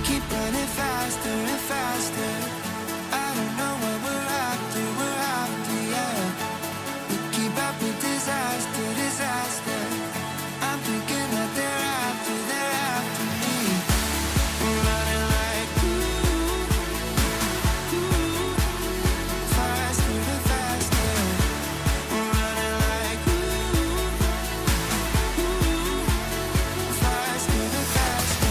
keep running faster and faster. I don't know what we're after, yeah. We keep up with disaster, disaster. I'm thinking that they're after me. We're running like faster and faster. We're running like faster and faster.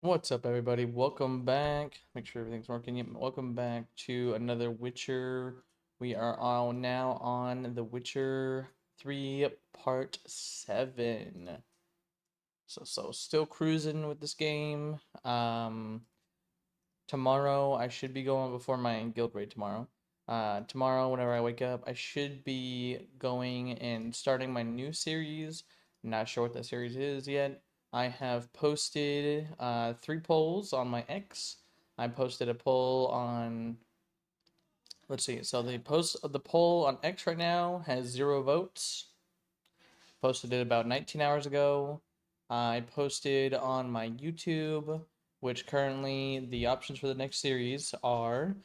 What's up, everybody? Welcome back. Make sure everything's working. Yep. Welcome back to another Witcher. We are all now on The Witcher 3 Part 7. So still cruising with this game. Tomorrow I should be going before my guild raid tomorrow. Tomorrow, whenever I wake up, I should be going and starting my new series. Not sure what that series is yet. I have posted 3 polls on my X. I posted a poll on, let's see, so the poll on X right now has 0 votes. Posted it about 19 hours ago. I posted on my YouTube, which currently the options for the next series are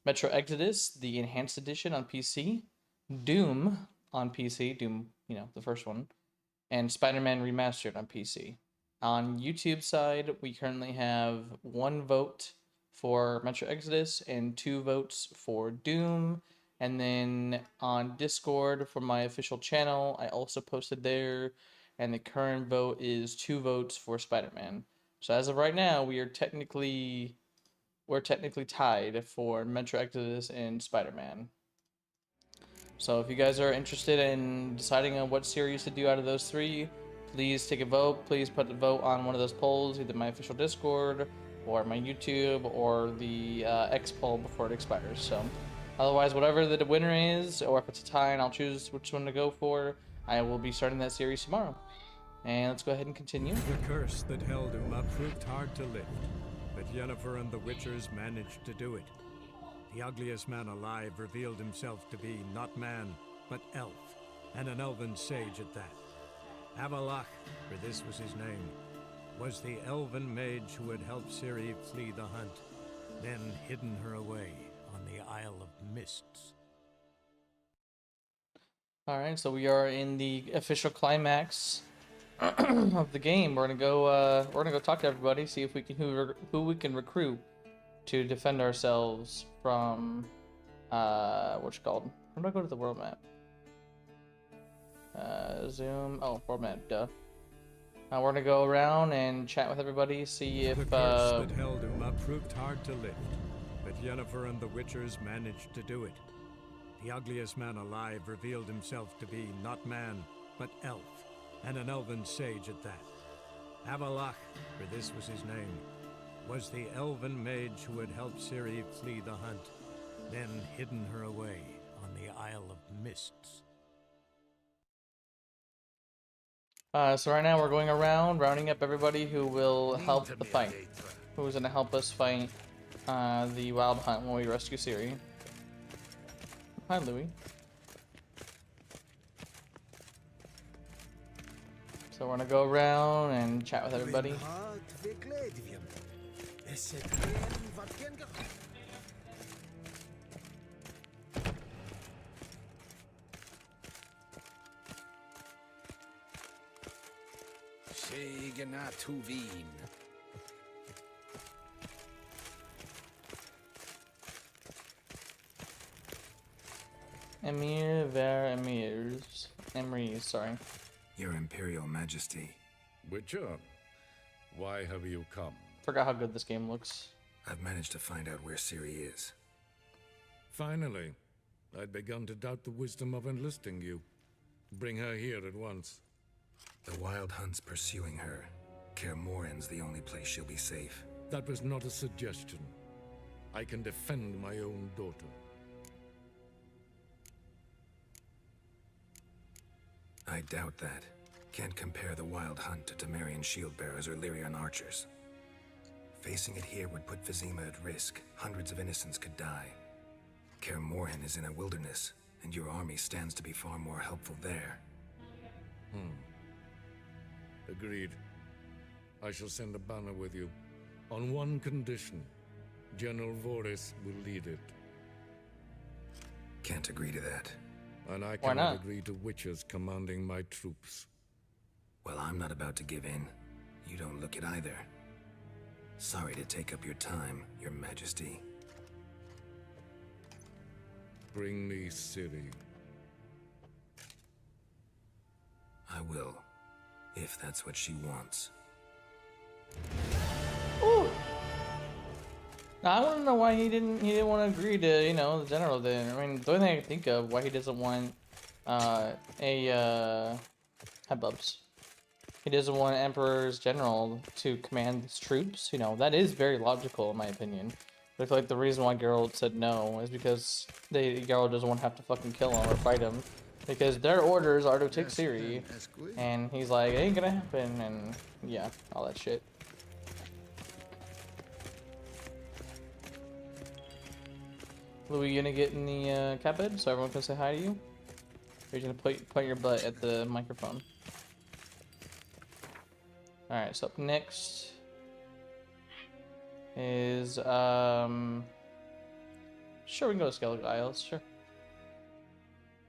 Metro Exodus, the Enhanced Edition on PC, Doom on PC, Doom, the first one, and Spider-Man Remastered on PC. On YouTube side, we currently have 1 vote for Metro Exodus and 2 votes for Doom. And then on Discord for my official channel, I also posted there, and the current vote is 2 votes for Spider-Man. So as of right now, we're technically tied for Metro Exodus and Spider-Man. So if you guys are interested in deciding on what series to do out of those 3, please take a vote. Please put the vote on one of those polls, either my official Discord or my YouTube or the X poll before it expires. So otherwise, whatever the winner is, or if it's a tie and I'll choose which one to go for, I will be starting that series tomorrow. And let's go ahead and continue. The curse that held Uma proved hard to lift, but Yennefer and the Witchers managed to do it. The ugliest man alive revealed himself to be not man, but elf, and an elven sage at that. Avalach, for this was his name, was the elven mage who had helped Ciri flee the hunt, then hidden her away on the Isle of Mists. Alright, so we are in the official climax of the game. We're gonna go talk to everybody, see if we can who we can recruit to defend ourselves from what's it called? How do I go to the world map? Zoom. Oh, world map. Duh. We're gonna go around and chat with everybody, see if The curse that held Uma proved hard to lift, but Yennefer and the Witchers managed to do it. The ugliest man alive revealed himself to be not man, but elf, and an elven sage at that. Avalach, for this was his name, was the elven mage who had helped Ciri flee the hunt, then hidden her away on the Isle of Mists. So right now we're going around, rounding up everybody who will help the fight. Who's gonna help us fight the wild hunt when we rescue Ciri. Hi, Louis. So we're gonna go around and chat with everybody. Emirs, sorry. Your Imperial Majesty. Witcher, why have you come? Forgot how good this game looks. I've managed to find out where Ciri is. Finally, I'd begun to doubt the wisdom of enlisting you. Bring her here at once. The Wild Hunt's pursuing her. Kaer Morhen's the only place she'll be safe. That was not a suggestion. I can defend my own daughter. I doubt that. Can't compare the Wild Hunt to Temerian shield-bearers or Lyrian archers. Facing it here would put Vizima at risk. Hundreds of innocents could die. Kaer Morhen is in a wilderness, and your army stands to be far more helpful there. Agreed. I shall send a banner with you. On one condition. General Voris will lead it. Can't agree to that. And I Why cannot not? agree to witches commanding my troops. Well, I'm not about to give in. You don't look it either. Sorry to take up your time, Your Majesty. Bring me Ciri. I will, if that's what she wants. Ooh. Now, I want to know why he didn't want to agree to, you know, the general then. I mean, the only thing I can think of why he doesn't want hubbubs. He doesn't want Emperor's general to command his troops. You know, that is very logical in my opinion. But I feel like the reason why Geralt said no is because Geralt doesn't want to have to fucking kill him or fight him. Because their orders are to take Ciri. And he's like, it ain't gonna happen, and yeah, all that shit. Louis, you gonna get in the cat bed so everyone can say hi to you? Or are you gonna put your butt at the microphone? Alright, so up next is sure, we can go to Skeleton Isles, sure.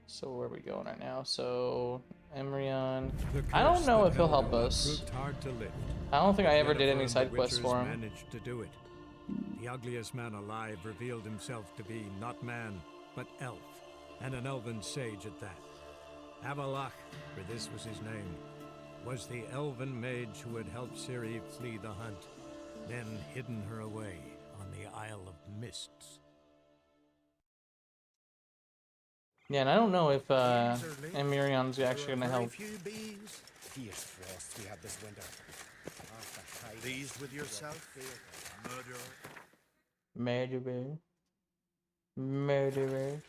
So where are we going right now? So Emrion. I don't know if he'll help us. Hard to lift. I don't think I ever did Yennefer any and side the quests Witchers for him. managed to do it. The ugliest man alive revealed himself to be not man, but elf, and an elven sage at that. Avalach, for this was his name, was the elven mage who had helped Ciri flee the hunt, then hidden her away on the Isle of Mists. Yeah, and I don't know if Emrion's actually gonna help. Fierce frost we had this winter. Pleased with yourself, murderer? Murderer.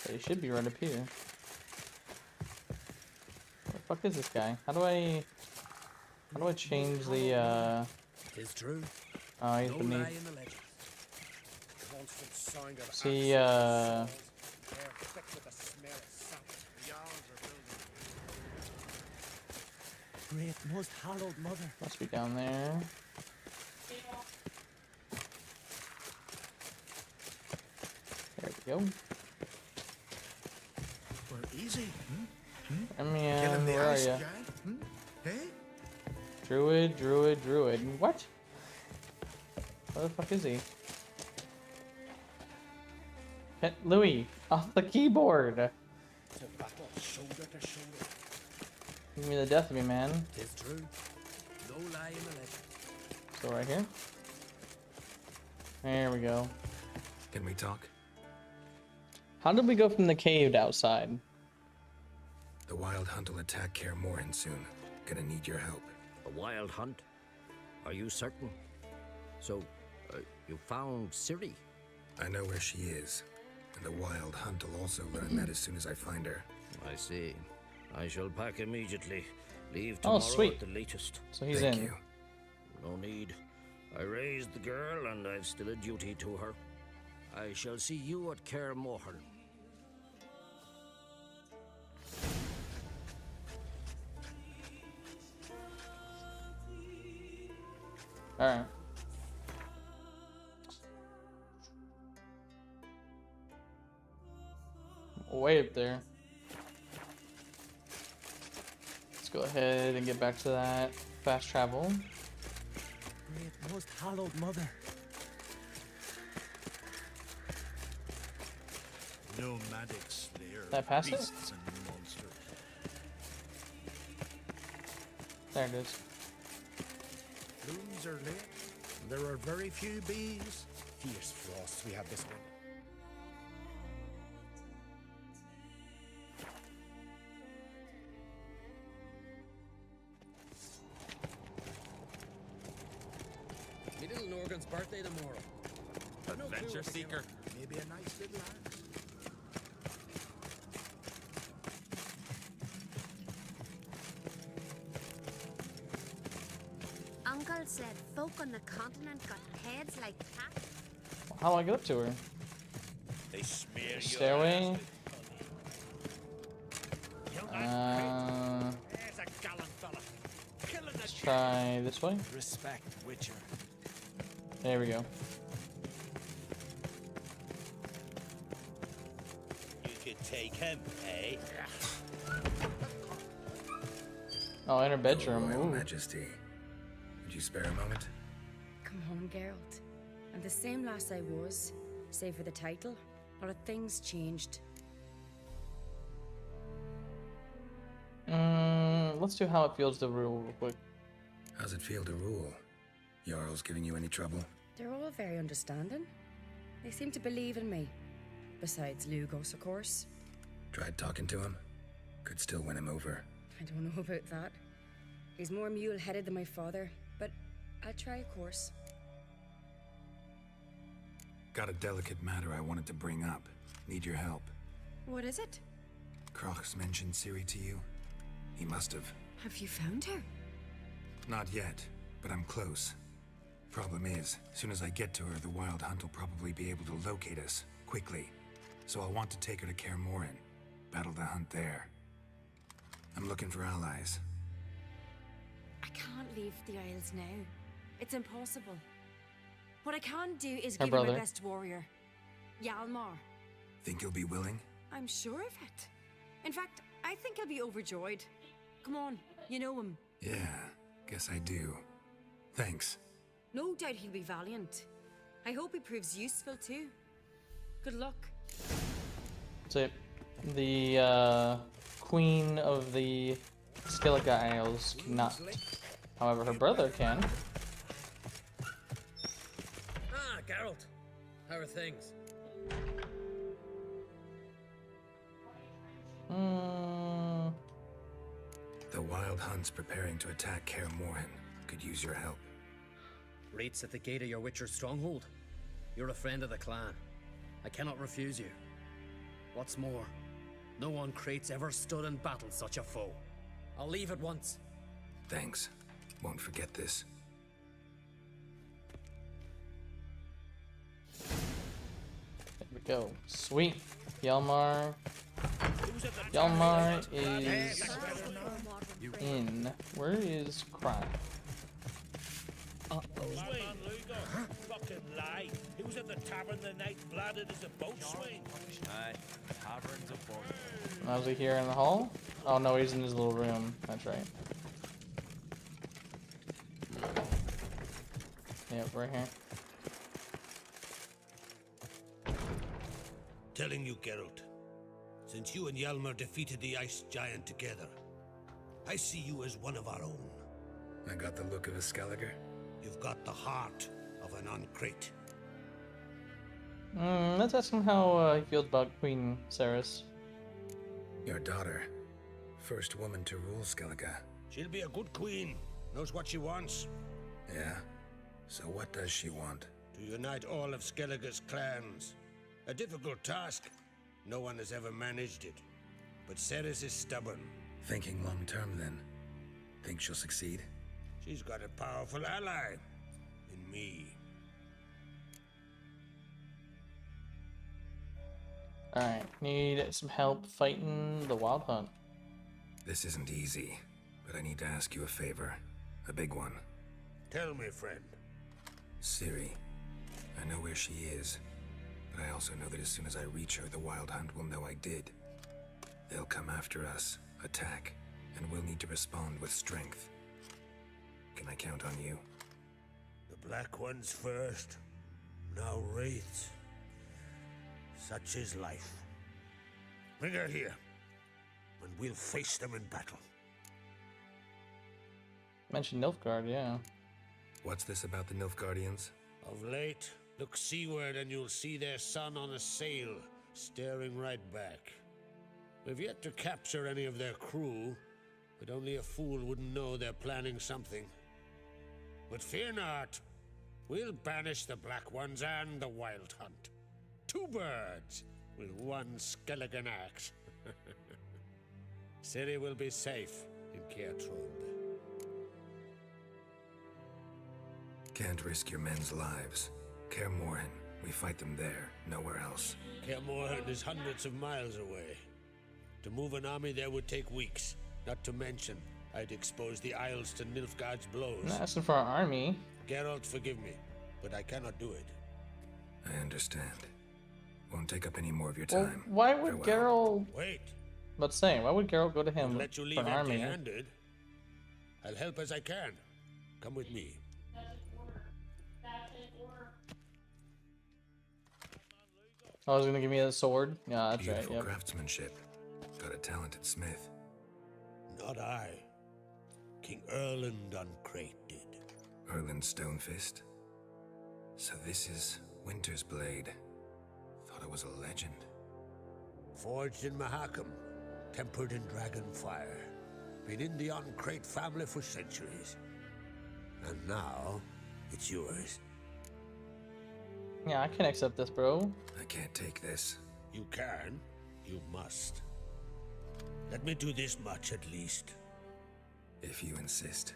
They should be right up here. Where the fuck is this guy? How do I change the Tis true. oh, he's No lie beneath. in the legends. Constant sound of See, They're thick with the smell of sap. The owls are building. Great, most hallowed mother. Must be down there. There we go. Well, easy. Emrion, where are ya? Hey? Druid. What? Where the fuck is he? Louis, off the keyboard. To battle shoulder to shoulder. Give me the death of me, man. Tis true. No lie in the legend. So right here. There we go. Can we talk? How did we go from the cave to outside? The Wild Hunt will attack Kaer Morhen soon. Gonna need your help. A wild hunt? Are you certain? So, you found Ciri? I know where she is. And the Wild Hunt will also learn that as soon as I find her. I see. I shall pack immediately. Leave tomorrow sweet. at the latest. So he's Thank in. you. No need. I raised the girl, and I've still a duty to her. I shall see you at Kaer Morhen. Alright. Way up there. Let's go ahead and get back to that fast travel. Great, most hallowed mother. Nomadic slayer. Did I pass it? Beasts and monsters. There it is. Blooms are late. There are very few bees. Fierce frost we had this winter. Tyrion's birthday tomorrow. Adventure seeker. Maybe a nice little axe. Uncle said folk on the continent got heads like cats. How do I get up to her? They smear your Stairway. ass with honey. There's a gallant fella. Killing Let's try this way. Respect, Witcher. There we go. You could take him, eh? Oh, in her bedroom. Royal Ooh. Majesty. Would you spare a moment? Come home, Geralt. I'm the same lass I was, save for the title. A lot of things changed. Let's do how it feels to rule real quick. How's it feel to rule? Jarl's giving you any trouble? They're all very understanding. They seem to believe in me. Besides Lugos, of course. Tried talking to him? Could still win him over. I don't know about that. He's more mule-headed than my father, but I'll try, of course. Got a delicate matter I wanted to bring up. Need your help. What is it? Kroch's mentioned Ciri to you? He must have. Have you found her? Not yet, but I'm close. Problem is, soon as I get to her, the Wild Hunt will probably be able to locate us, quickly. So I'll want to take her to Kaer Morhen. Battle the hunt there. I'm looking for allies. I can't leave the Isles now. It's impossible. What I can do is Her give you my brother. best warrior, Hjalmar. Think you'll be willing? I'm sure of it. In fact, I think he'll be overjoyed. Come on, you know him. Yeah, guess I do. Thanks. No doubt he'll be valiant. I hope he proves useful too. Good luck. That's it. The Queen of the Skellige Isles cannot. However, her brother can. Ah, Geralt. How are things? The Wild Hunt's preparing to attack Kaer Morhen. Could use your help. Rates at the gate of your Witcher's stronghold. You're a friend of the clan. I cannot refuse you. What's more, no one Crate's ever stood and battled such a foe. I'll leave at once. Thanks. Won't forget this. There we go. Sweet. Hjalmar. Hjalmar is in. Where is Crime? Swing, Lugo. Fucking lie. He was at the tavern the night blooded as a boat swing. Aye, tavern's a boat. Was he here in the hall? Oh no, he's in his little room. That's right. Yep, right here. Telling you, Geralt. Since you and Hjalmar defeated the ice giant together, I see you as one of our own. I got the look of a Skellige. You've got the heart of an uncrate. Let's ask him how he feels about Queen Cerys. Your daughter. First woman to rule Skellige. She'll be a good queen. Knows what she wants. Yeah? So what does she want? To unite all of Skellige's clans. A difficult task. No one has ever managed it. But Cerys is stubborn. Thinking long term then. Think she'll succeed? She's got a powerful ally. In me. Alright, need some help fighting the Wild Hunt. This isn't easy, but I need to ask you a favor. A big one. Tell me, friend. Ciri. I know where she is, but I also know that as soon as I reach her, the Wild Hunt will know I did. They'll come after us, attack, and we'll need to respond with strength. Can I count on you? The Black Ones first. Now Wraiths. Such is life. Bring her here, and we'll face them in battle. Mentioned Nilfgaard, yeah. What's this about the Nilfgaardians? Of late, look seaward and you'll see their sun on a sail, staring right back. We've yet to capture any of their crew, but only a fool wouldn't know they're planning something. But fear not, We'll banish the Black Ones and the Wild Hunt. 2 birds with 1 skeleton axe. Ciri will be safe in Keatrund. Can't risk your men's lives. Kaer Morhen, we fight them there, nowhere else. Kaer Morhen is hundreds of miles away. To move an army there would take weeks. Not to mention, I'd expose the Isles to Nilfgaard's blows. I'm not asking for our army. Geralt, forgive me, but I cannot do it. I understand. Won't take up any more of your Well, time. why would Geralt... Wait. But saying, why would Geralt go to him I'll let you for leave an army? empty-handed. I'll help as I can. Come with me. Oh, he's gonna give me a sword? Yeah, that's Beautiful right, yep. craftsmanship. Got a talented smith. Not I. King Erland Uncrate did. Erland Stonefist. So this is Winter's Blade. Thought it was a legend. Forged in Mahakam, tempered in dragon fire. Been in the Uncrate family for centuries. And now, it's yours. Yeah, I can accept this, bro. I can't take this. You can. You must. Let me do this much at least. If you insist.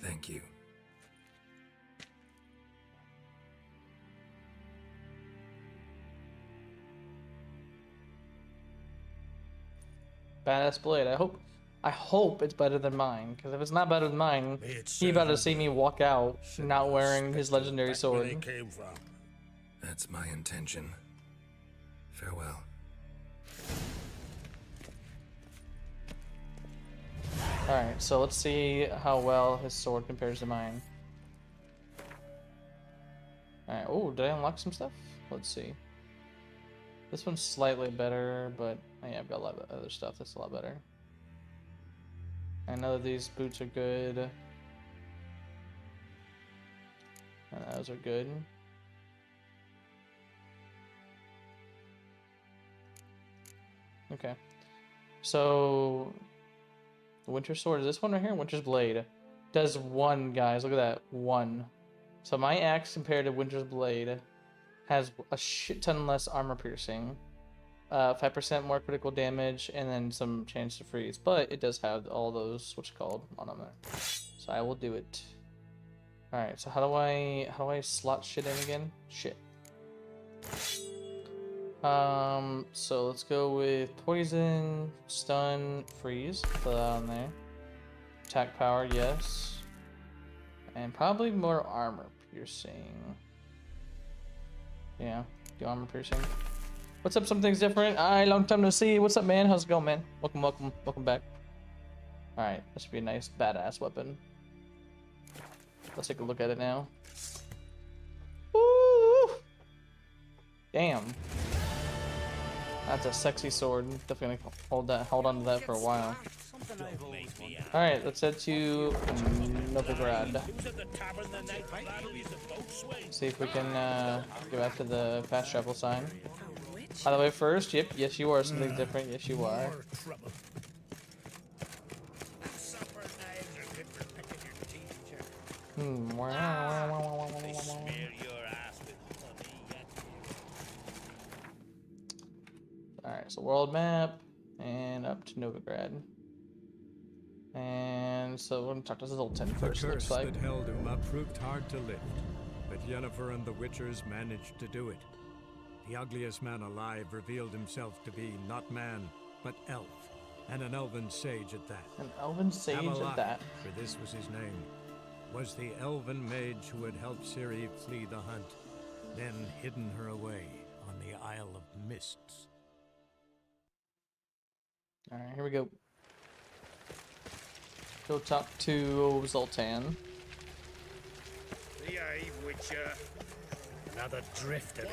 Thank you. Badass blade. I hope it's better than mine. Because if it's not better than mine, he about to see me walk out not wearing his legendary sword. Came from. That's my intention. Farewell. Alright, so let's see how well his sword compares to mine. Alright, oh, did I unlock some stuff? Let's see. This one's slightly better, but oh yeah, I've got a lot of other stuff that's a lot better. I know that these boots are good. And those are good. Okay. So the Winter Sword is this one right here. Winter's Blade does 1, guys. Look at that, 1. So my axe compared to Winter's Blade has a shit ton less armor piercing, 5% more critical damage, and then some chance to freeze. But it does have all those what's it called on them there. So I will do it. All right. So how do I slot shit in again? Shit. So let's go with poison, stun, freeze. Put that on there. Attack power, yes. And probably more armor piercing. Yeah, do armor piercing. What's up? Something's different. Alright, long time no see. What's up, man? How's it going, man? Welcome back. Alright, this should be a nice badass weapon. Let's take a look at it now. Woo! Damn. That's a sexy sword. Definitely gonna hold on to that for a while. Alright, let's head to Novigrad. See if we can go back to the fast travel sign. By the way, first, yep, yes you are something different. Yes you are. Alright, so world map and up to Novigrad. And so we're gonna talk to Zoltan first. The Looks curse like. that held Uma proved hard to lift, but Yennefer and the Witchers managed to do it. The ugliest man alive revealed himself to be not man, but elf, and an elven sage at that. An elven sage Amalak, at that. for this was his name, was the elven mage who had helped Ciri flee the hunt, then hidden her away on the Isle of Mists. Alright, here we go. Go talk to Zoltan. Behave, Witcher. Another drifter.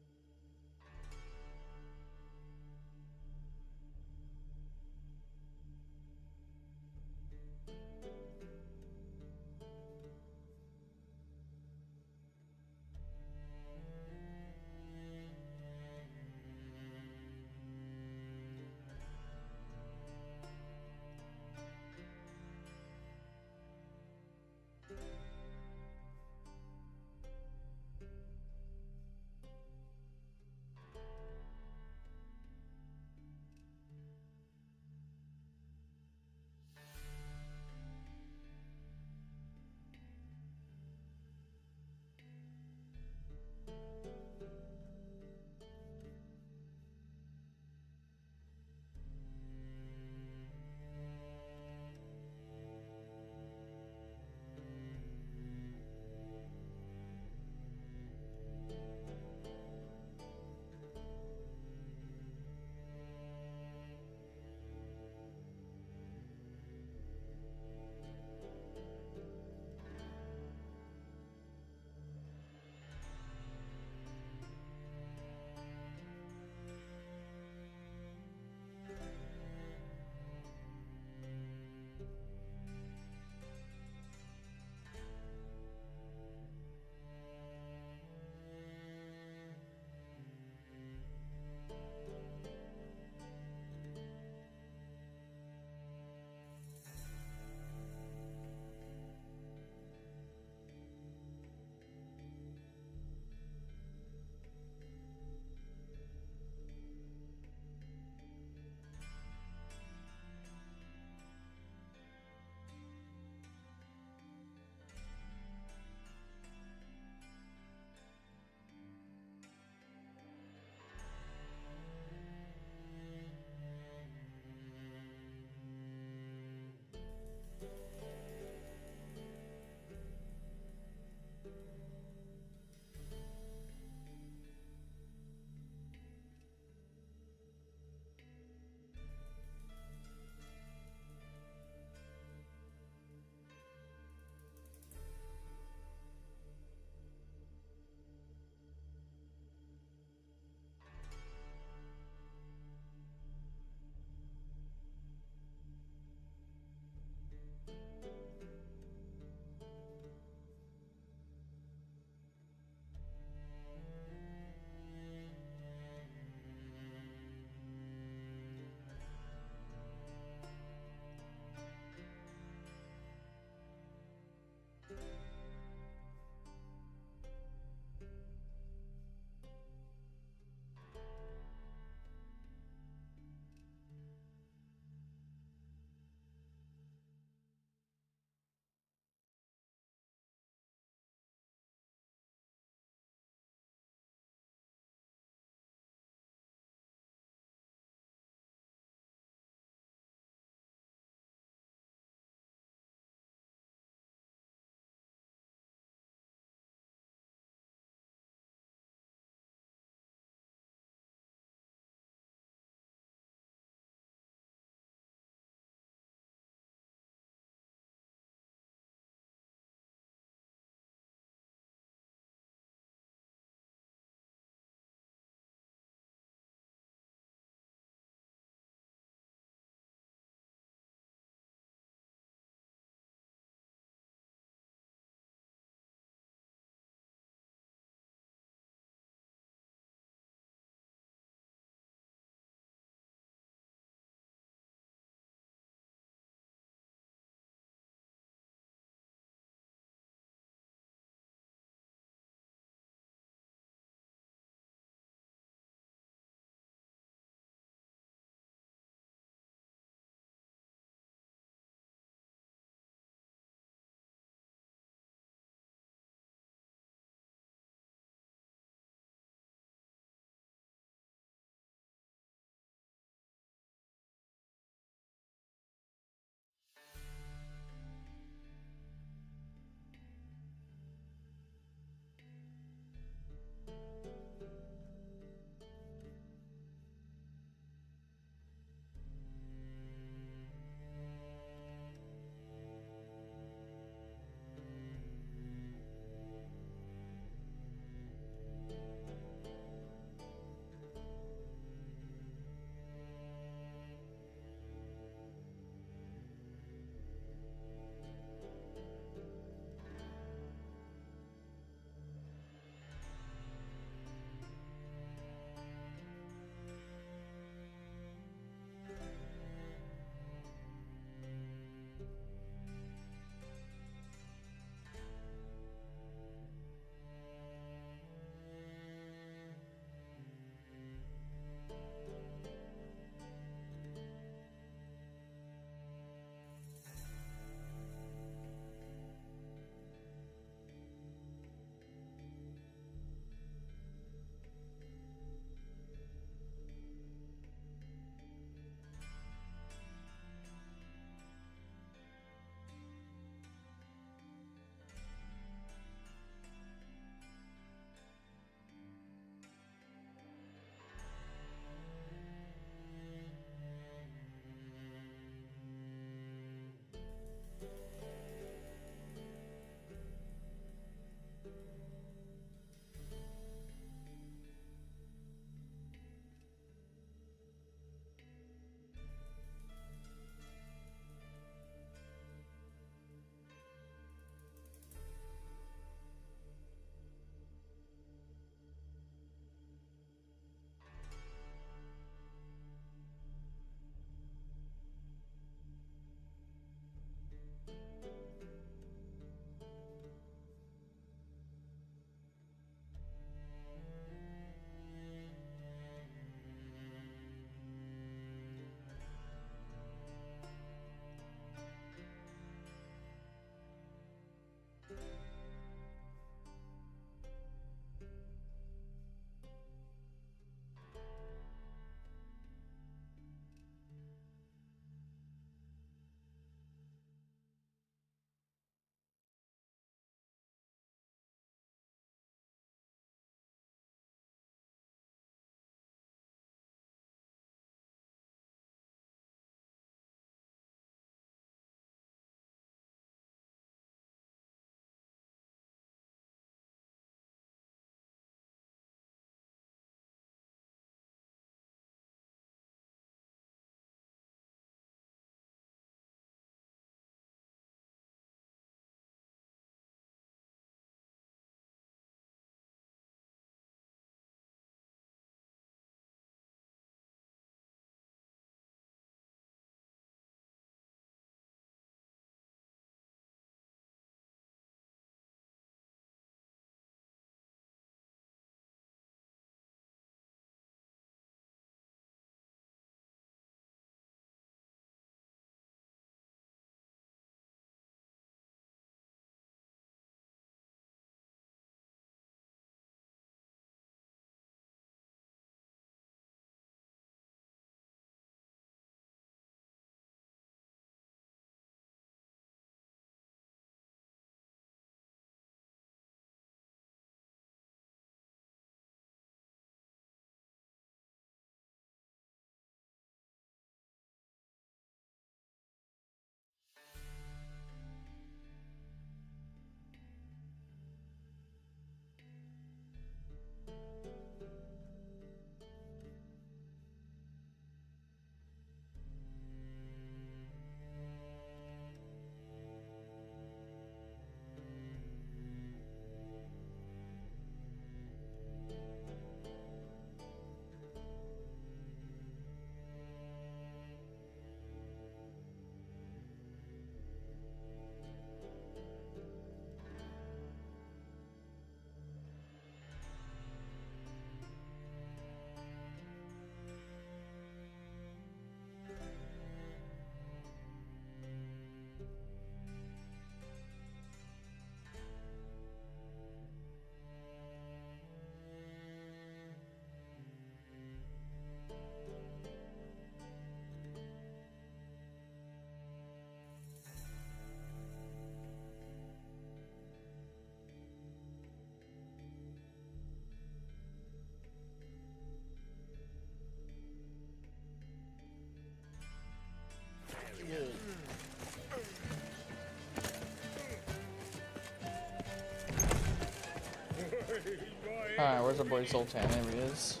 Alright, where's our boy Zoltan? There he is.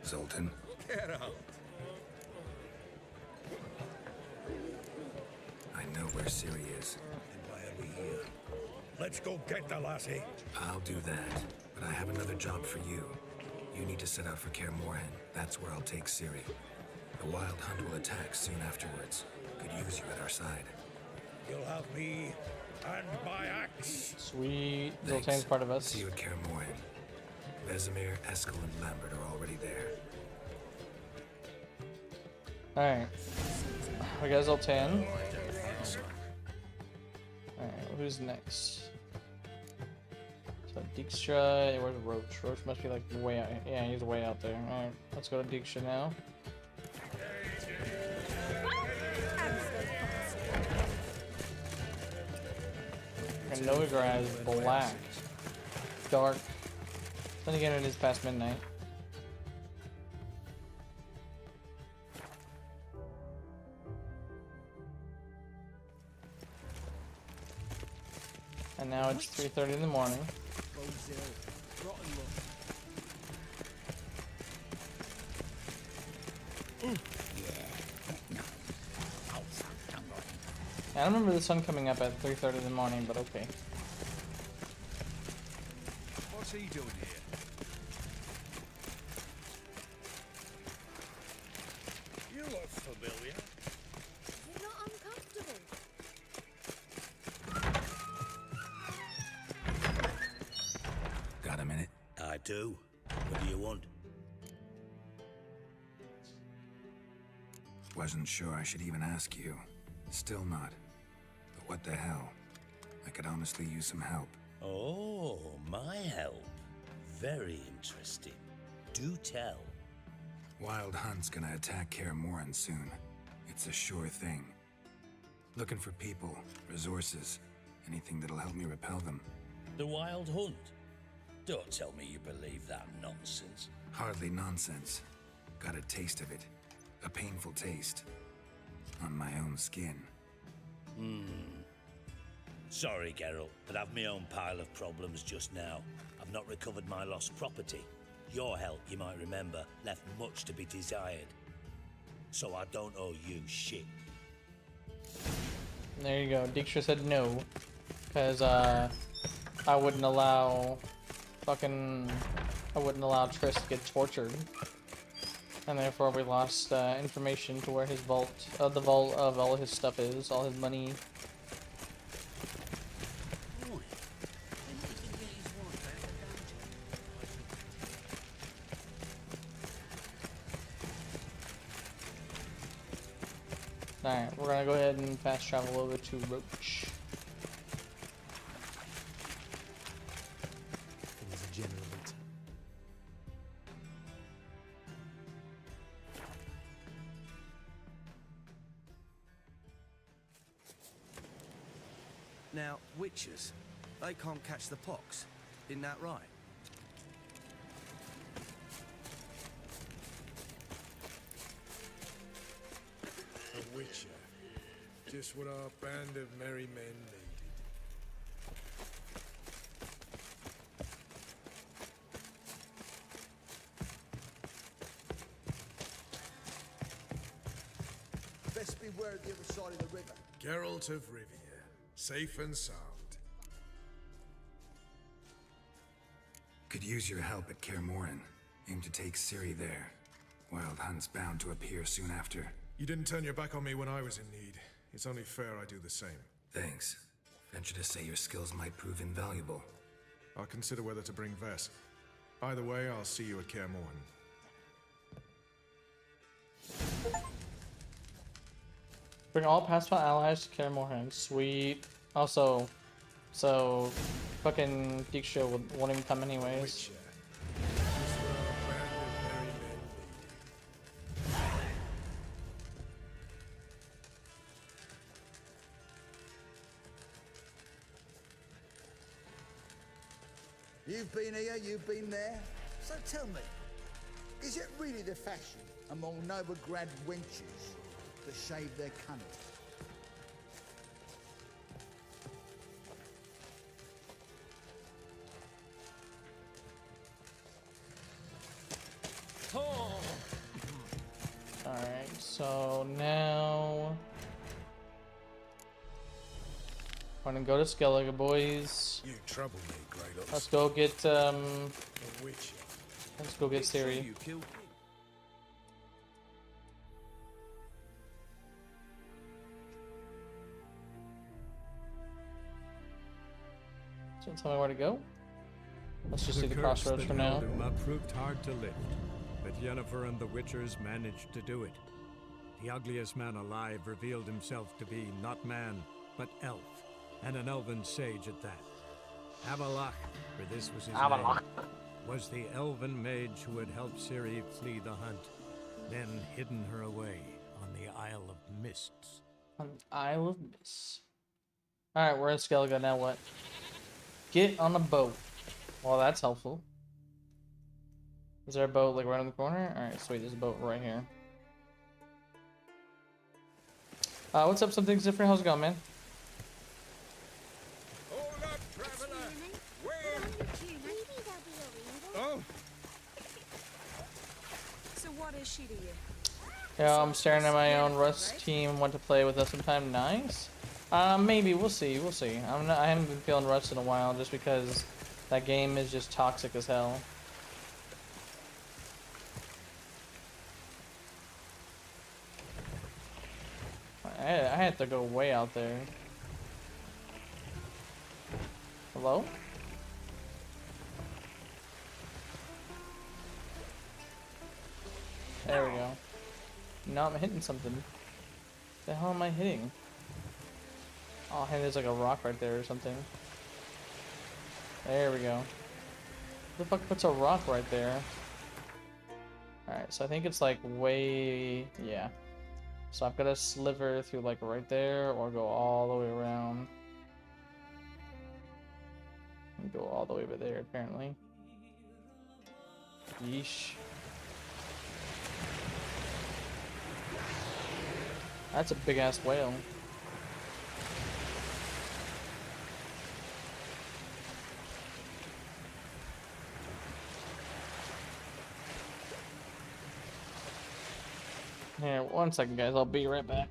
Zoltan? Get out. I know where Ciri is. And why are we here? Let's go get the lassie. I'll do that, but I have another job for you. You need to set out for Kaer Morhen. That's where I'll take Ciri. The Wild Hunt will attack soon afterwards. Could use you at our side. You'll have me and my axe. Sweet. Thanks. Zoltan's part of us. See you at Kaer Morhen. Vesemir, Eskel, and Lambert are already there. Alright. We got Zoltan. Alright, who's next? So Dijkstra, where's Roach? Roach must be like way out. Yeah, he's way out there. Alright, let's go to Dijkstra now. And Novigrad is black. Dark. Then again, it is past midnight. And now it's 3:30 in the morning. I don't remember the sun coming up at 3:30 in the morning, but okay. What's he doing here? You look familiar. You're not uncomfortable. Got a minute? I do. What do you want? Wasn't sure I should even ask you. Still not. But what the hell? I could honestly use some help. Oh, my help. Very interesting. Do tell. Wild Hunt's gonna attack Kaer Morhen soon. It's a sure thing. Looking for people, resources, anything that'll help me repel them. The Wild Hunt? Don't tell me you believe that nonsense. Hardly nonsense. Got a taste of it. A painful taste. On my own skin. Sorry, Geralt, but I've my own pile of problems just now. I've not recovered my lost property. Your help, you might remember, left much to be desired. So I don't owe you shit. There you go. Dijkstra said no, because I wouldn't allow Triss to get tortured, and therefore we lost information to where his vault, the vault of all his stuff is, all his money. Alright, we're gonna go ahead and fast travel over to Roach. Things are generally Now, witches, they can't catch the pox. Isn't that right? A witcher. Just what our band of merry men needed. best beware at the other side of the river. Geralt of Rivia, safe and sound. Could use your help at Kaer Morhen. Aim to take Ciri there. Wild Hunt's bound to appear soon after. You didn't turn your back on me when I was in need. It's only fair I do the same. Thanks. Venture to say your skills might prove invaluable. I'll consider whether to bring Vess. Either way, I'll see you at Kaer Morhen. Bring all pastoral allies to Kaer Morhen. Sweet. Also, so fucking Dijkstra won't even come anyways. You've been here, you've been there. So tell me, is it really the fashion among Novigrad wenches to shave their cunning? Alright, so now I'm gonna go to Skellige, boys. You trouble me, Kratos. Let's go get A witch. let's go get Siri. You killed me. So tell me where to go. Let's just do the curse crossroads that for now. held him up proved hard to lift, but Yennefer and the Witchers managed to do it. The ugliest man alive revealed himself to be not man, but elf, and an elven sage at that. Avalach, for this was his name, was the elven mage who had helped Ciri flee the hunt, then hidden her away on the Isle of Mists. On the Isle of Mists. Alright, we're in Skellige, now what? Get on a boat. Well, that's helpful. Is there a boat like right on the corner? Alright, sweet, there's a boat right here. What's up, Something's Different? How's it going, man? Hold up, traveler! Wait! Oh! So what is she to you? Yeah, I'm staring at my own Rust team. Want to play with us sometime? Nice. Maybe we'll see. We'll see. I haven't been feeling Rust in a while, just because that game is just toxic as hell. I had to go way out there. Hello? There we go. Now I'm hitting something. The hell am I hitting? Oh, hey, there's like a rock right there or something. There we go. Who the fuck puts a rock right there? Alright, so I think it's like way... yeah. So I've got to sliver through like right there or go all the way around. And go all the way over there apparently. Yeesh. That's a big ass whale. Here, 1 second, guys. I'll be right back.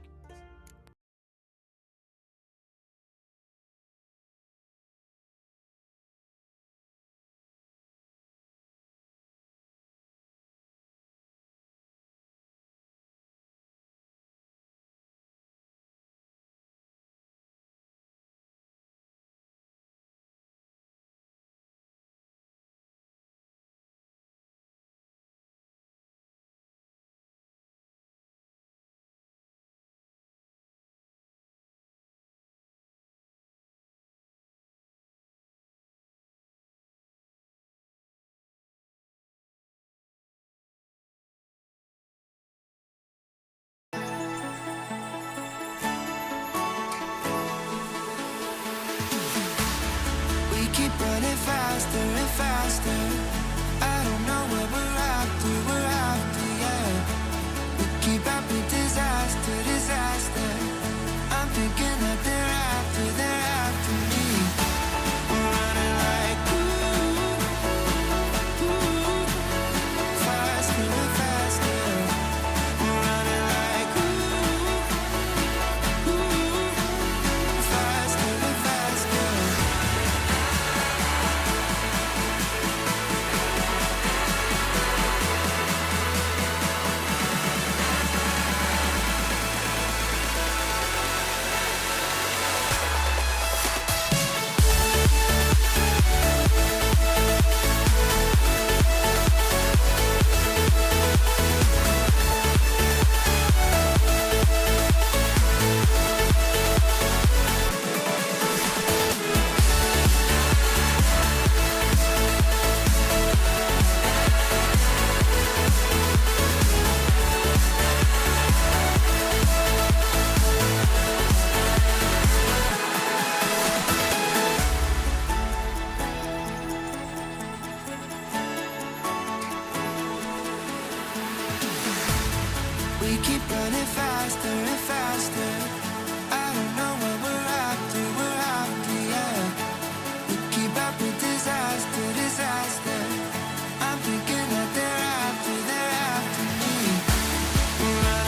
We keep running faster and faster. I don't know where we're after, yeah. We keep up with disaster, disaster. I'm thinking that they're after me. We're running like ooh, faster and faster. We're running like ooh, faster and faster. We keep running faster and faster. I don't know where we're after, yeah. We keep up with disaster, disaster. I'm thinking that they're after me. We're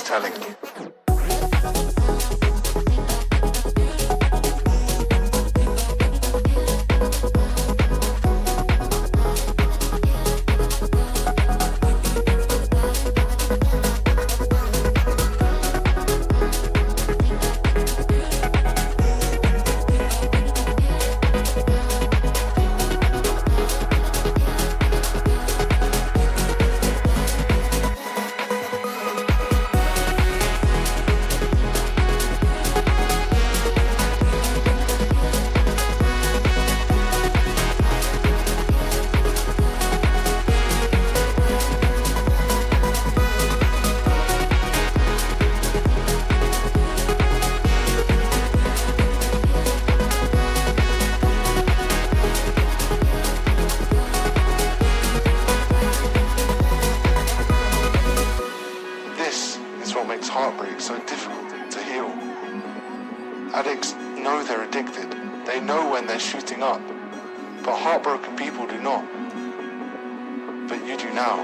is telling you. Heartbreak so difficult to heal. Addicts know they're addicted. They know when they're shooting up. But heartbroken people do not. But you do now.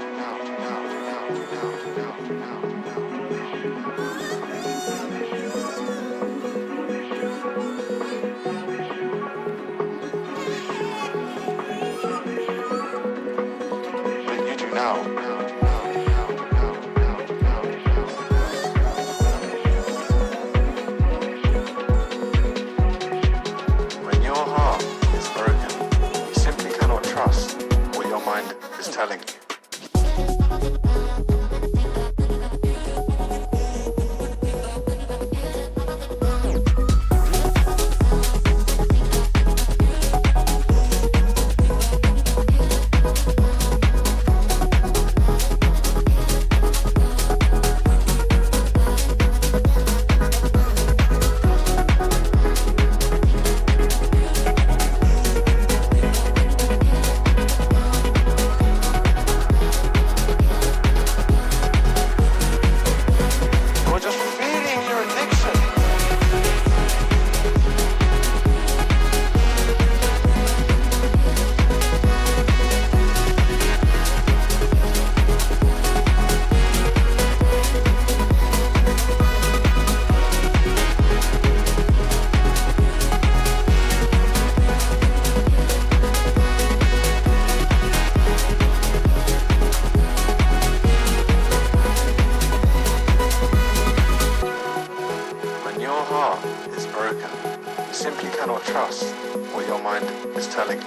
But you do now. Is telling you. Simply cannot trust what your mind is telling you.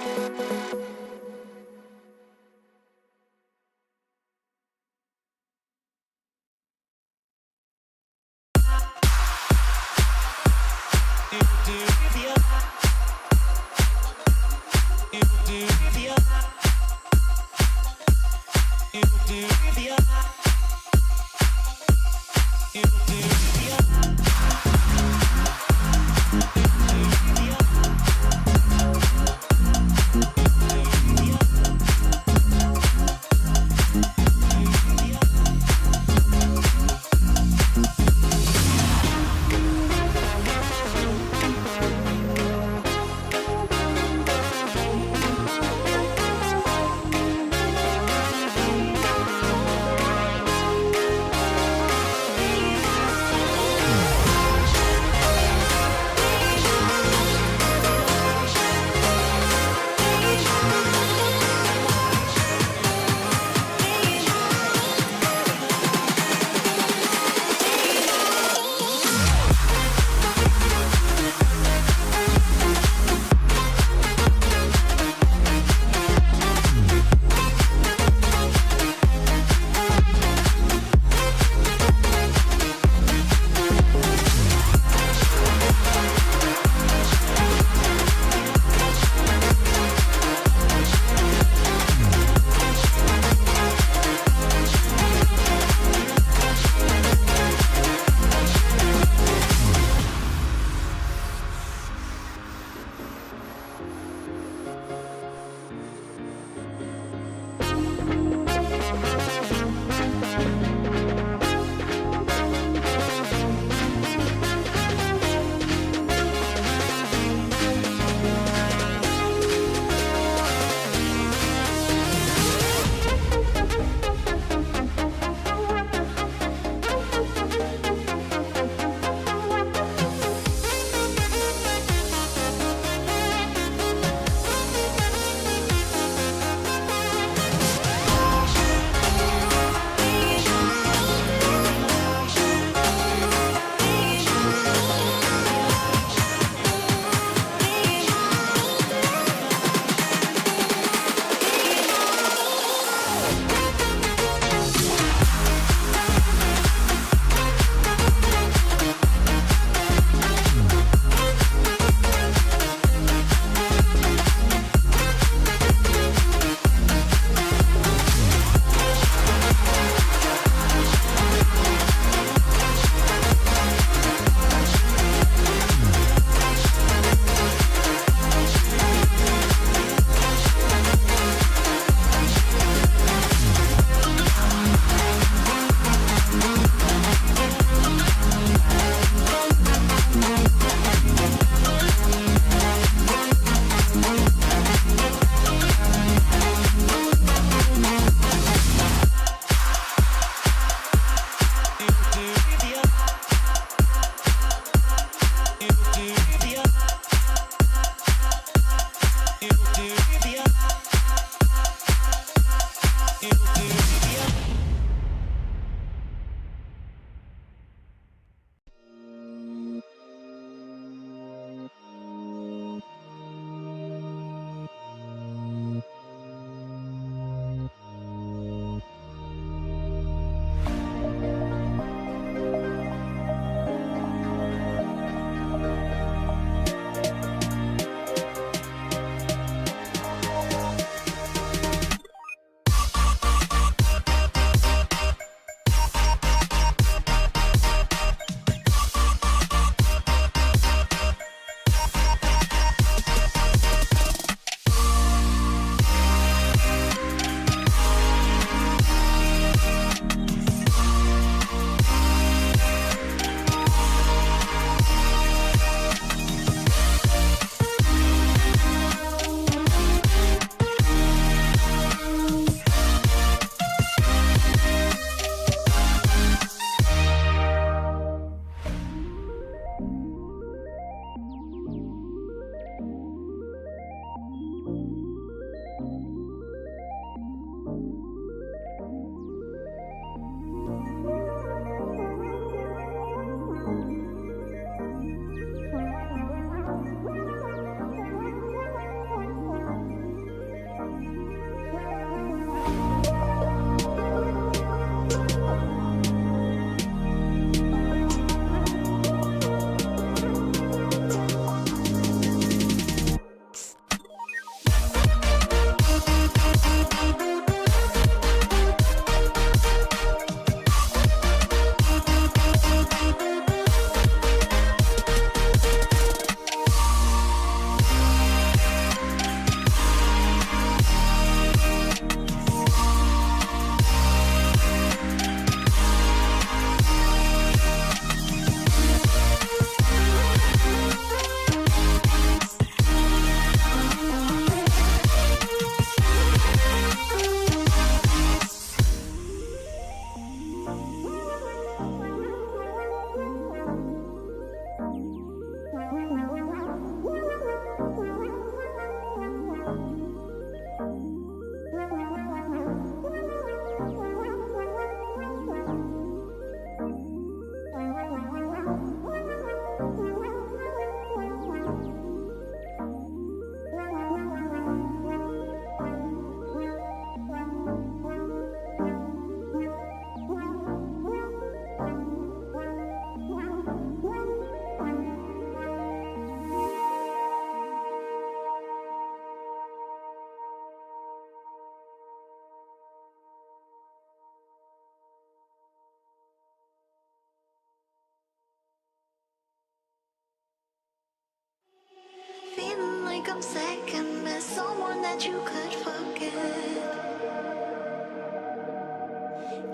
Feeling like I'm second best, someone that you could forget.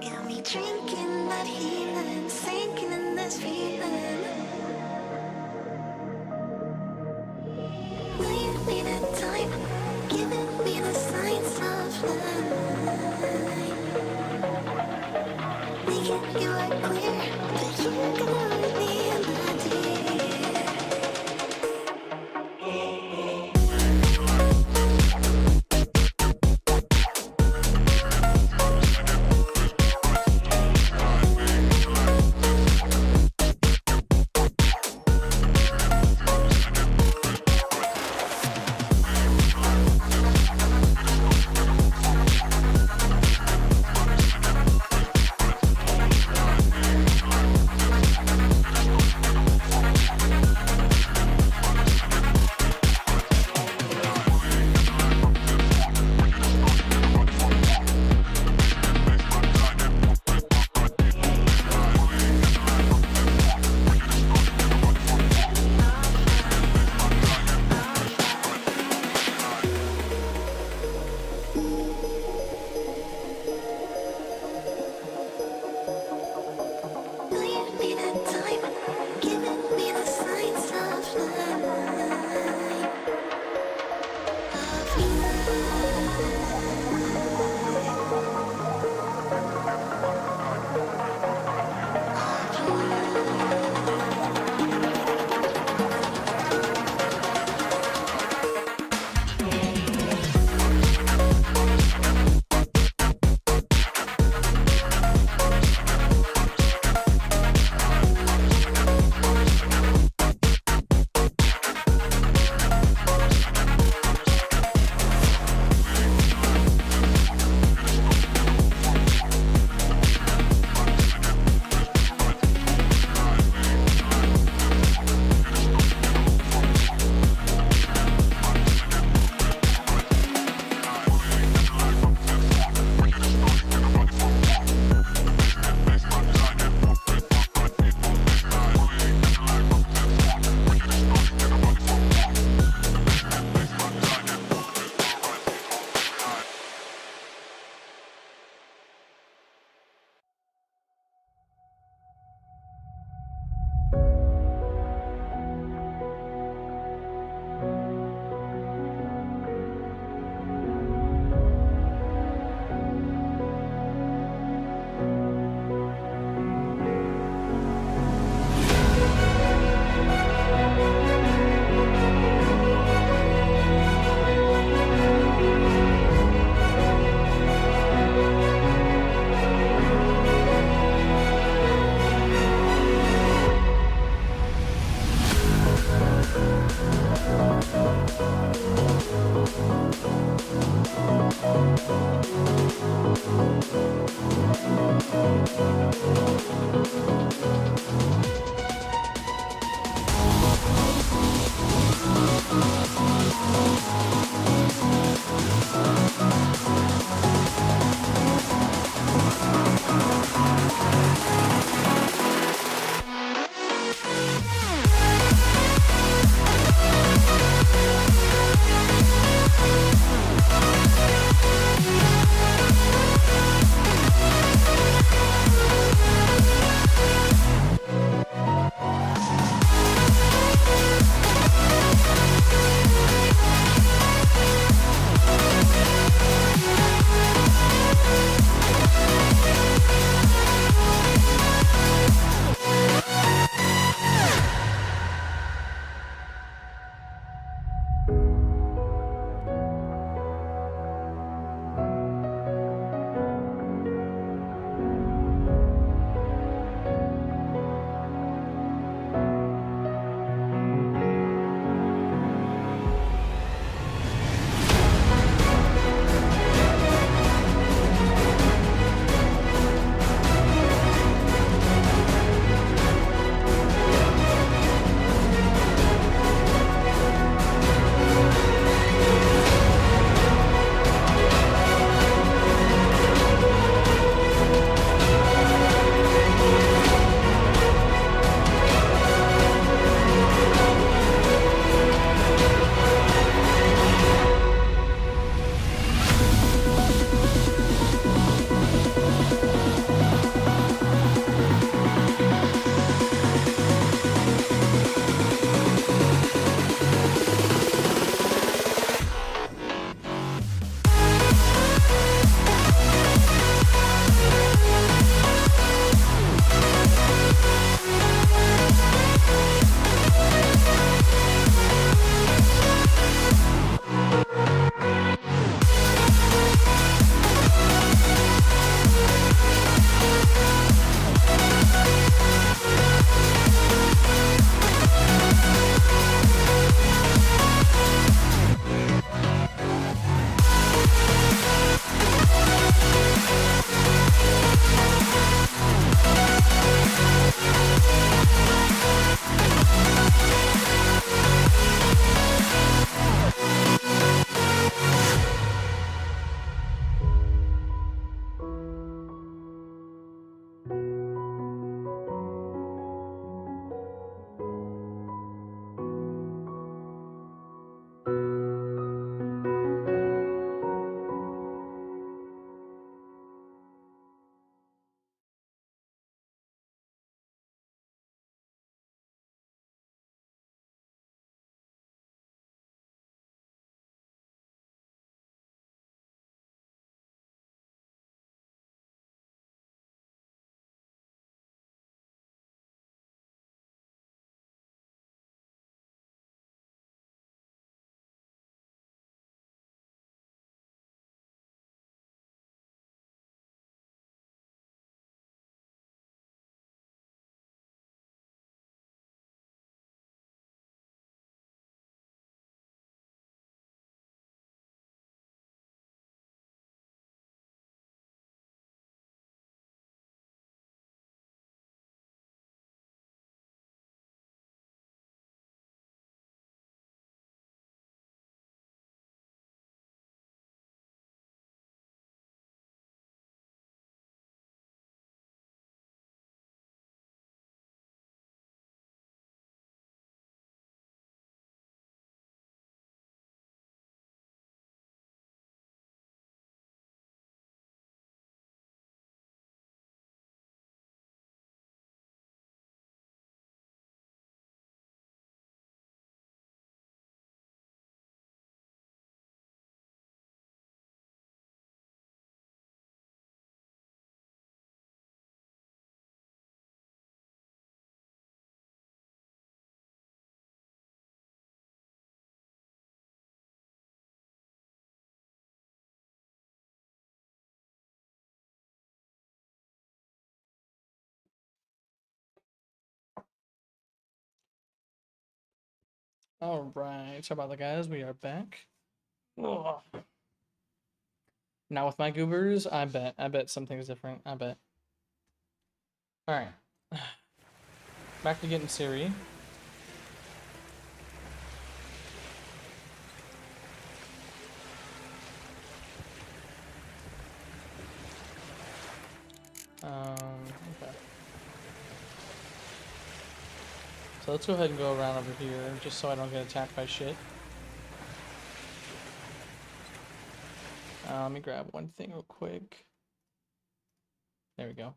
Got me drinking that healing, sinking in this feeling. Leave me the time, giving me the signs of life. Making you are clear that you're gonna leave me in my dear. Alright, sorry about that, guys. We are back. Ugh. Now with my goobers, I bet something's different. I bet. Alright. Back to getting Siri. Okay. So let's go ahead and go around over here, just so I don't get attacked by shit. Let me grab one thing real quick. There we go.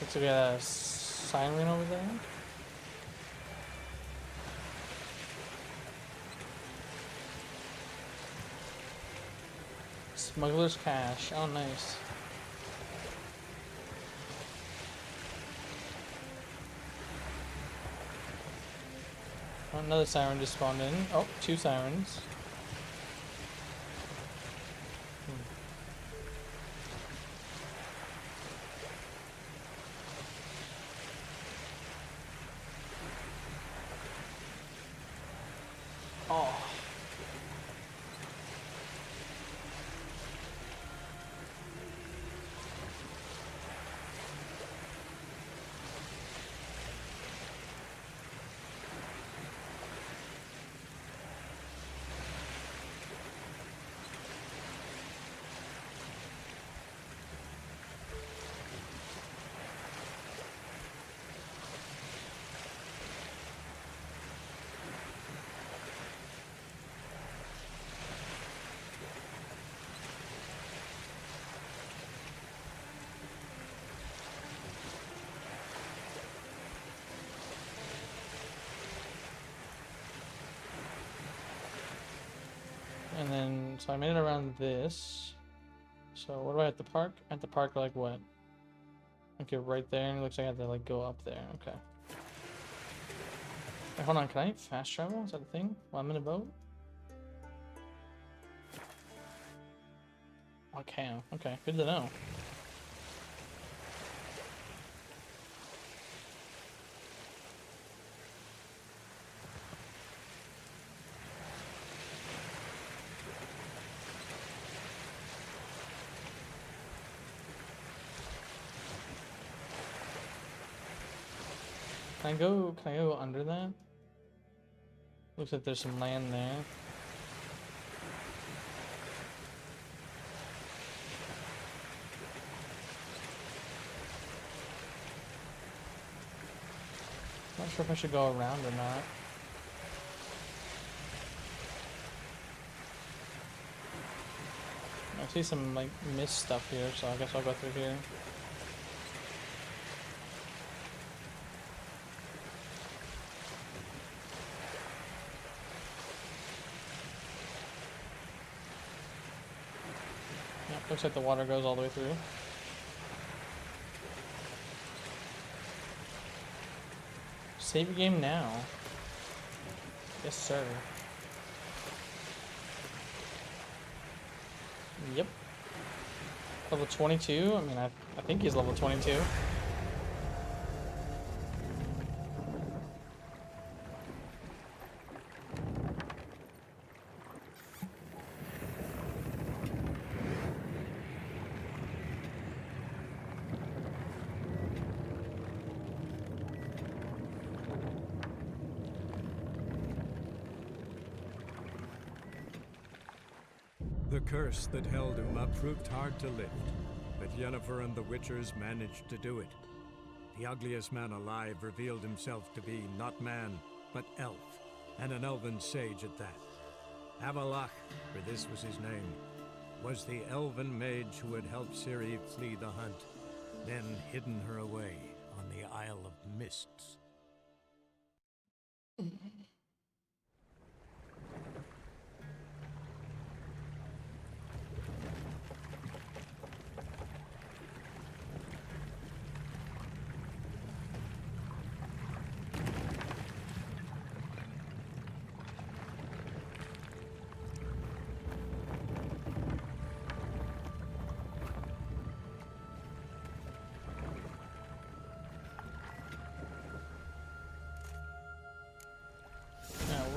Looks like we got a siren over there. Smuggler's cache. Oh, nice. Oh, another siren just spawned in. Oh, 2 sirens. Oh. And then, so I made it around this. So what do I have to park? I have to park like what? Okay, right there, and it looks like I have to like go up there. Okay. Wait, hold on, can I fast travel? Is that a thing? While I'm in a boat? Okay, okay, good to know. Can I go under that? Looks like there's some land there. Not sure if I should go around or not. I see some like mist stuff here, so I guess I'll go through here. Yep, looks like the water goes all the way through. Save your game now. Yes, sir. Yep. Level 22? I mean, I think he's level 22. The curse that held Uma proved hard to lift, but Yennefer and the Witchers managed to do it. The ugliest man alive revealed himself to be not man, but elf, and an elven sage at that. Avalach, for this was his name, was the elven mage who had helped Ciri flee the hunt, then hidden her away on the Isle of Mists.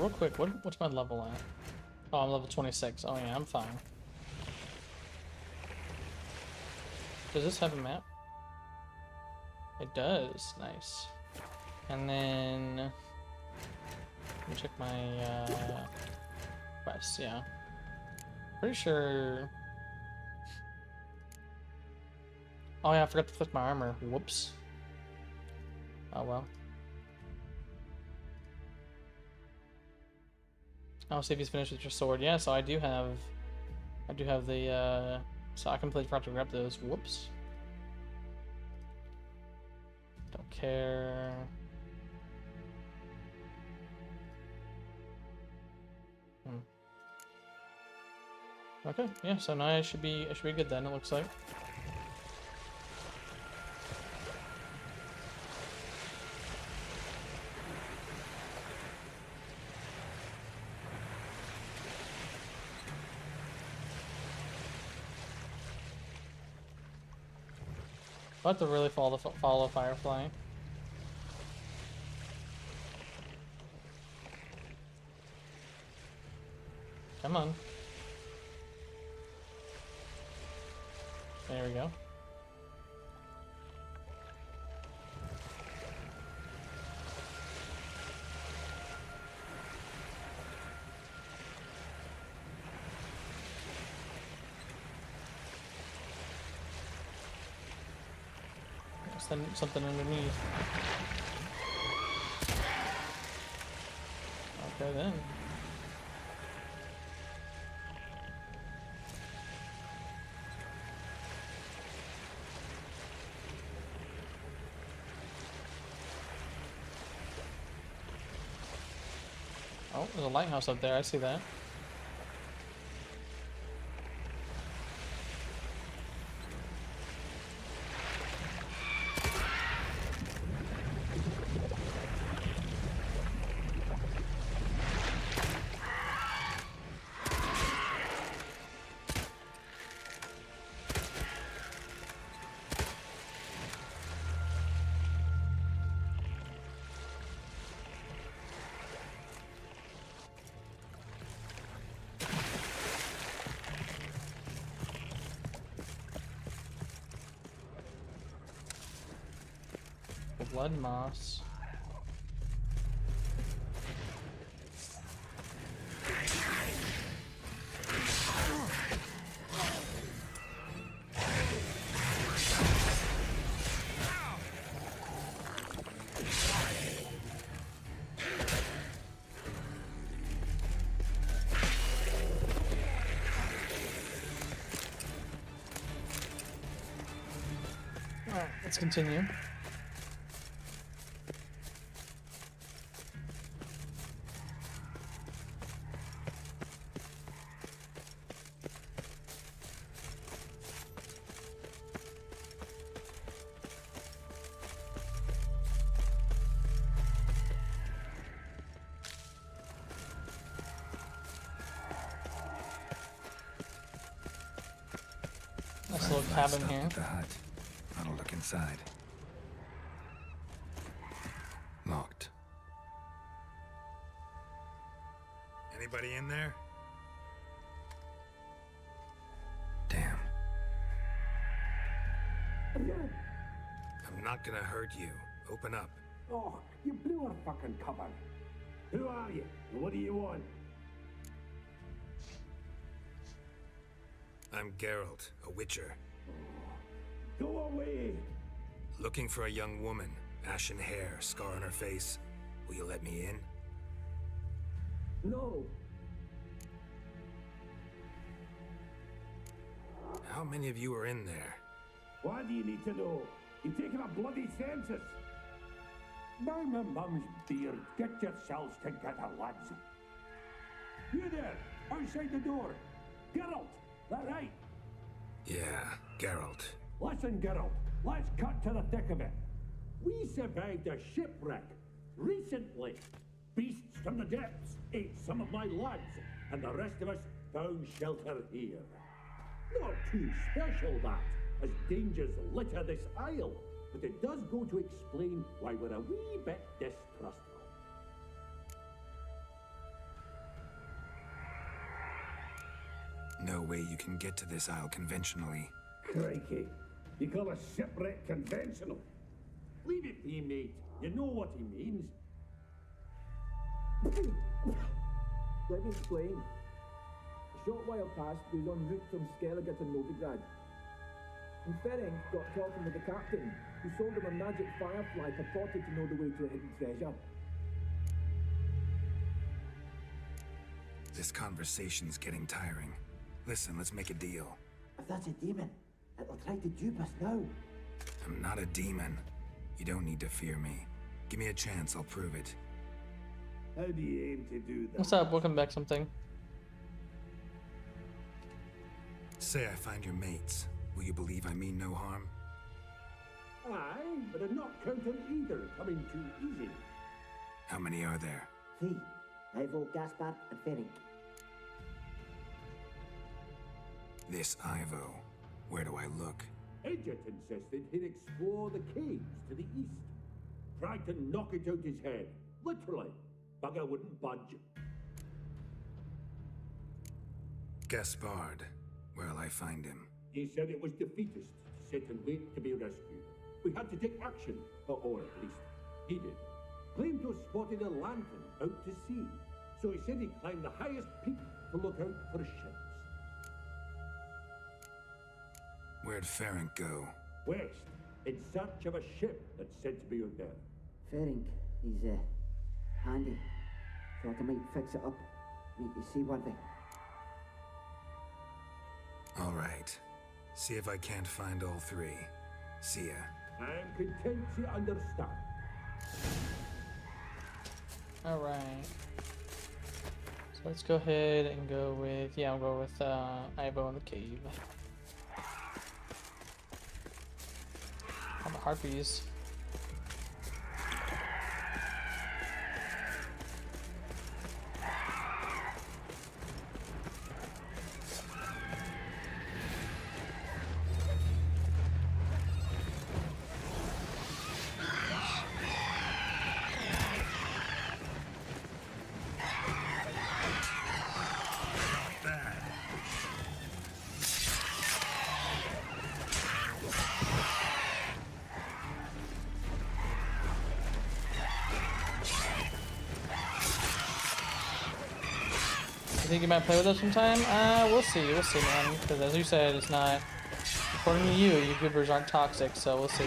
real quick, what's my level at? Oh, I'm level 26. Oh yeah, I'm fine. Does this have a map? It does. Nice. And then let me check my quests. Yeah, pretty sure. Oh yeah, I forgot to flip my armor. Whoops. Oh well. I'll see if he's finished with your sword. Yeah, so I do have the so I completely forgot to grab those. Whoops. Don't care. Okay, yeah, so now I should be good then, it looks like. I have to really follow Firefly. Come on. There we go. Something underneath. Okay then. Oh, there's a lighthouse up there, I see that. Blood moss. Alright, let's continue. Nice little cabin here. The hut. I'll look inside. Locked. Anybody in there? Damn. I'm not gonna hurt you. Open up. Oh, you blew our fucking cover. Who are you? What do you want? I'm Geralt, a witcher. Go away! Looking for a young woman. Ashen hair, scar on her face. Will you let me in? No. How many of you are in there? Why do you need to know? You've taken a bloody census. Now my mum's beard. Get yourselves together, lads. You there, outside the door. Geralt, that right? Yeah, Geralt. Listen, Geralt, let's cut to the thick of it. We survived a shipwreck recently. Beasts from the depths ate some of my lads, and the rest of us found shelter here. Not too special, that, as dangers litter this isle, but it does go to explain why we're a wee bit distrustful. No way you can get to this isle conventionally. Crikey. You call a shipwreck conventional? Leave it be, mate. You know what he means. Let me explain. A short while past, we was en route from Skellige to Novigrad. And Ferenc got talking with the captain, who sold him a magic firefly purported to know the way to a hidden treasure. This conversation's getting tiring. Listen, let's make a deal. If that's a demon, it'll try to dupe us now. I'm not a demon. You don't need to fear me. Give me a chance, I'll prove it. How do you aim to do that? What's up? Welcome back, something. Say I find your mates. Will you believe I mean no harm? Aye, but I'm not counting either coming too easy. How many are there? 3. Ivo, Gaspard, and Ferenc. This Ivo. Where do I look? Edget insisted he'd explore the caves to the east. Tried to knock it out his head. Literally. Bugger wouldn't budge. Gaspard. Where'll I find him? He said it was defeatist to sit and wait to be rescued. We had to take action, or at least he did. Claimed to have spotted a lantern out to sea, so he said he'd climb the highest peak to look out for ships. Where'd Ferenc go? West, in search of a ship that's said to be out there. Ferenc, he's handy. Thought I might fix it up, make you seaworthy. All right. See if I can't find all 3. See ya. I'm content to understand. Alright. So let's go ahead and go with, yeah, I'll go with Ivo in the cave. On the harpies. Think you might play with us sometime? We'll see, man. Because as you said, it's not, according to you, YouTubers aren't toxic, so we'll see.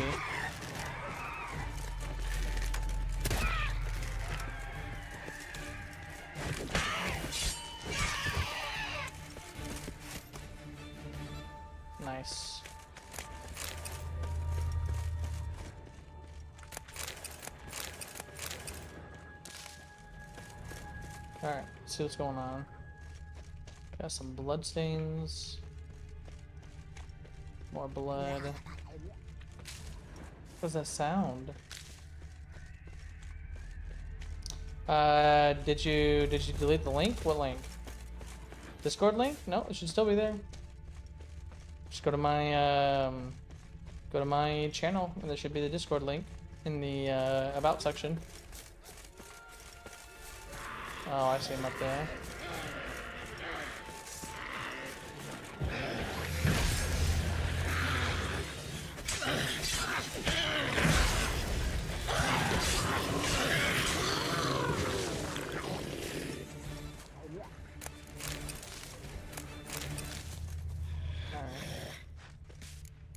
Nice. Alright, let's see what's going on. Got some blood stains. More blood. What's that sound? Did you delete the link? What link? Discord link? No, it should still be there. Just go to my channel, and there should be the Discord link in the about section. Oh, I see him up there.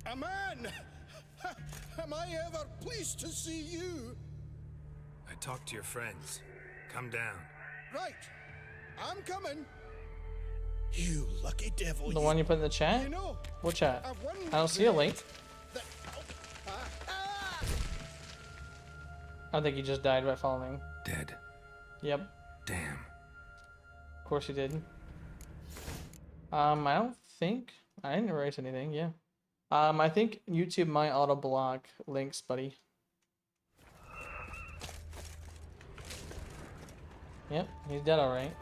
A man! Am I ever pleased to see you? I talked to your friends. Come down. Right. I'm coming. You lucky devil. The one you put in the chat? You know, what chat? I don't see a link. I think he just died by falling. Dead. Yep. Damn. Of course he did. I don't think I didn't erase anything. Yeah. I think YouTube might auto block links, buddy. Yep, he's dead, all right.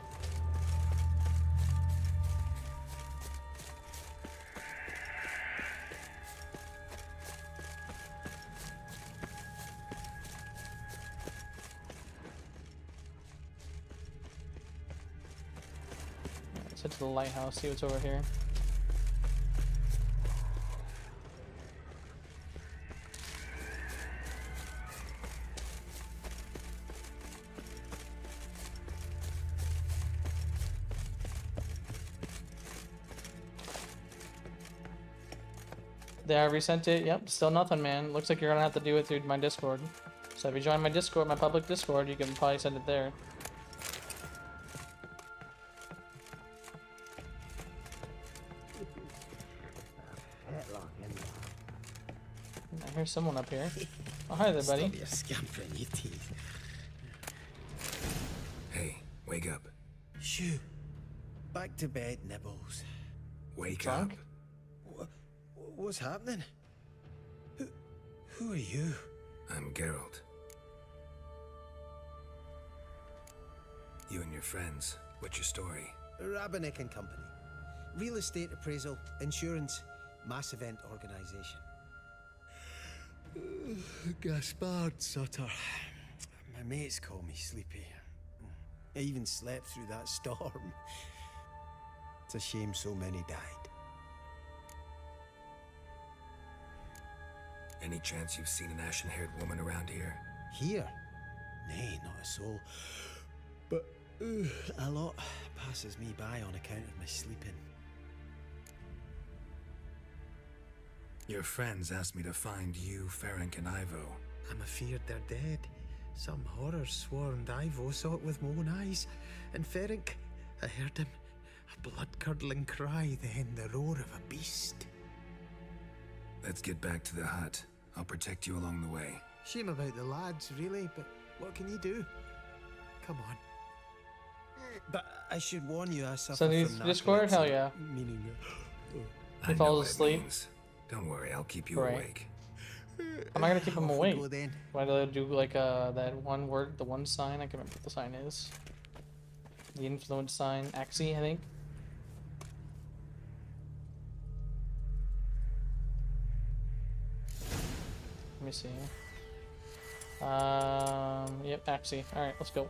head to the lighthouse, see what's over here. There, I resent it. Yep, still nothing, man. Looks like you're gonna have to do it through my Discord. So if you join my Discord, my public Discord, you can probably send it there. I hear someone up here. Oh, hi there, buddy. Stop your scampering, you teeth. Hey, wake up. Shoo. Back to bed, Nibbles. Wake up. What's happening? Who are you? I'm Geralt. You and your friends, what's your story? Rabenik and Company. Real estate appraisal, insurance, mass event organization. Gaspard Sutter. My mates call me Sleepy. I even slept through that storm. It's a shame so many died. Any chance you've seen an ashen-haired woman around here? Here? Nay, not a soul. But a lot passes me by on account of my sleeping. Your friends asked me to find you, Ferenc, and Ivo. I'm afeard they're dead. Some horror swarmed Ivo, saw it with my own eyes. And Ferenc, I heard him. A blood-curdling cry, then the roar of a beast. Let's get back to the hut. I'll protect you along the way. Shame about the lads, really, but what can you do? Come on. But I should warn you, I suffer So these from Discord? Hell yeah. Meaning, He falls asleep. Don't worry, I'll keep you Right. awake. I'm not gonna keep him Off we awake. go then. Why do I do like that one word, the one sign? I can't remember what the sign is. The influence sign, Axie, I think. Let me see. Yep, Axie. All right, let's go.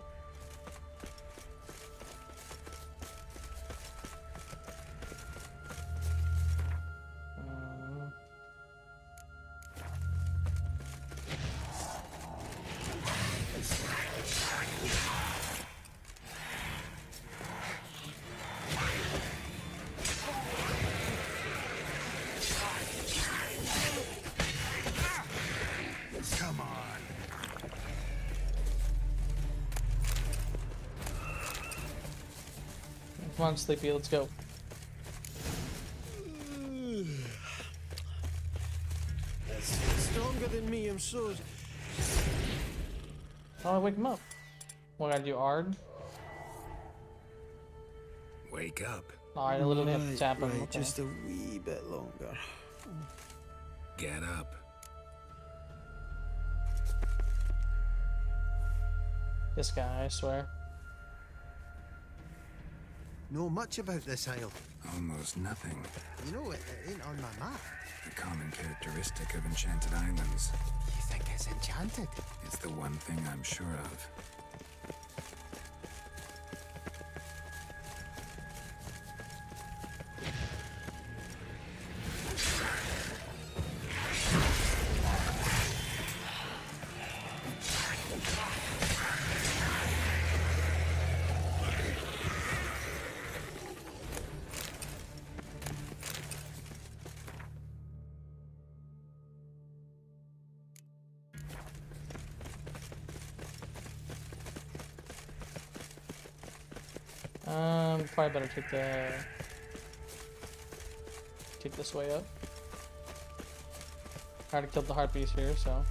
Come on. Come on, Sleepy, let's go. That's stronger than me, I'm so... Oh, I wake him up. What, I gotta do Ard? Wake up. Oh, I literally have to tap him. Right, Okay. just a wee bit longer. Get up. This guy, I swear. Know much about this isle. Almost nothing. You know, it ain't on my map. A common characteristic of enchanted islands. You think it's enchanted? It's the one thing I'm sure of. Probably better take this way up. I already killed the harpies here, so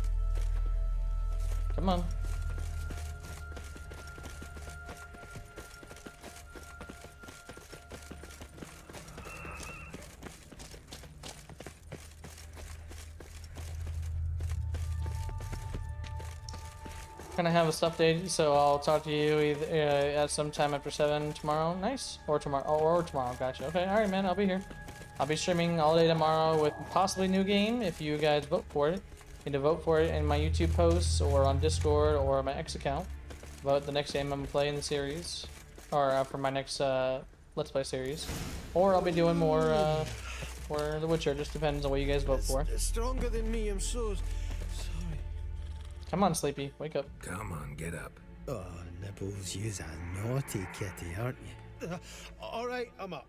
come on. Gonna have a stuff day, so I'll talk to you either at some time after 7 tomorrow. Nice, or tomorrow. Oh, or tomorrow. Gotcha. Okay, all right, man. I'll be here. I'll be streaming all day tomorrow with possibly a new game if you guys vote for it. You need to vote for it in my YouTube posts or on Discord or my X account. Vote the next game I'm gonna play in the series, or for my next Let's Play series, or I'll be doing more for The Witcher. Just depends on what you guys vote for. It's stronger than me, I'm so sorry. Come on, Sleepy, wake up. Come on, get up. Oh, Nibbles, you's a naughty kitty, aren't you? Alright, I'm up.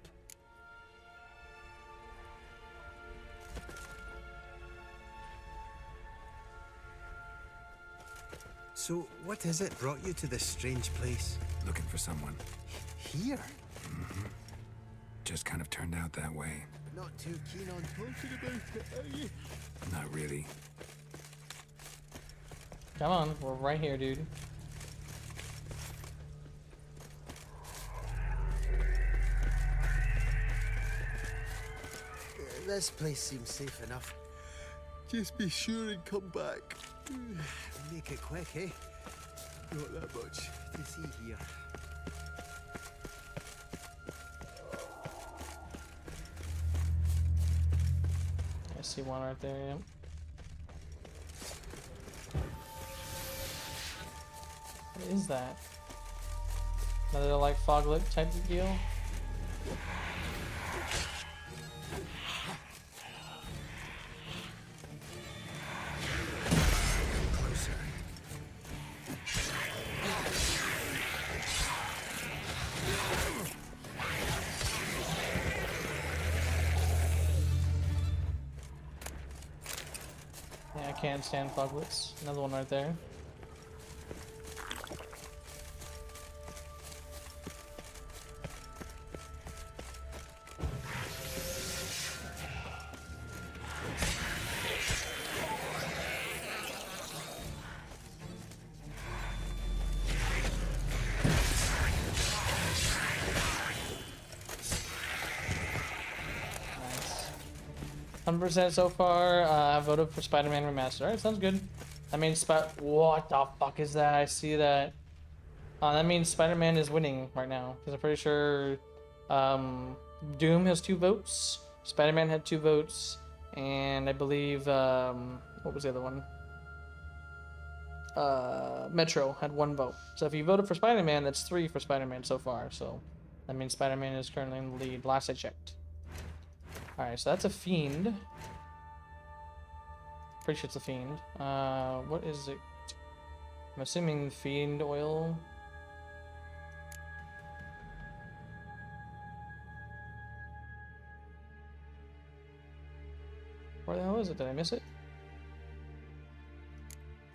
So, what is it brought you to this strange place? Looking for someone. Here? Just kind of turned out that way. Not too keen on talking about it, are you? Not really. Come on, we're right here, dude. This place seems safe enough. Just be sure and come back. Make it quick, eh? Not that much to see here. I see one right there, yeah. What is that? Another like fog lip type of deal? Yeah, I can't stand foglets. Another one right there. Nice. 100% so far. I voted for Spider-Man Remastered. Alright, sounds good. That means what the fuck is that? I see that. That means Spider-Man is winning right now. Because I'm pretty sure Doom has 2 votes. Spider-Man had 2 votes. And I believe, what was the other one? Metro had 1 vote. So if you voted for Spider-Man, that's 3 for Spider-Man so far. So that means Spider-Man is currently in the lead, last I checked. Alright, so that's a fiend. Pretty sure it's a fiend. What is it? I'm assuming fiend oil. Where the hell is it? Did I miss it?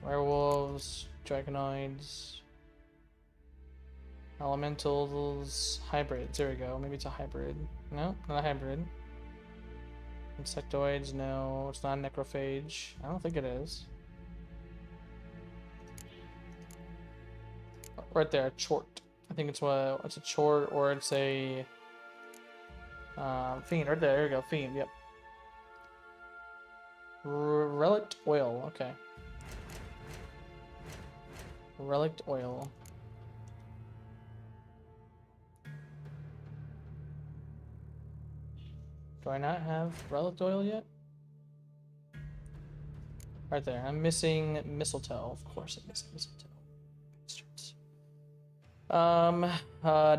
Werewolves, dragonoids, elementals, hybrids. There we go. Maybe it's a hybrid. No, not a hybrid. Insectoids, no. It's not a necrophage. I don't think it is. Right there, a chort. I think it's a chort or it's a fiend. Right there, there we go. Fiend, yep. Relic oil, okay. Relic oil. Do I not have relic oil yet? Right there. I'm missing mistletoe. Of course I'm missing mistletoe.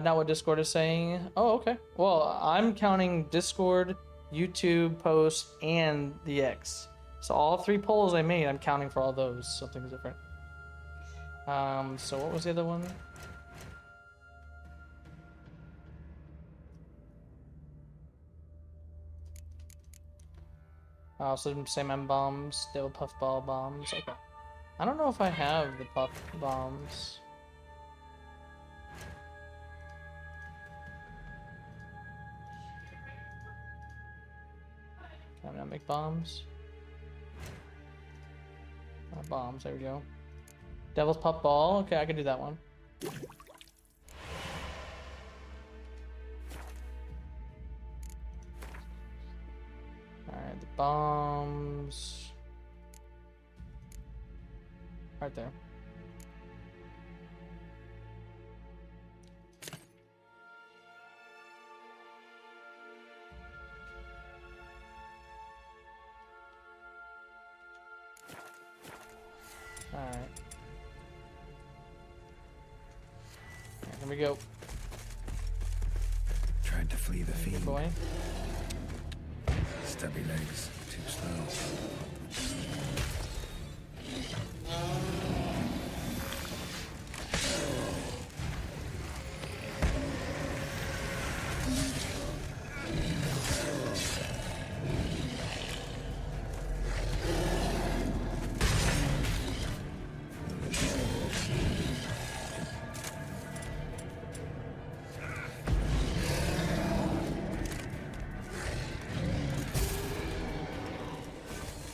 Now what Discord is saying. Oh, okay. Well, I'm counting Discord, YouTube post, and the X. So all 3 polls I made, I'm counting for all those. Something's different. So what was the other one? Some salmon bombs, devil puff ball bombs. Okay. I don't know if I have the puff bombs. Can I not make bombs? Bombs, there we go. Devil's puff ball. Okay, I can do that one. Alright, the bombs. Right there. Alright. Here we go. flee the fiend. Good boy. Stubby legs, too slow.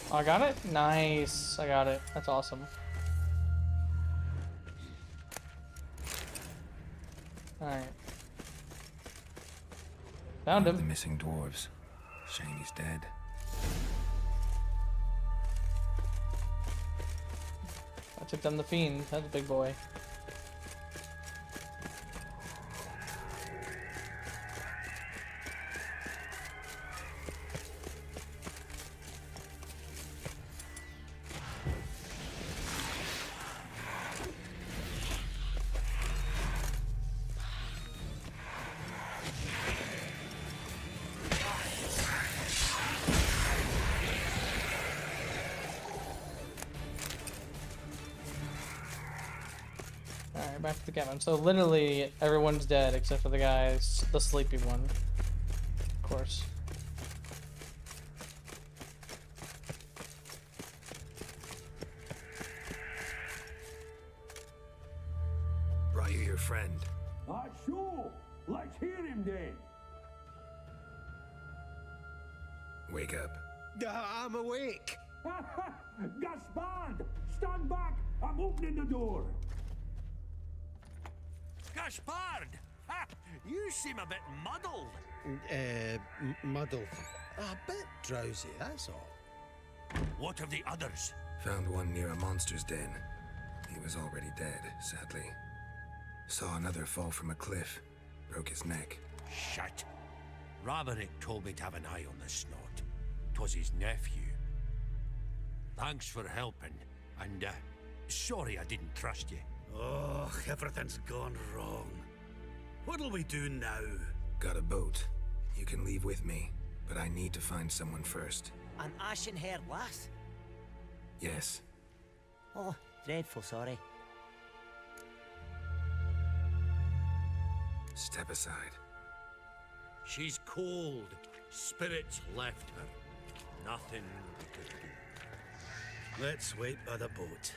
Oh, I got it? Nice. I got it. That's awesome. Alright. Found One of him. the missing dwarves. Shame he's dead. I took down the fiend. That's a big boy. Alright, back to the cabin. So literally everyone's dead except for the guys, the sleepy one. Of course. Brought you your friend. Sure. Let's hear him then. Wake up. I'm awake. Gaspard! Stand back! I'm opening the door. Gaspard! Ha! You seem a bit muddled. Muddled. A bit drowsy, that's all. What of the others? Found one near a monster's den. He was already dead, sadly. Saw another fall from a cliff. Broke his neck. Shit. Raverick told me to have an eye on the snot. 'Twas his nephew. Thanks for helping, and sorry I didn't trust you. Oh, everything's gone wrong. What'll we do now? Got a boat. You can leave with me, but I need to find someone first. An ashen-haired lass? Yes. Oh, dreadful sorry. Step aside. She's cold. Spirits left her. Nothing we could do. Let's wait by the boat.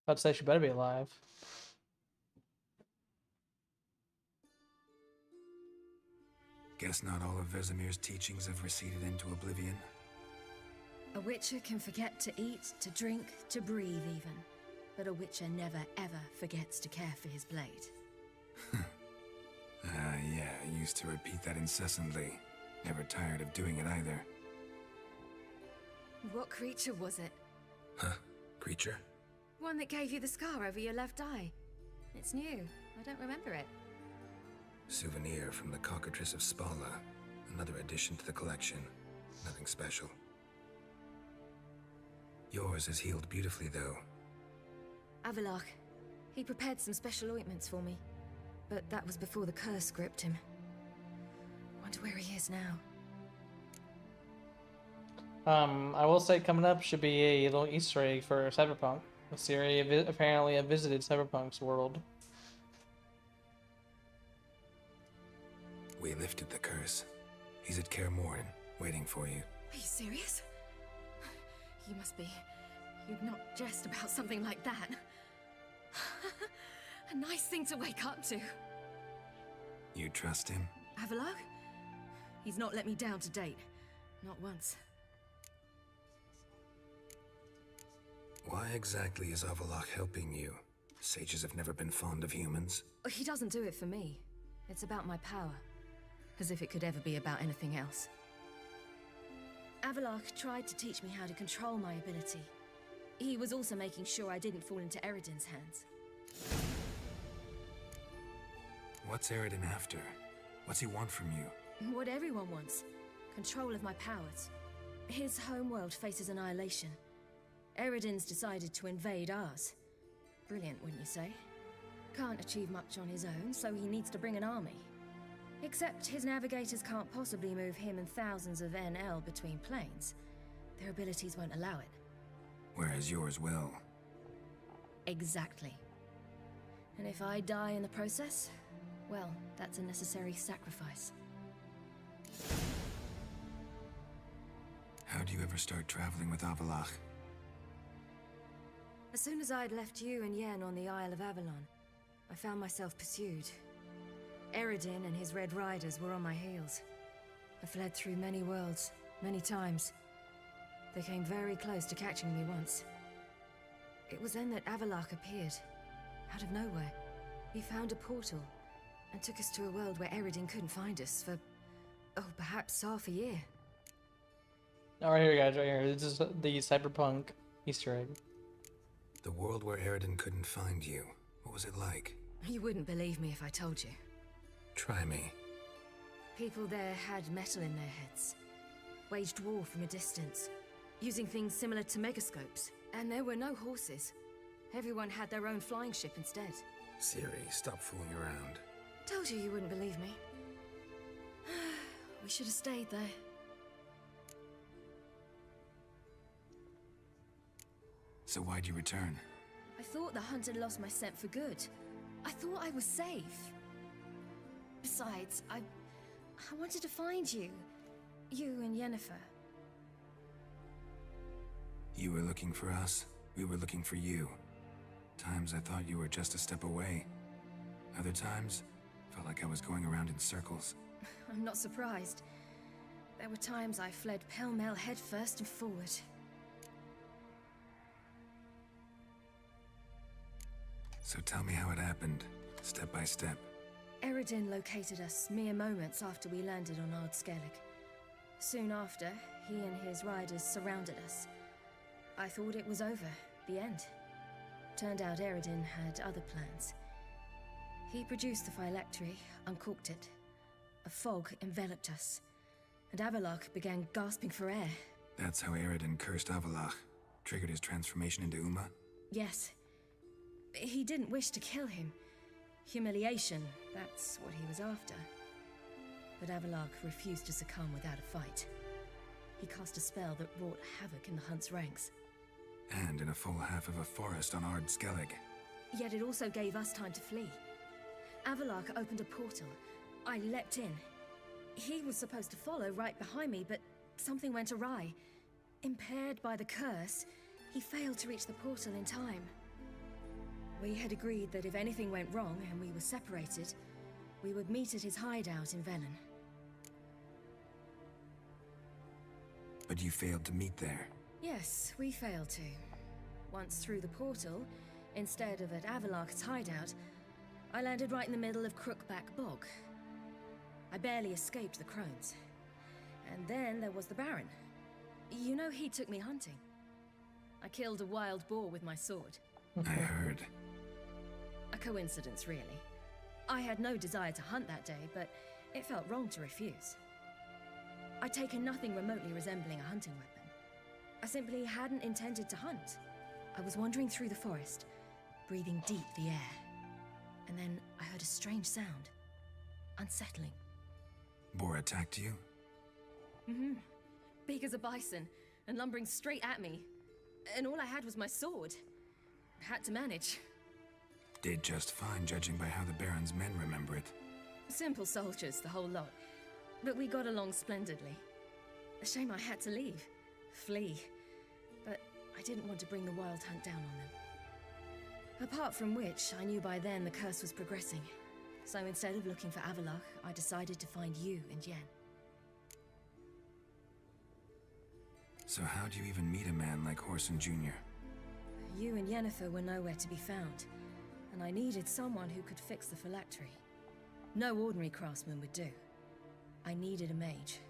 I'd say she better be alive. Guess not all of Vesemir's teachings have receded into oblivion. A witcher can forget to eat, to drink, to breathe even. But a witcher never ever forgets to care for his blade. Yeah, I used to repeat that incessantly. Never tired of doing it either. What creature was it? Huh? Creature? One that gave you the scar over your left eye. It's new. I don't remember it. Souvenir from the cockatrice of Spala. Another addition to the collection. Nothing special. Yours has healed beautifully, though. Avalok. He prepared some special ointments for me. But that was before the curse gripped him. Wonder where he is now. I will say coming up should be a little Easter egg for Cyberpunk. Siri apparently have visited Cyberpunk's world. We lifted the curse. He's at Kaer Morhen, waiting for you. Are you serious? You must be. You'd not jest about something like that. A nice thing to wake up to. You trust him? Avalok? He's not let me down to date. Not once. Why exactly is Avalok helping you? Sages have never been fond of humans. He doesn't do it for me. It's about my power. As if it could ever be about anything else. Avalok tried to teach me how to control my ability. He was also making sure I didn't fall into Eredin's hands. What's Eredin after? What's he want from you? What everyone wants. Control of my powers. His homeworld faces annihilation. Eredin's decided to invade ours. Brilliant, wouldn't you say? Can't achieve much on his own, so he needs to bring an army. Except his navigators can't possibly move him and thousands of NL between planes. Their abilities won't allow it. Whereas yours will. Exactly. And if I die in the process, well, that's a necessary sacrifice. How do you ever start traveling with Avalok? As soon as I'd left you and Yen on the Isle of Avalon, I found myself pursued. Eredin and his Red Riders were on my heels. I fled through many worlds, many times. They came very close to catching me once. It was then that Avalok appeared, out of nowhere. He found a portal, and took us to a world where Eredin couldn't find us for, oh, perhaps half a year. Alright, here guys, right here. This is the Cyberpunk Easter egg. The world where Eredin couldn't find you. What was it like? You wouldn't believe me if I told you. Try me. People there had metal in their heads. Waged war from a distance, using things similar to megascopes. And there were no horses. Everyone had their own flying ship instead. Siri, stop fooling around. Told you wouldn't believe me. We should have stayed there. So why'd you return? I thought the hunt had lost my scent for good. I thought I was safe. Besides, I wanted to find you. You and Yennefer. You were looking for us. We were looking for you. Times I thought you were just a step away. Other times, felt like I was going around in circles. I'm not surprised. There were times I fled pell-mell headfirst and forward. So tell me how it happened, step by step. Eredin located us mere moments after we landed on Ard Skellig. Soon after, he and his riders surrounded us. I thought it was over, the end. Turned out Eredin had other plans. He produced the phylactery, uncorked it. A fog enveloped us, and Avalok began gasping for air. That's how Eredin cursed Avalok, triggered his transformation into Uma? Yes. He didn't wish to kill him. Humiliation, that's what he was after. But Avalok refused to succumb without a fight. He cast a spell that wrought havoc in the hunt's ranks. And in a full half of a forest on Ard Skellig. Yet it also gave us time to flee. Avalok opened a portal. I leapt in. He was supposed to follow right behind me, but something went awry. Impaired by the curse, he failed to reach the portal in time. We had agreed that if anything went wrong and we were separated, we would meet at his hideout in Velen. But you failed to meet there. Yes, we failed to. Once through the portal, instead of at Avalok's hideout, I landed right in the middle of Crookback Bog. I barely escaped the crones. And then there was the Baron. You know, he took me hunting. I killed a wild boar with my sword. I heard. A coincidence, really. I had no desire to hunt that day, but it felt wrong to refuse. I'd taken nothing remotely resembling a hunting weapon. I simply hadn't intended to hunt. I was wandering through the forest, breathing deep the air. And then I heard a strange sound. Unsettling. Boar attacked you? Mm-hmm. Big as a bison, and lumbering straight at me. And all I had was my sword. Had to manage. Did just fine, judging by how the Baron's men remember it. Simple soldiers, the whole lot. But we got along splendidly. A shame I had to leave. Flee. But I didn't want to bring the wild hunt down on them. Apart from which, I knew by then the curse was progressing. So instead of looking for Avalok, I decided to find you and Yen. So how do you even meet a man like Horson Jr.? You and Yennefer were nowhere to be found, and I needed someone who could fix the phylactery. No ordinary craftsman would do. I needed a mage,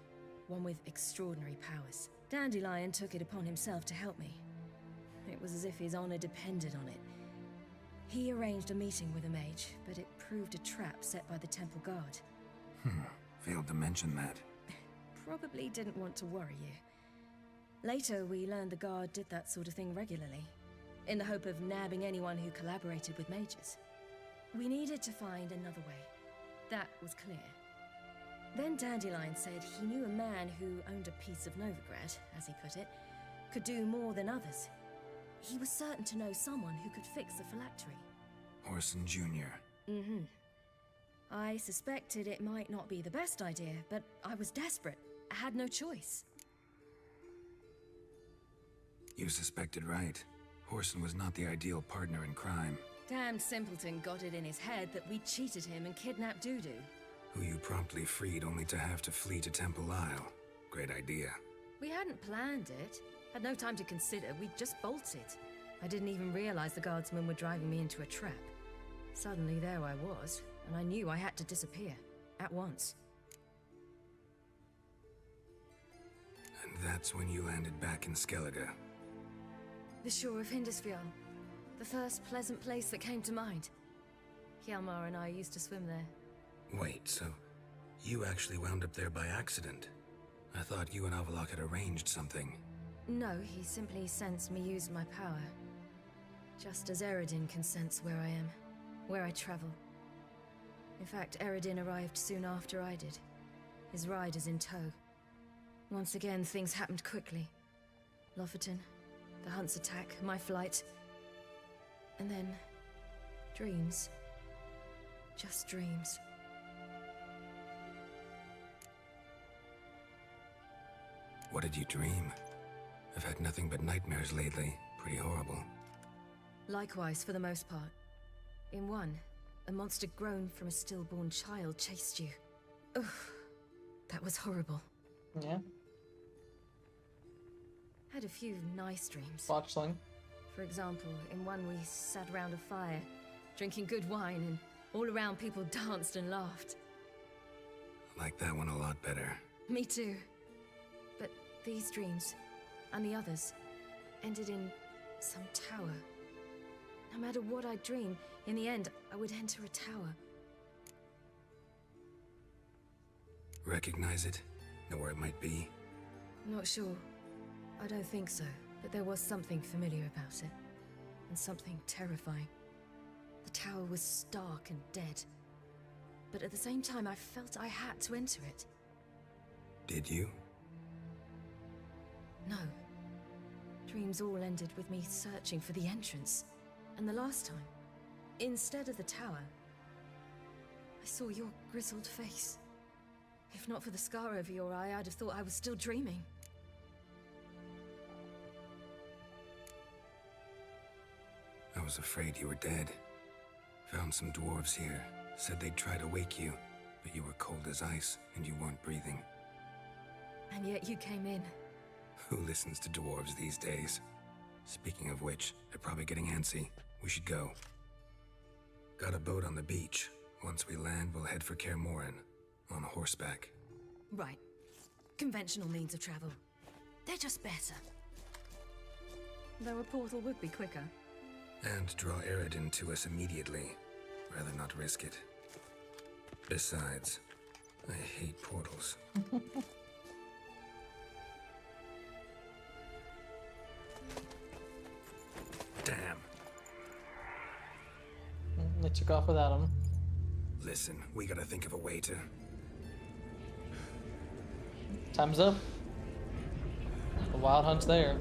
one with extraordinary powers. Dandelion took it upon himself to help me. It was as if his honor depended on it. He arranged a meeting with a mage, but it proved a trap set by the temple guard. Failed to mention that. Probably didn't want to worry you. Later, we learned the guard did that sort of thing regularly, in the hope of nabbing anyone who collaborated with mages. We needed to find another way. That was clear. Then Dandelion said he knew a man who owned a piece of Novigrad, as he put it, could do more than others. He was certain to know someone who could fix the phylactery. Horson Jr. Mm-hmm. I suspected it might not be the best idea, but I was desperate. I had no choice. You suspected right. Horson was not the ideal partner in crime. Damned simpleton got it in his head that we cheated him and kidnapped Dudu. Who you promptly freed only to have to flee to Temple Isle. Great idea. We hadn't planned it. Had no time to consider, we just bolted. I didn't even realize the guardsmen were driving me into a trap. Suddenly there I was, and I knew I had to disappear. At once. And that's when you landed back in Skellige. The shore of Hindisfjall. The first pleasant place that came to mind. Hjalmar and I used to swim there. Wait, so you actually wound up there by accident? I thought you and Avalok had arranged something. No, he simply sensed me use my power. Just as Eredin can sense where I am, where I travel. In fact, Eredin arrived soon after I did. His riders in tow. Once again, things happened quickly. Lofoten, the hunt's attack, my flight. And then, dreams. Just dreams. What did you dream? I've had nothing but nightmares lately. Pretty horrible. Likewise, for the most part. In one, a monster grown from a stillborn child chased you. Ugh, that was horrible. Yeah. Had a few nice dreams. Botchling. For example, in one we sat around a fire, drinking good wine, and all around people danced and laughed. Like that one a lot better. Me too. But these dreams, and the others, ended in some tower. No matter what I dream, in the end, I would enter a tower. Recognize it? Know where it might be? Not sure. I don't think so, but there was something familiar about it. And something terrifying. The tower was stark and dead. But at the same time, I felt I had to enter it. Did you? No. Dreams all ended with me searching for the entrance. And the last time, instead of the tower, I saw your grizzled face. If not for the scar over your eye, I'd have thought I was still dreaming. I was afraid you were dead. Found some dwarves here. Said they'd try to wake you, but you were cold as ice and you weren't breathing. And yet you came in. Who listens to dwarves these days? Speaking of which, they're probably getting antsy. We should go. Got a boat on the beach. Once we land, we'll head for Kaer Morhen. On horseback. Right. Conventional means of travel. They're just better. Though a portal would be quicker. And draw Eredin to us immediately. Rather not risk it. Besides, I hate portals. Damn. They took off without him. Listen, we gotta think of a way to... Time's up. The Wild Hunt's there.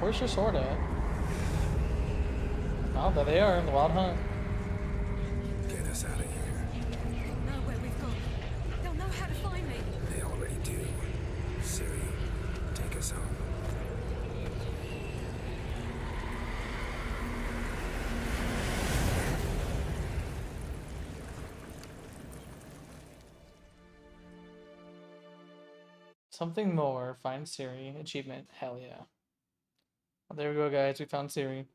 Where's your sword at? Oh, there they are, the Wild Hunt. Get us out of here. They'll know where we've gone. They'll know how to find me. They already do. Ciri, take us home. Something more. Find Ciri. Achievement. Hell yeah. Well, there we go, guys. We found Ciri.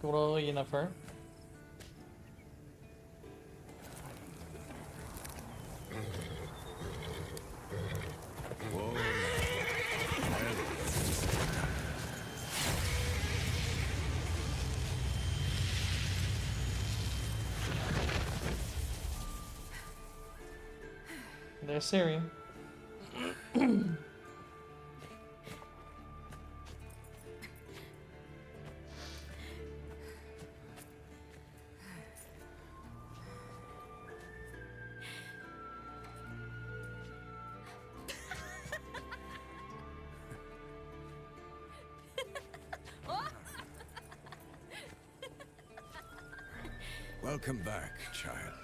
Good old Yennefer. There's Ciri. Welcome back, child.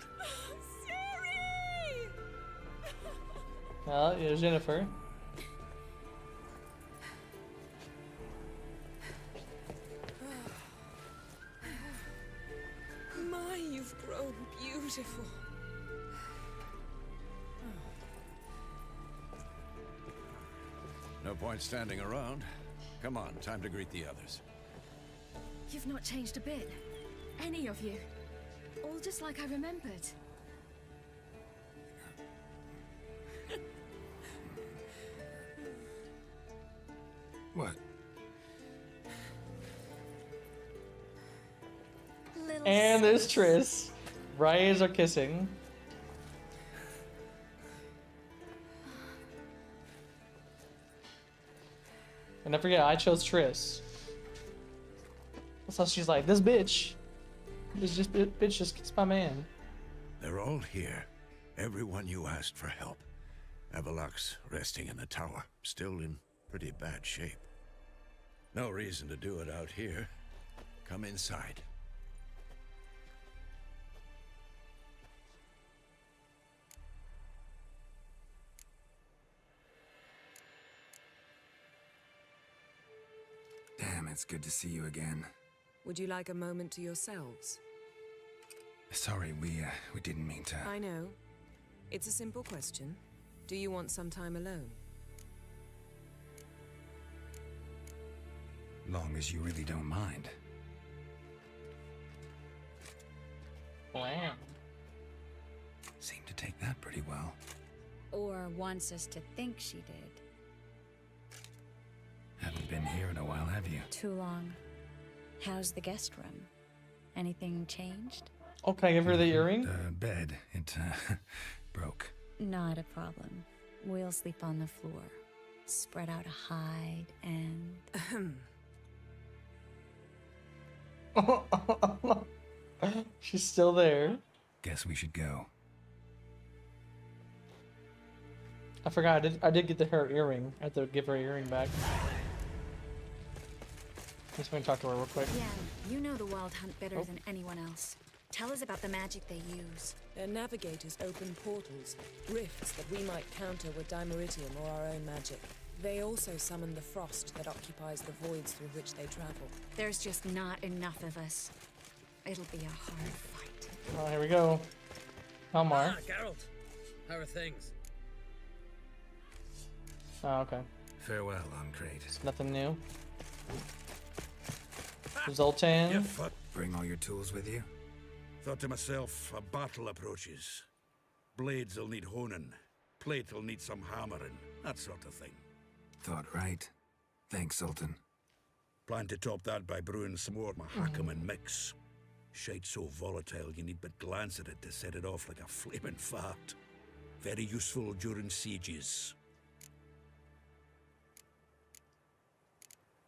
Well, here's Yennefer. My, you've grown beautiful. No point standing around. Come on, time to greet the others. You've not changed a bit. Any of you. All just like I remembered. What? And there's Triss. Ryes are kissing. And don't forget, I chose Triss. That's how she's like, this bitch. Bitch just gets my man. They're all here. Everyone you asked for help. Avalok's resting in the tower, still in pretty bad shape. No reason to do it out here. Come inside. Damn, it's good to see you again. Would you like a moment to yourselves? Sorry, we didn't mean to... I know. It's a simple question. Do you want some time alone? Long as you really don't mind. Wow. Seemed to take that pretty well. Or wants us to think she did. Haven't been here in a while, have you? Too long. How's the guest room? Anything changed? Oh, can I give her the earring? The bed. It broke. Not a problem. We'll sleep on the floor. Spread out a hide and... She's still there. Guess we should go. I forgot. I did get her earring. I have to give her earring back. Just want to talk to her real quick. Yeah, you know the Wild Hunt better than anyone else. Tell us about the magic they use. Their navigators open portals, rifts that we might counter with dimeritium or our own magic. They also summon the frost that occupies the voids through which they travel. There's just not enough of us. It'll be a hard fight. Oh, here we go. Elmar. Ah, Geralt. How are things? Oh, okay. Farewell, Uncrate. It's nothing new. Zoltan. Bring all your tools with you? Thought to myself, a battle approaches. Blades will need honing. Plate will need some hammering. That sort of thing. Thought right. Thanks, Sultan. Plan to top that by brewing some more Mahakaman mix. Shite so volatile you need but glance at it to set it off like a flaming fart. Very useful during sieges.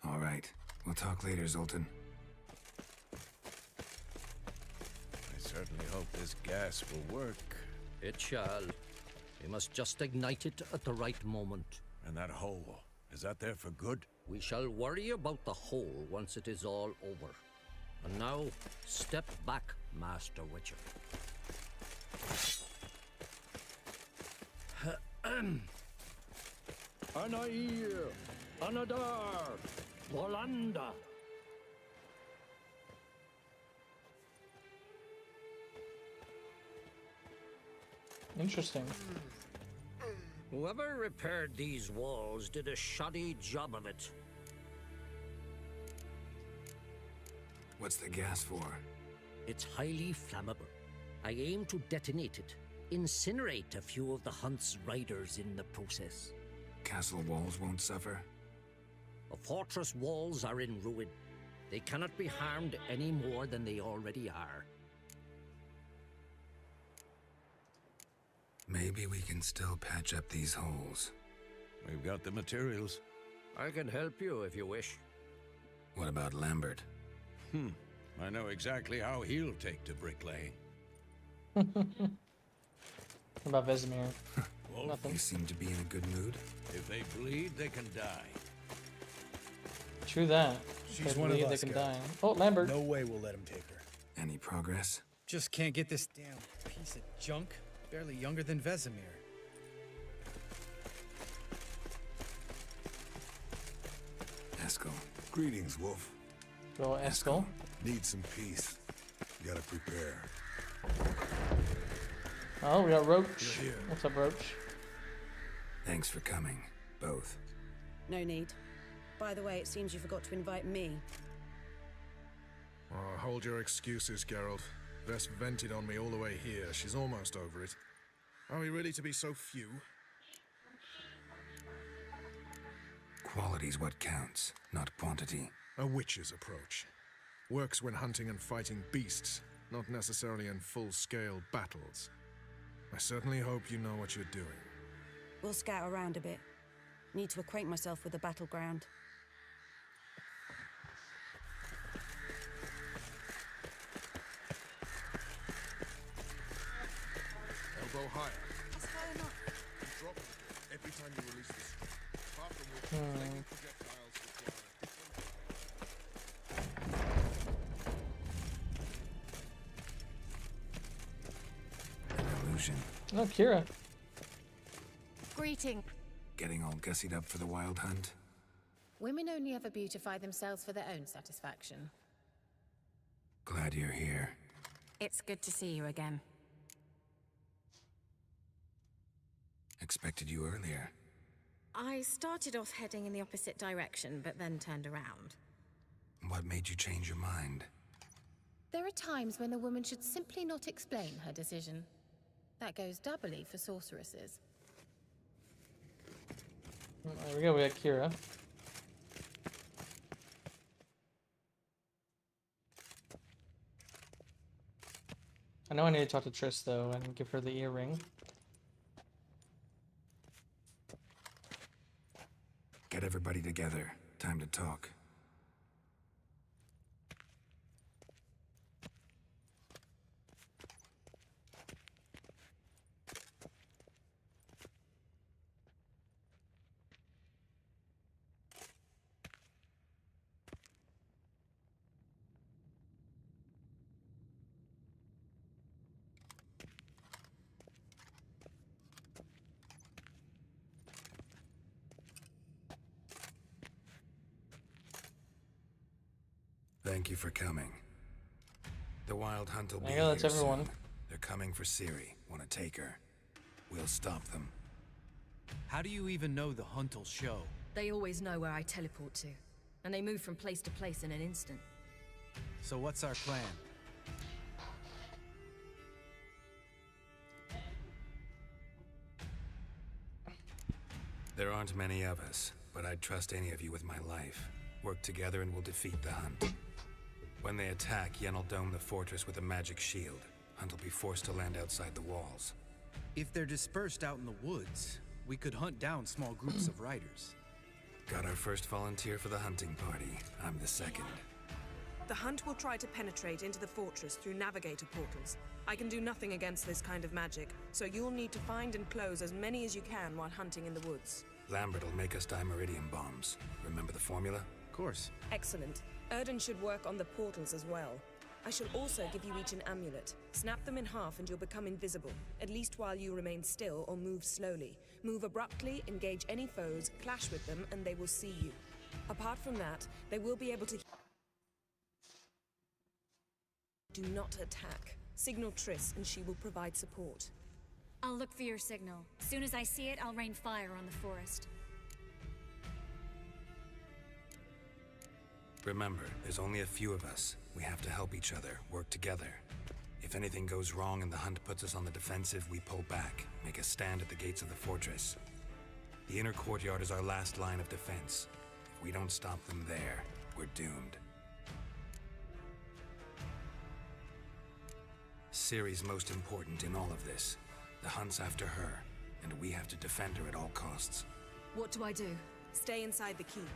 All right. We'll talk later, Zoltan. I certainly hope this gas will work. It shall. We must just ignite it at the right moment. And that hole, is that there for good? We shall worry about the hole once it is all over. And now, step back, Master Witcher. Anair, Anadar, Volanda. Interesting. Whoever repaired these walls did a shoddy job of it. What's the gas for? It's highly flammable. I aim to detonate it, incinerate a few of the Hunt's riders in the process. Castle walls won't suffer? The fortress walls are in ruin. They cannot be harmed any more than they already are. Maybe we can still patch up these holes. We've got the materials. I can help you if you wish. What about Lambert? I know exactly how he'll take to bricklaying. What about Vesemir? Nothing. You seem to be in a good mood. If they bleed, they can die. True that. She's They one of believe us, they can Geralt. die. Oh, Lambert. No way we'll let him take her. Any progress? Just can't get this damn piece of junk. Barely younger than Vesemir. Eskel. Greetings, Wolf. Go Eskel. Need some peace. Gotta prepare. Oh, we got Roach. What's up, Roach? Thanks for coming, both. No need. By the way, it seems you forgot to invite me. Oh, hold your excuses, Geralt. Vess vented on me all the way here. She's almost over it. Are we really to be so few? Quality's what counts, not quantity. A witch's approach. Works when hunting and fighting beasts, not necessarily in full-scale battles. I certainly hope you know what you're doing. We'll scout around a bit. Need to acquaint myself with the battleground. Elbow higher. That's high enough. You drop it every time you release the string. Apart from which, flaming projectiles An illusion. Oh, Kira. Greeting. Getting all gussied up for the wild hunt? Women only ever beautify themselves for their own satisfaction. Glad you're here. It's good to see you again. Expected you earlier. I started off heading in the opposite direction, but then turned around. What made you change your mind? There are times when a woman should simply not explain her decision. That goes doubly for sorceresses. There we go, we got Kira. I know I need to talk to Triss, though, and give her the earring. Get everybody together. Time to talk. Thank you for coming. The Wild Hunt will be Yeah, that's here everyone. soon. They're coming for Ciri. Want to take her? We'll stop them. How do you even know the hunt'll show? They always know where I teleport to, and they move from place to place in an instant. So what's our plan? There aren't many of us, but I'd trust any of you with my life. Work together and we'll defeat the Hunt. When they attack, Yen'll dome the fortress with a magic shield. Hunt will be forced to land outside the walls. If they're dispersed out in the woods, we could hunt down small groups of riders. Got our first volunteer for the hunting party. I'm the second. The Hunt will try to penetrate into the fortress through navigator portals. I can do nothing against this kind of magic, so you'll need to find and close as many as you can while hunting in the woods. Lambert will make us dimeridium bombs. Remember the formula? Of course. Excellent. Erden should work on the portals as well. I shall also give you each an amulet. Snap them in half and you'll become invisible, at least while you remain still or move slowly. Move abruptly, engage any foes, clash with them, and they will see you. Apart from that, they will be able to... Do not attack. Signal Triss and she will provide support. I'll look for your signal. Soon as I see it, I'll rain fire on the forest. Remember, there's only a few of us. We have to help each other, work together. If anything goes wrong and the Hunt puts us on the defensive, we pull back, make a stand at the gates of the fortress. The inner courtyard is our last line of defense. If we don't stop them there, we're doomed. Ciri's most important in all of this. The Hunt's after her, and we have to defend her at all costs. What do I do? Stay inside the keep.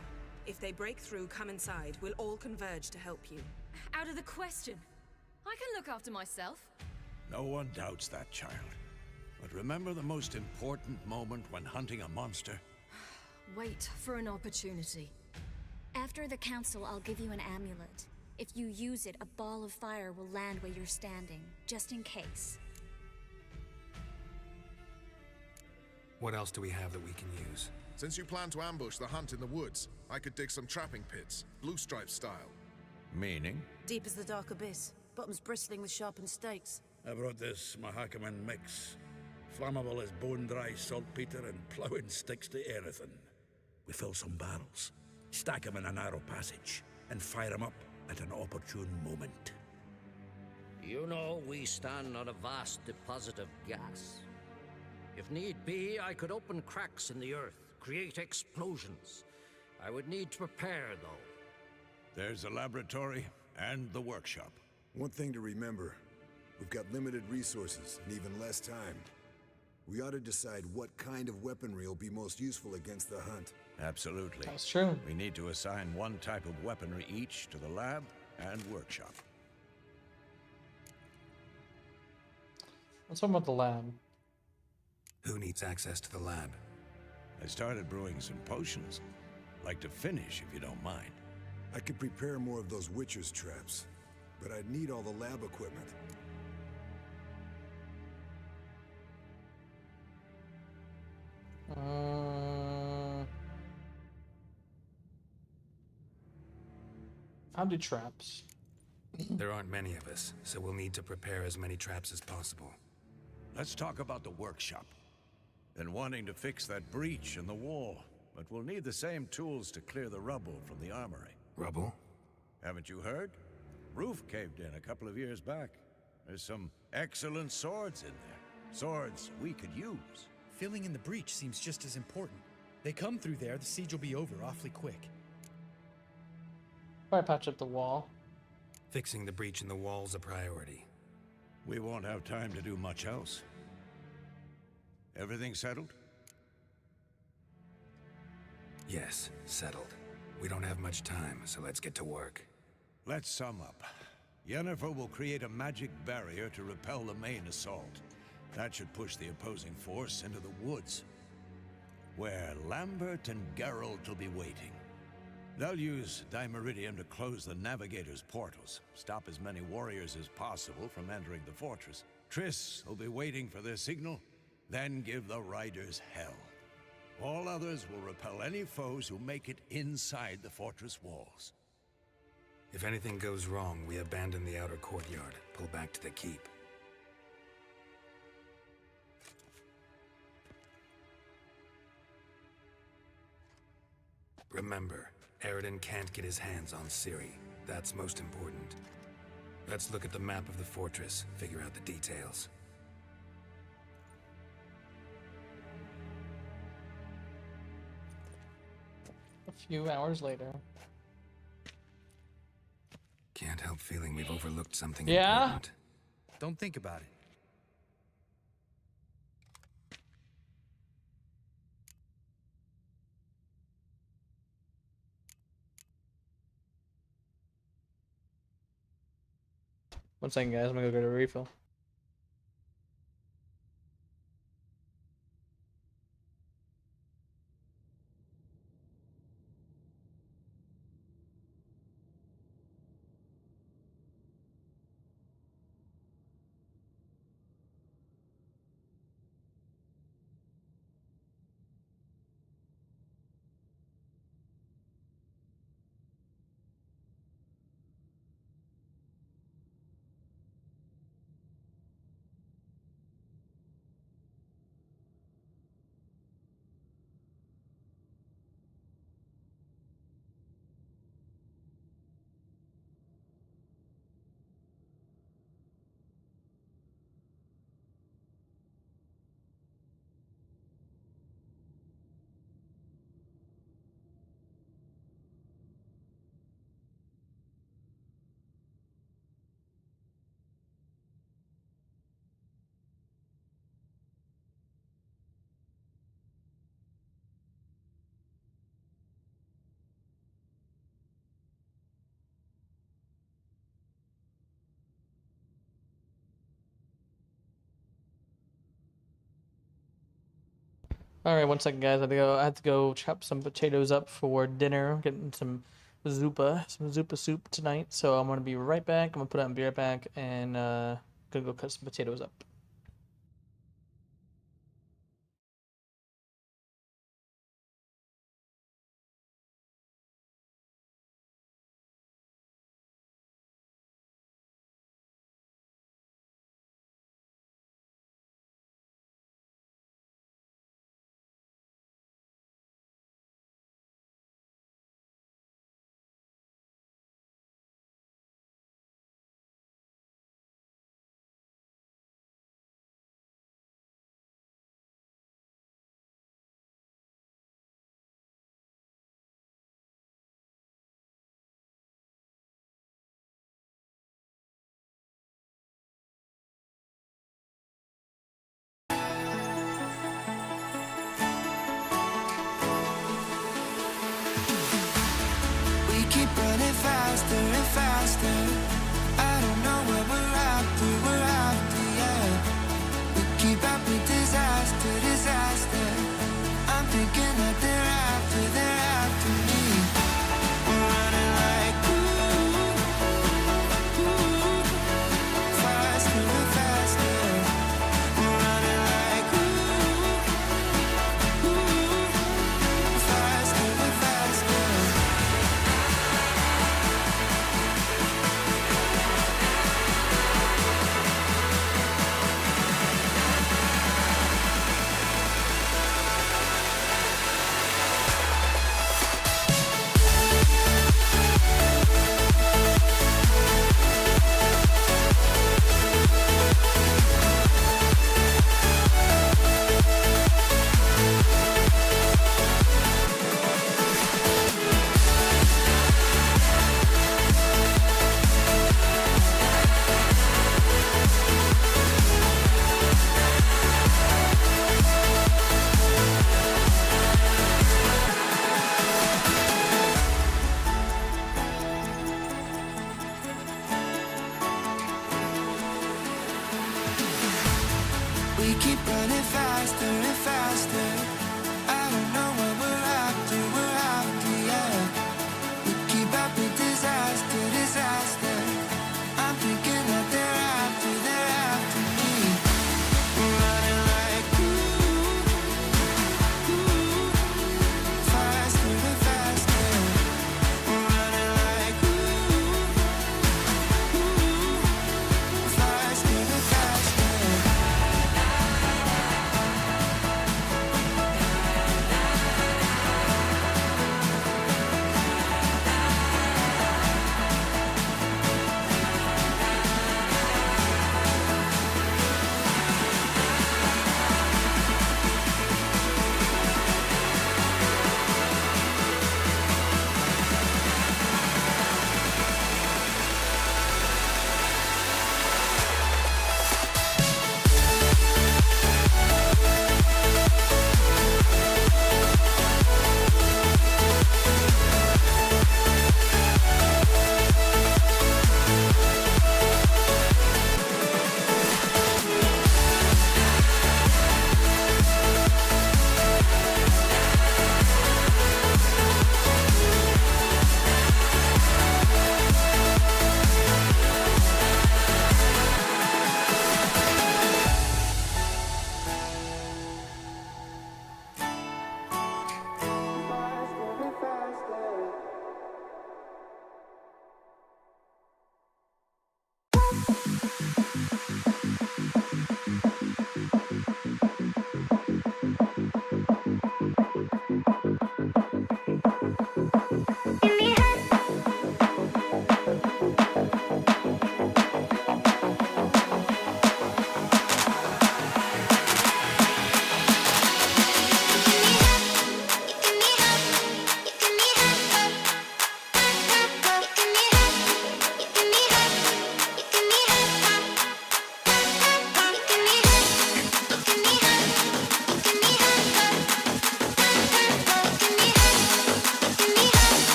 If they break through, come inside. We'll all converge to help you. Out of the question. I can look after myself. No one doubts that, child. But remember the most important moment when hunting a monster? Wait for an opportunity. After the council, I'll give you an amulet. If you use it, a ball of fire will land where you're standing, just in case. What else do we have that we can use? Since you plan to ambush the Hunt in the woods, I could dig some trapping pits, blue stripe style. Meaning? Deep as the dark abyss, bottoms bristling with sharpened stakes. I brought this Mahakaman mix. Flammable as bone-dry saltpeter and ploughing sticks to anything. We fill some barrels, stack them in a narrow passage, and fire them up at an opportune moment. You know, we stand on a vast deposit of gas. If need be, I could open cracks in the earth, create explosions. I would need to prepare, though. There's the laboratory and the workshop. One thing to remember, we've got limited resources and even less time. We ought to decide what kind of weaponry will be most useful against the Hunt. Absolutely. That's true. We need to assign one type of weaponry each to the lab and workshop. Let's talk about the lab. Who needs access to the lab? I started brewing some potions. Like to finish, if you don't mind. I could prepare more of those Witcher's traps, but I'd need all the lab equipment. I'll do traps. There aren't many of us, so we'll need to prepare as many traps as possible. Let's talk about the workshop. Been wanting to fix that breach in the wall, but we'll need the same tools to clear the rubble from the armory. Rubble? Haven't you heard? Roof caved in a couple of years back. There's some excellent swords in there. Swords we could use. Filling in the breach seems just as important. They come through there, the siege will be over awfully quick. If I patch up the wall. Fixing the breach in the wall's a priority. We won't have time to do much else. Everything settled? Yes, settled. We don't have much time, so let's get to work. Let's sum up. Yennefer will create a magic barrier to repel the main assault. That should push the opposing force into the woods, where Lambert and Geralt will be waiting. They'll use dimeridium to close the navigator's portals, stop as many warriors as possible from entering the fortress. Triss will be waiting for their signal, then give the riders hell. All others will repel any foes who make it inside the fortress walls. If anything goes wrong, we abandon the outer courtyard, pull back to the keep. Remember, Eridan can't get his hands on Ciri. That's most important. Let's look at the map of the fortress, figure out the details. A few hours later. Can't help feeling we've overlooked something Yeah? important. Don't think about it. One second, guys. I'm gonna go get a refill. All right, one second, guys. I have to go chop some potatoes up for dinner. I'm getting some zupa soup tonight. So I'm gonna be right back. I'm gonna put on be right back and gonna go cut some potatoes up. We keep running faster and faster. I don't know what we're after, yeah. We keep up with disaster, disaster. I'm thinking that they're after me. We're running like faster and faster. We're running like faster and faster.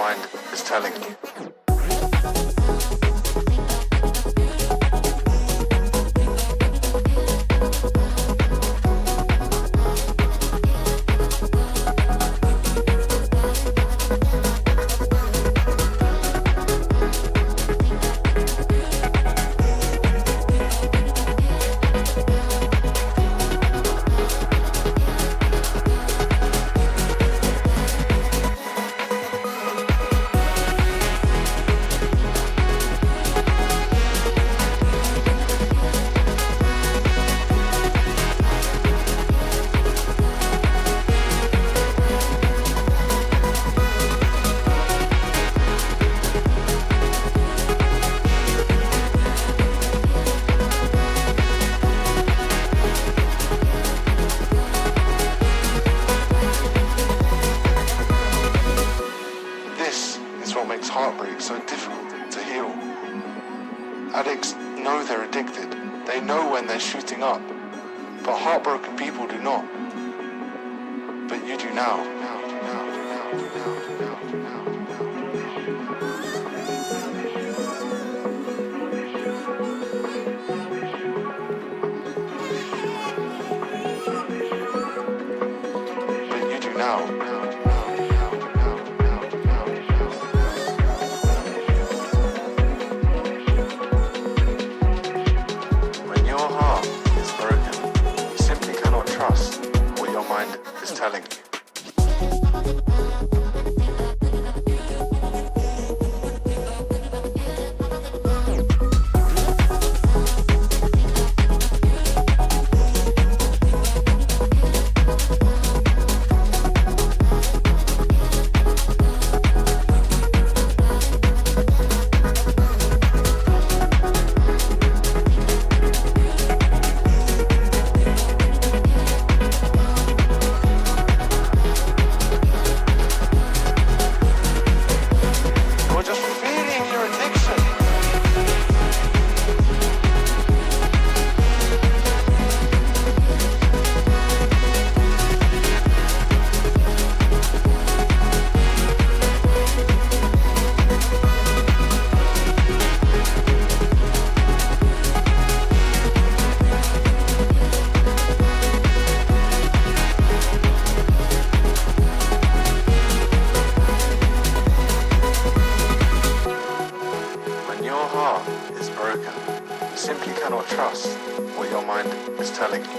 mind is telling you. Heartbreak so difficult to heal. Addicts know they're addicted. They know when they're shooting up. But heartbroken people do not. But you do now. But you do now. Trust what your mind is telling you. Simply cannot trust what your mind is telling you.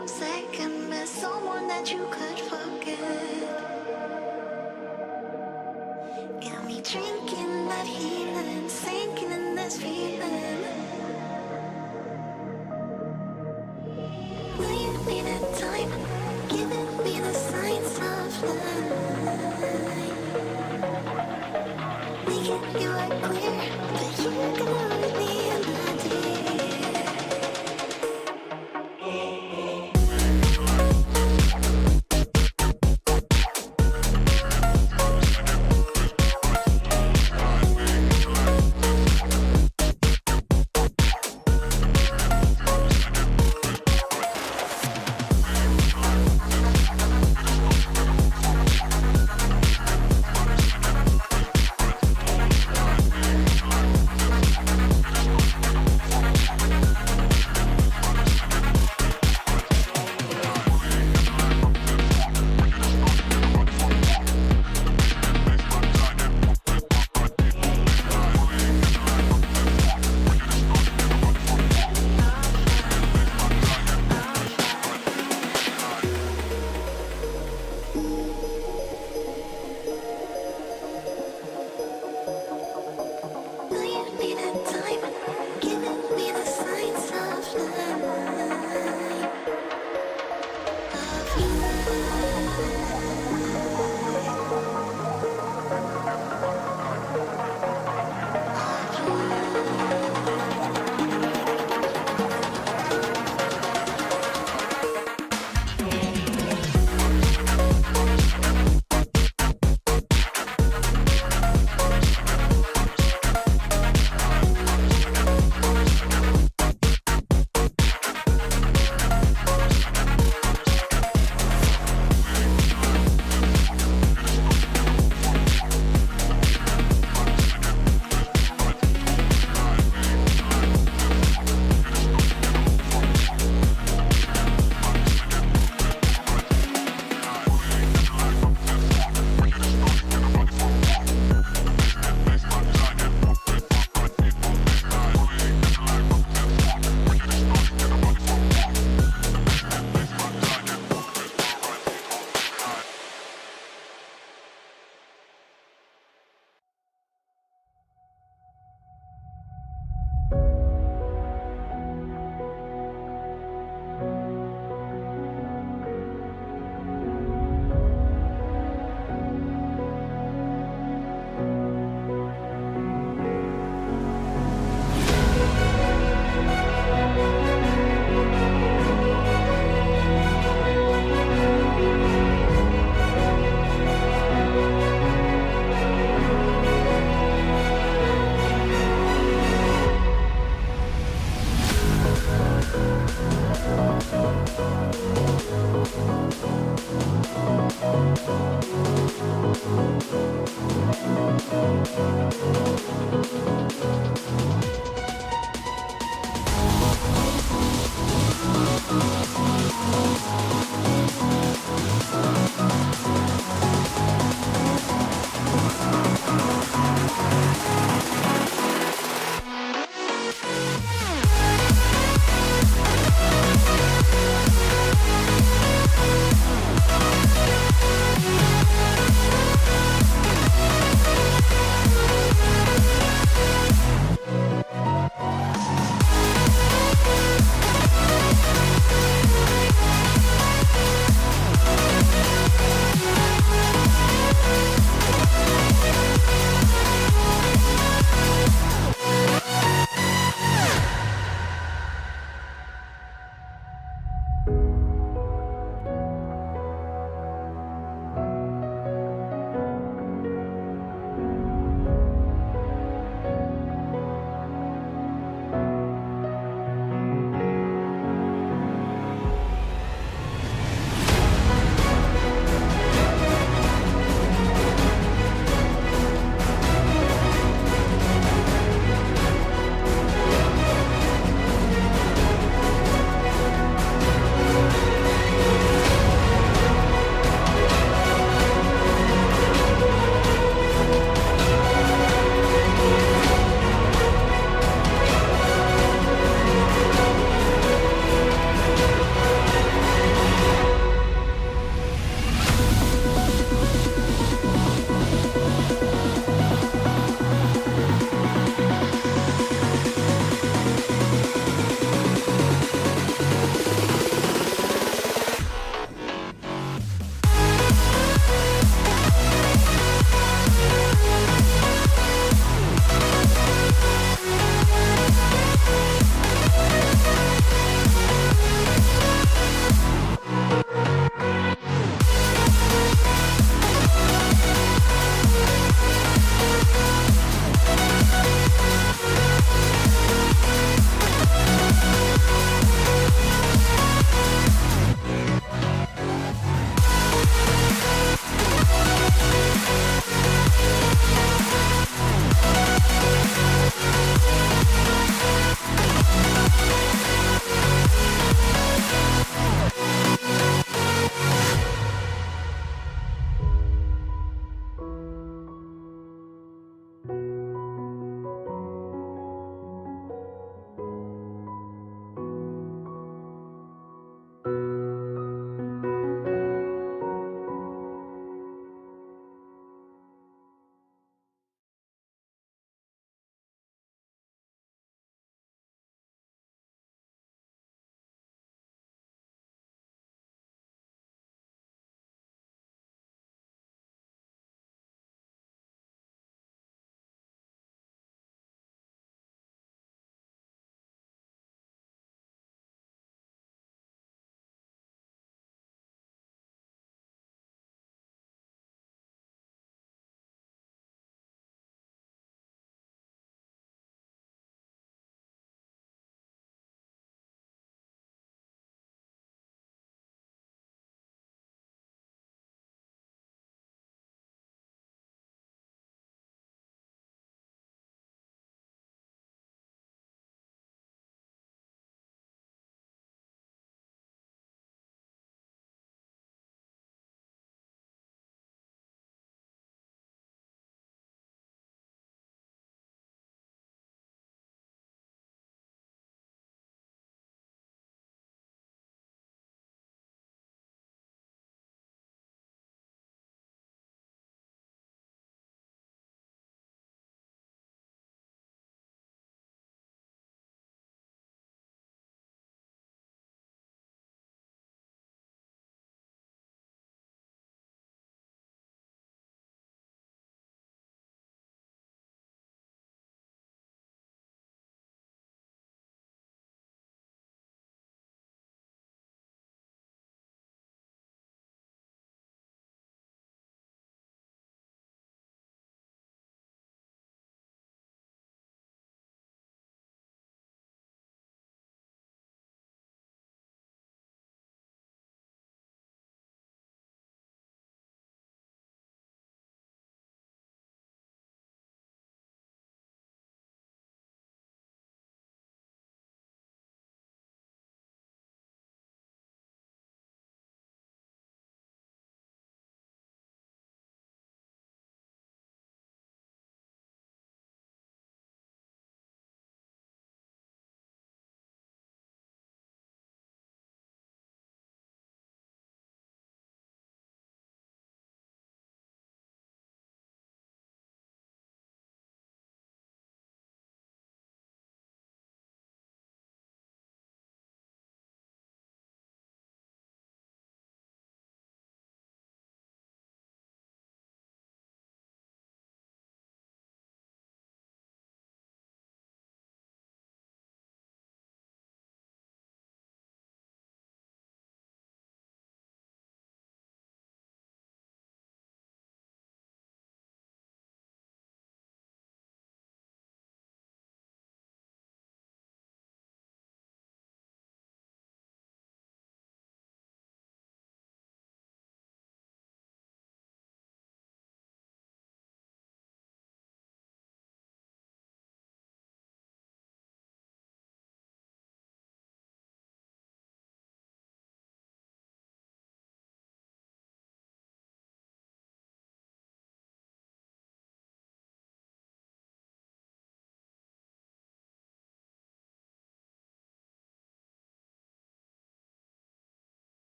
I'm second best, someone that you could forget. Got me drinking that healing, sinking in this feeling. Leave me the time, giving me the signs of life. Making you like clear, but you're gonna read me in the day.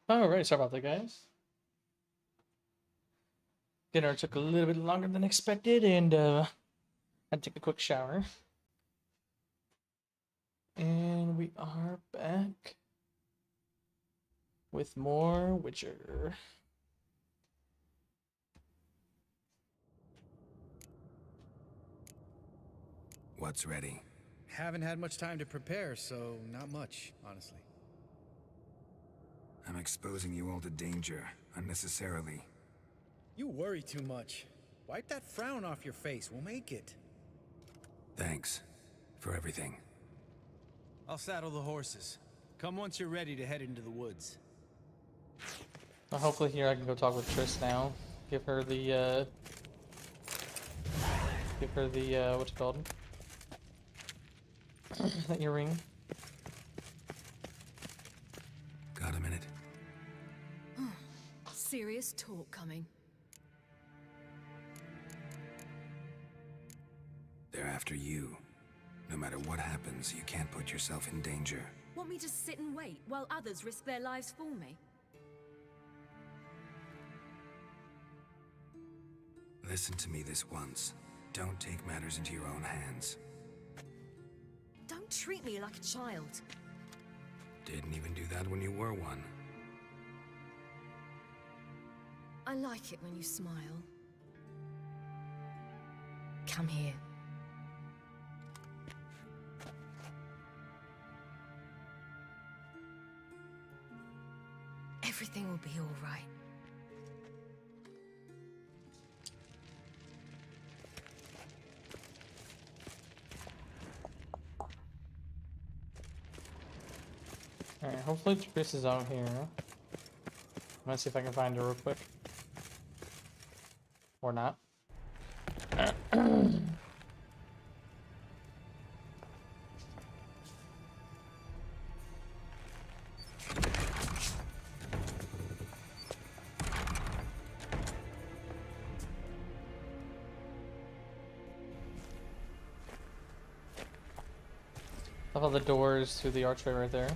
Alright, sorry about that, guys. Dinner took a little bit longer than expected, and had to take a quick shower. And we are back with more Witcher. What's ready? Haven't had much time to prepare, so not much, honestly. I'm exposing you all to danger, unnecessarily. You worry too much. Wipe that frown off your face, we'll make it. Thanks for everything. I'll saddle the horses. Come once you're ready to head into the woods. Well, hopefully here I can go talk with Triss now. Give her the, what's it called? That earring. Got a minute? Serious talk coming. They're after you. No matter what happens, you can't put yourself in danger. Want me to sit and wait while others risk their lives for me? Listen to me this once. Don't take matters into your own hands. Don't treat me like a child. Didn't even do that when you were one. I like it when you smile. Come here. Everything will be all right. Alright, hopefully Triss is out here. I'm gonna see if I can find her real quick. Or not. Love all the doors through the archway right there.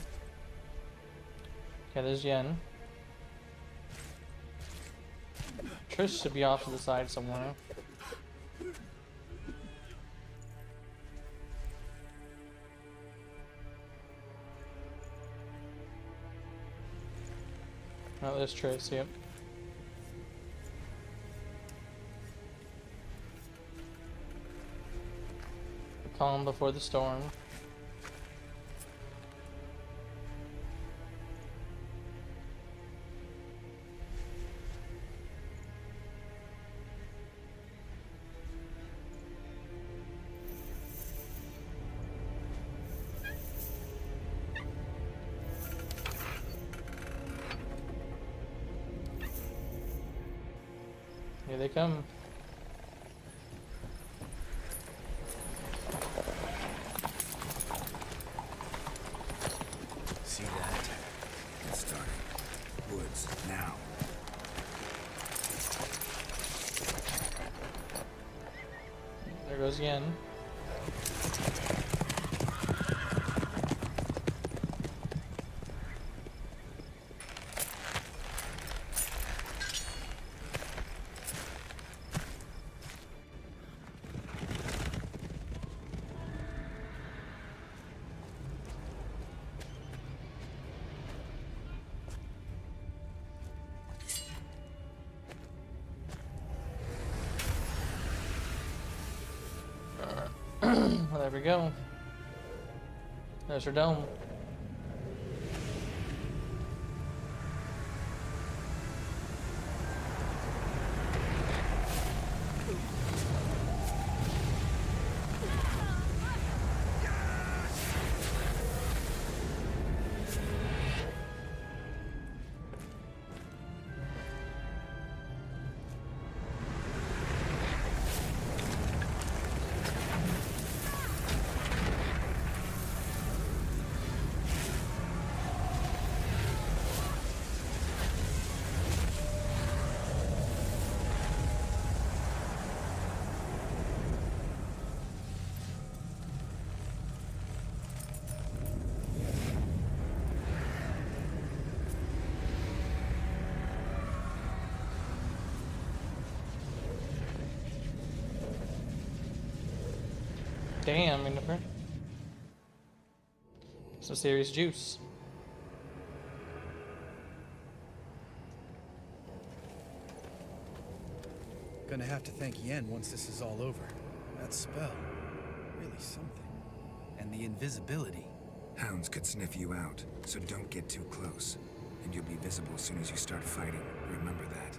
Okay, there's Yen. Triss should be off to the side somewhere. Oh, there's Triss, yep. The calm before the storm. Here they come. See that? Get started. Woods, now. There goes Yen. Well, there we go. There's her dome. Damn, Jennifer. Some serious juice. Gonna have to thank Yen once this is all over. That spell, really something. And the invisibility. Hounds could sniff you out, so don't get too close. And you'll be visible as soon as you start fighting. Remember that.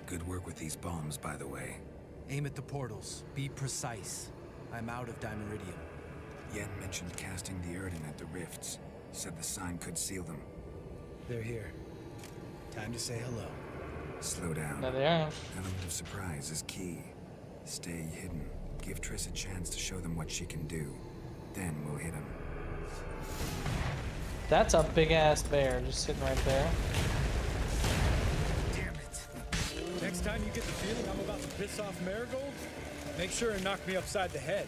Good work with these bombs, by the way. Aim at the portals. Be precise. I'm out of Dimeridium. Yen mentioned casting the Erden at the rifts. Said the sign could seal them. They're here. Time to say hello. Slow down. There they are. Element of surprise is key. Stay hidden. Give Triss a chance to show them what she can do. Then we'll hit him. That's a big ass bear just sitting right there. Damn it. Next time you get the feeling I'm about to piss off Marigold, make sure and knock me upside the head.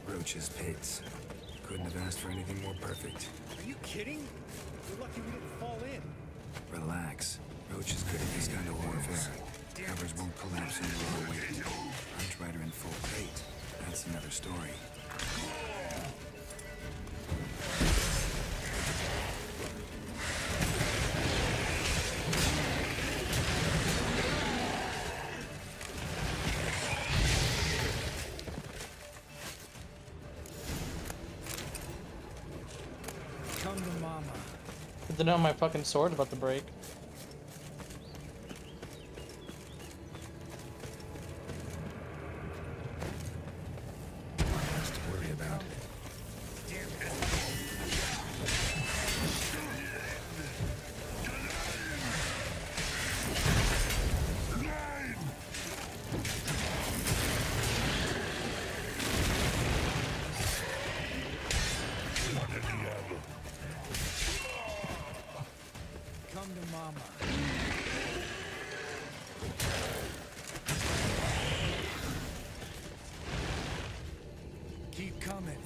Roach's pits. Couldn't have asked for anything more perfect. Are you kidding? You're lucky we didn't fall in. Relax. Roach is good at this kind of warfare. Covers won't collapse under our weight. Hunt Rider in full plate. That's another story. Come to mama. Good to know my fucking sword's about to break. Much to worry about. Come to mama. Keep coming.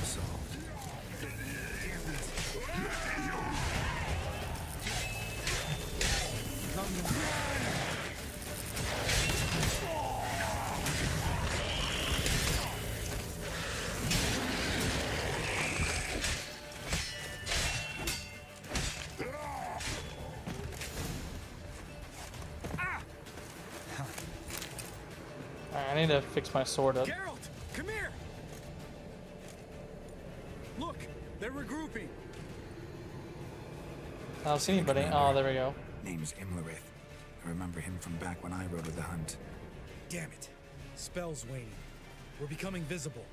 Solved. Come to mama. Alright, I need to fix my sword up. Geralt, come here. Look, they're regrouping. I don't see anybody. Oh, there we go. Name's Imlerith. I remember him from back when I rode with the Hunt. Damn it. Spell's waning. We're becoming visible.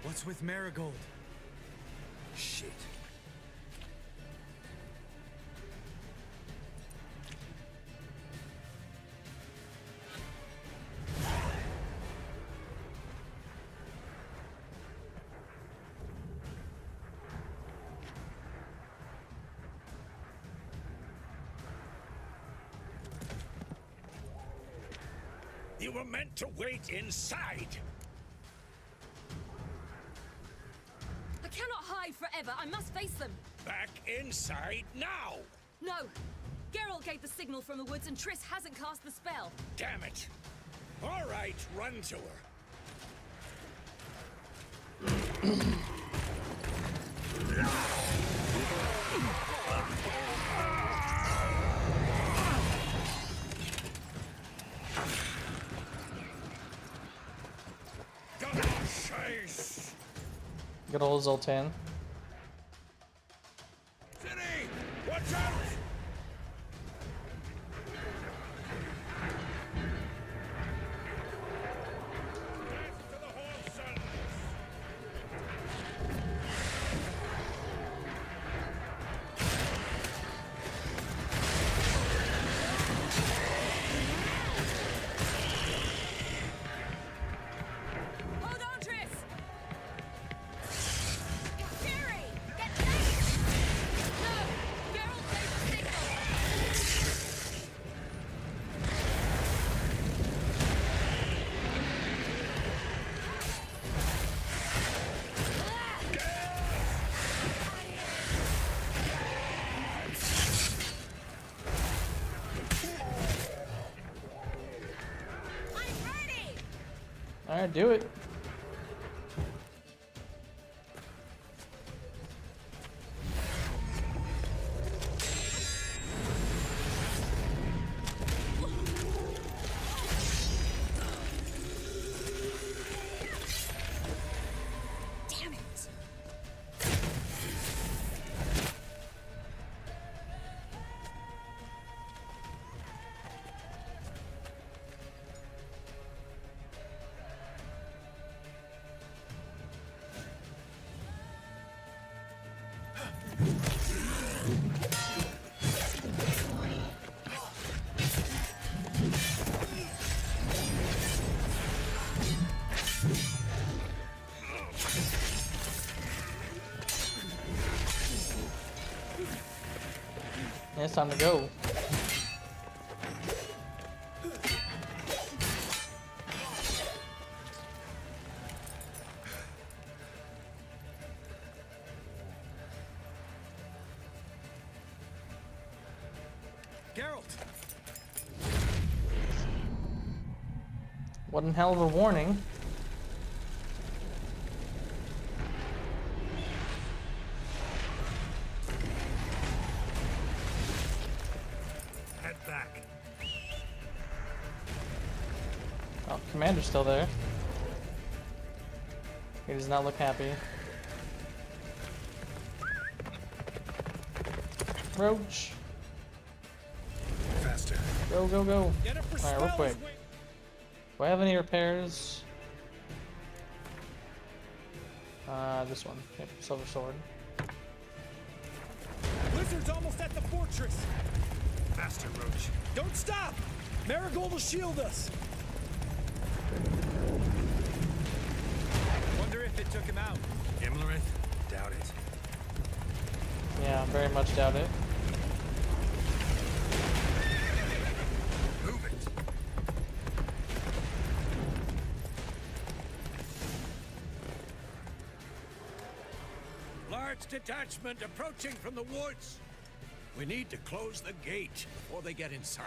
What's with Marigold? Shit. You were meant to wait inside. I cannot hide forever. I must face them. Back inside now. No. Geralt gave the signal from the woods and Triss hasn't cast the spell. Damn it. All right, run to her. Good old Zoltan. City, watch out! Alright, do it. Damn it. Yeah, it's time to go. Geralt! What a hell of a warning. Head back. Oh, Commander's still there. He does not look happy. Roach. Faster. Go, go, go. Alright, real quick. Do I have any repairs? This one. Yep, silver sword. Blizzard's almost at the fortress. Faster, Roach. Don't stop! Marigold will shield us. Wonder if it took him out. Gimlerith? Doubt it. Yeah, very much doubt it. Move it. Large detachment approaching from the woods. We need to close the gate before they get inside.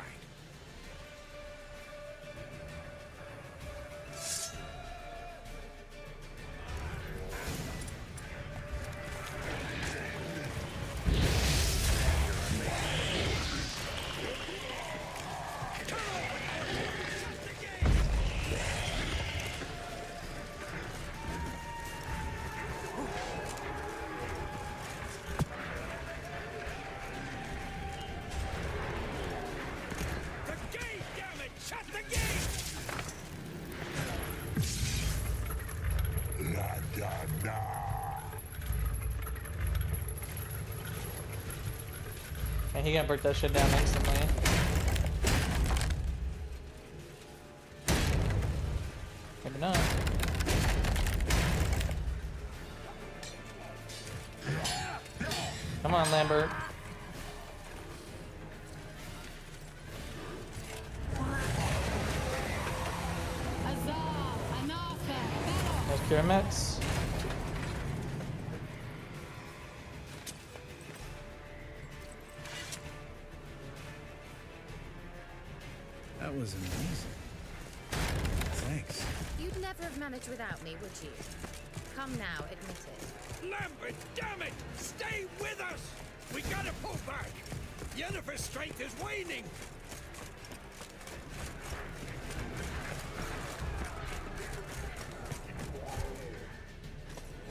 And he gonna break that shit down instantly. Maybe not. Come on, Lambert. There's pyramids. That was amazing. Thanks. You'd never have managed without me, would you? Come now, admit it. Lambert, damn it! Stay with us! We gotta pull back! Yennefer's strength is waning!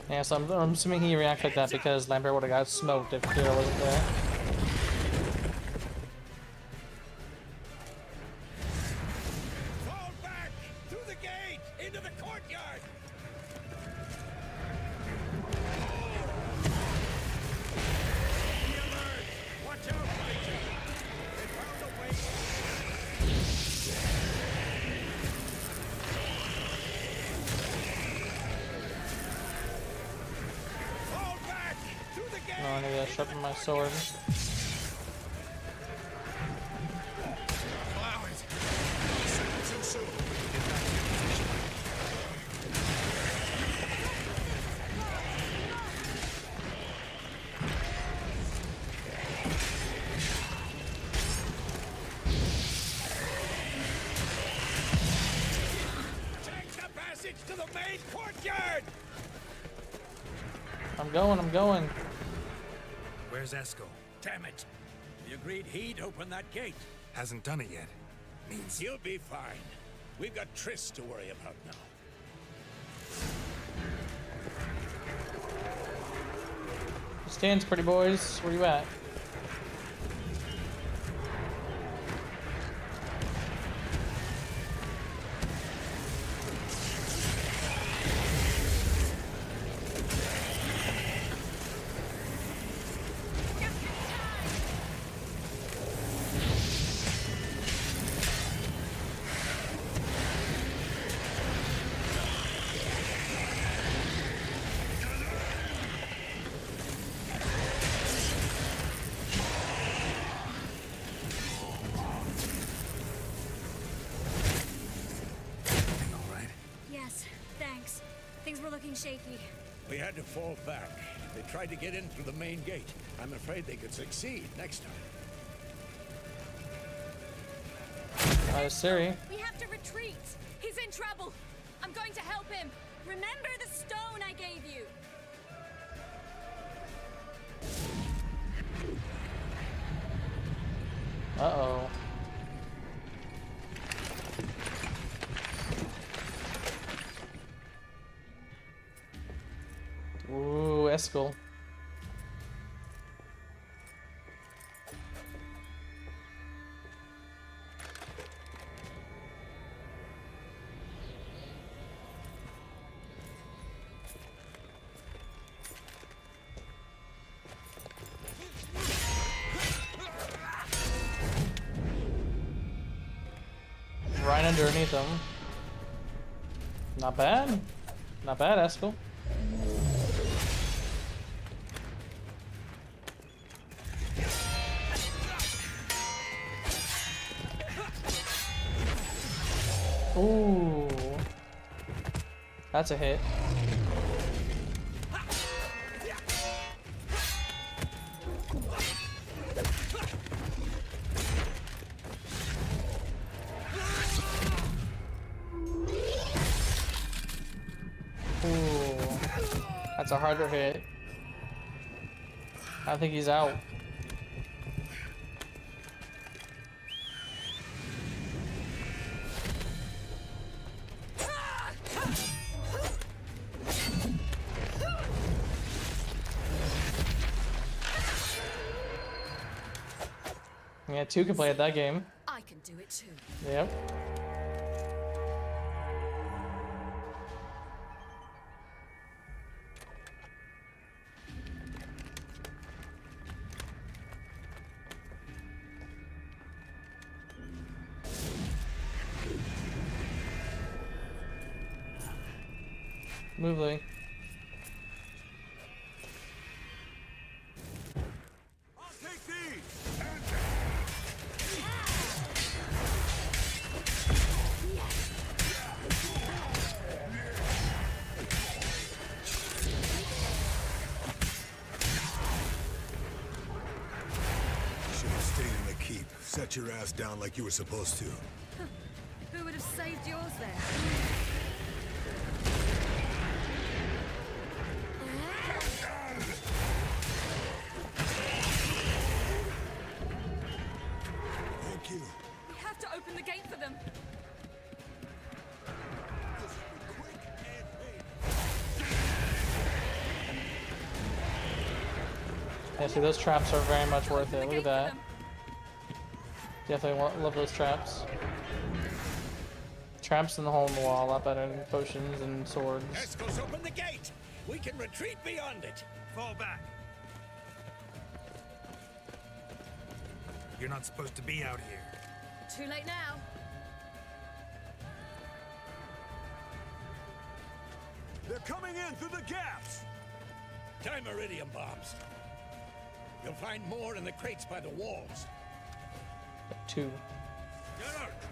Yeah, so I'm assuming he reacted like that because Lambert would have got smoked if Kira wasn't there. Fall back! Through the gate! Into the courtyard! Be alert! Watch out, Viking! They found a way! Fall back! Through the gate! Oh, I need to sharpen my sword. Allow it. Too soon. Get back to your position. Take the passage Guard! I'm going. Where's Eskel? Damn it. We agreed he'd open that gate. Hasn't done it yet. Means He'll be fine. We've got Triss to worry about now. Stands, pretty boys. Where you at? Yes, thanks. Things were looking shaky. We had to fall back. They tried to get in through the main gate. I'm afraid they could succeed next time. Siri. We have to retreat. He's in trouble. I'm going to help him. Remember the stone I gave you. Uh-oh. Ooh, Eskel. Right underneath him. Not bad. Not bad, Eskel. Ooh. That's a hit. Ooh. That's a harder hit. I think he's out. Yeah, two can play at that game. I can do it too. Yep. Move, Lee. I'll take these! Should have stayed in the keep. Set your ass down like you were supposed to. Who would have saved yours then? Thank you. We have to open the gate for them. Yeah, see, those traps are very much worth it. Look at that. Definitely love those traps. Traps in the hole in the wall, a lot better than potions and swords. Eskel's open the gate! We can retreat beyond it! Fall back. You're not supposed to be out here. Too late now. They're coming in through the gaps! Time iridium bombs. You'll find more in the crates by the walls. Two. Geralt,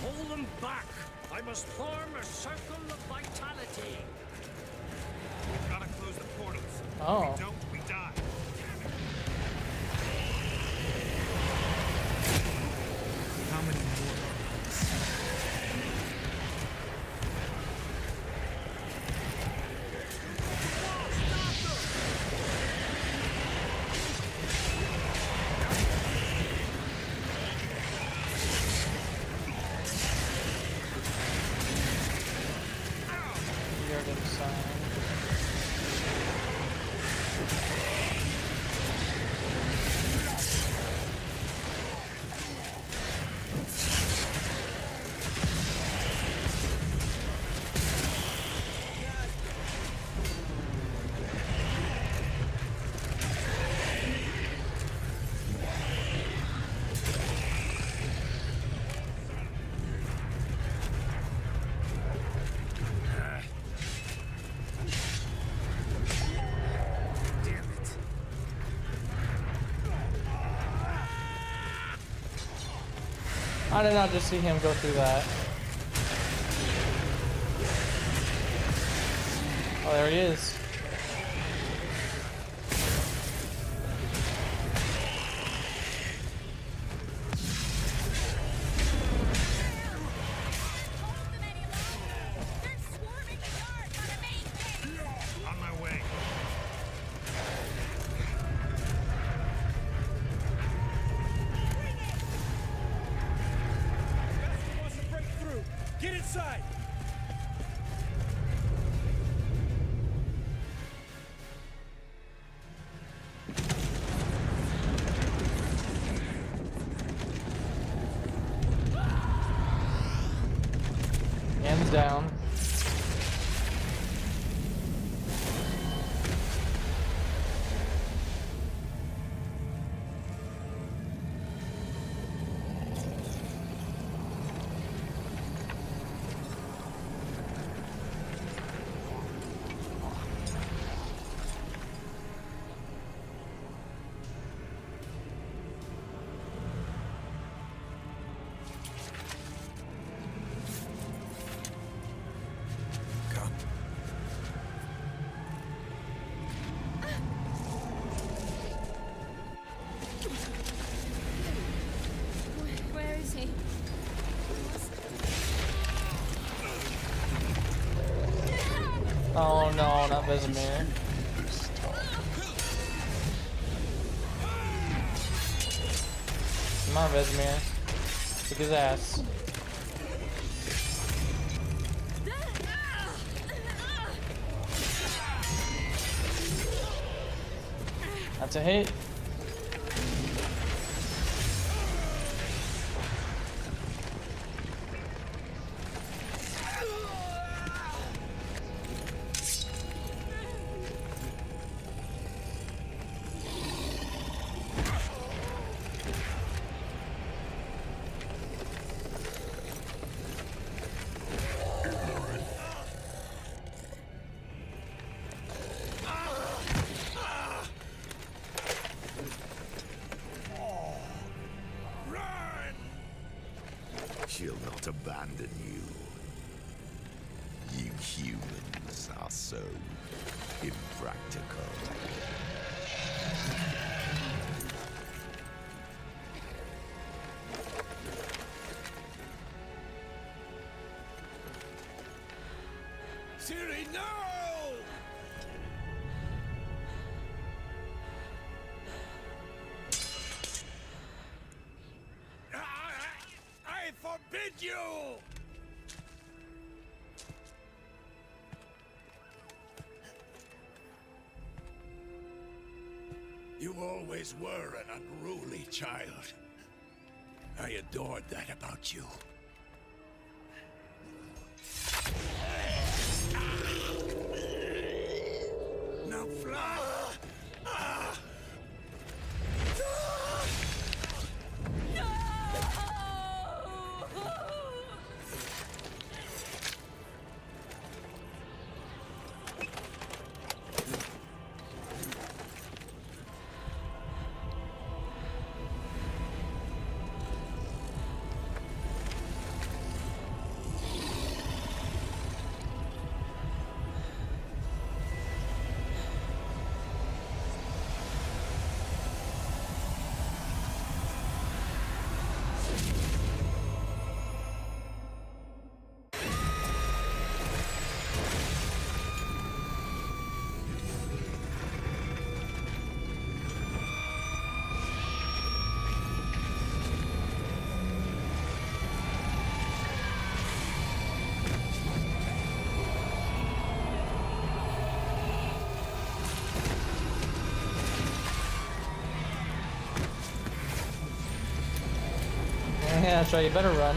hold them back. I must form a circle of vitality. We've got to close the portals. Oh. If we don't, we die. How many more? I did not just see him go through that. Oh, there he is. On my way. Bastard wants to break through. Get inside. Hands down. Where is he? Oh no, not Vesemir. Come on, Vesemir. Kick his ass. That's a hit. She'll not abandon you. You humans are so impractical. Siri, no! I forbid you! You always were an unruly child. I adored that about you. Now fly! Yeah, so you better run.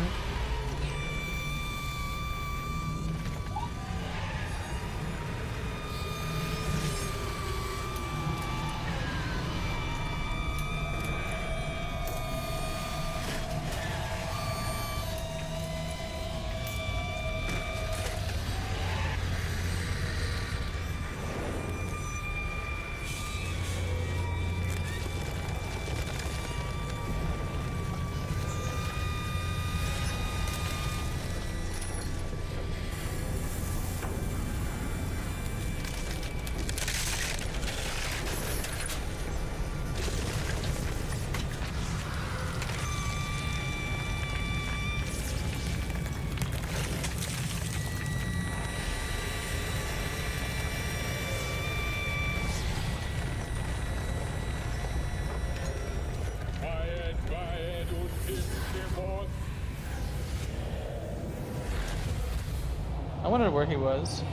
I wondered where he was.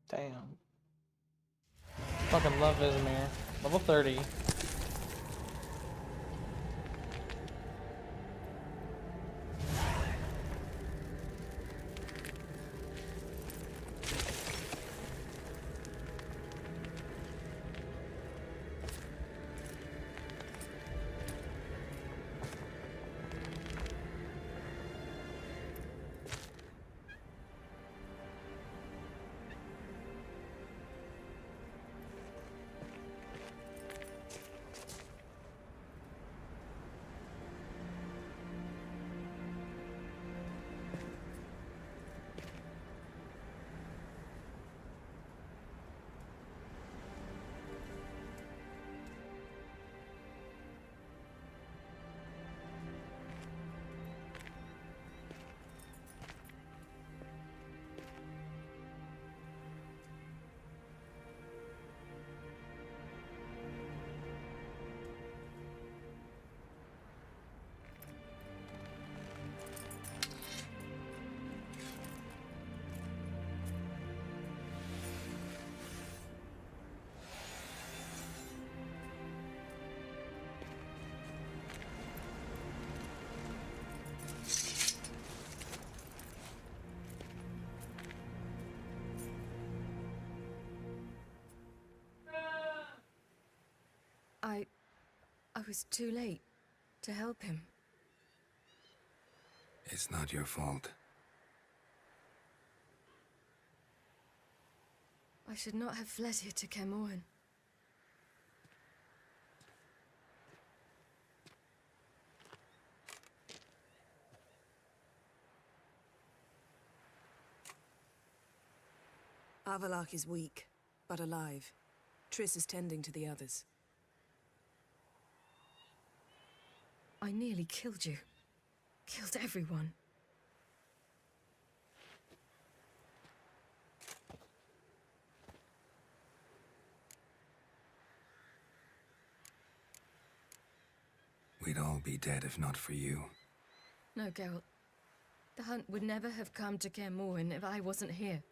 Damn. Fucking love Vesemir. Level 30. I was too late to help him. It's not your fault. I should not have fled here to Kermoren. Avalak is weak, but alive. Triss is tending to the others. I nearly killed you. Killed everyone. We'd all be dead if not for you. No, Geralt. The hunt would never have come to Kermoren if I wasn't here.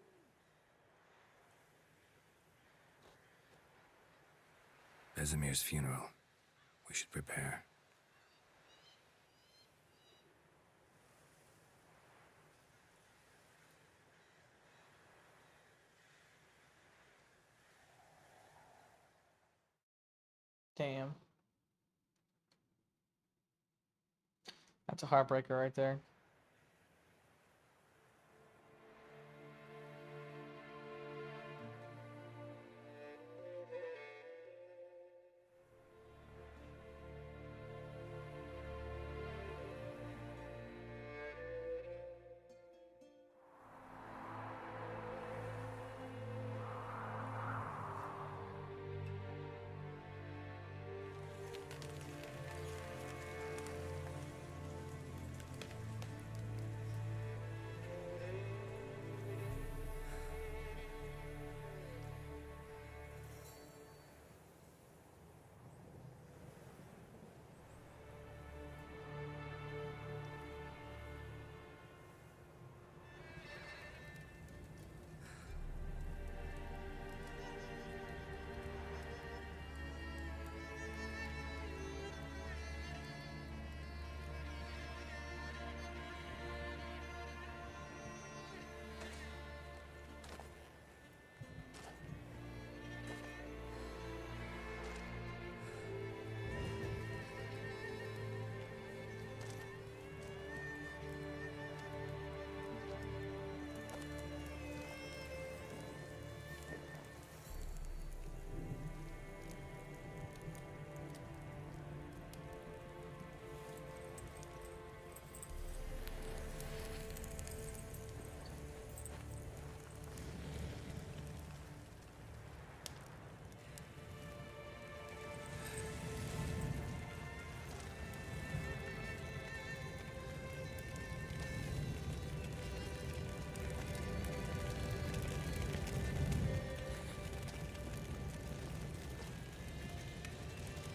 Vesemir's funeral. We should prepare. Damn. That's a heartbreaker right there.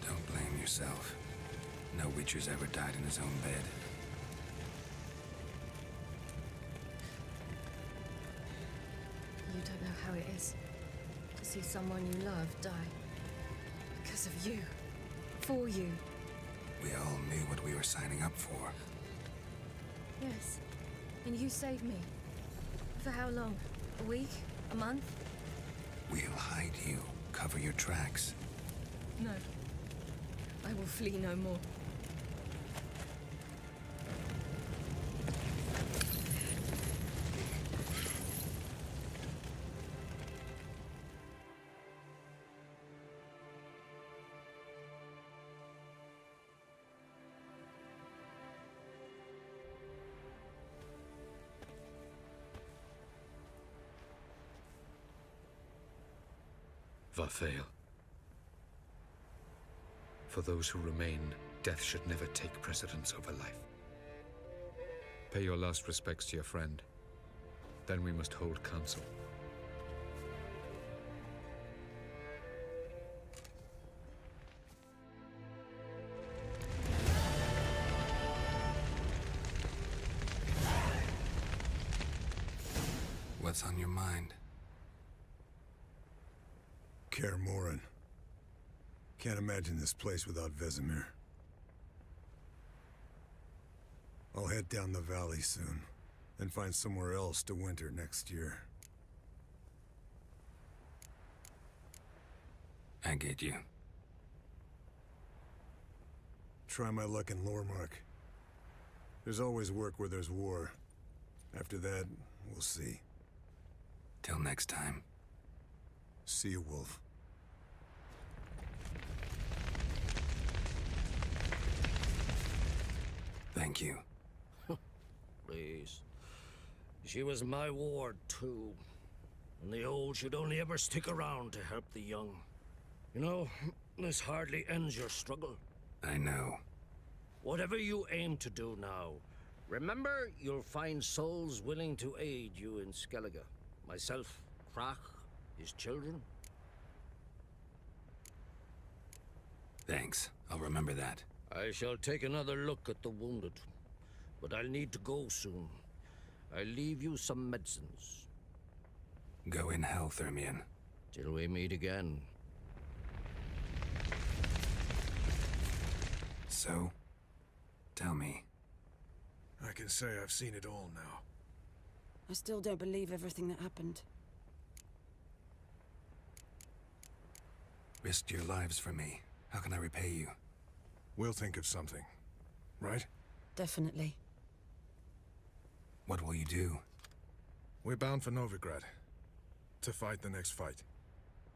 Don't blame yourself. No Witcher's ever died in his own bed. You don't know how it is to see someone you love die. Because of you. For you. We all knew what we were signing up for. Yes. And you saved me. For how long? A week? A month? We'll hide you. Cover your tracks. No. I will flee no more. Varfail. For those who remain, death should never take precedence over life. Pay your last respects to your friend. Then we must hold council. What's on your mind? Kaer Morhen. Can't imagine this place without Vesemir. I'll head down the valley soon, and find somewhere else to winter next year. I get you. Try my luck in Lormark. There's always work where there's war. After that, we'll see. Till next time. See you, Wolf. Thank you. Please. She was my ward, too. And the old should only ever stick around to help the young. You know, this hardly ends your struggle. I know. Whatever you aim to do now, remember you'll find souls willing to aid you in Skellige. Myself, Crach, his children. Thanks. I'll remember that. I shall take another look at the wounded, but I'll need to go soon. I'll leave you some medicines. Go in health, Ermion. Till we meet again. So, tell me. I can say I've seen it all now. I still don't believe everything that happened. Risked your lives for me. How can I repay you? We'll think of something, right? Definitely. What will you do? We're bound for Novigrad. To fight the next fight.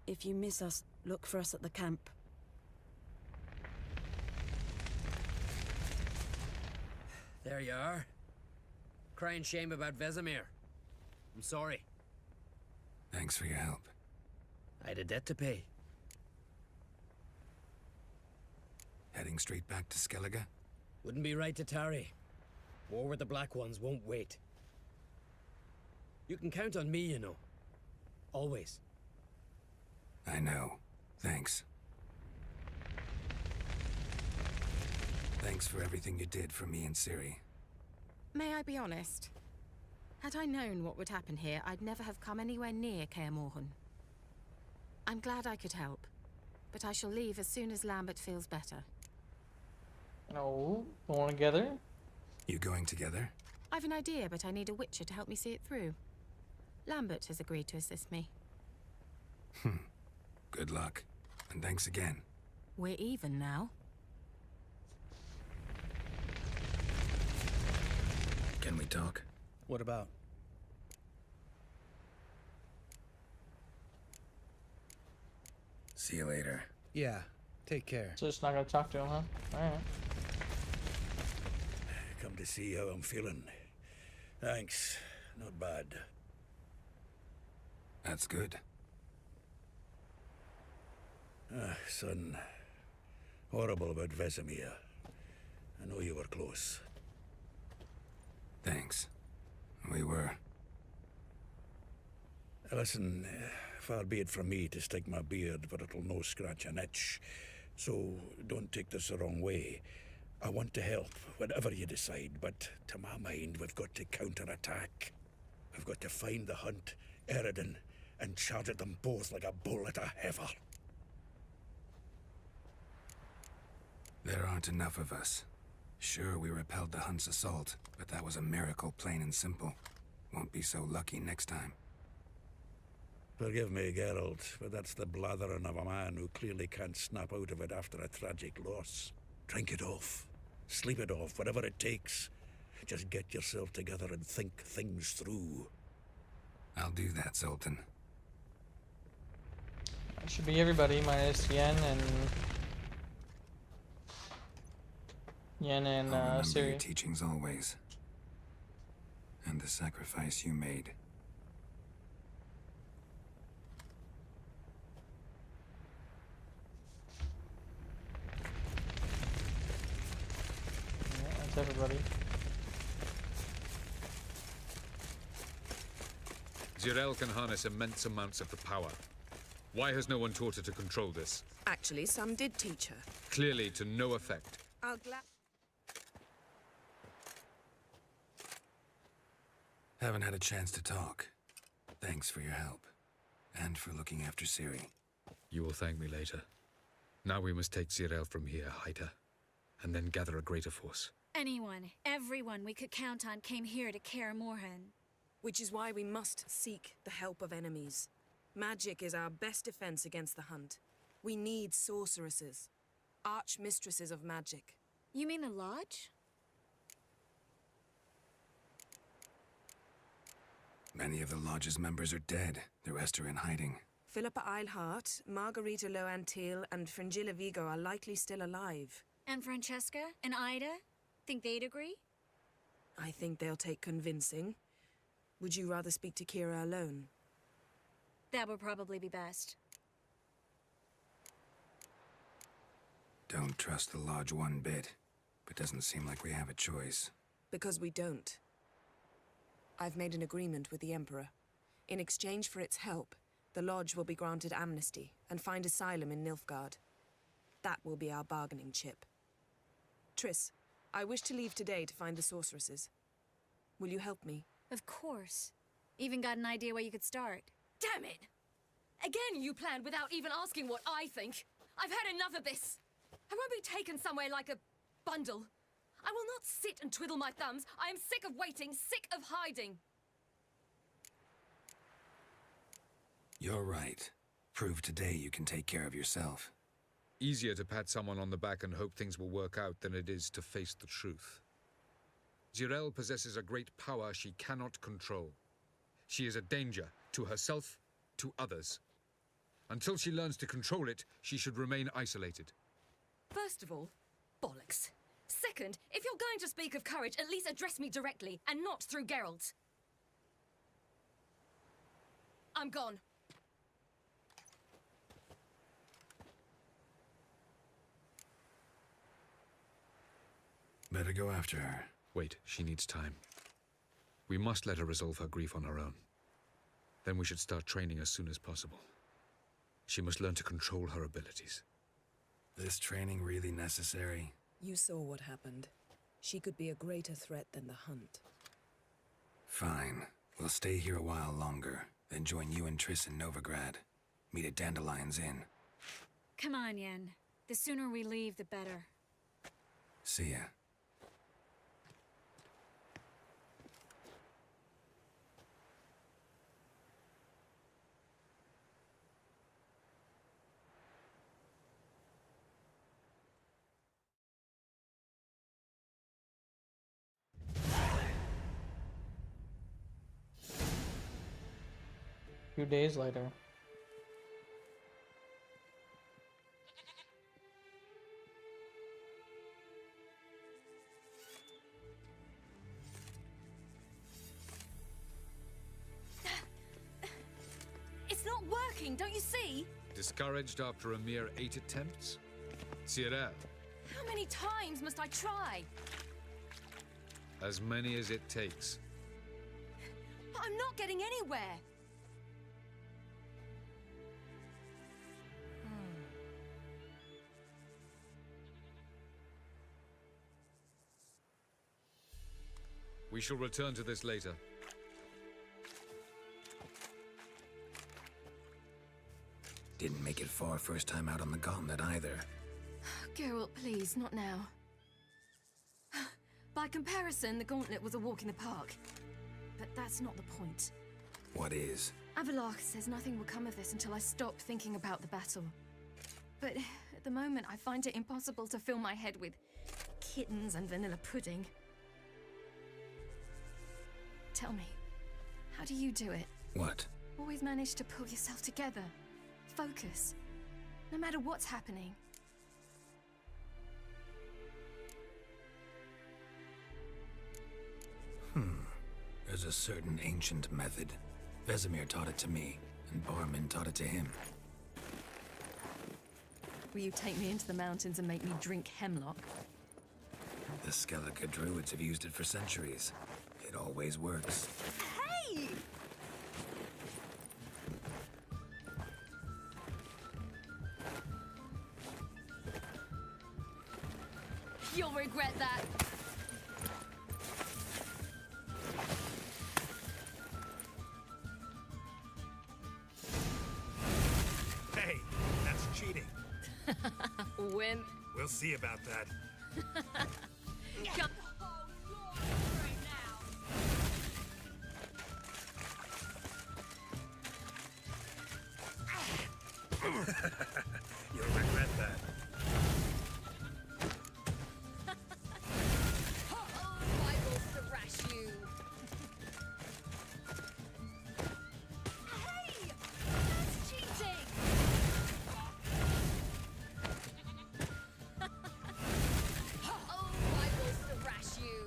If you miss us, look for us at the camp. There you are. Crying shame about Vesemir. I'm sorry. Thanks for your help. I had a debt to pay. Heading straight back to Skellige? Wouldn't be right to tarry. War with the Black Ones won't wait. You can count on me, you know. Always. I know. Thanks. Thanks for everything you did for me and Ciri. May I be honest? Had I known what would happen here, I'd never have come anywhere near Kaer Morhen. I'm glad I could help, but I shall leave as soon as Lambert feels better. No, going together? You going together? I've an idea, but I need a Witcher to help me see it through. Lambert has agreed to assist me. Good luck. And thanks again. We're even now. Can we talk? What about? See you later. Yeah, take care. So just not gonna talk to him, huh? Alright. Come to see how I'm feeling. Thanks. Not bad. That's good. Son. Horrible about Vesemir. I know you were close. Thanks. We were. Listen, far be it from me to stick my beard where it'll no scratch an itch. So don't take this the wrong way. I want to help, whatever you decide, but to my mind, we've got to counterattack. We've got to find the Hunt, Eridan, and charge at them both like a bull at a heifer. There aren't enough of us. Sure, we repelled the Hunt's assault, but that was a miracle, plain and simple. Won't be so lucky next time. Forgive me, Geralt, but that's the blathering of a man who clearly can't snap out of it after a tragic loss. Drink it off. Sleep it off, whatever it takes. Just get yourself together and think things through. I'll do that, Zoltan. That should be everybody minus Yen and I'll remember Ciri. your teachings always. And the sacrifice you made. Yeah, that's everybody. Zirel can harness immense amounts of the power. Why has no one taught her to control this? Actually, some did teach her. Clearly to no effect. I'll gla- Haven't had a chance to talk. Thanks for your help. And for looking after Ciri. You will thank me later. Now we must take Zirel from here, hide her, and then gather a greater force. Anyone, everyone we could count on came here to Kaer Morhen. Which is why we must seek the help of enemies. Magic is our best defense against the Hunt. We need sorceresses. Archmistresses of magic. You mean the Lodge? Many of the Lodge's members are dead. The rest are in hiding. Philippa Eilhart, Margarita Loantil, and Fringilla Vigo are likely still alive. And Francesca and Ida? Think they'd agree? I think they'll take convincing. Would you rather speak to Kira alone? That would probably be best. Don't trust the Lodge one bit. But doesn't seem like we have a choice. Because we don't. I've made an agreement with the Emperor. In exchange for its help, the Lodge will be granted amnesty and find asylum in Nilfgaard. That will be our bargaining chip. Triss, I wish to leave today to find the sorceresses. Will you help me? Of course. Even got an idea where you could start. Damn it! Again you planned without even asking what I think. I've had enough of this. I won't be taken somewhere like a bundle. I will not sit and twiddle my thumbs. I am sick of waiting, sick of hiding. You're right. Prove today you can take care of yourself. Easier to pat someone on the back and hope things will work out than it is to face the truth. Zirel possesses a great power she cannot control. She is a danger to herself, to others. Until she learns to control it, she should remain isolated. First of all, bollocks. Second, if you're going to speak of courage, at least address me directly, and not through Geralt. I'm gone. Better go after her. Wait, she needs time. We must let her resolve her grief on her own. Then we should start training as soon as possible. She must learn to control her abilities. This training really necessary? You saw what happened. She could be a greater threat than the Hunt. Fine. We'll stay here a while longer, then join you and Triss in Novigrad. Meet at Dandelion's Inn. Come on, Yen. The sooner we leave, the better. See ya. A few days later. It's not working, don't you see? Discouraged after a mere 8 attempts? Zirel, How many times must I try? as many as it takes. But I'm not getting anywhere. We shall return to this later. Didn't make it far first time out on the gauntlet either. Geralt, please, not now. By comparison, the gauntlet was a walk in the park. But that's not the point. What is? Avallac'h says nothing will come of this until I stop thinking about the battle. But at the moment, I find it impossible to fill my head with kittens and vanilla pudding. Tell me, how do you do it? What? Always manage to pull yourself together. Focus. No matter what's happening. There's a certain ancient method. Vesemir taught it to me, and Barman taught it to him. Will you take me into the mountains and make me drink hemlock? The Skellige druids have used it for centuries. It always works. Hey! You'll regret that. Hey, that's cheating. Wimp. We'll see about that. Come. You'll regret that. I will thrash you. Hey! That's cheating! Oh, I will thrash you.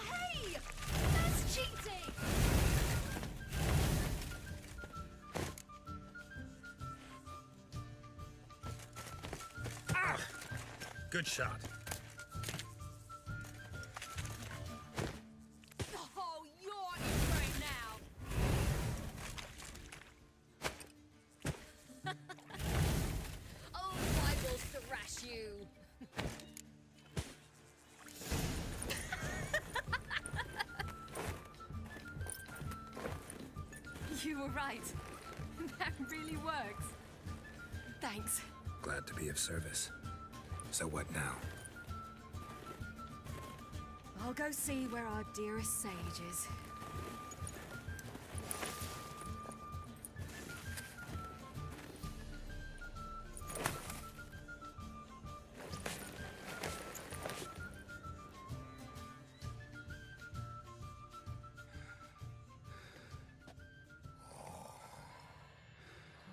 Hey! That's cheating! Ah! Good shot. Oh, you're in for it now. Oh, I will thrash you. You were right. That really works. Thanks. Glad to be of service. So what now? I'll go see where our dearest sage is.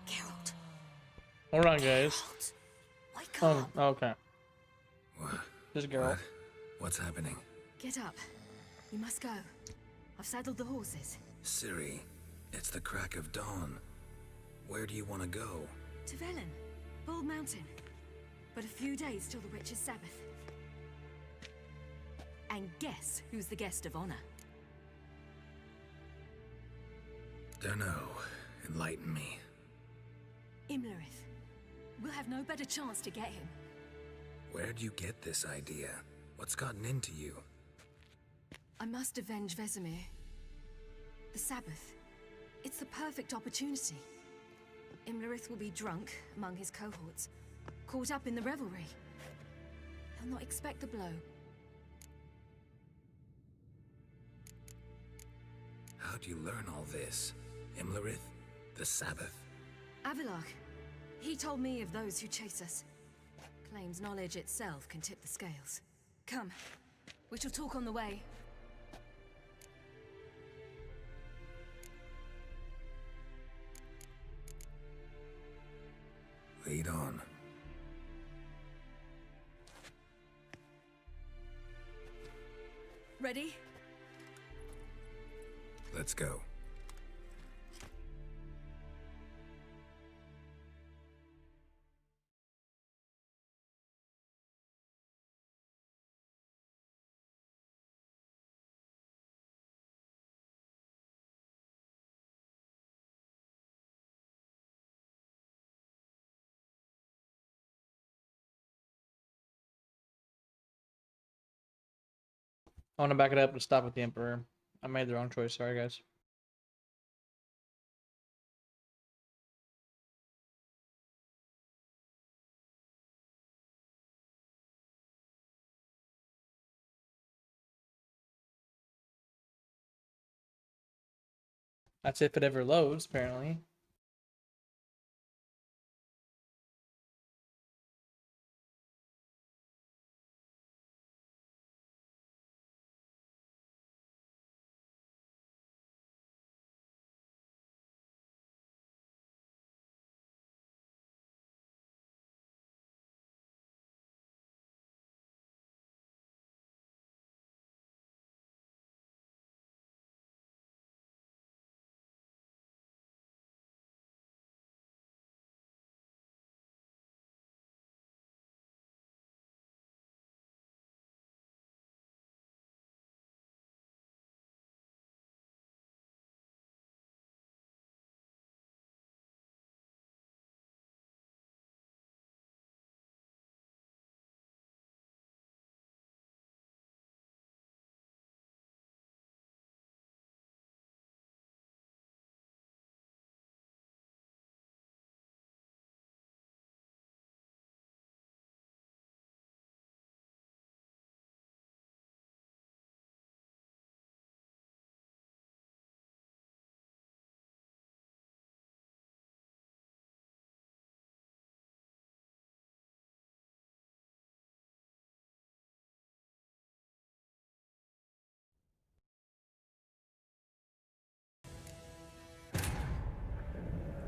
Geralt. Hold on, guys. Wake Oh, okay. What? This girl. What's happening? Get up. We must go. I've saddled the horses. Ciri, it's the crack of dawn. Where do you want to go? To Velen, Bald Mountain. But a few days till the Witch's Sabbath. And guess who's the guest of honor? Dunno. Enlighten me. Imlerith. We'll have no better chance to get him. Where'd you get this idea? What's gotten into you? I must avenge Vesemir. The Sabbath. It's the perfect opportunity. Imlerith will be drunk among his cohorts, caught up in the revelry. He'll not expect the blow. How'd you learn all this? Imlerith? The Sabbath? Avallac'h. He told me of those who chase us. Claims knowledge itself can tip the scales. Come. We shall talk on the way. Lead on. Ready? Let's go. I want to back it up to stop with the Emperor. I made the wrong choice. Sorry, guys. That's if it ever loads, apparently.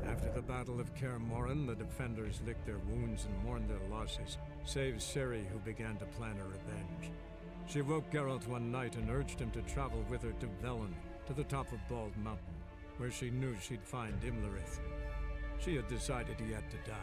After the Battle of Kaer Morhen, the defenders licked their wounds and mourned their losses, save Ciri, who began to plan a revenge. She woke Geralt one night and urged him to travel with her to Velen, to the top of Bald Mountain, where she knew she'd find Imlerith. She had decided he had to die.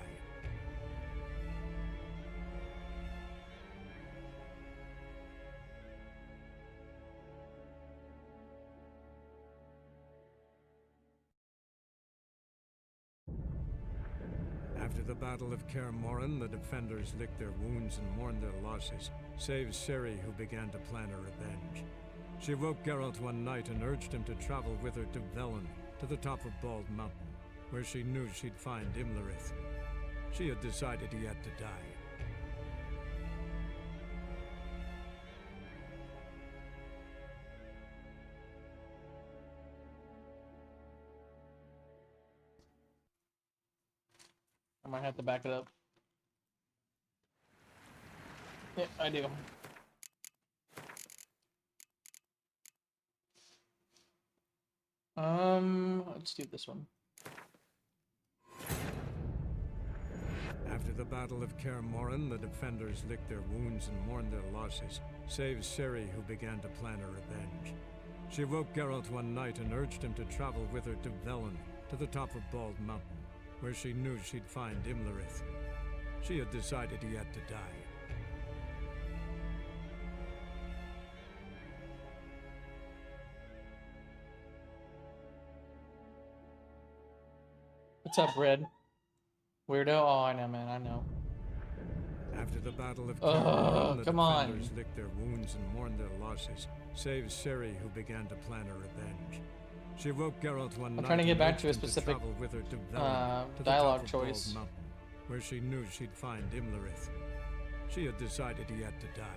After the Battle of Kaer Morhen, the defenders licked their wounds and mourned their losses, save Ciri, who began to plan a revenge. She woke Geralt one night and urged him to travel with her to Velen, to the top of Bald Mountain, where she knew she'd find Imlerith. She had decided he had to die. I might have to back it up. Yeah, I do. Let's do this one. After the Battle of Kaer Morhen, the defenders licked their wounds and mourned their losses, save Ciri, who began to plan a revenge. She woke Geralt one night and urged him to travel with her to Velen, to the top of Bald Mountain, where she knew she'd find Imlerith. She had decided he had to die. What's up, Red? Weirdo? Oh, I know, man. I know. After the Battle of Kaer Morhen, the come on. defenders licked their wounds and mourned their losses, save Ciri, who began to plan a revenge. She woke Geralt one night. I'm trying to get back and to a urged him specific travel with her to Velen, to the dialogue top of Bald choice. Mountain, where she knew she'd find Imlerith. She had decided he had to die.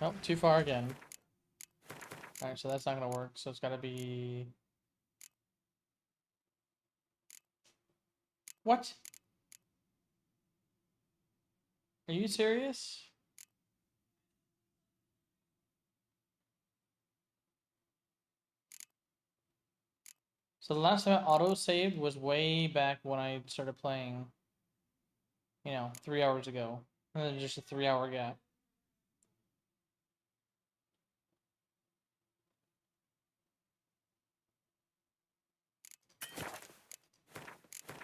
Nope, too far again. Alright, so that's not gonna work, so it's gotta be... What? Are you serious? So the last time I auto-saved was way back when I started playing, you know, 3 hours ago. And then just a 3-hour gap.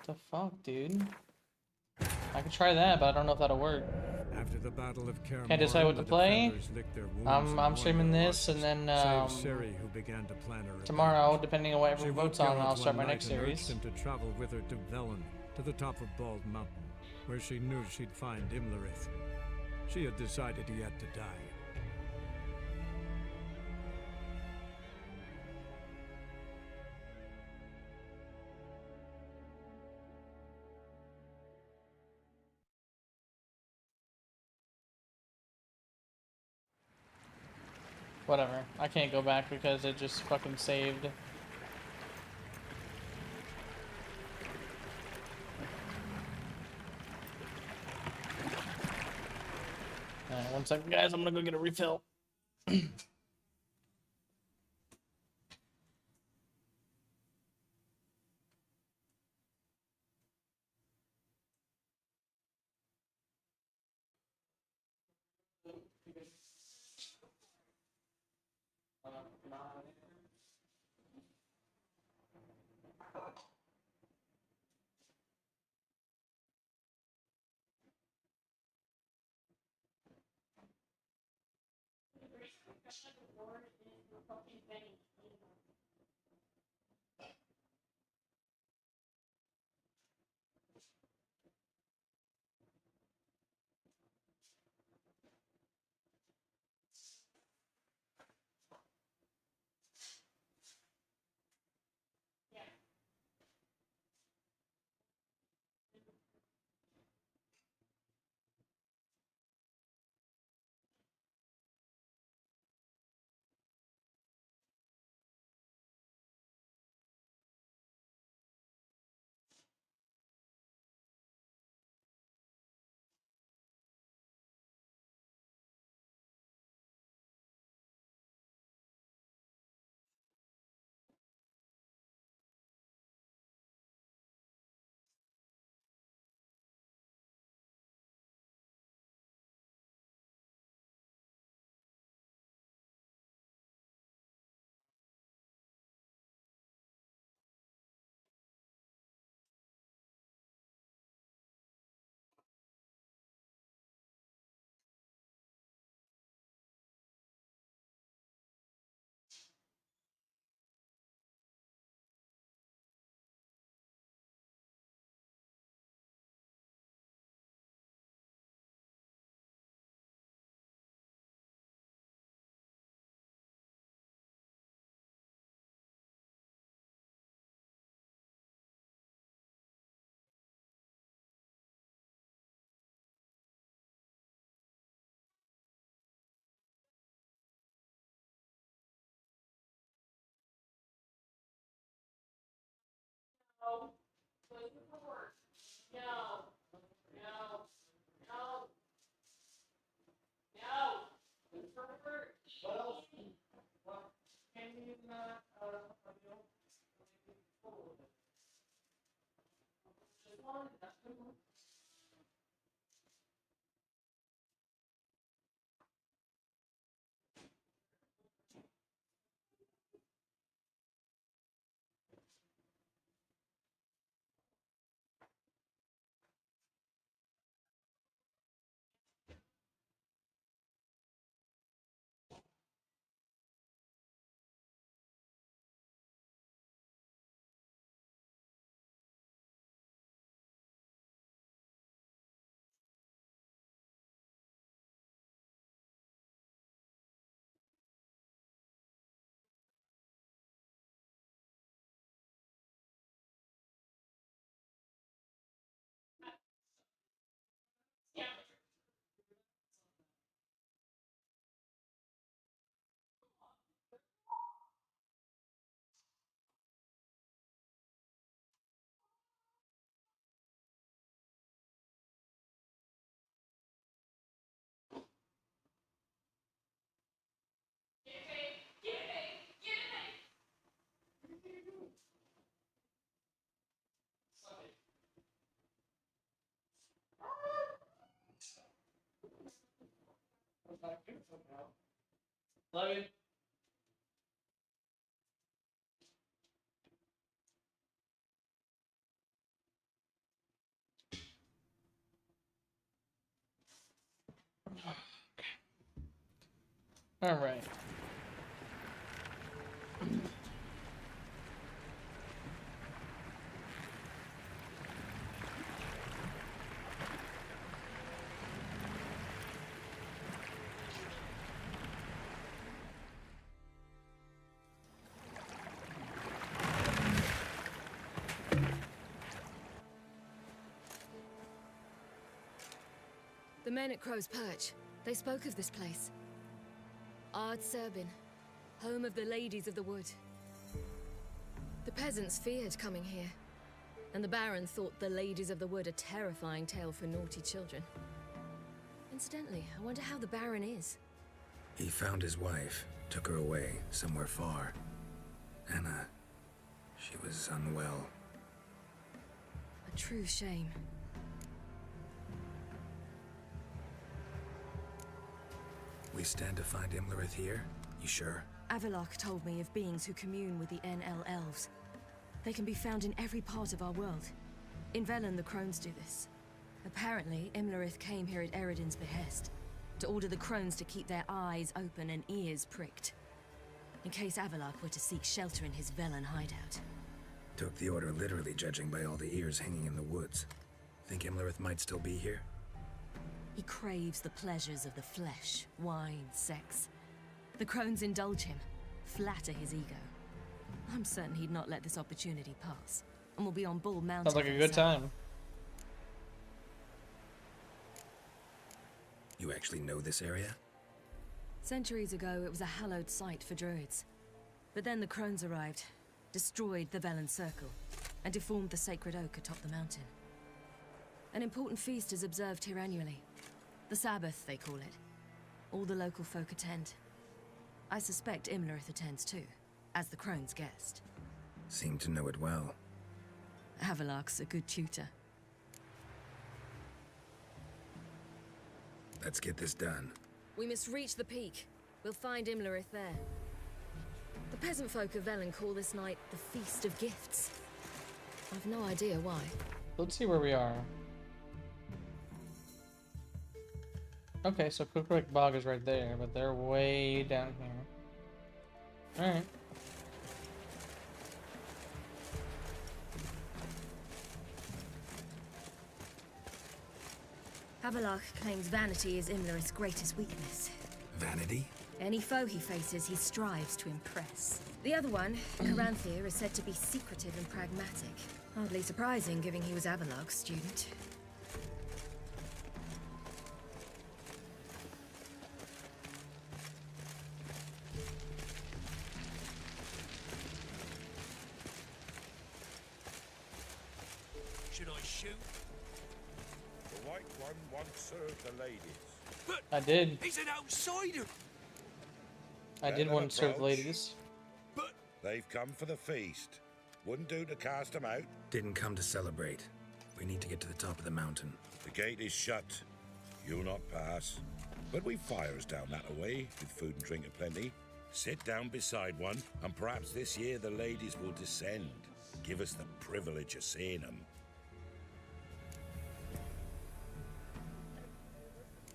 What the fuck, dude? I could try that, but I don't know if that'll work. After After the Battle of Kaer Can't decide what Morhen, to the play. defenders licked their wounds and I'm won streaming their this, and losses, then save Ciri, who began to plan a tomorrow, revenge. depending on what She everyone woke votes on, Geralt I'll start my one next night and urged series. him to travel with her to Velen, to the top of Bald Mountain, where she knew she'd find Imlerith. She had decided he had to die. Whatever. I can't go back because it just fucking saved. Alright, 1 second, guys. I'm gonna go get a refill. Love you. All right. The men at Crow's Perch, they spoke of this place. Ard Serbin, home of the Ladies of the Wood. The peasants feared coming here, and the Baron thought the Ladies of the Wood a terrifying tale for naughty children. Incidentally, I wonder how the Baron is. He found his wife, took her away, somewhere far. Anna, she was unwell. A true shame. We stand to find Imlerith here? You sure? Avalok told me of beings who commune with the NL elves. They can be found in every part of our world. In Velen, the Crones do this. Apparently, Imlerith came here at Eredin's behest, to order the Crones to keep their eyes open and ears pricked, in case Avalok were to seek shelter in his Velen hideout. Took the order literally, judging by all the ears hanging in the woods. Think Imlerith might still be here? He craves the pleasures of the flesh, wine, sex. The Crones indulge him, flatter his ego. I'm certain he'd not let this opportunity pass, and will be on Bull Mountain. Sounds like a good time. You actually know this area? Centuries ago, it was a hallowed site for druids. But then the Crones arrived, destroyed the Velen Circle, and deformed the sacred oak atop the mountain. An important feast is observed here annually. The Sabbath, they call it. All the local folk attend. I suspect Imlerith attends too, as the Crone's guest. Seem to know it well. Avalok's a good tutor. Let's get this done. We must reach the peak. We'll find Imlerith there. The peasant folk of Velen call this night the Feast of Gifts. I've no idea why. Let's see where we are. Okay, so Cookrick Bog is right there, but they're way down here. Alright. Avalok claims vanity is Imlerith's greatest weakness. Vanity? Any foe he faces, he strives to impress. The other one, Caranthir, is said to be secretive and pragmatic. Hardly surprising, given he was Avalok's student. Should I shoot? The White One once served the ladies. But I did. he's an outsider. I did want to serve the ladies. But they've come for the feast. Wouldn't do to cast them out. Didn't come to celebrate. We need to get to the top of the mountain. The gate is shut. You'll not pass. But we've fires down that away, with food and drink aplenty. Sit down beside one, and perhaps this year the ladies will descend. Give us the privilege of seeing them.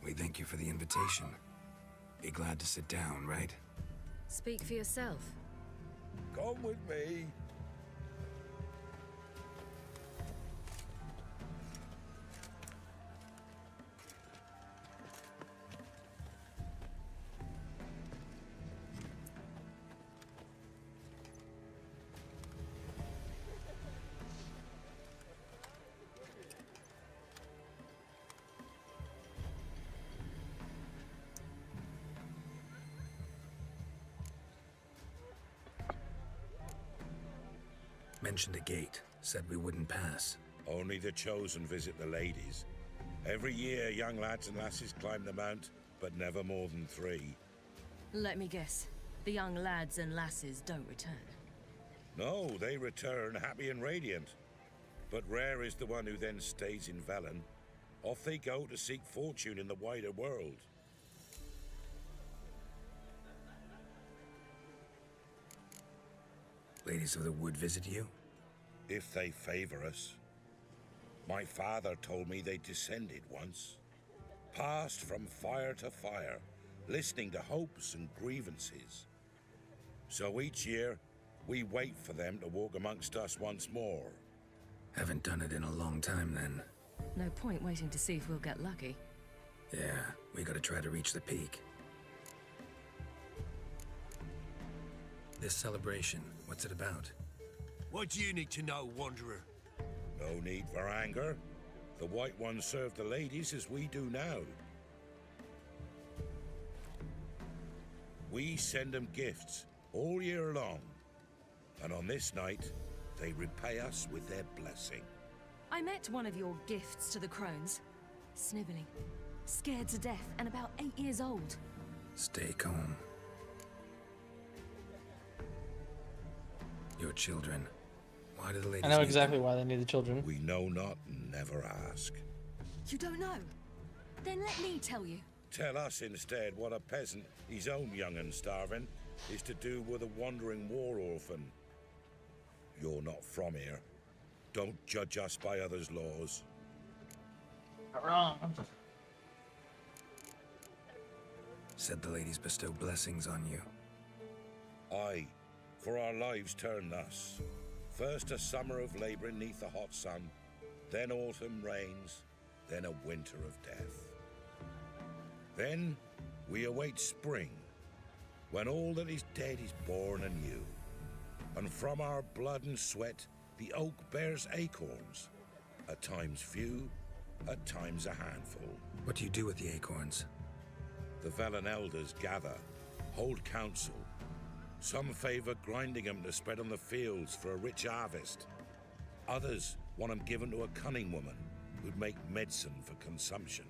We thank you for the invitation. Be glad to sit down, right? Speak for yourself. Come with me. Mentioned a gate. Said we wouldn't pass. Only the chosen visit the ladies. Every year, young lads and lasses climb the mount, but never more than 3. Let me guess. The young lads and lasses don't return. No, they return happy and radiant. But rare is the one who then stays in Velen. Off they go to seek fortune in the wider world. Ladies of the Wood visit you? If they favor us. My father told me they descended once. Passed from fire to fire, listening to hopes and grievances. So each year, we wait for them to walk amongst us once more. Haven't done it in a long time, then. No point waiting to see if we'll get lucky. Yeah, we gotta try to reach the peak. This celebration, what's it about? What do you need to know, Wanderer? No need for anger. The White Ones serve the ladies as we do now. We send them gifts all year long. And on this night, they repay us with their blessing. I met one of your gifts to the crones. Sniveling, scared to death, and about 8 years old. Stay calm. Your children. Why do the ladies I know need exactly why they need the children. We know not and never ask. You don't know? Then let me tell you. Tell us instead what a peasant, his own young and starving, is to do with a wandering war orphan. You're not from here. Don't judge us by others' laws. Not wrong. Said the ladies bestow blessings on you. Aye, for our lives turn thus. First a summer of labouring neath the hot sun, then autumn rains, then a winter of death. Then we await spring, when all that is dead is born anew. And from our blood and sweat, the oak bears acorns, at times few, at times a handful. What do you do with the acorns? The Velen elders gather, hold council. Some favour grinding them to spread on the fields for a rich harvest. Others want them given to a cunning woman who'd make medicine for consumption.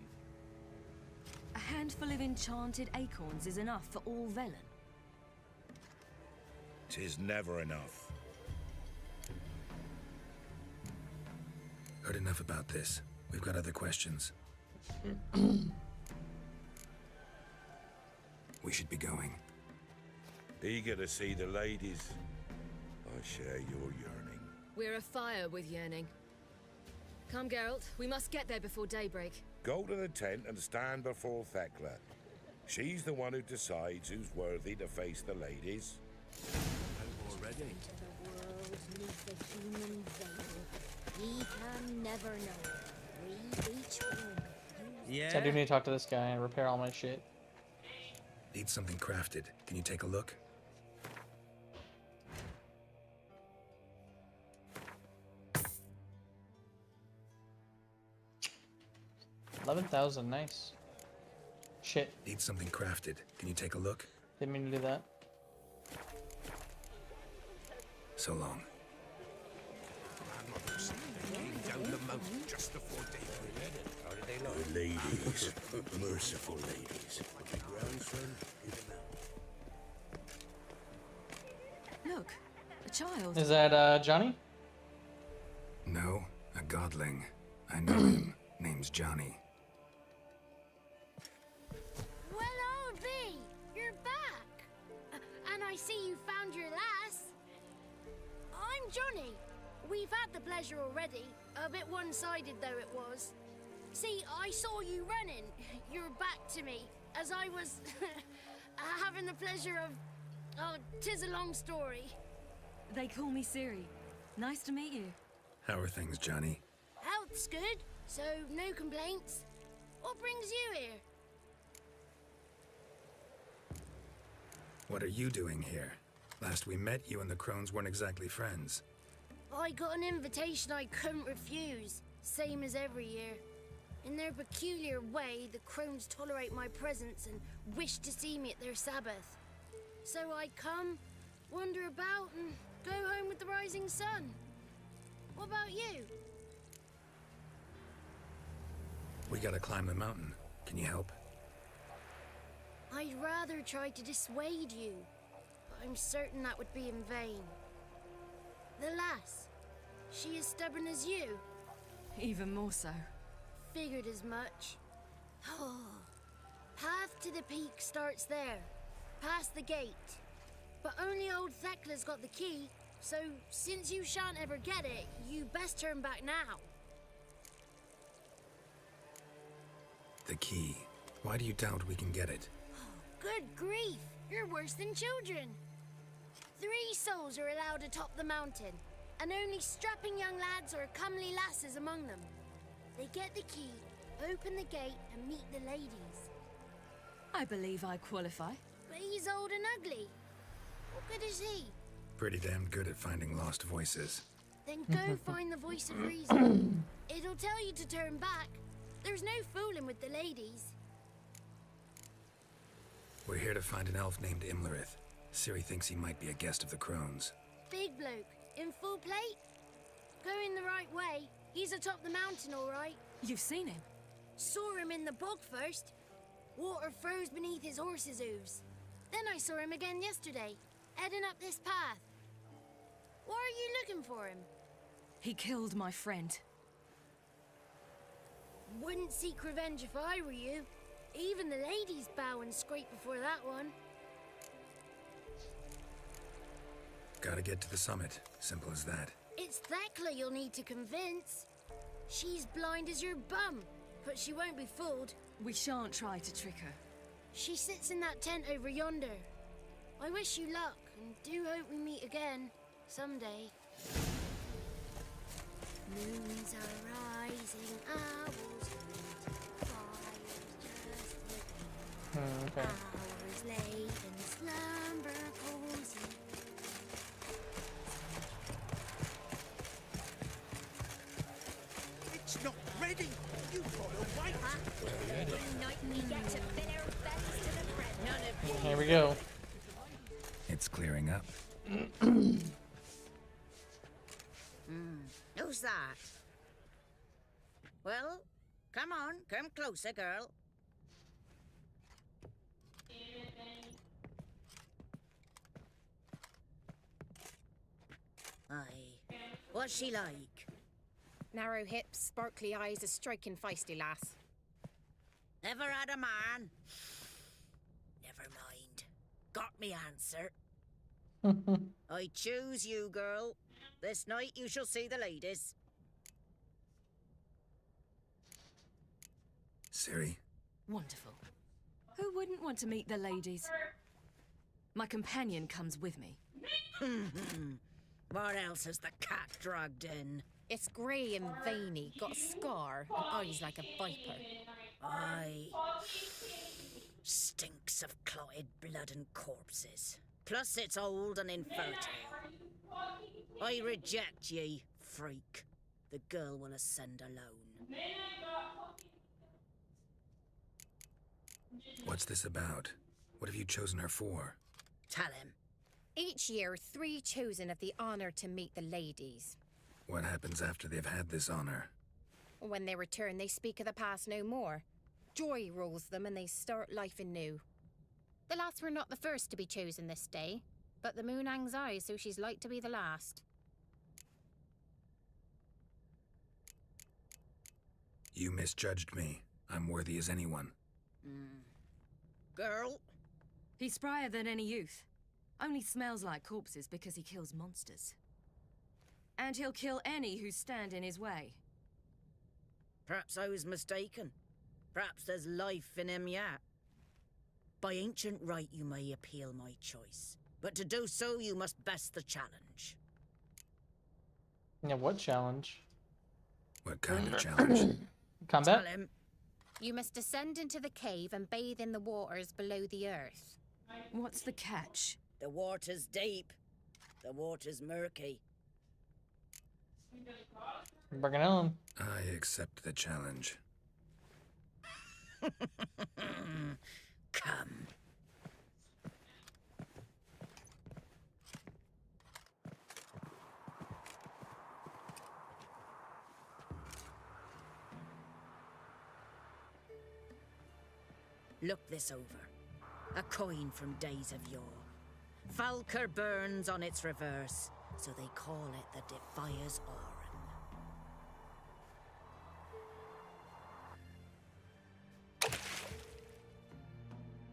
A handful of enchanted acorns is enough for all Velen. 'Tis never enough. Heard enough about this. We've got other questions. We should be going. Eager to see the ladies. I share your yearning. We're afire with yearning. Come, Geralt. We must get there before daybreak. Go to the tent and stand before Thekla. She's the one who decides who's worthy to face the ladies. Already? We can never know. We each one. Yeah. So I do need to talk to this guy and repair all my shit. Need something crafted. Can you take a look? $11,000, nice. Shit. Need something crafted. Can you take a look? Didn't mean to do that. So long. Down the mountain just before daybreak. How did they look? Good ladies. Merciful ladies. Look, a child. Is that Johnny? No, a godling. I know him. Name's Johnny. Well, old B, you're back. And I see you found your lass. I'm Johnny. We've had the pleasure already. A bit one-sided though it was. See, I saw you running. Your back to me, as I was having the pleasure of... Oh, 'tis a long story. They call me Ciri. Nice to meet you. How are things, Johnny? Health's good, so no complaints. What brings you here? What are you doing here? Last we met, you and the crones weren't exactly friends. I got an invitation I couldn't refuse, same as every year. In their peculiar way, the crones tolerate my presence and wish to see me at their Sabbath. So I come, wander about, and go home with the rising sun. What about you? We gotta climb the mountain. Can you help? I'd rather try to dissuade you, but I'm certain that would be in vain. The lass, she as stubborn as you? Even more so. Figured as much. Path to the peak starts there, past the gate. But only old Thekla's got the key, so since you shan't ever get it, you best turn back now. The key. Why do you doubt we can get it? Good grief! You're worse than children. 3 souls are allowed atop the mountain, and only strapping young lads or comely lasses among them. They get the key, open the gate, and meet the ladies. I believe I qualify. But he's old and ugly. What good is he? Pretty damn good at finding lost voices. Then go find the voice of reason. It'll tell you to turn back. There's no fooling with the ladies. We're here to find an elf named Imlerith. Ciri thinks he might be a guest of the Crones. Big bloke, in full plate. Going the right way. He's atop the mountain, all right. You've seen him? Saw him in the bog first. Water froze beneath his horse's hooves. Then I saw him again yesterday, heading up this path. Why are you looking for him? He killed my friend. Wouldn't seek revenge if I were you. Even the ladies bow and scrape before that one. Gotta get to the summit. Simple as that. It's Thekla you'll need to convince. She's blind as your bum, but she won't be fooled. We shan't try to trick her. She sits in that tent over yonder. I wish you luck, and do hope we meet again, someday. Moons are rising, owls hunt, fires just lit. Okay. Hours late and slumber cozy. It's not ready. You've got to wait. Here we go. It's clearing up. Who's that? Well, come on, come closer, girl. Aye. What's she like? Narrow hips, sparkly eyes, a striking feisty lass. Never had a man? Never mind. Got me answer. I choose you, girl. This night you shall see the ladies. Ciri. Wonderful. Who wouldn't want to meet the ladies? My companion comes with me. What else has the cat dragged in? It's grey and veiny, got a scar, and eyes like a viper. Aye. Stinks of clotted blood and corpses. Plus it's old and infertile. I reject ye, freak. The girl will ascend alone. What's this about? What have you chosen her for? Tell him. Each year, 3 chosen have the honour to meet the ladies. What happens after they've had this honor? When they return, they speak of the past no more. Joy rules them and they start life anew. The lads were not the first to be chosen this day, but the moon hangs high, so she's like to be the last. You misjudged me. I'm worthy as anyone. Girl? He's sprier than any youth. Only smells like corpses because he kills monsters. And he'll kill any who stand in his way. Perhaps I was mistaken. Perhaps there's life in him yet. By ancient right you may appeal my choice, but to do so you must best the challenge. Yeah, what challenge? What kind of challenge? Combat? Tell him. You must descend into the cave and bathe in the waters below the earth. What's the catch? The water's deep. The water's murky. Bring it on. I accept the challenge. Come. Look this over. A coin from days of yore. Falker burns on its reverse, so they call it the Defier's Aura.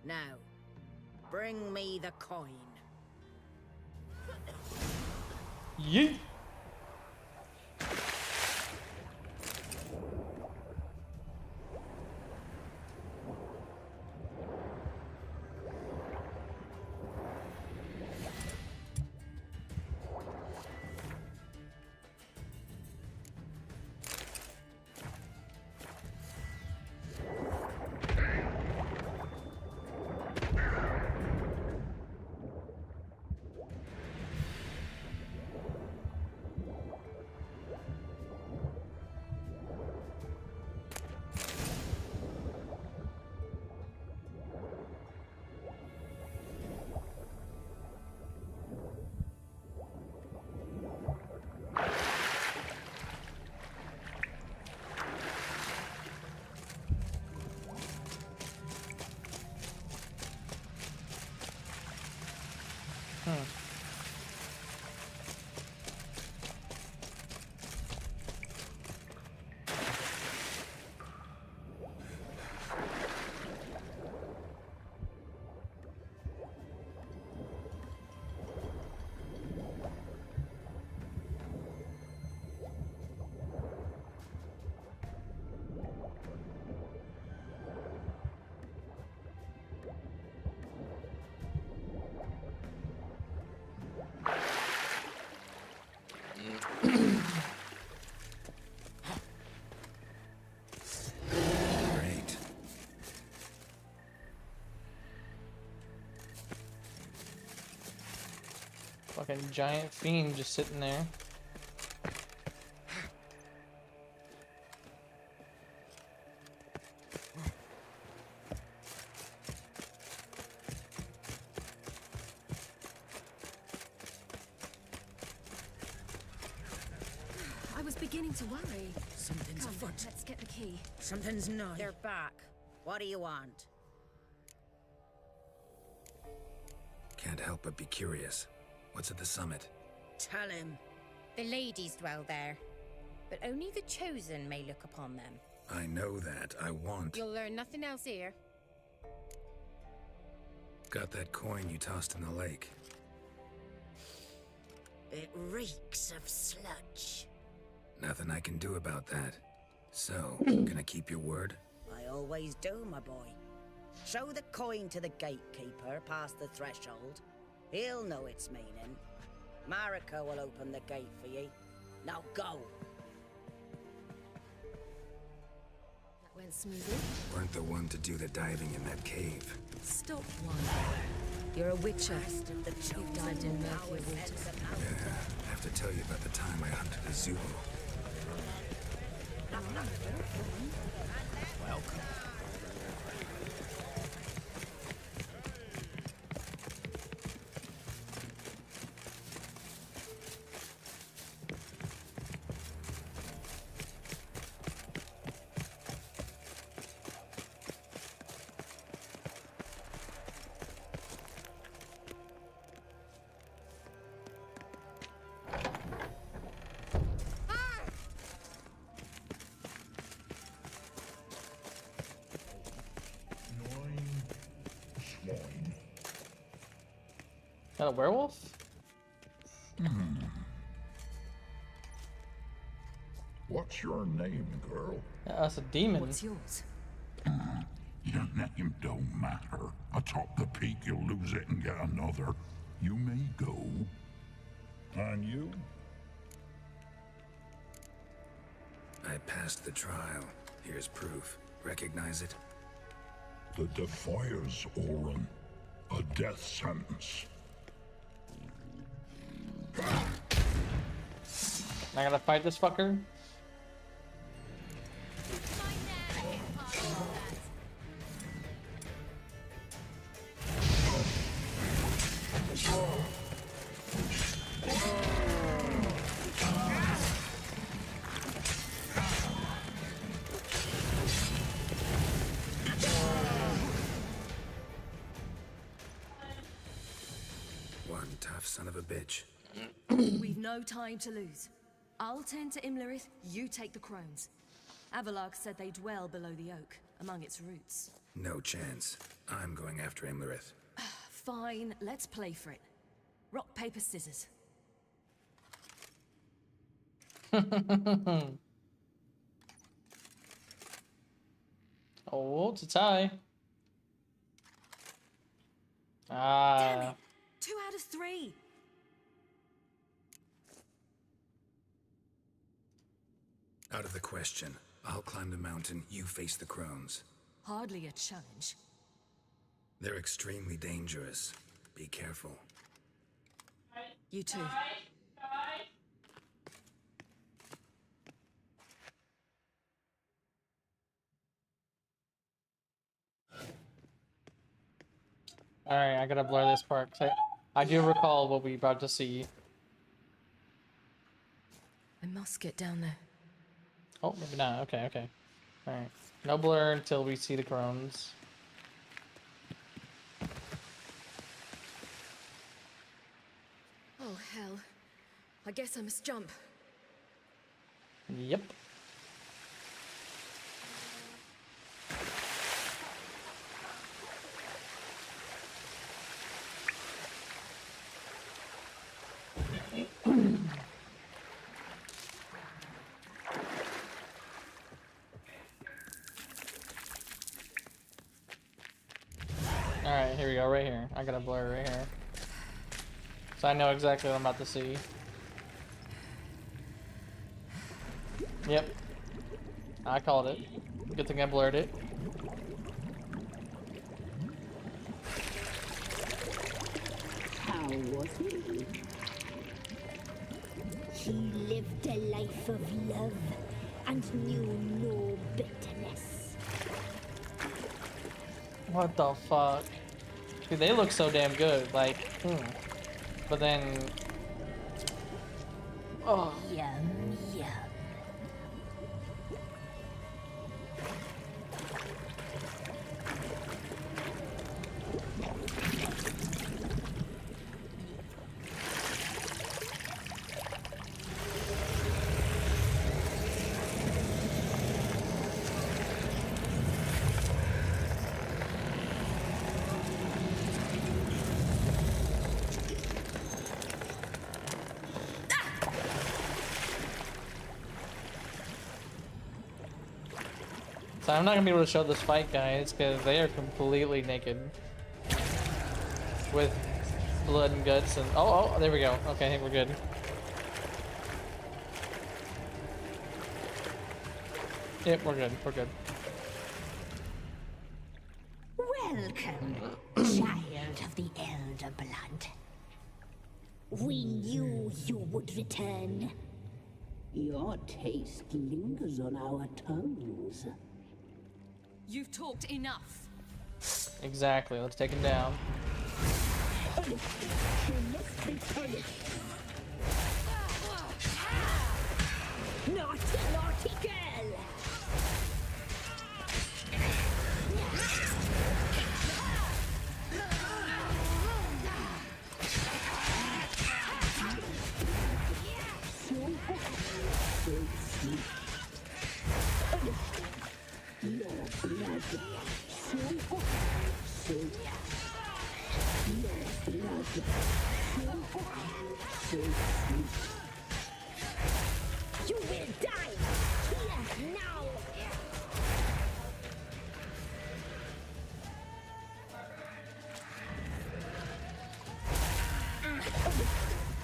Now, bring me the coin. Yeet. Great. Fucking giant fiend just sitting there. I was beginning to worry. Something's Come, afoot. let's get the key. Something's not. They're back. What do you want? Can't help but be curious. What's at the summit? Tell him. The ladies dwell there, but only the chosen may look upon them. I know that. I want. You'll learn nothing else here. Got that coin you tossed in the lake. It reeks of sludge. Nothing I can do about that. So, gonna keep your word? I always do, my boy. Show the coin to the gatekeeper past the threshold. He'll know its meaning. Marika will open the gate for ye. Now go. That went smoothly. Weren't the one to do the diving in that cave. Stop one. You're a witcher. You've dived in murkier waters. Yeah, I have to tell you about the time I hunted a Zulu. Welcome. That a werewolf? What's your name, girl? That's a demon. What's yours? Your name don't matter. Atop the peak, you'll lose it and get another. You may go. And you? I passed the trial. Here's proof. Recognize it? The Defier's Orin. A death sentence. I gotta fight this fucker? One tough son of a bitch. We've no time to lose. I'll tend to Imlerith, you take the crones. Avalark said they dwell below the oak, among its roots. No chance. I'm going after Imlerith. Fine, let's play for it. Rock, paper, scissors. Oh, it's a tie. Ah. Damn it! 2 out of 3. Out of the question. I'll climb the mountain, you face the crones. Hardly a challenge. They're extremely dangerous. Be careful. You too. Alright, I gotta blur this part. 'Cause I do recall what we about to see. I must get down there. Oh, maybe not. Okay, okay. Alright. No blur until we see the crones. hell. I guess I must jump. Yep. Alright, here we go, right here. I got a blur right here. So I know exactly what I'm about to see. Yep. I called it. Good thing I blurred it. How was he? He lived a life of love and knew no bitterness. What the fuck? Dude, they look so damn good. Like, But then... Oh. Yum, yum. So I'm not gonna be able to show this fight, guys, because they are completely naked. With blood and guts and... Oh, there we go. Okay, I think we're good. Yep, we're good. We're good. Welcome, child of the Elder Blood. We knew you would return. Your taste lingers on our tongues. You've talked enough. Exactly. Let's take him down. You must be punished. Naughty, naughty girl! So sweet. Your blood, so hot, so your blood, so hot, so sweet. You will die here now.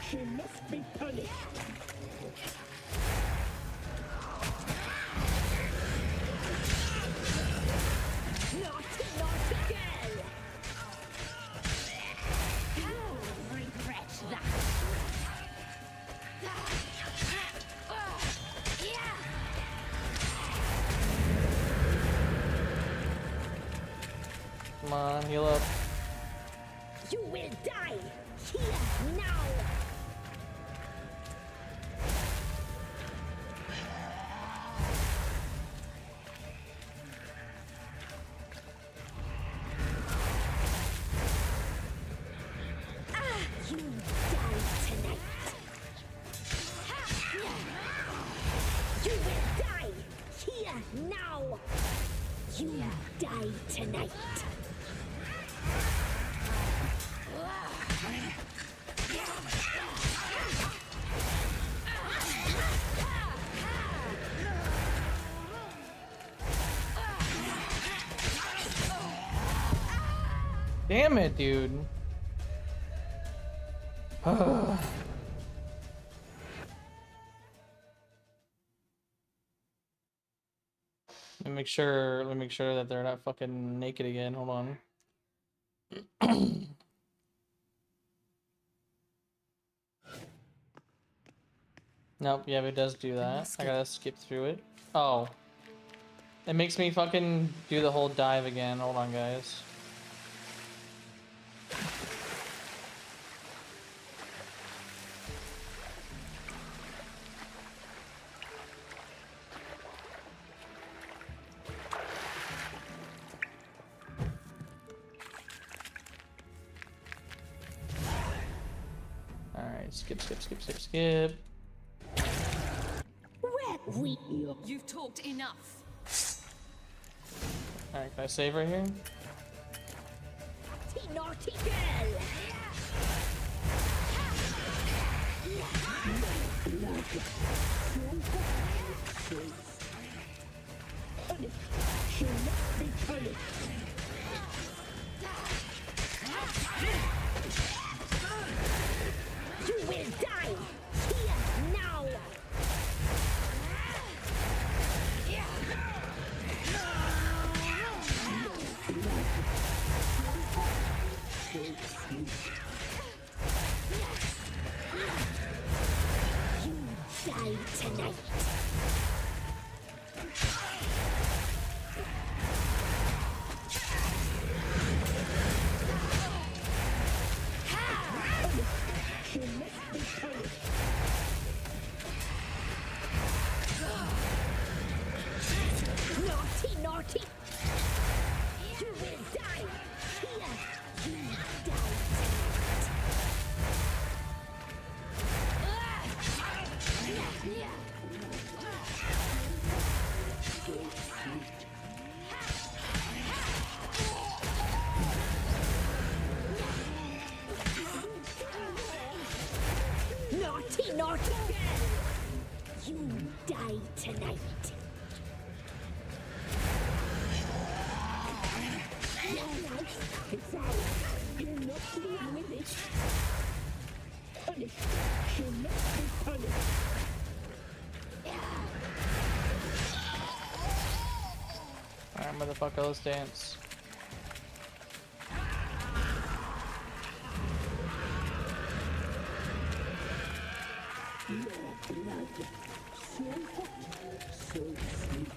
She must be punished. Naughty, naughty girl! You'll regret that. Come on, heal up. You will die here now. You die tonight. You will die here now. You die tonight. Damn it, dude. Let me make sure that they're not fucking naked again. Hold on. Nope, yeah, it does do that. I gotta skip through it. Oh. It makes me fucking do the whole dive again. Hold on, guys. Alright. Alright, skip. You've talked enough. Alright, can I save right here? Naughty girl! She'll not be punished. You will die here now. You die tonight. She must be punished. Naughty, naughty! You will die here! You die naughty, naughty girl! You die tonight. It's out. You're not playing with it. Punished. She'll not be punished. Alright, motherfucker, let's dance. Your blood, so hot, so sweet.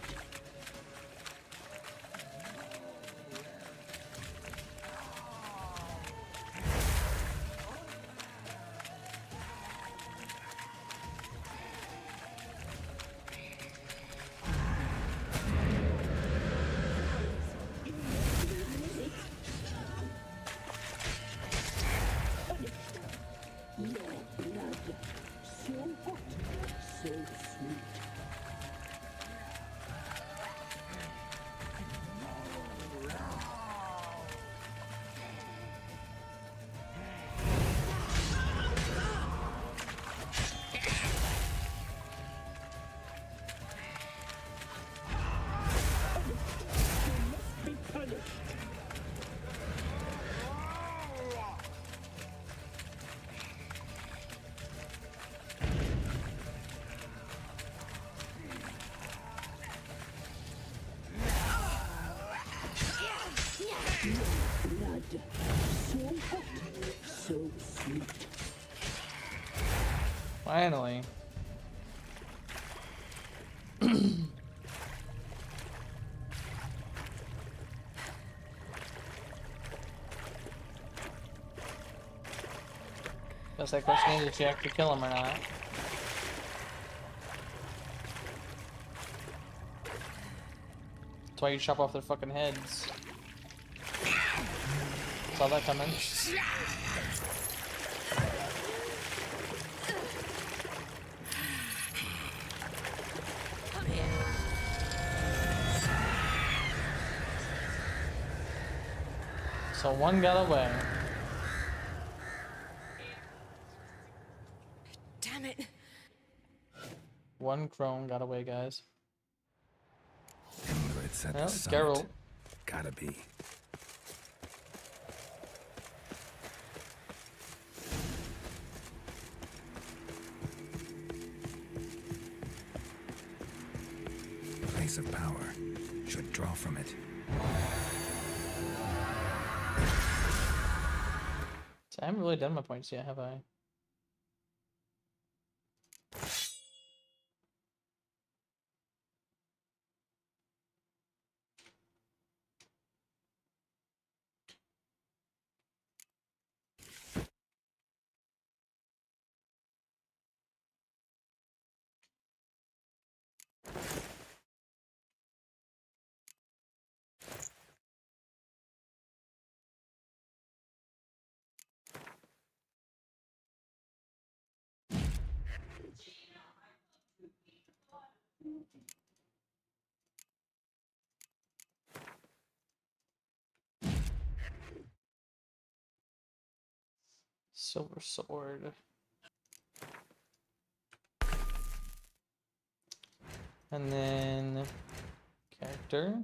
Your blood, so hot, so sweet. She must be punished. Blood, so hot, so sweet. Finally. Guess that question is, did you actually kill him or not? That's why you chop off their fucking heads. Saw that coming. So one got away. Damn it. One crone got away, guys. It's at Well, the summit. Geralt. Gotta be. Place of power. Should draw from it. So I haven't really done my points yet, have I? Silver sword. And then character.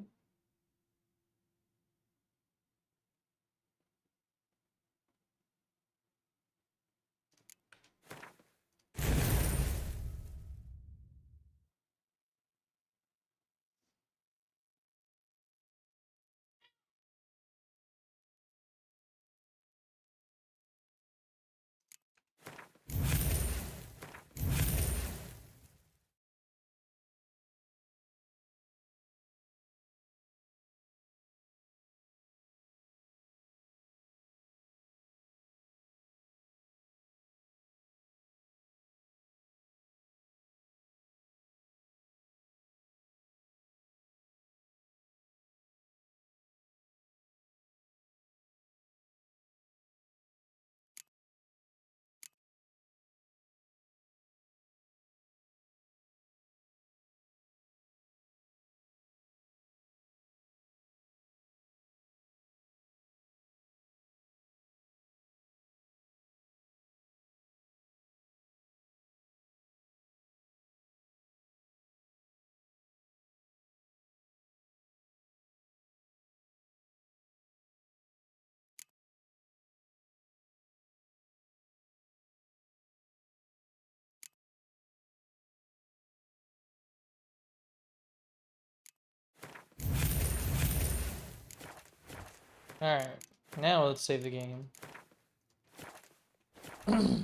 Alright, now let's save the game. I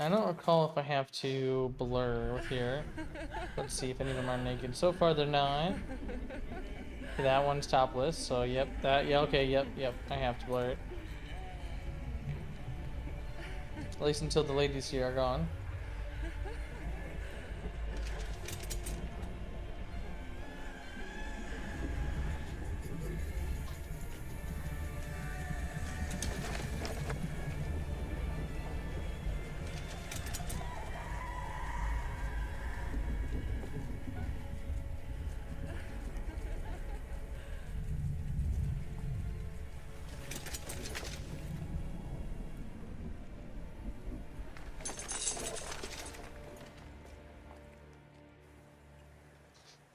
don't recall if I have to blur with here. Let's see if any of them are naked. So far they're not. That one's topless, so yep, that, yeah, okay, yep, I have to blur it. At least until the ladies here are gone.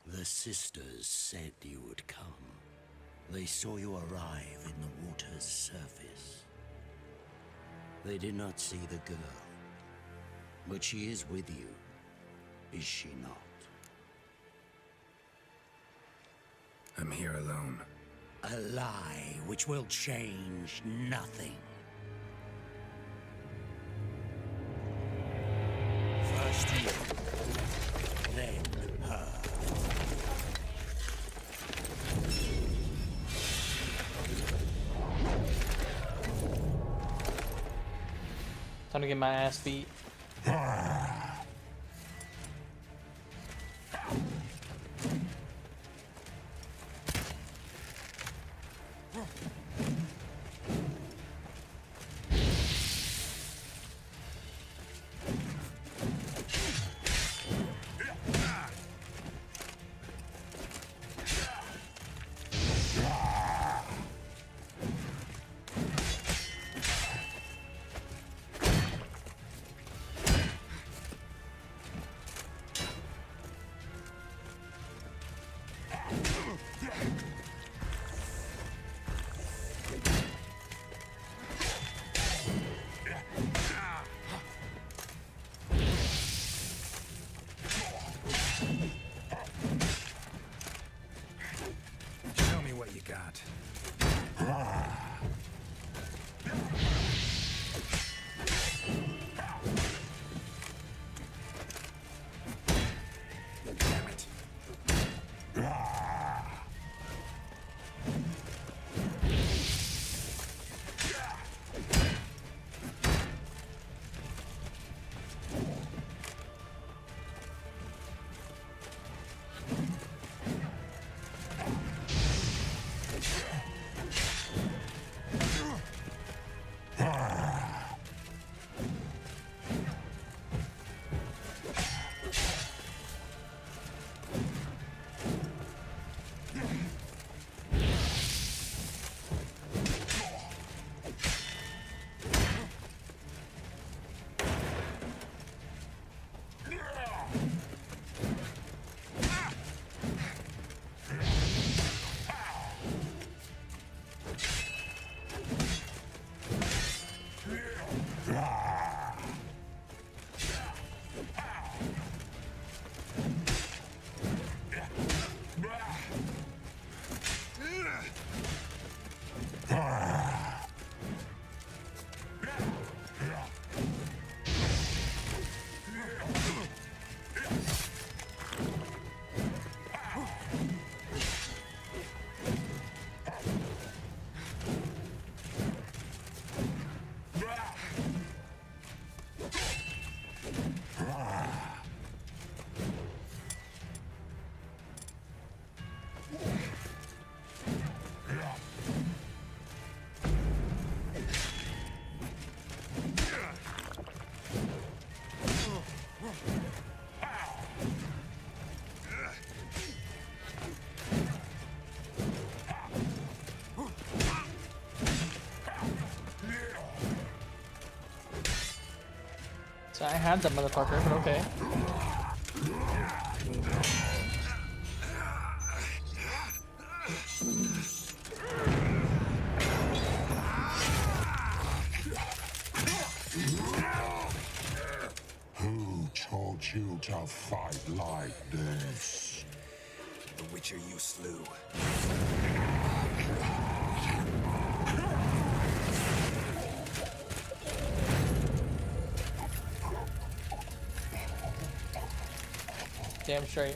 The sisters said you would come. They saw you arrive in the water's surface. They did not see the girl. But she is with you, is she not? I'm here alone. A lie which will change nothing. First you, then her. Time to get my ass beat. So I had that motherfucker, but okay. Who taught you to fight like this? The Witcher you slew. Damn straight.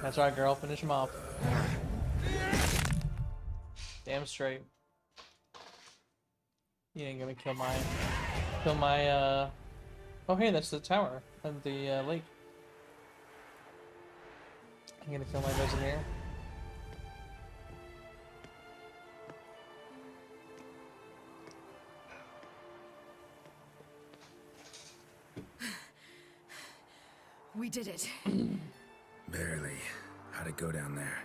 That's right, girl. Finish him off. Damn straight. You ain't gonna kill my oh hey, that's the tower of the lake. I'm gonna kill my Vesemir. We did it. Barely. How'd it go down there?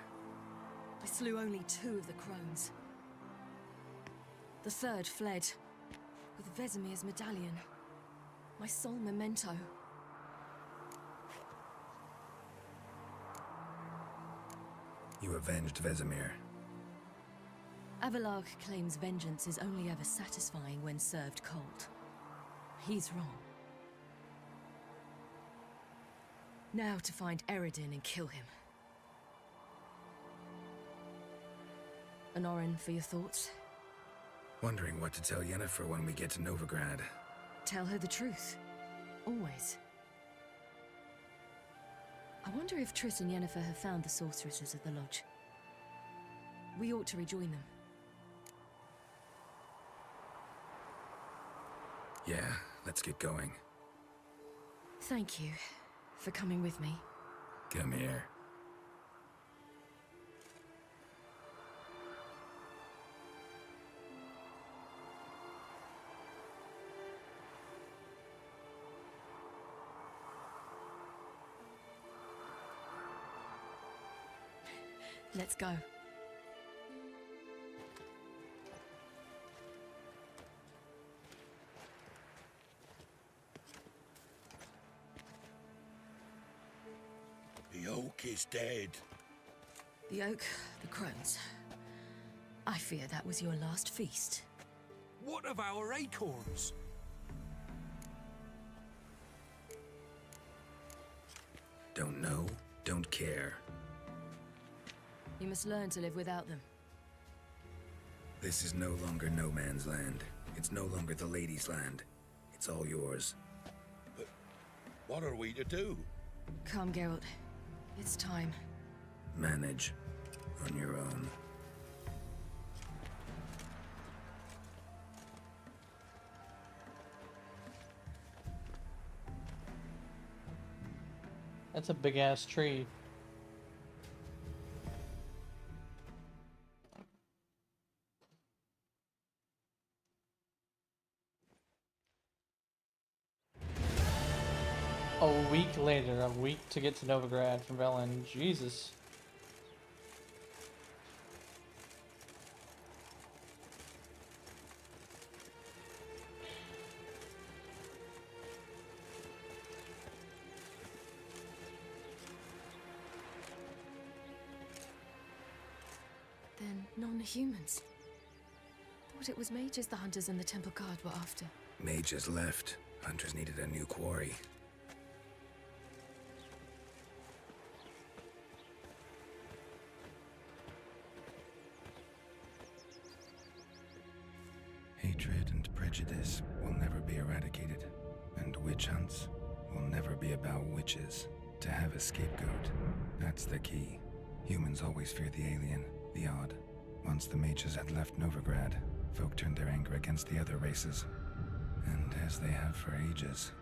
I slew only 2 of the crones. The third fled with Vesemir's medallion, my sole memento. You avenged Vesemir. Avalark claims vengeance is only ever satisfying when served cold. He's wrong. Now to find Eredin and kill him. Anorin, for your thoughts? Wondering what to tell Yennefer when we get to Novigrad. Tell her the truth. Always. I wonder if Triss and Yennefer have found the sorceresses of the Lodge. We ought to rejoin them. Yeah, let's get going. Thank you for coming with me. Come here. Let's go. The oak is dead. The oak, the crones. I fear that was your last feast. What of our acorns? Don't know, don't care. You must learn to live without them. This is no longer no man's land. It's no longer the lady's land. It's all yours. But what are we to do? Come, Geralt. It's time. Manage. On your own. That's a big ass tree. A week later, a week to get to Novigrad from Velen. Jesus. Then non-humans. Thought it was mages the hunters and the temple guard were after. Mages left. Hunters needed a new quarry. Hatred and prejudice will never be eradicated, and witch hunts will never be about witches. To have a scapegoat, that's the key. Humans always fear the alien, the odd. Once the mages had left Novigrad, folk turned their anger against the other races. And as they have for ages,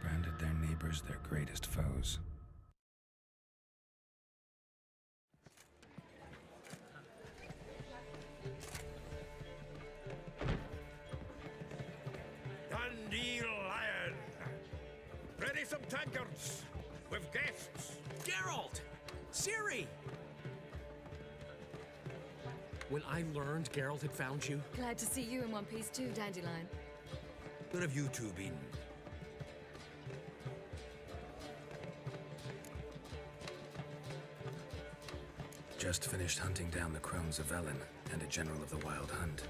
branded their neighbors their greatest foes. Servants! With guests! Geralt! Ciri! When I learned Geralt had found you... Glad to see you in one piece too, Dandelion. Where have you two been? Just finished hunting down the crones of Velen and a general of the Wild Hunt.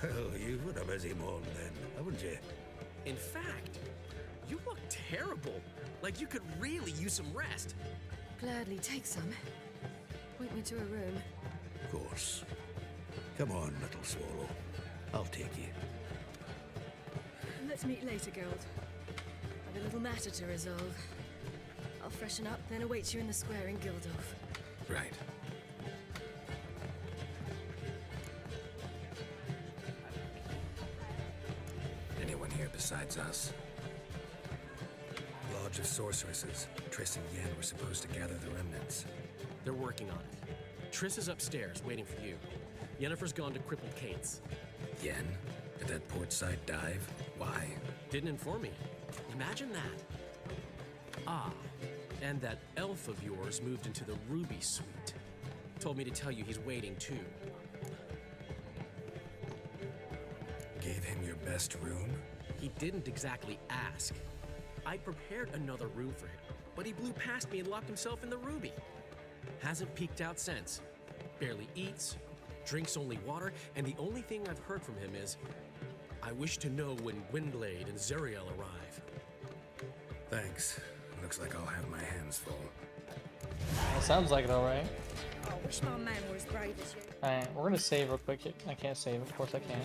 Well, you've been a busy morning then, haven't you? In fact, you look terrible. Like you could really use some rest. Gladly take some. Point me to a room. Of course. Come on, little swallow. I'll take you. Let's meet later, Geralt. I've a little matter to resolve. I'll freshen up, then await you in the square in Gildorf. Right. Anyone here besides us? Lodge of Sorceresses. Triss and Yen were supposed to gather the remnants. They're working on it. Triss is upstairs, waiting for you. Yennefer's gone to crippled Kate's. Yen? At that port side dive? Why? Didn't inform me. Imagine that. Ah, and that elf of yours moved into the Ruby Suite. Told me to tell you he's waiting too. Gave him your best room? He didn't exactly ask. I prepared another room for him, but he blew past me and locked himself in the Ruby. Hasn't peeked out since. Barely eats, drinks only water, and the only thing I've heard from him is, I wish to know when Gwynblade and Zariel arrive. Thanks. Looks like I'll have my hands full. Well, sounds like it, alright. I wish my man were as brave as you. Alright, we're gonna save real quick. I can't save, of course I can't.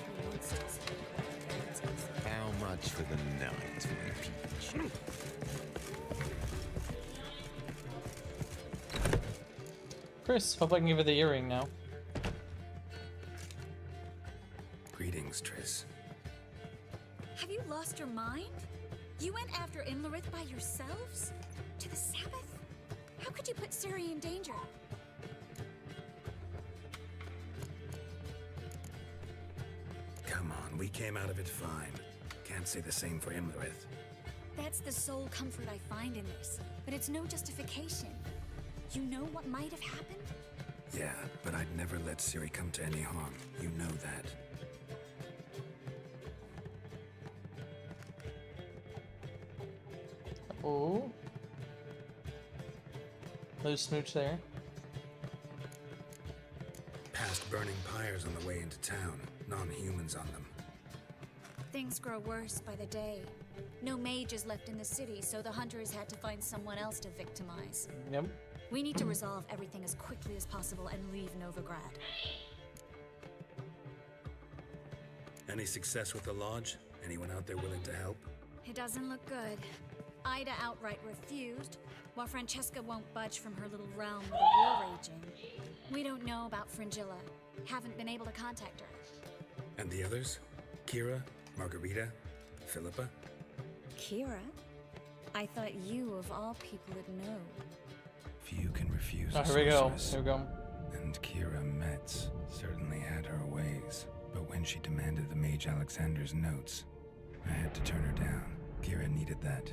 How much for the night, my peach? Chris, hope I can give her the earring now. Greetings, Triss. Have you lost your mind? You went after Imlerith by yourselves? To the Sabbath? How could you put Ciri in danger? Come on, we came out of it fine. Can't say the same for Imlerith. That's the sole comfort I find in this, but it's no justification. You know what might have happened? Yeah, but I'd never let Ciri come to any harm. You know that. Oh. Little smooch there. Past burning pyres on the way into town. Non-humans on them. Things grow worse by the day. No mages left in the city, so the hunters had to find someone else to victimize. Yep. We need to resolve everything as quickly as possible and leave Novigrad. Any success with the lodge? Anyone out there willing to help? It doesn't look good. Ida outright refused, while Francesca won't budge from her little realm with a war raging. We don't know about Fringilla. Haven't been able to contact her. And the others? Kira? Margarita? Philippa? Kira? I thought you, of all people, would know. Few can refuse Oh, a here we go. sorceress. Here we go. And Kira Metz certainly had her ways. But when she demanded the Mage Alexander's notes, I had to turn her down. Kira needed that,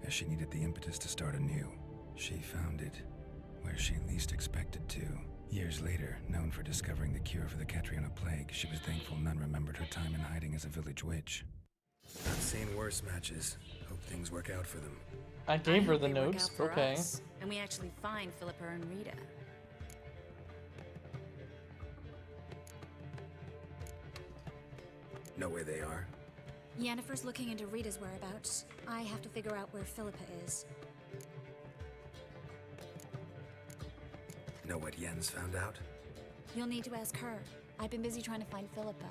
as she needed the impetus to start anew. She found it where she least expected to. Years later, known for discovering the cure for the Catriona plague, she was thankful none remembered her time in hiding as a village witch. I've seen worse matches. Hope things work out for them. I gave her the They work notes. out for Okay. us, and we actually find Philippa and Rita. Know where they are? Yennefer's looking into Rita's whereabouts. I have to figure out where Philippa is. Know what Yen's found out? You'll need to ask her. I've been busy trying to find Philippa.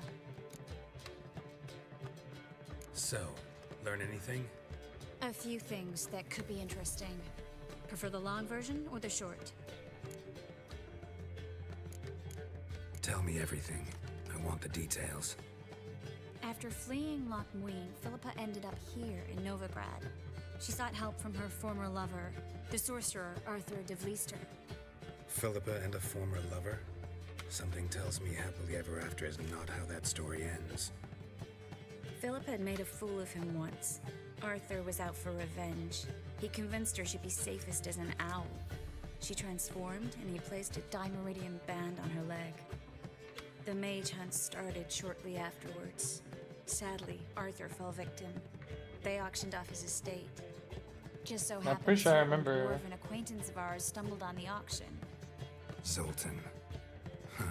So, learn anything? A few things that could be interesting. Prefer the long version or the short? Tell me everything. I want the details. After fleeing Loch Muin, Philippa ended up here in Novigrad. She sought help from her former lover, the sorcerer Arthur de Vlister. Philippa and a former lover? Something tells me happily ever after is not how that story ends. Philippa had made a fool of him once. Arthur was out for revenge. He convinced her she'd be safest as an owl. She transformed, and he placed a dimeridium band on her leg. The mage hunt started shortly afterwards. Sadly, Arthur fell victim. They auctioned off his estate. Just so happened pretty sure I a remember- dwarven acquaintance of ours stumbled on the auction. Zoltan. Huh.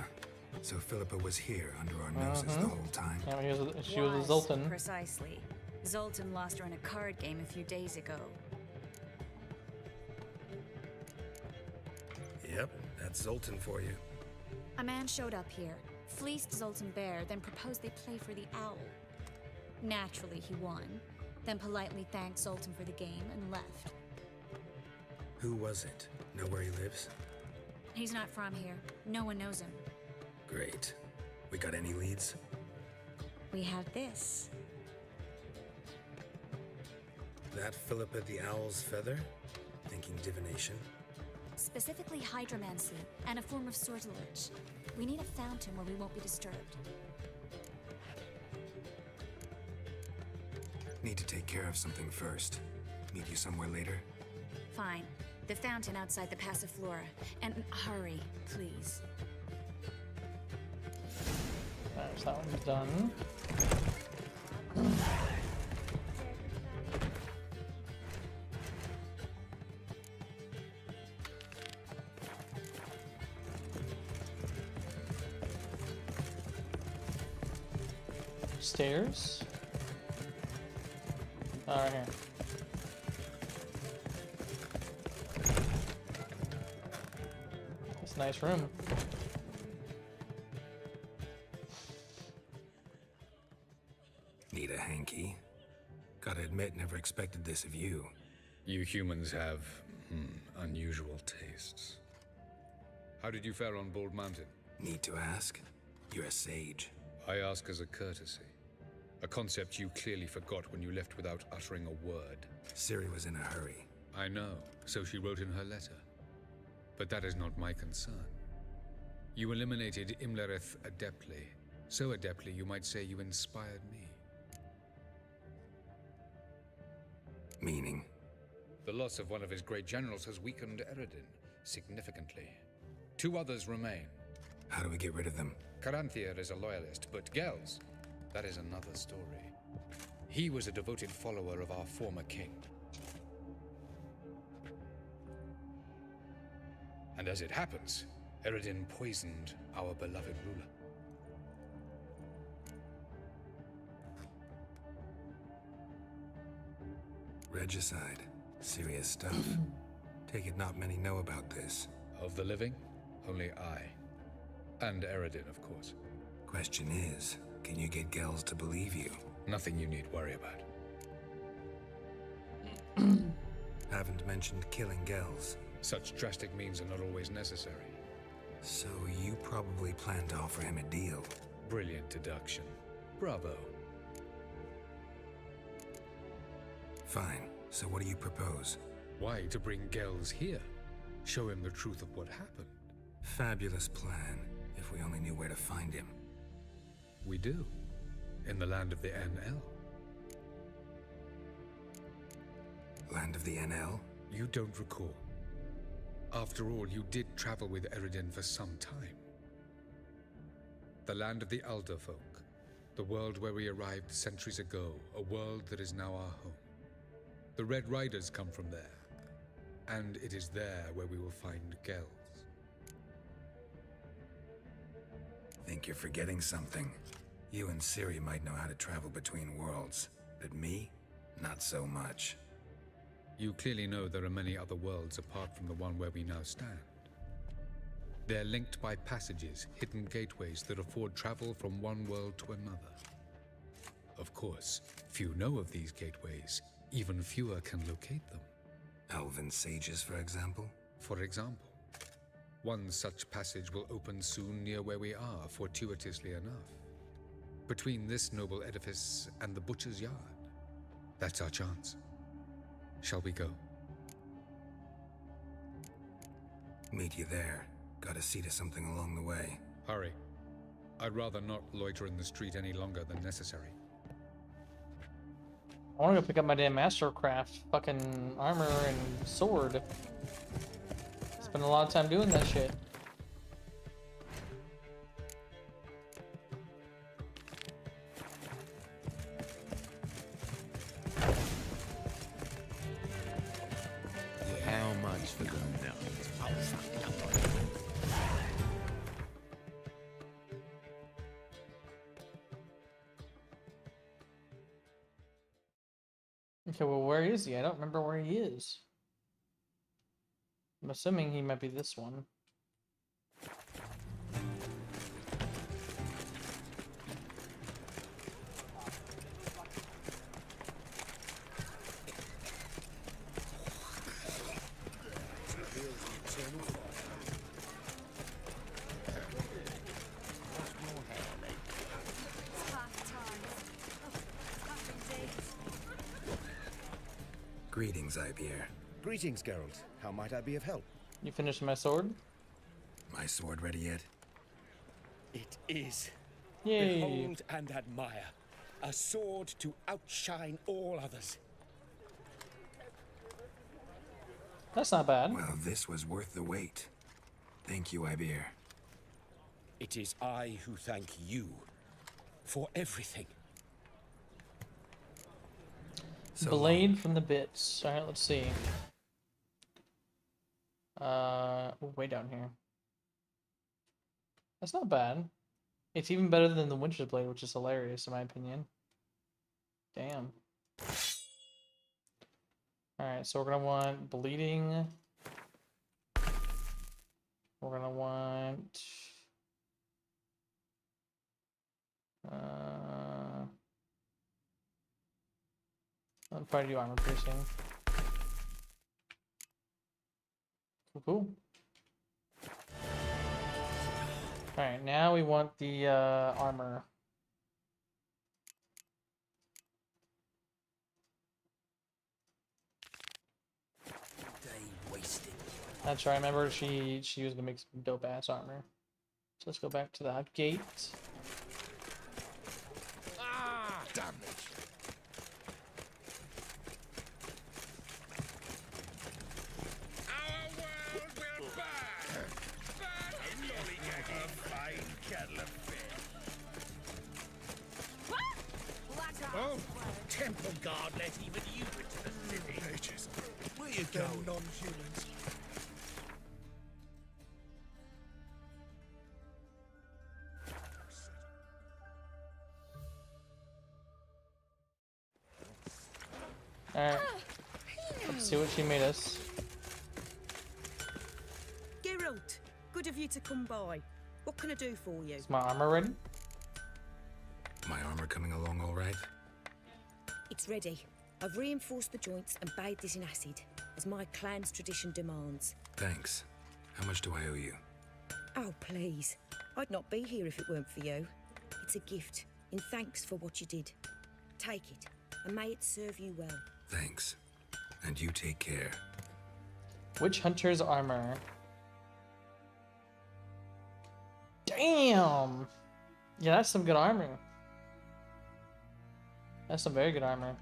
So Philippa was here under our noses the whole time? Yeah, she was a Zoltan. Precisely. Zoltan lost her in a card game a few days ago. Yep, that's Zoltan for you. A man showed up here, fleeced Zoltan bare, then proposed they play for the owl. Naturally, he won, then politely thanked Zoltan for the game and left. Who was it? Know where he lives? He's not from here. No one knows him. Great. We got any leads? We have this. That Philippa the Owl's feather? Thinking divination? Specifically hydromancy and a form of sortilege. We need a fountain where we won't be disturbed. Need to take care of something first. Meet you somewhere later? Fine. The fountain outside the Passiflora. And hurry, please. Alright, so that one's done. Stairs? Oh, right here. It's a nice room. Need a hanky? Gotta admit, never expected this of you. You humans have unusual tastes. How did you fare on Bald Mountain? Need to ask? You're a sage. I ask as a courtesy. A concept you clearly forgot when you left without uttering a word. Ciri was in a hurry. I know, so she wrote in her letter. But that is not my concern. You eliminated Imlerith adeptly. So adeptly, you might say you inspired me. Meaning? The loss of one of his great generals has weakened Eredin significantly. 2 others remain. How do we get rid of them? Caranthier is a loyalist, but Gels, that is another story. He was a devoted follower of our former king. And as it happens, Eredin poisoned our beloved ruler. Regicide. Serious stuff. Take it not many know about this. Of the living, only I. And Eredin, of course. Question is, can you get Gels to believe you? Nothing you need worry about. Haven't mentioned killing Gels. Such drastic means are not always necessary. So you probably plan to offer him a deal. Brilliant deduction. Bravo. Fine. So what do you propose? Why to bring Gels here? Show him the truth of what happened. Fabulous plan, if we only knew where to find him. We do. In the land of the NL. Land of the NL? You don't recall. After all, you did travel with Eredin for some time. The land of the Alderfolk. The world where we arrived centuries ago. A world that is now our home. The Red Riders come from there. And it is there where we will find Gels. Think you're forgetting something. You and Ciri might know how to travel between worlds, but me, not so much. You clearly know there are many other worlds apart from the one where we now stand. They're linked by passages, hidden gateways that afford travel from one world to another. Of course, few know of these gateways. Even fewer can locate them. Elven sages, for example? For example. One such passage will open soon near where we are, fortuitously enough. Between this noble edifice and the butcher's yard. That's our chance. Shall we go? Meet you there. Gotta see to something along the way. Hurry. I'd rather not loiter in the street any longer than necessary. I want to go pick up my damn Mastercraft fucking armor and sword. Spend a lot of time doing that shit. How much for the nuts? Okay, well, where is he? I don't remember where he is. I'm assuming he might be this one. Greetings, Ivier. Greetings, Geralt. How might I be of help? You finished my sword? My sword ready yet? It is. Yay. Behold and admire. A sword to outshine all others. That's not bad. Well, this was worth the wait. Thank you, Ivier. It is I who thank you for everything. Blade from the bits. Alright, let's see. Way down here. That's not bad. It's even better than the Winter's Blade, which is hilarious in my opinion. Damn. Alright, so we're gonna want bleeding. We're gonna want I'll probably do armor piercing. Cool. Alright, now we want the armor. That's right, I remember she was gonna make some dope ass armor. So let's go back to the gate. Ah, damn it. Oh, Temple Guard let even you into the city. Pages. Where you going? Non-humans. Alright. Let's see what she made us. Geralt, good of you to come by. What can I do for you? Is my armor ready? My armor coming along all right? It's ready. I've reinforced the joints and bathed it in acid, as my clan's tradition demands. Thanks. How much do I owe you? Oh, please. I'd not be here if it weren't for you. It's a gift, in thanks for what you did. Take it, and may it serve you well. Thanks. And you take care. Witch Hunter's armor. Damn! Yeah, that's some good armor. That's some very good armor.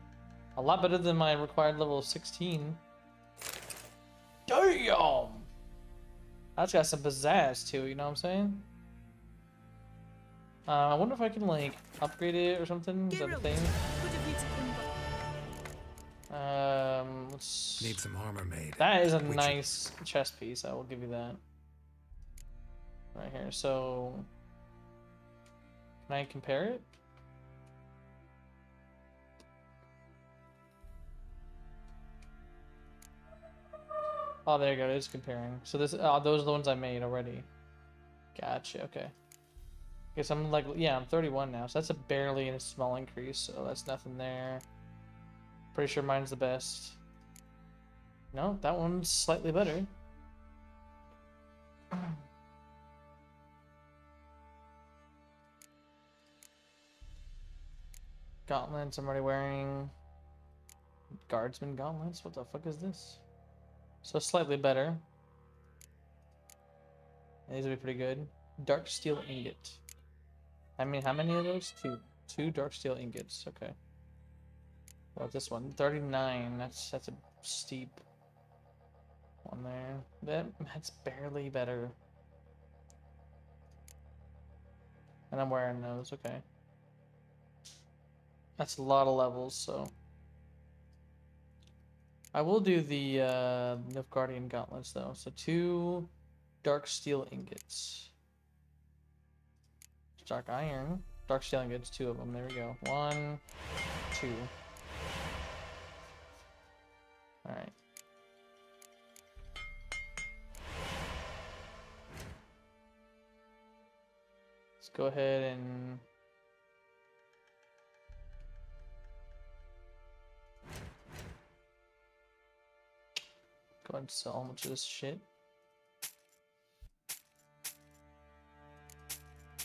A lot better than my required level of 16. Damn! That's got some pizzazz too, you know what I'm saying? I wonder if I can like upgrade it or something. Is that a thing? Let's... Need some armor made. That is a nice chest piece, I will give you that. Right here, so... Can I compare it? Oh, there you go, it's comparing. So this, those are the ones I made already. Gotcha, okay. Guess I'm like, yeah, I'm 31 now, so that's a barely a small increase, so that's nothing there. Pretty sure mine's the best. No, that one's slightly better. Gauntlets, I'm already wearing. Guardsman gauntlets? What the fuck is this? So slightly better. These would be pretty good. Dark steel ingot. I mean, how many of those? Two. Two dark steel ingots. Okay. Well, this one, 39. That's a steep one there. That's barely better. And I'm wearing those, okay. That's a lot of levels, so. I will do the Nilfgaardian gauntlets though. So 2 dark steel ingots. Dark iron. Dark steel ingots, 2 of them. There we go. 1, 2. Alright. Let's go ahead and go ahead and sell much of this shit.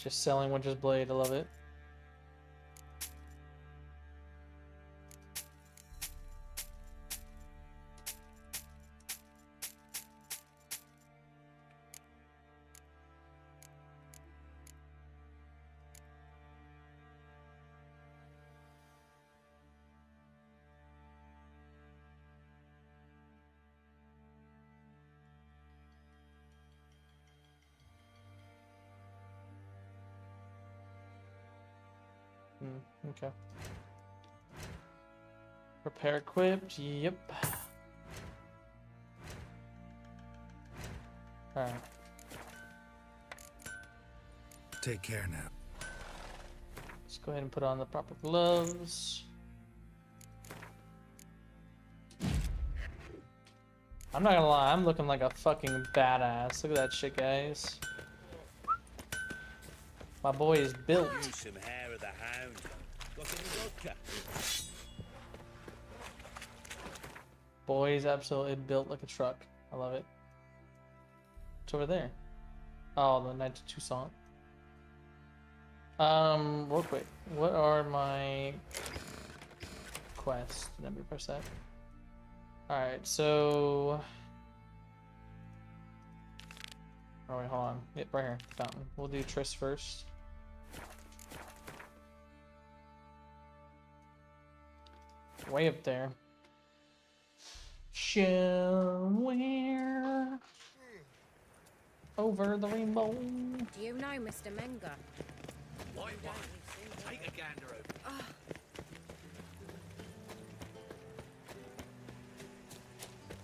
Just selling Winter's Blade, I love it. Okay. Repair equipped, yep. Alright. Take care now. Let's go ahead and put on the proper gloves. I'm not gonna lie, I'm looking like a fucking badass. Look at that shit, guys. My boy is built. Use some hair of the hound. Got any vodka? Boy is absolutely built like a truck. I love it. What's over there? Oh, the Knights of Toussaint. Real quick. What are my quests? Let me press that. Alright, so... Oh wait, hold on. Yep, right here. Fountain. We'll do Triss first. Way up there. Somewhere over the rainbow. Do you know Mr. Menga? White one. Take a gander over.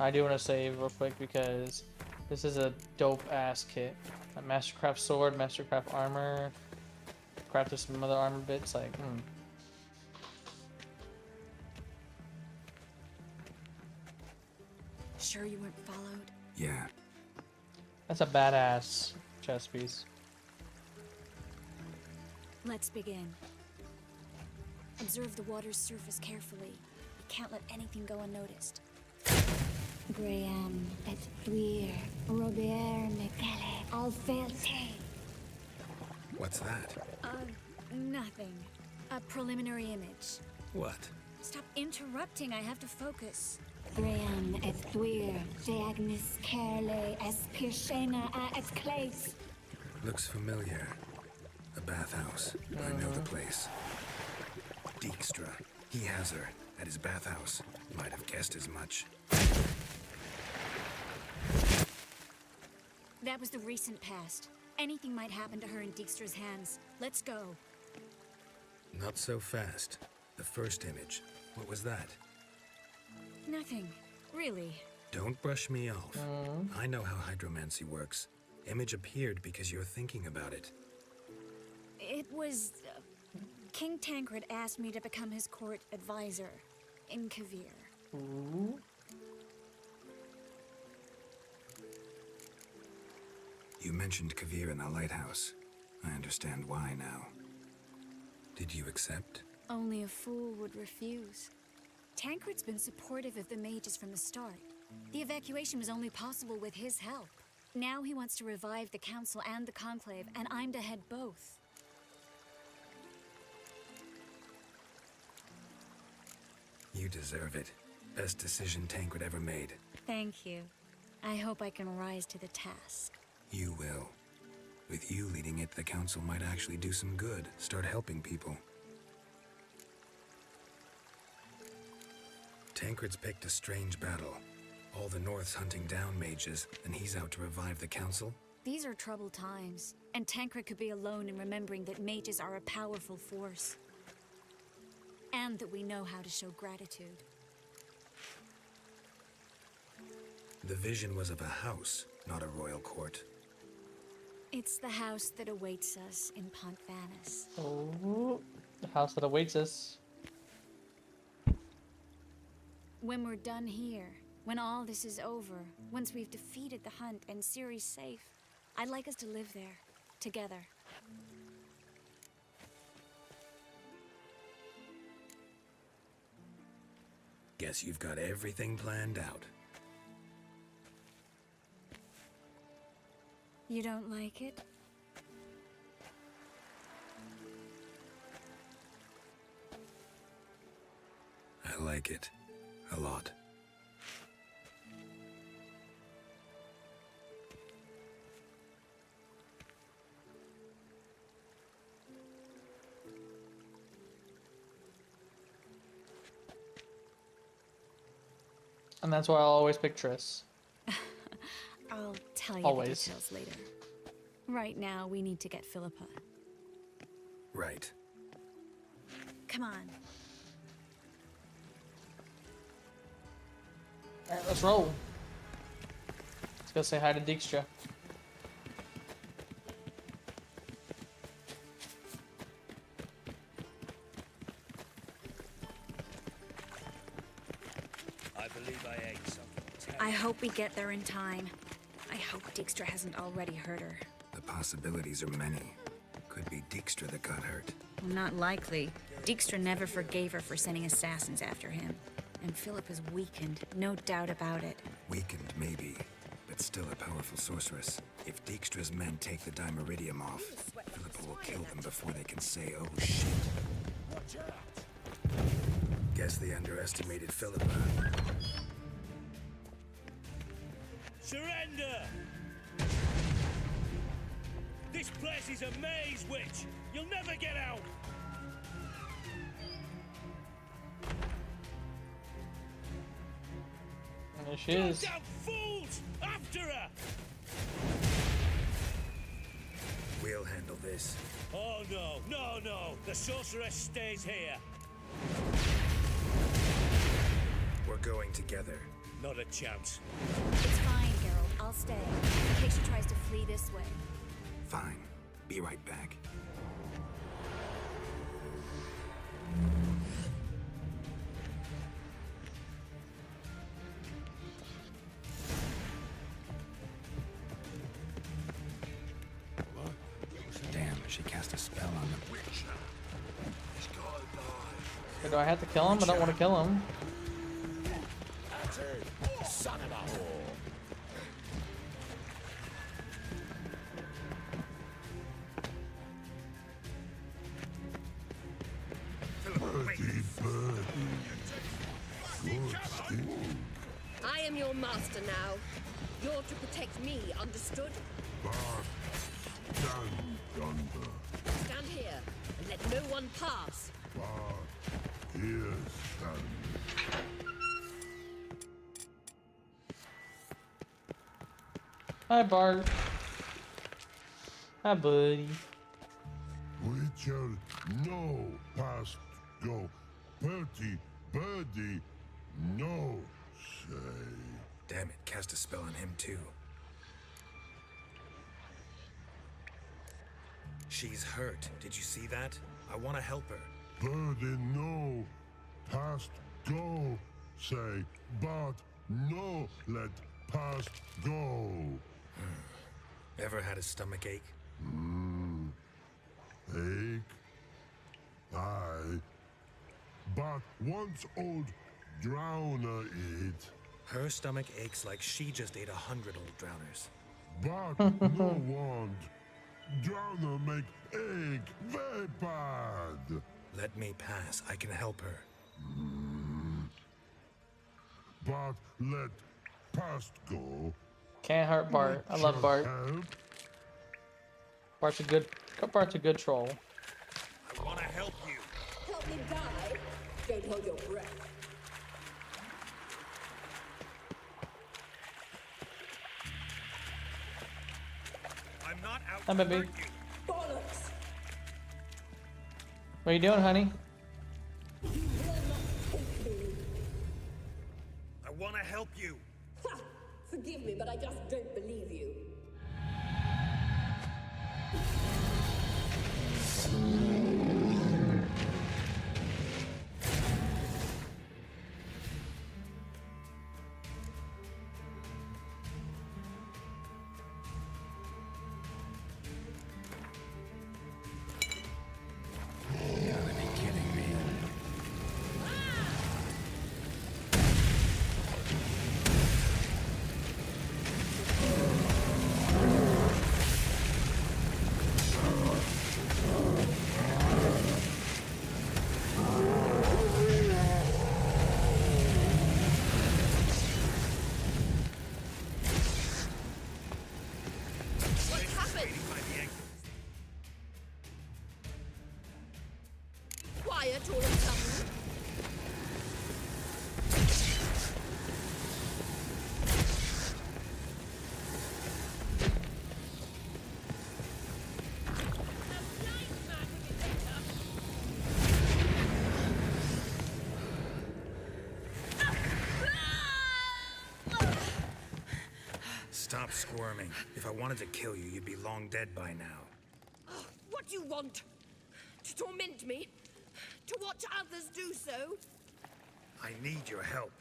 I do want to save real quick because this is a dope ass kit. A Mastercraft sword, Mastercraft armor, crafted some other armor bits. Like, Sure you weren't followed? Yeah. That's a badass chest piece. Let's begin. Observe the water's surface carefully. You can't let anything go unnoticed. Graham et Thuir, Robert Mekele, Alfelte. What's that? Nothing. A preliminary image. What? Stop interrupting, I have to focus. Graham et Thuir, Deagnis Kerle, Espirshena a et Clace. Looks familiar. A bathhouse. I know the place. Dijkstra. He has her at his bathhouse. Might have guessed as much. That was the recent past. Anything might happen to her in Dijkstra's hands. Let's go. Not so fast. The first image. What was that? Nothing. Really. Don't brush me off. I know how hydromancy works. Image appeared because you're thinking about it. It was... King Tancred asked me to become his court advisor in Kavir. Ooh. You mentioned Kavir in the lighthouse. I understand why now. Did you accept? Only a fool would refuse. Tancred's been supportive of the mages from the start. The evacuation was only possible with his help. Now he wants to revive the council and the conclave, and I'm to head both. You deserve it. Best decision Tancred ever made. Thank you. I hope I can rise to the task. You will. With you leading it, the council might actually do some good. Start helping people. Tancred's picked a strange battle. All the North's hunting down mages, and he's out to revive the council? These are troubled times, and Tancred could be alone in remembering that mages are a powerful force. And that we know how to show gratitude. The vision was of a house, not a royal court. It's the house that awaits us in Pont Vanis. Oh, the house that awaits us. When we're done here, when all this is over, once we've defeated the hunt and Ciri's safe, I'd like us to live there, together. Guess you've got everything planned out. You don't like it? I like it. A lot. And that's why I'll always pick Triss. I'll tell you Always. the details later. Right now, we need to get Philippa. Right. Come on. Alright, let's roll. Let's go say hi to Dijkstra. I believe I ate something. I hope we get there in time. I hope Dijkstra hasn't already hurt her. The possibilities are many. Could be Dijkstra that got hurt. Not likely. Dijkstra never forgave her for sending assassins after him. And Philippa's weakened, no doubt about it. Weakened, maybe, but still a powerful sorceress. If Dijkstra's men take the Dimeridium off, Philippa will kill them before they can say, oh shit. Guess they underestimated Philippa. Surrender! This place is a maze, witch! You'll never get out! And there she is. Goddamn fools! After her! We'll handle this. Oh no, no, no! The sorceress stays here! We're going together. Not a chance. It's fine, Geralt. I'll stay. In case she tries to flee this way. Fine. Be right back. Damn, she cast a spell on the witch. So do I have to kill him? I don't want to kill him. Son of a whore! I am your master now. You're to protect me, understood? Stand here and let no one pass. Hi, Bart. Hi, buddy. Witcher, no past go. Bertie, birdie, no say. Damn it, cast a spell on him too. She's hurt. Did you see that? I want to help her. Birdie, no past go say. But no let past go. Ever had a stomach ache? Ache? Aye. But once old drowner eat. Her stomach aches like she just ate 100 old drowners. But no want. Drowner make ache very bad. Let me pass. I can help her. But let past go. Can't hurt Bart. I love Bart. Bart's a good troll. I want to help you. Help me die. Don't hold your breath. Hi, baby. Bollocks! What are you doing, honey? I want to help you. Ha! Forgive me, but I just don't believe you. You gotta be kidding me. What's happened? Quiet all of a sudden. Stop squirming. If I wanted to kill you, you'd be long dead by now. What do you want? To torment me? To watch others do so? I need your help.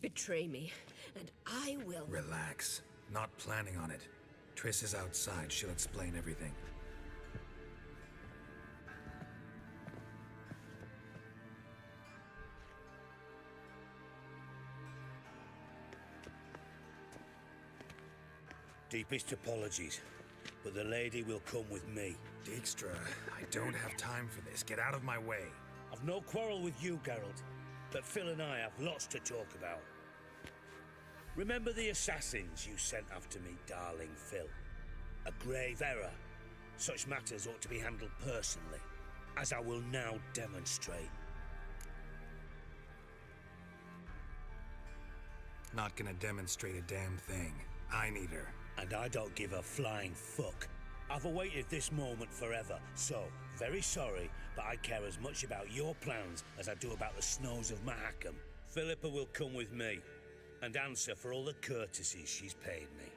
Betray me, and I will. Relax. Not planning on it. Triss is outside. She'll explain everything. Deepest apologies, but the lady will come with me. Dijkstra, I don't have time for this. Get out of my way. I've no quarrel with you, Geralt, but Phil and I have lots to talk about. Remember the assassins you sent after me, darling Phil? A grave error. Such matters ought to be handled personally, as I will now demonstrate. Not gonna demonstrate a damn thing. I need her. And I don't give a flying fuck. I've awaited this moment forever, so, very sorry, but I care as much about your plans as I do about the snows of Mahakam. Philippa will come with me, and answer for all the courtesies she's paid me.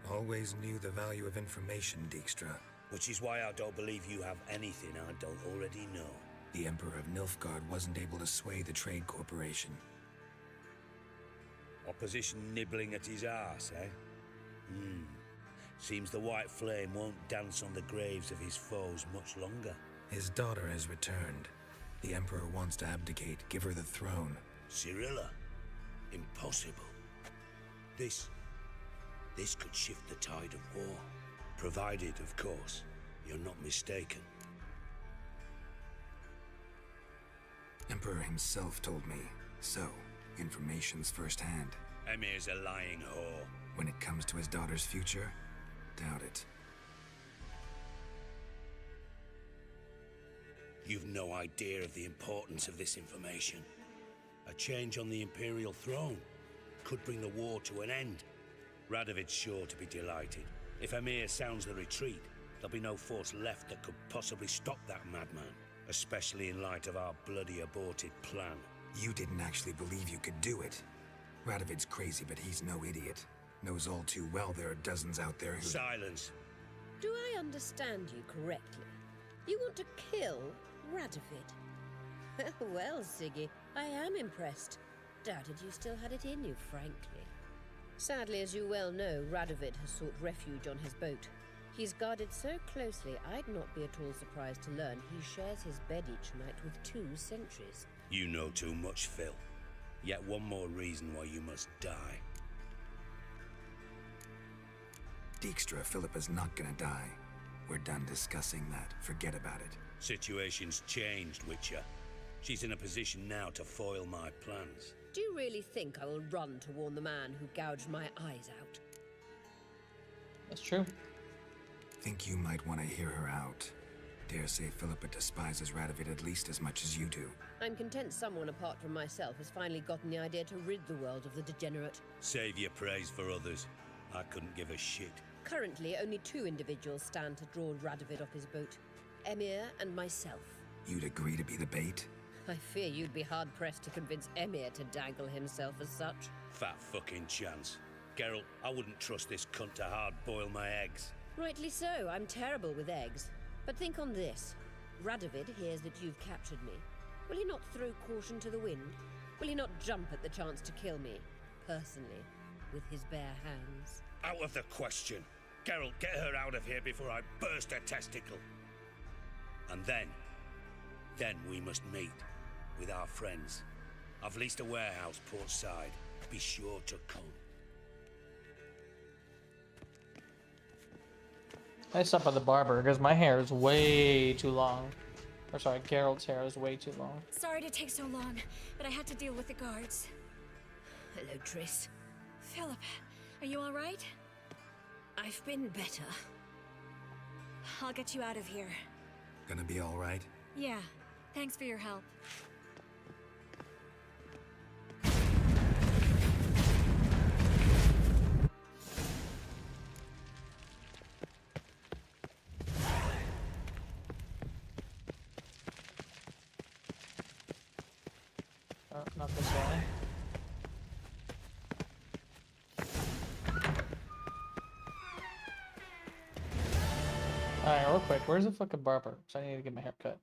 Always knew the value of information, Dijkstra. Which is why I don't believe you have anything I don't already know. The Emperor of Nilfgaard wasn't able to sway the Trade Corporation. Opposition nibbling at his arse, eh? Seems the White Flame won't dance on the graves of his foes much longer. His daughter has returned. The Emperor wants to abdicate, give her the throne. Cyrilla? Impossible. This could shift the tide of war. Provided, of course, you're not mistaken. Emperor himself told me. So, information's firsthand. Emir's a lying whore. When it comes to his daughter's future, doubt it. You've no idea of the importance of this information. A change on the Imperial throne could bring the war to an end. Radovid's sure to be delighted. If Emir sounds the retreat, there'll be no force left that could possibly stop that madman, especially in light of our bloody aborted plan. You didn't actually believe you could do it. Radovid's crazy, but he's no idiot. Knows all too well there are dozens out there who— Silence! Do I understand you correctly? You want to kill Radovid? Well, Siggy, I am impressed. Doubted you still had it in you, frankly. Sadly, as you well know, Radovid has sought refuge on his boat. He's guarded so closely, I'd not be at all surprised to learn he shares his bed each night with 2 sentries. You know too much, Phil. Yet one more reason why you must die. Dijkstra, Philippa's not gonna die. We're done discussing that. Forget about it. Situation's changed, Witcher. She's in a position now to foil my plans. Do you really think I will run to warn the man who gouged my eyes out? That's true. Think you might want to hear her out. Dare say Philippa despises Radovid at least as much as you do. I'm content someone apart from myself has finally gotten the idea to rid the world of the degenerate. Save your praise for others. I couldn't give a shit. Currently, only 2 individuals stand to draw Radovid off his boat. Emir and myself. You'd agree to be the bait? I fear you'd be hard-pressed to convince Emir to dangle himself as such. Fat fucking chance. Geralt, I wouldn't trust this cunt to hard-boil my eggs. Rightly so, I'm terrible with eggs. But think on this. Radovid hears that you've captured me. Will he not throw caution to the wind? Will he not jump at the chance to kill me, personally, with his bare hands? Out of the question. Geralt, get her out of here before I burst her testicle. And then we must meet with our friends. I've leased a warehouse portside. Be sure to come. I stopped by the barber because my hair is way too long. Or sorry, Geralt's hair is way too long. Sorry to take so long, but I had to deal with the guards. Hello, Triss. Philip, are you all right? I've been better. I'll get you out of here. Gonna be all right? Yeah, thanks for your help. Not this way. Alright, real quick, where's the fucking barber? So I need to get my hair cut.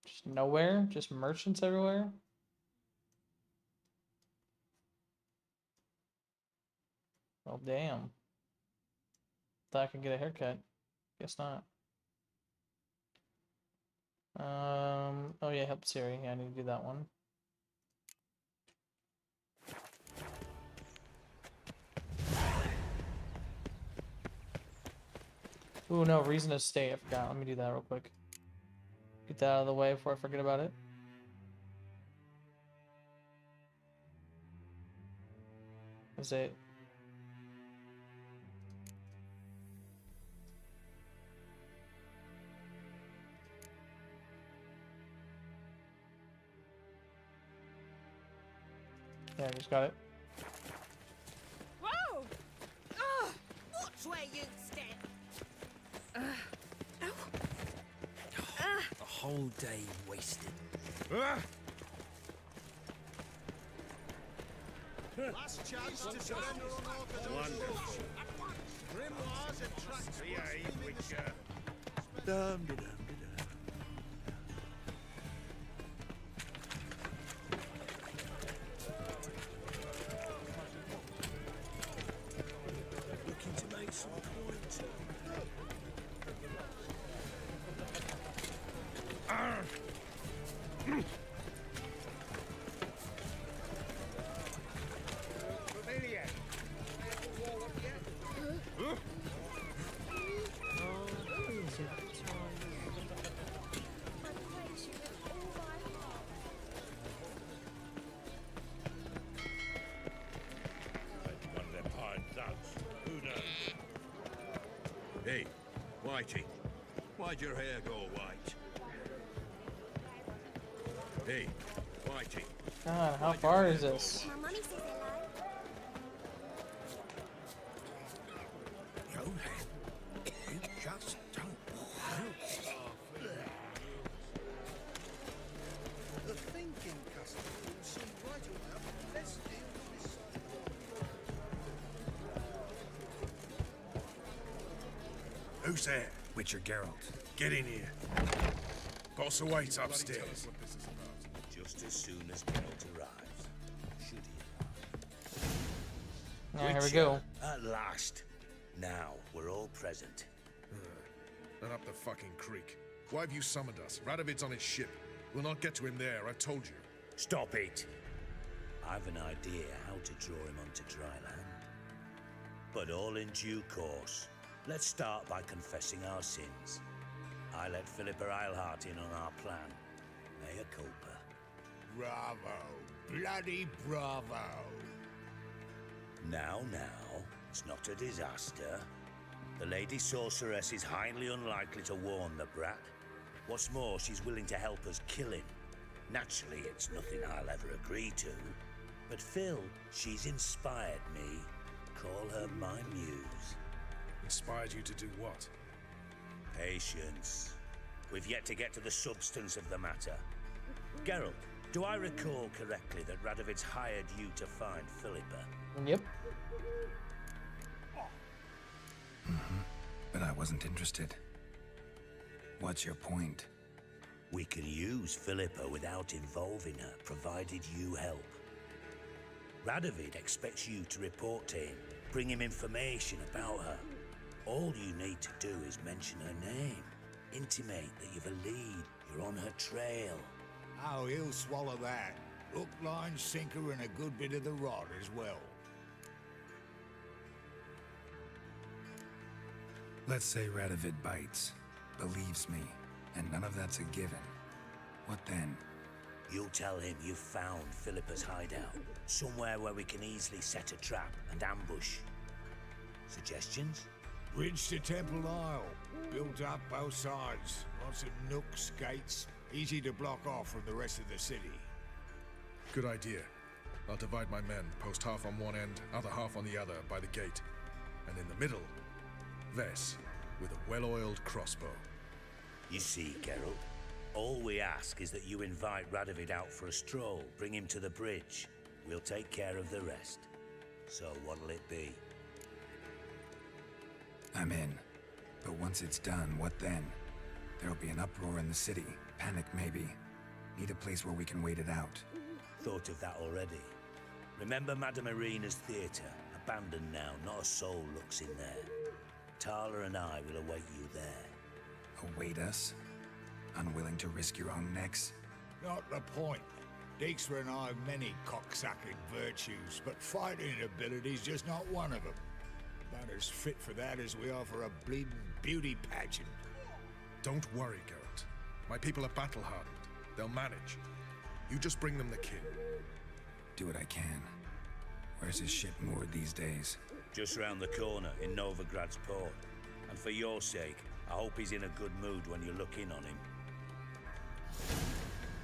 Just nowhere? Just merchants everywhere? Well, damn. Thought I could get a haircut. Guess not. Oh yeah, help Siri. Yeah, I need to do that one. Ooh, no, reason to stay. I forgot. Let me do that real quick. Get that out of the way before I forget about it. Is it I just got it. Whoa! Ugh! Watch where you step! A whole day wasted. Last chance to surrender unorthodox. Wonderful. Grimoires and tracks. Looking to make some coins. Familiar. One of them hired thugs. Who knows? Hey, Whitey. Why'd your hair go white? Hey, Whitey. God, how far is this? My mummy says hello. You just don't The thinking customer will see right away. Let's deal with this. Who's there? Witcher Geralt. Get in here. Boss awaits upstairs. Just as soon as Geralt arrives. Should he? Yeah, here we go. At last. Now, we're all present. Then up the fucking creek. Why have you summoned us? Radovid's on his ship. We'll not get to him there, I've told you. Stop it! I've an idea how to draw him onto dry land. But all in due course. Let's start by confessing our sins. I let Philippa Eilhart in on our plan. Mea culpa. Bravo. Bloody bravo. Now, it's not a disaster. The Lady Sorceress is highly unlikely to warn the brat. What's more, she's willing to help us kill him. Naturally, it's nothing I'll ever agree to. But Phil, she's inspired me. Call her my muse. Inspired you to do what? Patience. We've yet to get to the substance of the matter. Geralt, do I recall correctly that Radovid's hired you to find Philippa? Yep. But I wasn't interested. What's your point? We can use Philippa without involving her, provided you help. Radovid expects you to report to him, bring him information about her. All you need to do is mention her name, intimate that you've a lead, you're on her trail. Oh, he'll swallow that. Hook, line, sinker, and a good bit of the rod as well. Let's say Radovid bites, believes me, and none of that's a given. What then? You'll tell him you've found Philippa's hideout, somewhere where we can easily set a trap and ambush. Suggestions? Bridge to Temple Isle. Built up both sides. Lots of nooks, gates. Easy to block off from the rest of the city. Good idea. I'll divide my men, post half on one end, other half on the other, by the gate. And in the middle, Vess, with a well-oiled crossbow. You see, Geralt, all we ask is that you invite Radovid out for a stroll, bring him to the bridge. We'll take care of the rest. So what'll it be? I'm in. But once it's done, what then? There'll be an uproar in the city. Panic, maybe. Need a place where we can wait it out. Thought of that already. Remember Madame Irina's theatre? Abandoned now, not a soul looks in there. Tala and I will await you there. Await us? Unwilling to risk your own necks? Not the point. Dijkstra and I have many cocksucking virtues, but fighting ability's just not one of them. About as fit for that as we are for a bleeding beauty pageant. Don't worry, Geralt. My people are battle-hardened. They'll manage. You just bring them the kin. Do what I can. Where's his ship moored these days? Just round the corner in Novigrad's port. And for your sake, I hope he's in a good mood when you look in on him.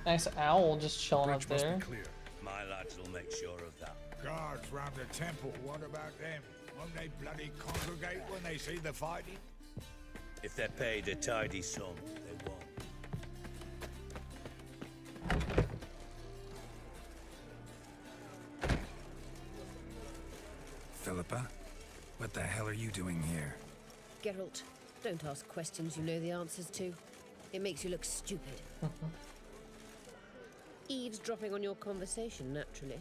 Nice owl just chilling up Bridge must there. be clear. My lads will make sure of that. Guards round the temple, what about them? Won't they bloody congregate when they see the fighting? If they're paid a tidy sum, they won't. Philippa, what the hell are you doing here? Geralt, don't ask questions you know the answers to. It makes you look stupid. Eavesdropping on your conversation, naturally,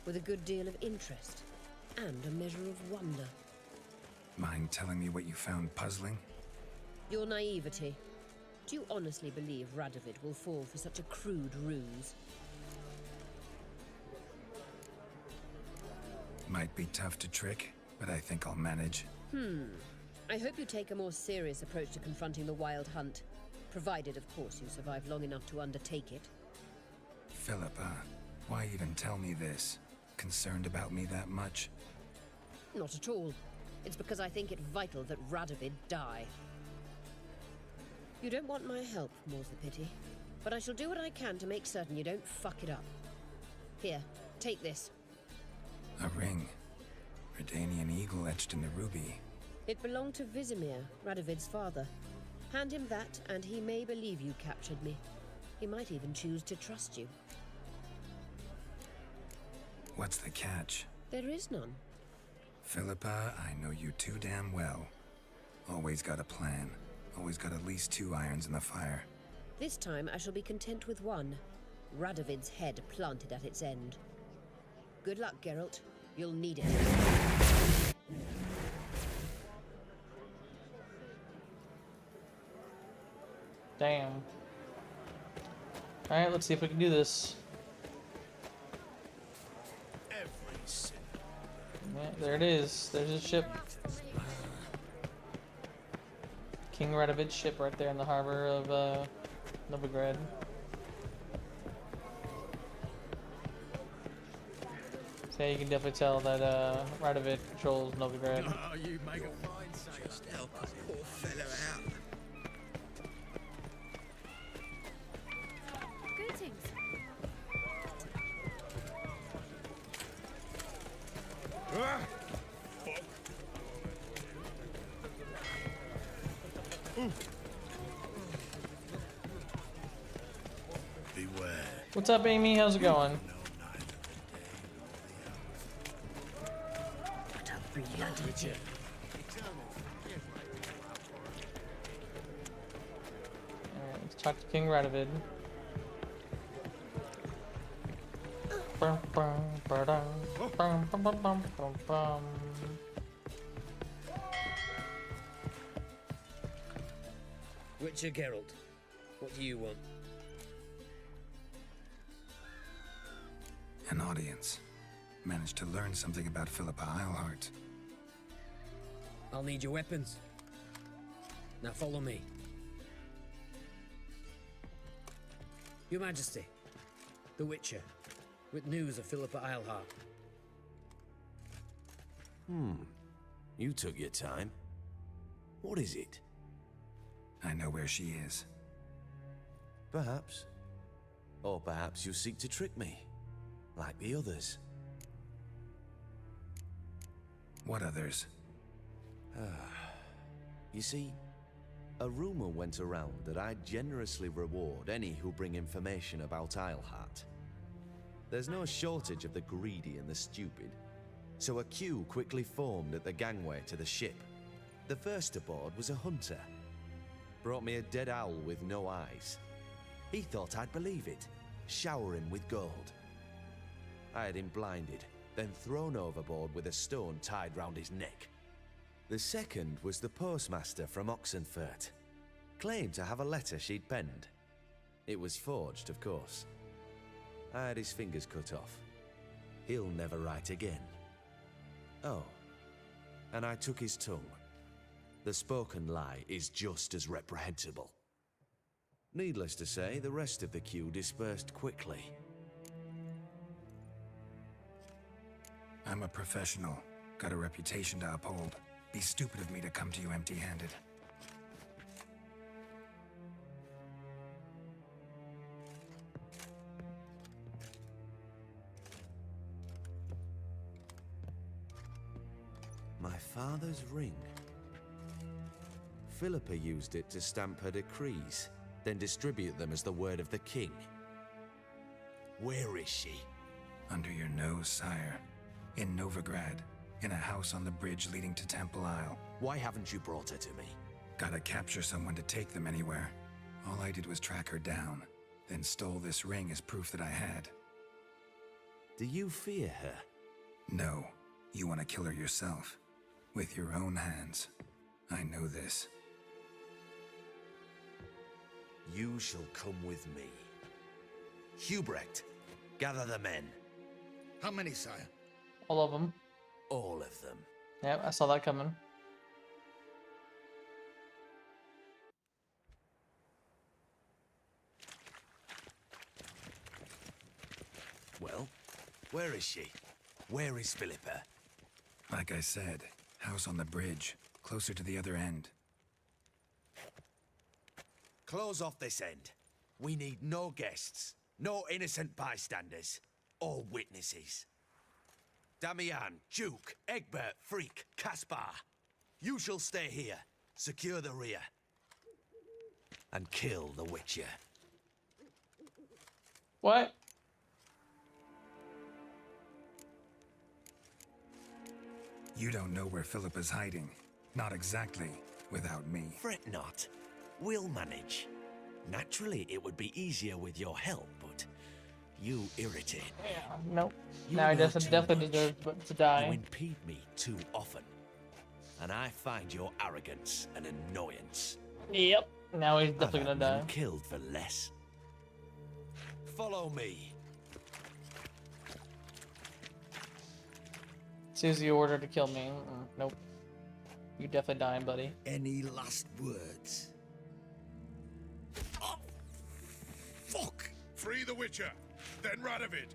with a good deal of interest and a measure of wonder. Mind telling me what you found puzzling? Your naivety. Do you honestly believe Radovid will fall for such a crude ruse? Might be tough to trick, but I think I'll manage. I hope you take a more serious approach to confronting the Wild Hunt, provided, of course, you survive long enough to undertake it. Philippa, why even tell me this? Concerned about me that much? Not at all. It's because I think it vital that Radovid die. You don't want my help, more's the pity. But I shall do what I can to make certain you don't fuck it up. Here, take this. A ring. Redanian eagle etched in the ruby. It belonged to Vizimir, Radovid's father. Hand him that, and he may believe you captured me. He might even choose to trust you. What's the catch? There is none. Philippa, I know you too damn well. Always got a plan. Always got at least 2 irons in the fire. This time I shall be content with one. Radovid's head planted at its end. Good luck, Geralt. You'll need it. Damn. Alright, let's see if we can do this. Yeah, there it is. There's his ship. King Radovid's ship right there in the harbor of Novigrad. So yeah, you can definitely tell that Radovid controls Novigrad. Oh, you make a fine sailor. Just help a poor fellow out. Greetings. Beware. What's up, Amy? How's it going? What a bloody Alright, let's talk to King Radovid. Witcher Geralt, what do you want? An audience. Managed to learn something about Philippa Eilhart. I'll need your weapons. Now follow me. Your Majesty, the Witcher, with news of Philippa Eilhart. You took your time. What is it? I know where she is. Perhaps. Or perhaps you seek to trick me, like the others. What others? You see, a rumor went around that I'd generously reward any who bring information about Eilhart. There's no shortage of the greedy and the stupid, so a queue quickly formed at the gangway to the ship. The first aboard was a hunter. Brought me a dead owl with no eyes. He thought I'd believe it, shower him with gold. I had him blinded, then thrown overboard with a stone tied round his neck. The second was the postmaster from Oxenfurt. Claimed to have a letter she'd penned. It was forged, of course. I had his fingers cut off. He'll never write again. Oh, and I took his tongue. The spoken lie is just as reprehensible. Needless to say, the rest of the queue dispersed quickly. I'm a professional. Got a reputation to uphold. Be stupid of me to come to you empty-handed. My father's ring. Philippa used it to stamp her decrees, then distribute them as the word of the king. Where is she? Under your nose, sire. In Novigrad, in a house on the bridge leading to Temple Isle. Why haven't you brought her to me? Gotta capture someone to take them anywhere. All I did was track her down, then stole this ring as proof that I had. Do you fear her? No. You want to kill her yourself. With your own hands. I know this. You shall come with me. Hubrecht, gather the men. How many, sire? All of them. All of them. Yep, I saw that coming. Well, where is she? Where is Philippa? Like I said, house on the bridge, closer to the other end. Close off this end. We need no guests, no innocent bystanders, all witnesses. Damian, Duke, Egbert, Freak, Caspar. You shall stay here, secure the rear, and kill the Witcher. What? You don't know where Philippa's hiding. Not exactly, without me. Fret not. We'll manage. Naturally, it would be easier with your help, but you irritate me. Yeah, nope. You Now he know definitely too deserves much. to die. You impede me too often, and I find your arrogance an annoyance. Yep. Now he's I've definitely had gonna die. men killed for less. Follow me. Susie ordered to kill me. Nope. You definitely dying, buddy. Any last words? Oh, fuck! Free the Witcher, then Radovid.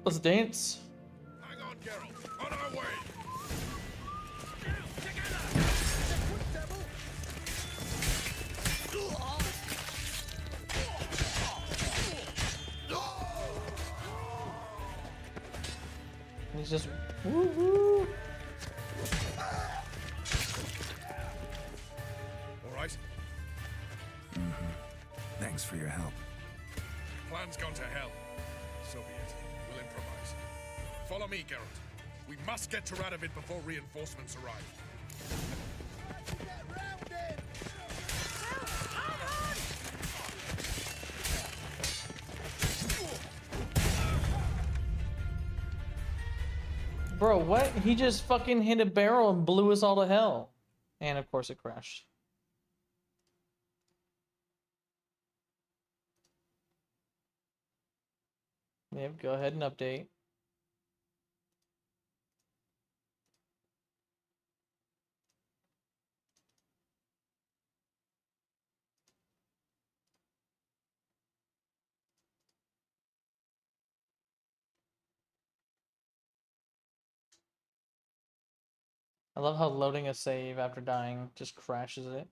Let's dance. Hang on, Geralt. On our way. He's just woo woo. All right. Thanks for your help. Plan's gone to hell. So be it. We'll improvise. Follow me, Geralt. We must get to Radovid before reinforcements arrive. Bro, what? He just fucking hit a barrel and blew us all to hell. And of course it crashed. Yep, go ahead and update. I love how loading a save after dying just crashes it.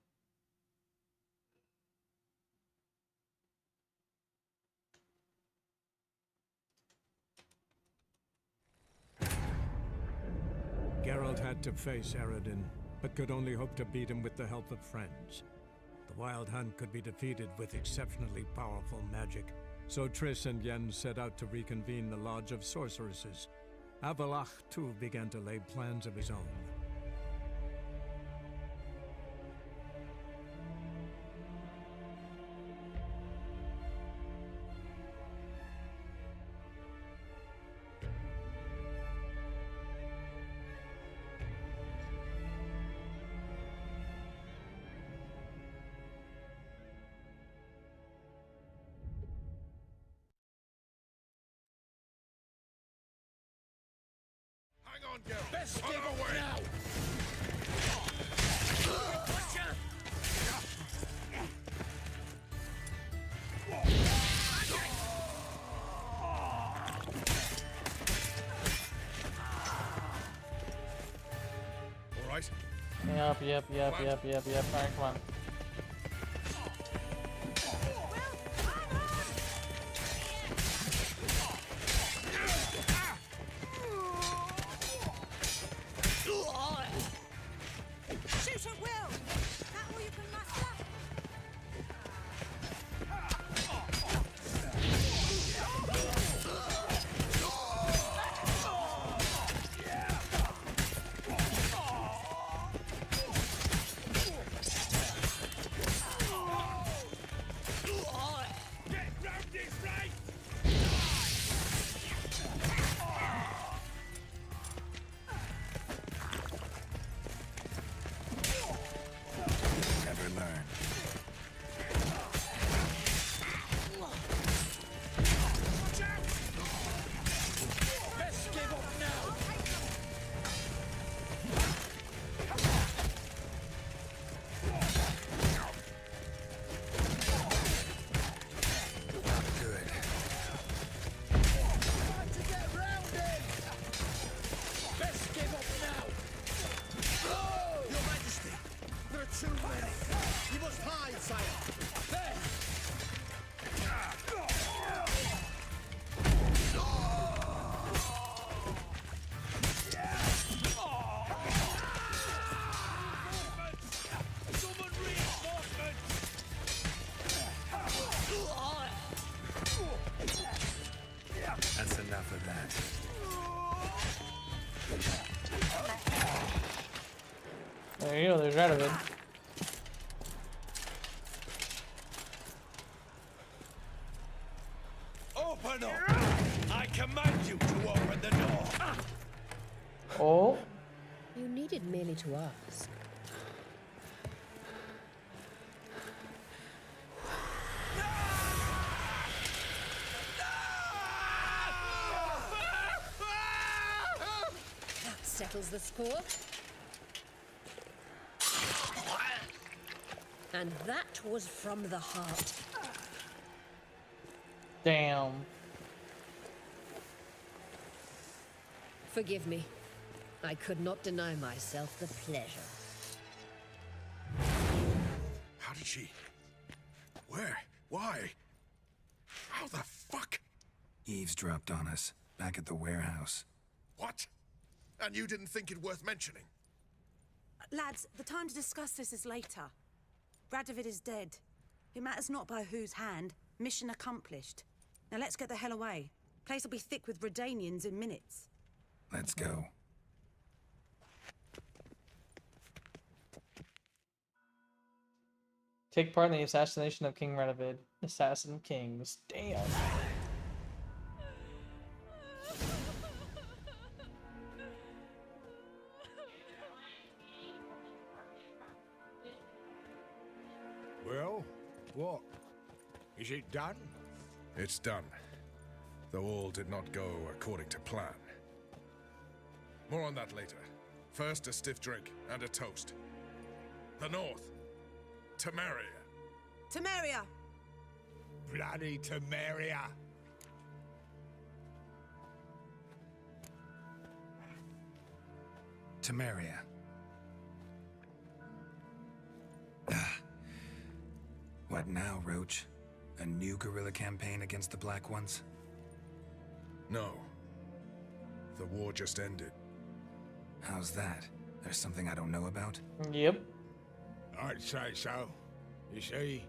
Geralt had to face Eredin, but could only hope to beat him with the help of friends. The Wild Hunt could be defeated with exceptionally powerful magic, so Triss and Yen set out to reconvene the Lodge of Sorceresses. Avalach, too, began to lay plans of his own. Hang on, Geralt. Best on our way. Now. All right. Yep. Alright, come on. There you go, there's Radovid. Open up! I command you to open the door! Oh. You needed merely to ask. That settles the score. And that was from the heart. Damn. Forgive me. I could not deny myself the pleasure. How did she? Where? Why? How the fuck? Eavesdropped on us, back at the warehouse. What? And you didn't think it worth mentioning? Lads, the time to discuss this is later. Radovid is dead. It matters not by whose hand. Mission accomplished. Now let's get the hell away. Place will be thick with Redanians in minutes. Let's go. Take part in the assassination of King Radovid. Assassin Kings. Damn. Well, what? Is it done? It's done. Though all did not go according to plan. More on that later. First, a stiff drink and a toast. The North. Temeria. Temeria! Bloody Temeria! Temeria. What now, Roach? A new guerrilla campaign against the Black Ones? No. The war just ended. How's that? There's something I don't know about? Yep. I'd say so. You see,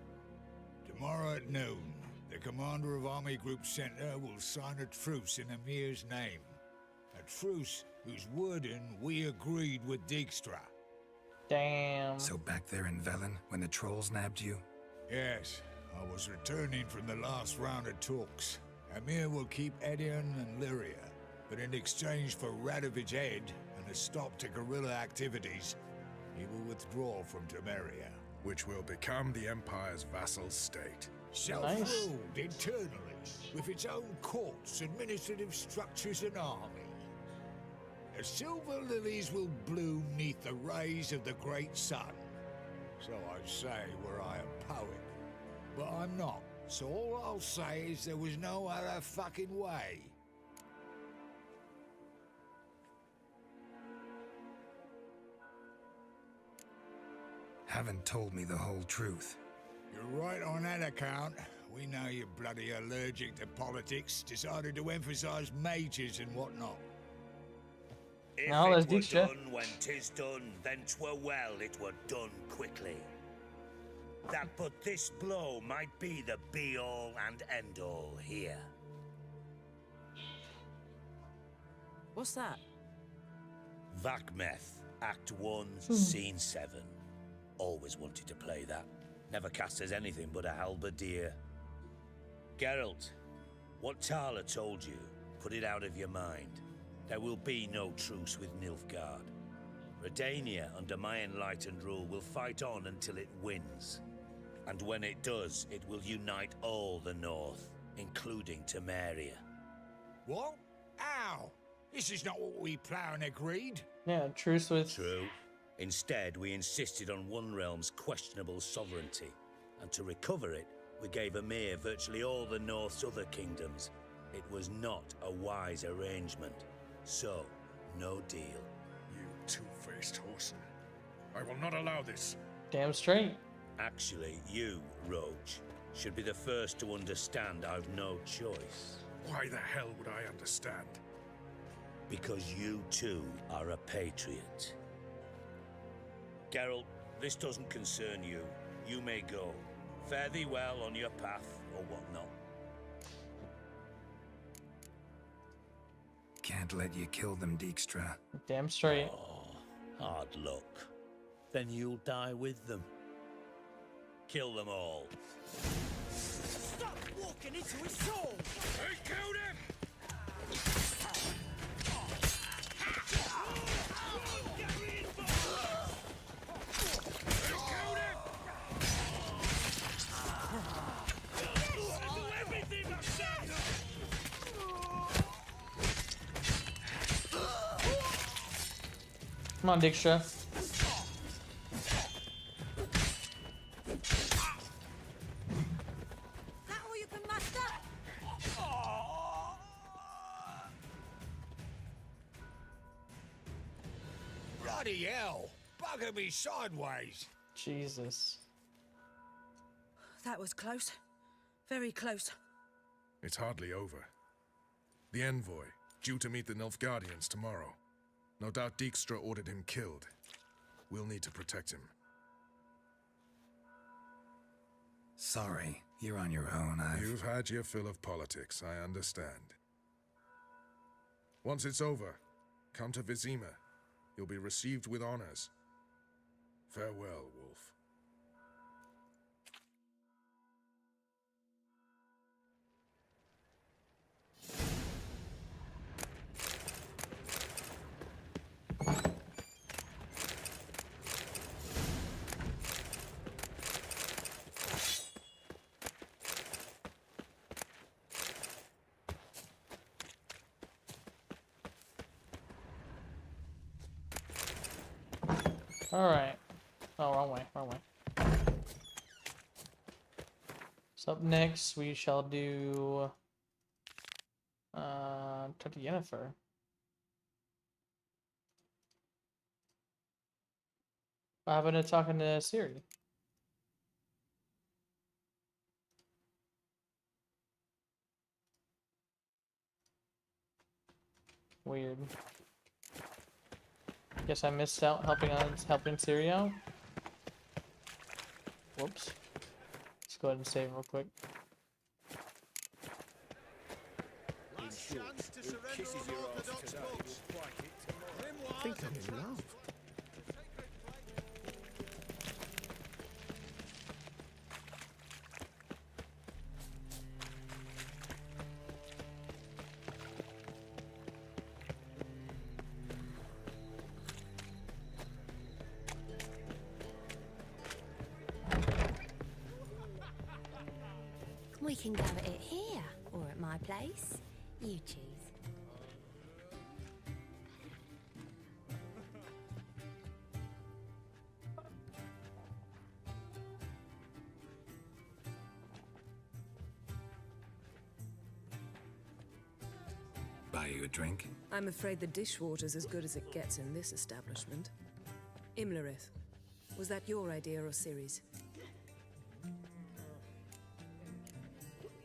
tomorrow at noon, the commander of Army Group Center will sign a truce in Emir's name. A truce whose wording we agreed with Dijkstra. Damn. So back there in Velen, when the trolls nabbed you? Yes, I was returning from the last round of talks. Emir will keep Edion and Lyria, but in exchange for Radovid's head and a stop to guerrilla activities, he will withdraw from Temeria. Which will become the Empire's vassal state. Self-ruled internally, with its own courts, administrative structures and army. The silver lilies will bloom neath the rays of the great sun. So I'd say were I a poet. But I'm not, so all I'll say is there was no other fucking way. Haven't told me the whole truth. You're right on that account. We know you're bloody allergic to politics, decided to emphasize majors and whatnot. If No, there's it were Dijkstra. done when 'tis done, then 'twere well it were done quickly. That but this blow might be the be-all and end-all here. What's that? Vakmeth, Act 1, Scene 7. Always wanted to play that. Never cast as anything but a halberdier. Geralt, what Tala told you, put it out of your mind. There will be no truce with Nilfgaard. Redania, under my enlightened rule, will fight on until it wins. And when it does, it will unite all the North, including Temeria. What? Ow! This is not what we planned and agreed. Yeah, truce with... True. Instead, we insisted on one realm's questionable sovereignty, and to recover it, we gave Emir virtually all the North's other kingdoms. It was not a wise arrangement. So, no deal. You two-faced whoreson. I will not allow this. Damn straight. Actually, you, Roach, should be the first to understand I've no choice. Why the hell would I understand? Because you too are a patriot. Geralt, this doesn't concern you. You may go. Fare thee well on your path, or whatnot. Can't let you kill them, Dijkstra. Damn straight. Oh, hard luck. then you'll die with them. Kill them all. Stop walking into his soul! I killed him! Come on, Dijkstra. That all you can muster? Bloody hell! Bugger me sideways! Jesus. That was close. Very close. It's hardly over. The envoy, due to meet the Nilfgaardians tomorrow. No doubt Dijkstra ordered him killed. We'll need to protect him. Sorry, you're on your own. You've had your fill of politics, I understand. Once it's over, come to Vizima. You'll be received with honors. Farewell, Wolf. Alright. Oh, wrong way, wrong way. So up next, we shall do... talk to Yennefer. What happened to talking to Ciri? Weird. Guess I missed out helping Ciri out. Whoops. Let's go ahead and save real quick. Last chance to surrender unorthodox books. I think I'm in love. We can go at it here, or at my place. You choose. Buy you a drink? I'm afraid the dishwater's as good as it gets in this establishment. Imlerith, was that your idea or Ciri's?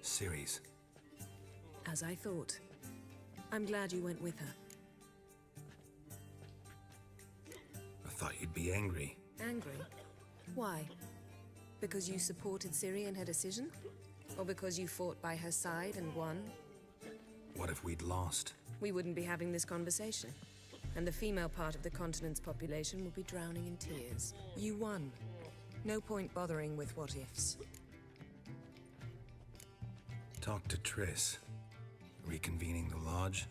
Ciri's. As I thought. I'm glad you went with her. I thought you'd be angry. Angry? Why? Because you supported Ciri in her decision? Or because you fought by her side and won? What if we'd lost? We wouldn't be having this conversation. And the female part of the continent's population would be drowning in tears. You won. No point bothering with what-ifs. Talk to Triss. Reconvening the lodge?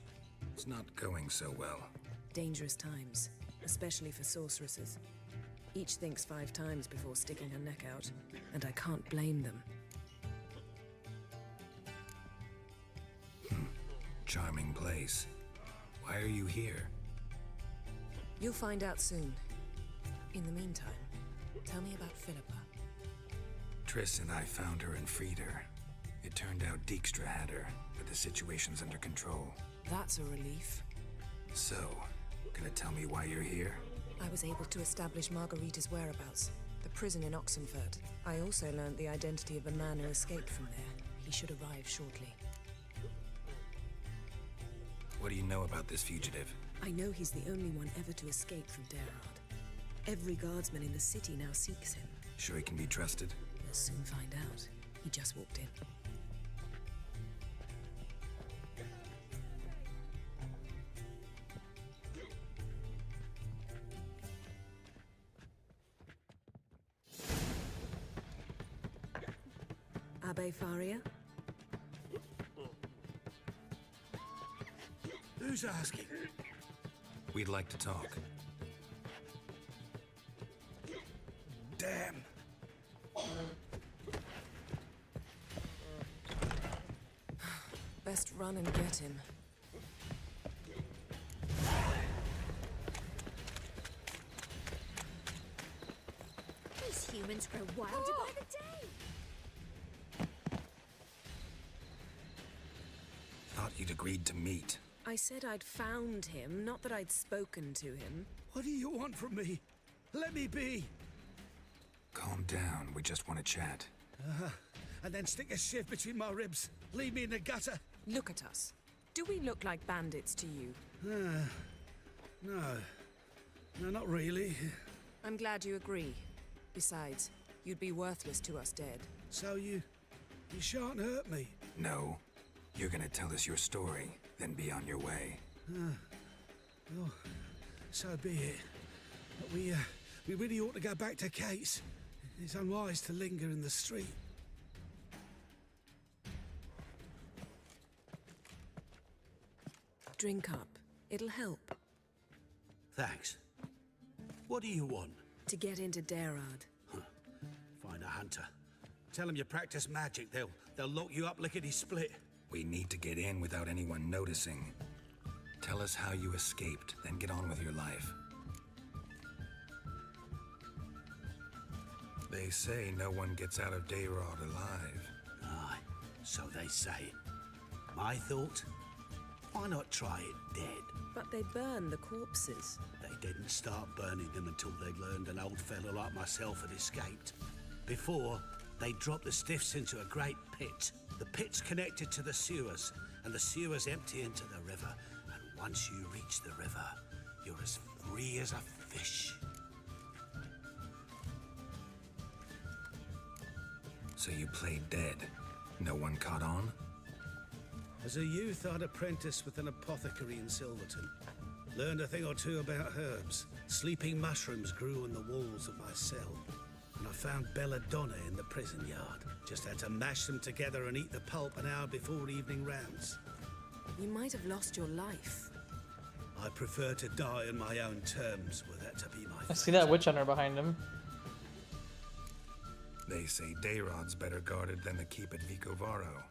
It's not going so well. Dangerous times, especially for sorceresses. Each thinks 5 times before sticking her neck out, and I can't blame them. Charming place. Why are you here? You'll find out soon. In the meantime, tell me about Philippa. Triss and I found her and freed her. It turned out Dijkstra had her, but the situation's under control. That's a relief. So, gonna tell me why you're here? I was able to establish Margarita's whereabouts, the prison in Oxenfurt. I also learned the identity of a man who escaped from there. He should arrive shortly. What do you know about this fugitive? I know he's the only one ever to escape from Derard. Every guardsman in the city now seeks him. Sure he can be trusted? We'll soon find out. He just walked in. Abe Faria? Who's asking? We'd like to talk. Damn. Best run and get him. These humans grow wilder by the day. Thought you'd agreed to meet. I said I'd found him, not that I'd spoken to him. What do you want from me? Let me be. Calm down, we just want to chat. And then stick a shiv between my ribs. Leave me in the gutter. Look at us. Do we look like bandits to you? No. No, not really. I'm glad you agree. Besides, you'd be worthless to us dead. So you shan't hurt me. No. You're gonna tell us your story, then be on your way. Well, so be it. But we really ought to go back to Kate's. It's unwise to linger in the street. Drink up. It'll help. Thanks. What do you want? To get into Darad. Find a hunter. Tell them you practice magic. They'll lock you up lickety-split. We need to get in without anyone noticing. Tell us how you escaped, then get on with your life. They say no one gets out of Dayrod alive. Aye, so they say. My thought? Why not try it dead? But they burn the corpses. They didn't start burning them until they learned an old fellow like myself had escaped. Before, they dropped the stiffs into a great pit. The pit's connected to the sewers, and the sewers empty into the river. And once you reach the river, you're as free as a fish. So you played dead. No one caught on? As a youth, I'd apprenticed with an apothecary in Silverton. Learned a thing or two about herbs. Sleeping mushrooms grew on the walls of my cell. And I found belladonna in the prison yard. Just had to mash them together and eat the pulp an hour before evening rounds. You might have lost your life. I prefer to die on my own terms, were that to be my I see that witch hunter behind him. They say Dayrod's better guarded than the keep at Vicovaro.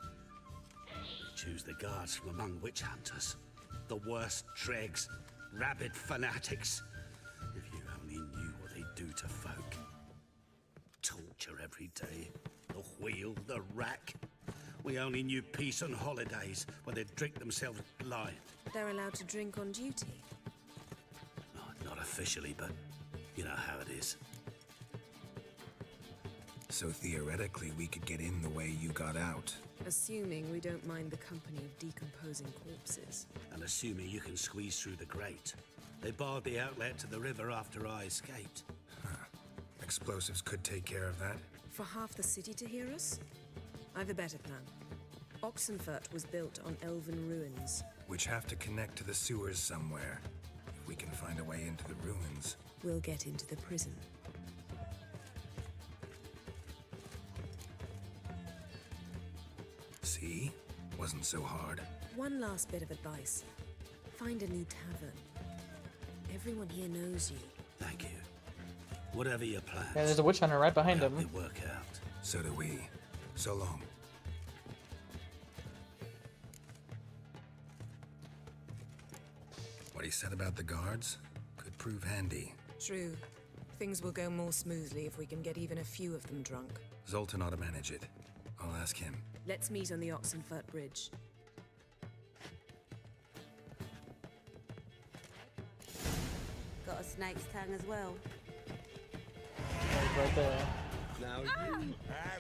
Choose the guards from among witch hunters. The worst dregs, rabid fanatics. If you only knew what they do to folk. Torture every day. The wheel, the rack. We only knew peace on holidays when they'd drink themselves blind. They're allowed to drink on duty. Oh, not officially, but you know how it is. So theoretically, we could get in the way you got out. Assuming we don't mind the company of decomposing corpses. And assuming you can squeeze through the grate. They barred the outlet to the river after I escaped. Explosives could take care of that. For half the city to hear us? I've a better plan. Oxenfurt was built on elven ruins. Which have to connect to the sewers somewhere. If we can find a way into the ruins. We'll get into the prison. See? Wasn't so hard. One last bit of advice. Find a new tavern. Everyone here knows you. Thank you. Whatever your plans. Yeah, there's a witch hunter right behind him. They work out. So do we. So long. What he said about the guards could prove handy. True. Things will go more smoothly if we can get even a few of them drunk. Zoltan ought to manage it. I'll ask him. Let's meet on the Oxenfurt Bridge. Got a snake's tongue as well. Right there. Now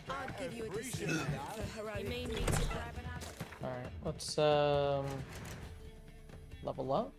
I'd give you a discount for heroic. You mean me to grab Alright, let's level up.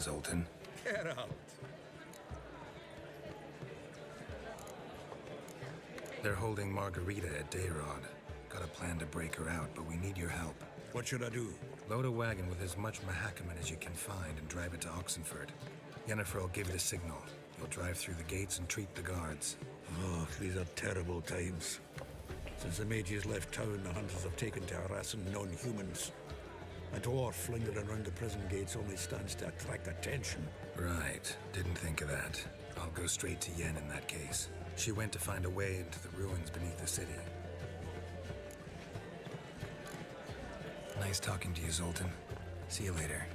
Zoltan. Get out. They're holding Margarita at Dayrod. Got a plan to break her out, but we need your help. What should I do? Load a wagon with as much Mahakaman as you can find and drive it to Oxenford. Yennefer will give it a signal. You'll drive through the gates and treat the guards. Oh, these are terrible times. Since the mages left town, the hunters have taken to harassing non-humans. A dwarf lingering around the prison gates only stands to attract attention. Right. Didn't think of that. I'll go straight to Yen in that case. She went to find a way into the ruins beneath the city. Nice talking to you, Zoltan. See you later.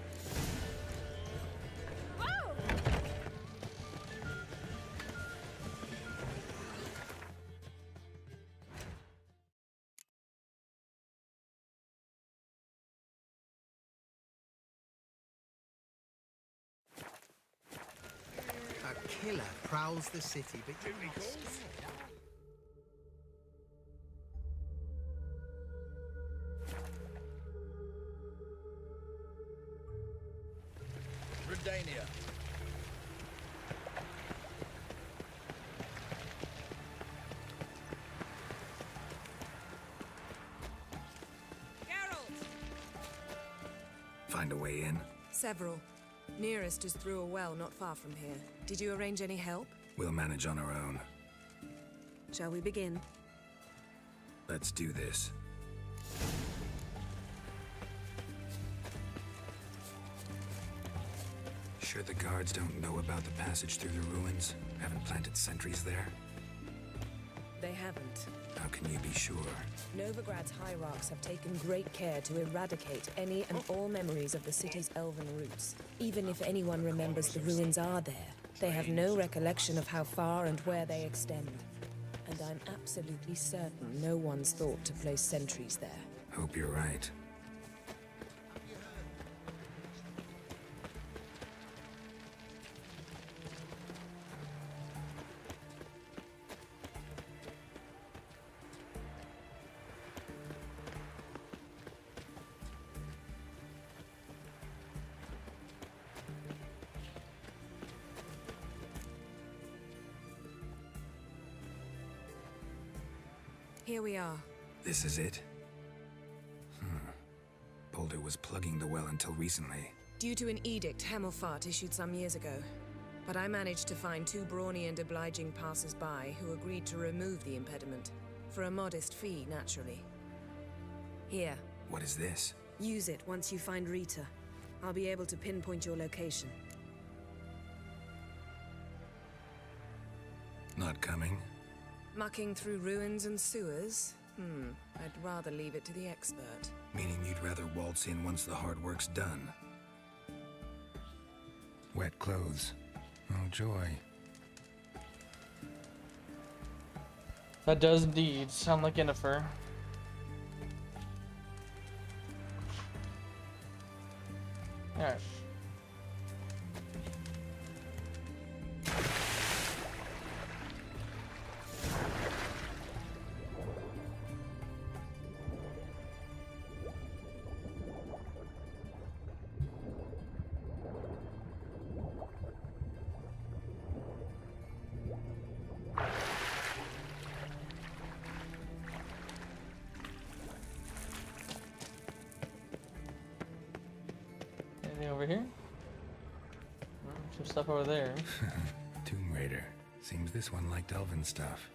A killer prowls the city, but you're not scared. Redania. Find a way in? Several. Nearest is through a well not far from here. Did you arrange any help? We'll manage on our own. Shall we begin? Let's do this. Sure the guards don't know about the passage through the ruins? Haven't planted sentries there? They haven't. How can you be sure? Novigrad's hierarchs have taken great care to eradicate any and all memories of the city's elven roots. Even if anyone remembers the ruins are there, they have no recollection of how far and where they extend. And I'm absolutely certain no one's thought to place sentries there. Hope you're right. Here we are. This is it? Boulder was plugging the well until recently. Due to an edict Hemelfart issued some years ago. But I managed to find two brawny and obliging passers-by who agreed to remove the impediment. For a modest fee, naturally. Here. What is this? Use it once you find Rita. I'll be able to pinpoint your location. Not coming? Mucking through ruins and sewers? I'd rather leave it to the expert. Meaning you'd rather waltz in once the hard work's done. Wet clothes. Oh, joy. That does indeed sound like Yennefer. Alright. Anything over here? Some stuff over there. Tomb Raider. Seems this one liked elven stuff.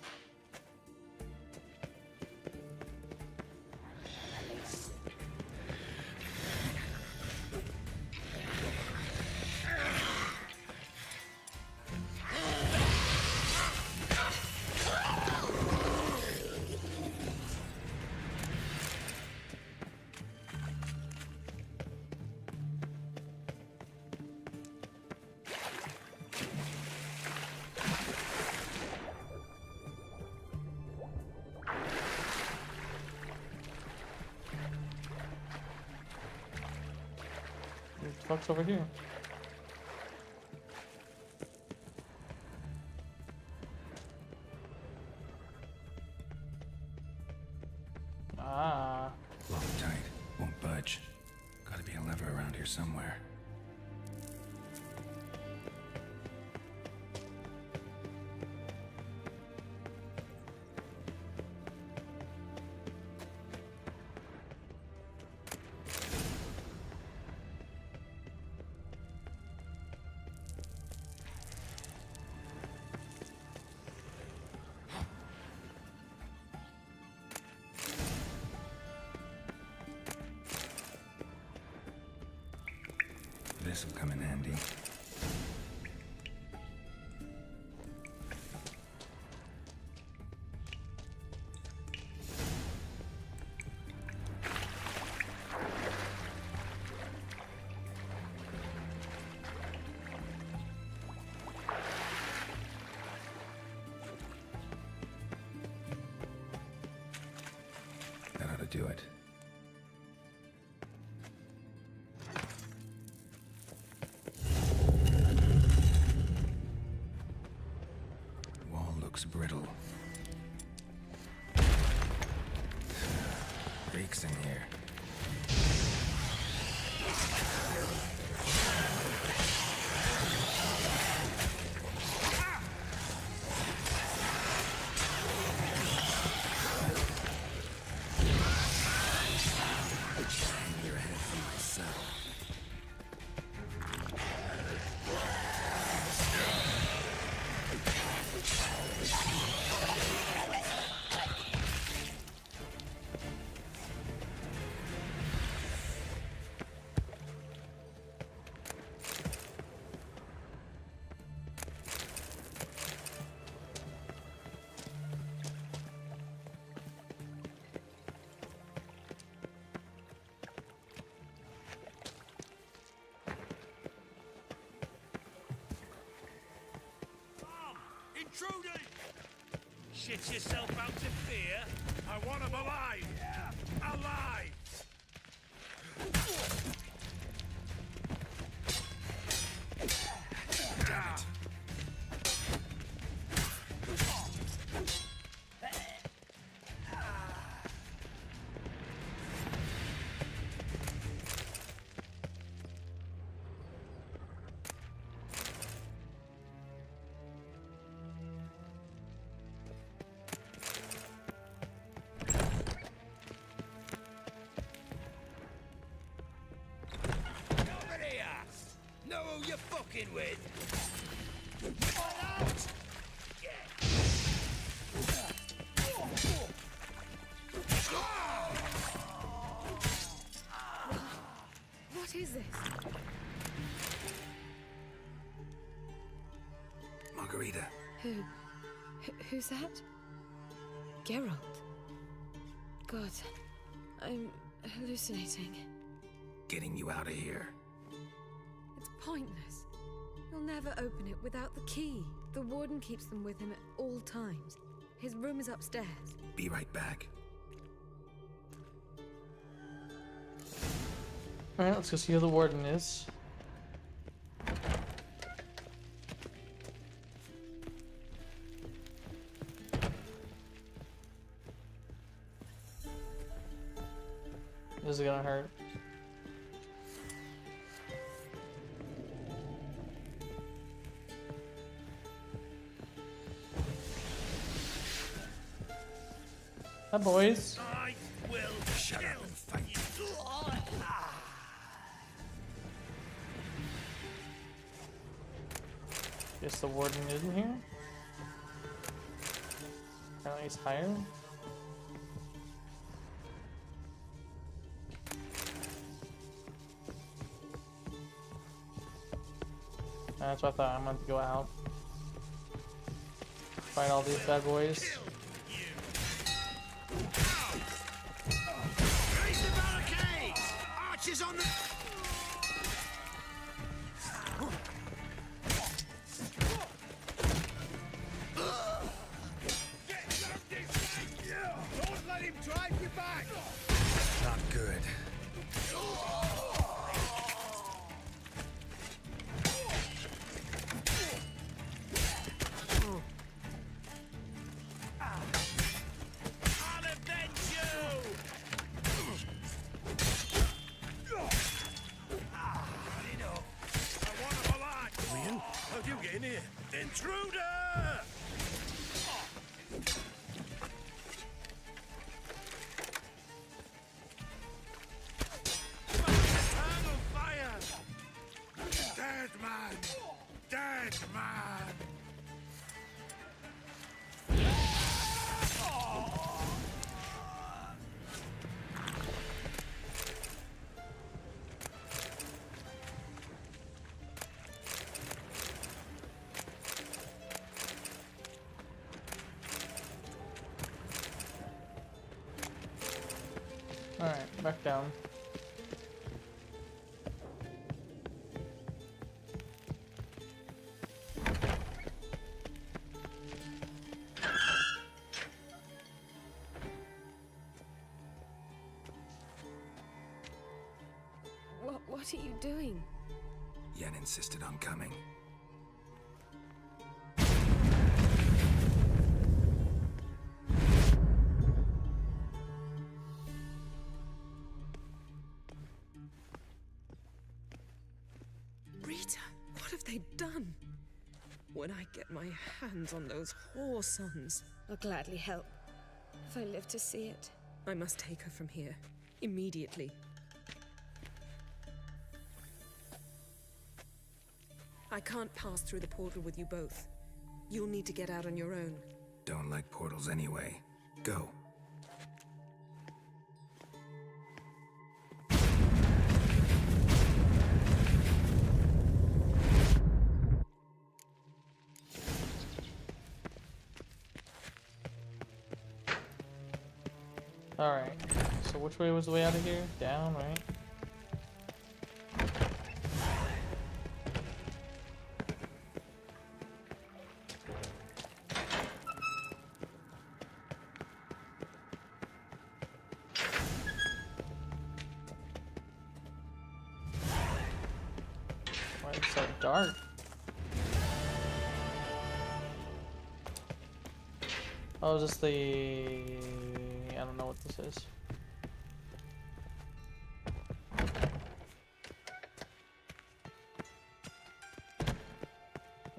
What the fuck's over here? Ah. Locked tight. Won't budge. Gotta be a lever around here somewhere. This'll come in handy. That ought to do it. Wall looks brittle. Reeks in here. You're ahead from myself. Intruding! Shit yourself out of fear? I want him alive! Alive! Damn it. Over here! Know who you're fucking with? What is this? Margarita. Who's that? Geralt. God, I'm hallucinating. Getting you out of here. It's pointless. You'll never open it without the key. The warden keeps them with him at all times. His room is upstairs. Be right back. Alright, let's go see who the warden is. This is gonna hurt. Hi, boys. I will Shut up and fight. Guess the warden isn't here. Apparently he's higher. That's what I thought. I'm going to go out. Fight all these bad boys. Raise the barricades! Archers on the... Don't let him drive you back! Not good. I'll avenge you! back down. What are you doing? Yen insisted on coming. Rita, what have they done? When I get my hands on those whore sons, I'll gladly help. If I live to see it, I must take her from here. Immediately. I can't pass through the portal with you both. You'll need to get out on your own. Don't like portals anyway. Go. Alright, so which way was the way out of here? Down, right? Why is it so dark? Oh, is this the... I don't know what this is.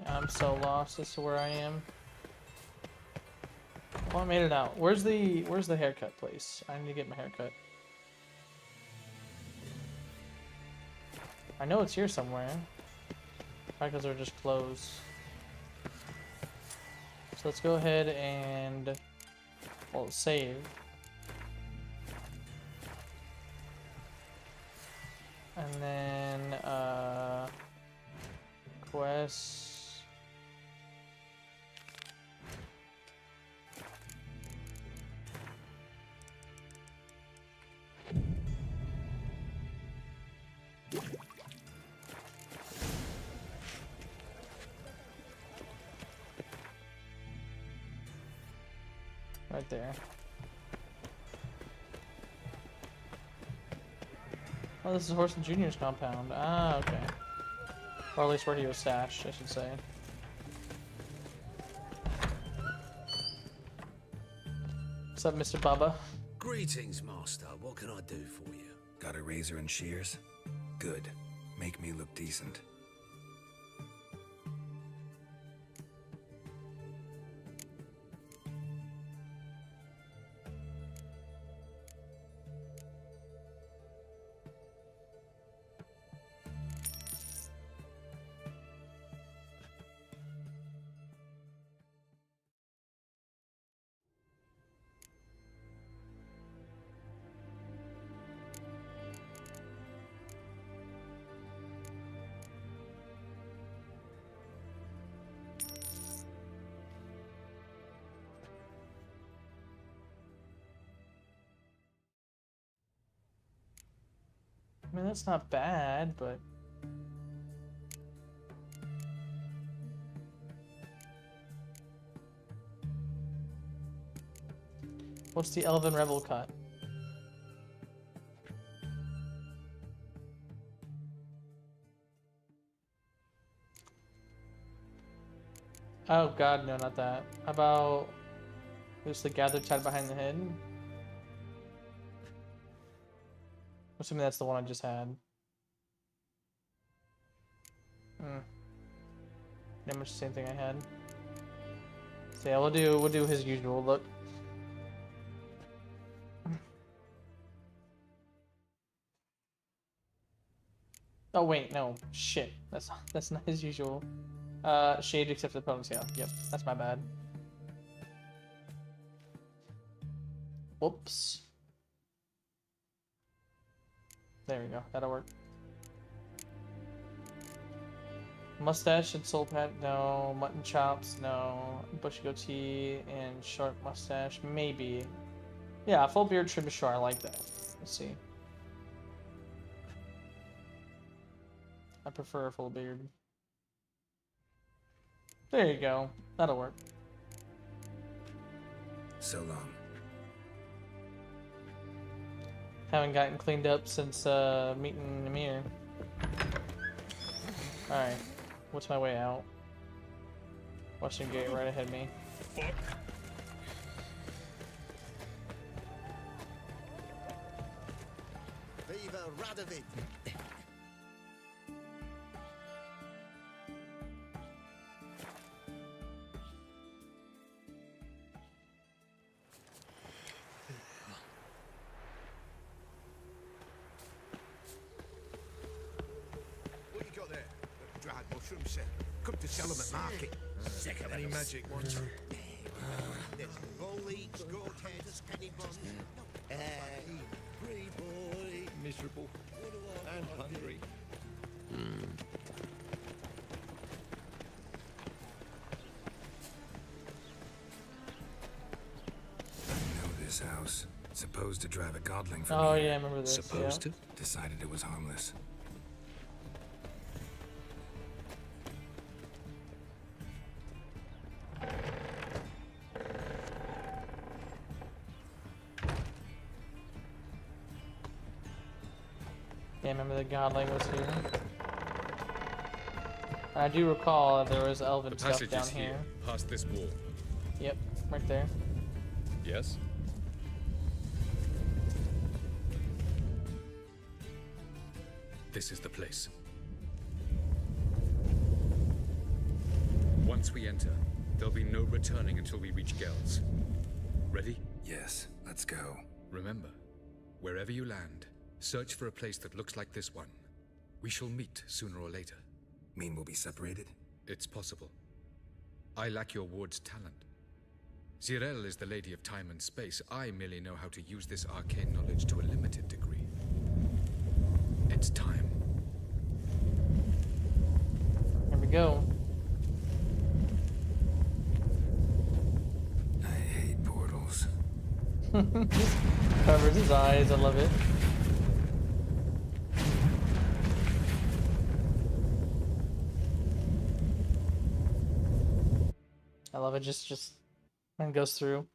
I'm so lost as to where I am. Oh, I made it out. Where's the haircut place? I need to get my haircut. I know it's here somewhere. Probably because they're just closed. So let's go ahead and, well, save. And then, quests. Right there. Oh, this is Horse and Junior's compound. Ah, okay. Or at least where he was stashed, I should say. What's up, Mr. Bubba? Greetings, Master. What can I do for you? Got a razor and shears? Good. Make me look decent. I mean, that's not bad, but... What's the Elven Rebel cut? Oh god, no, not that. How about... There's the gathered tied behind the head? Assuming that's the one I just had. Pretty much the same thing I had. So yeah, we'll do his usual look. Oh wait, no, shit. That's not his usual. Shade except for the ponytail. Yep, that's my bad. Whoops. There we go. That'll work. Mustache and soul pat, no. Mutton chops, no. Bushy goatee and short mustache, maybe. Yeah, full beard trim, sure. I like that. Let's see. I prefer a full beard. There you go. That'll work. So long. Haven't gotten cleaned up since meeting Amir. Alright. What's my way out? Western Gate right ahead of me. Viva Radovid! What you got there? Dried mushrooms, sir. Come to sell them at market. Any magic ones? There's bull leeks, goat heads, penny buns. Free boy. Miserable. And hungry. Know this house. Supposed to drive a godling from Oh here. yeah, I remember this. Supposed yeah. to? Decided it was harmless. Yeah, I remember the godling was here. I do recall that there was elven The stuff passage down is here. past this wall. Yep, right there. Yes? This is the place. Once we enter, there'll be no returning until we reach Gels. Ready? Yes, let's go. Remember, wherever you land, search for a place that looks like this one. We shall meet sooner or later. Mean we'll be separated? It's possible. I lack your ward's talent. Zirel is the lady of time and space. I merely know how to use this arcane knowledge to a limited degree. It's time. Here we go. I hate portals. Covers his eyes, I love it. I love it, just and goes through.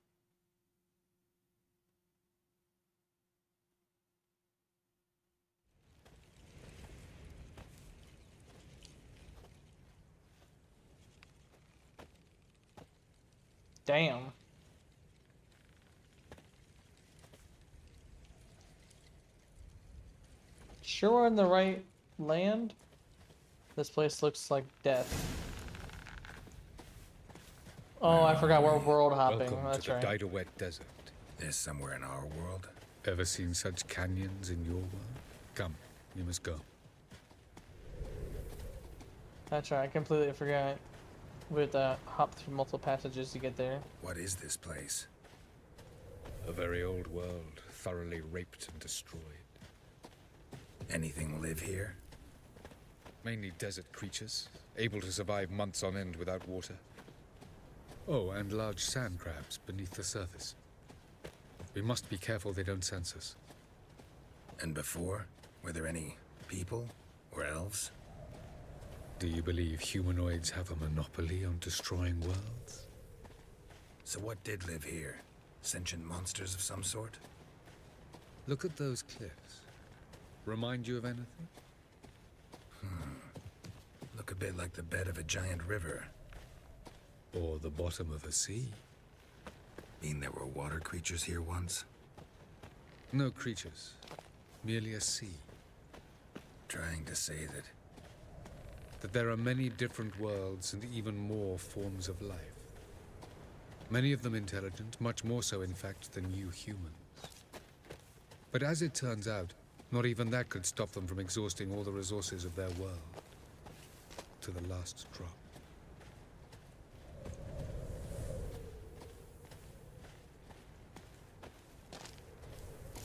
Damn. Sure we're in the right land? This place looks like death. Oh, I forgot we're world hopping. Welcome That's to the right. Didawet Desert. There's somewhere in our world. Ever seen such canyons in your world? Come, you must go. That's right. I completely forgot. We'd hop through multiple passages to get there. What is this place? A very old world, thoroughly raped and destroyed. Anything live here? Mainly desert creatures, able to survive months on end without water. Oh, and large sand crabs beneath the surface. We must be careful they don't sense us. And before? Were there any people? Or elves? Do you believe humanoids have a monopoly on destroying worlds? So what did live here? Sentient monsters of some sort? Look at those cliffs. Remind you of anything? Look a bit like the bed of a giant river. Or the bottom of a sea. Mean there were water creatures here once? No creatures. Merely a sea. Trying to say that there are many different worlds and even more forms of life. Many of them intelligent, much more so in fact than you humans. But as it turns out, not even that could stop them from exhausting all the resources of their world. To the last drop.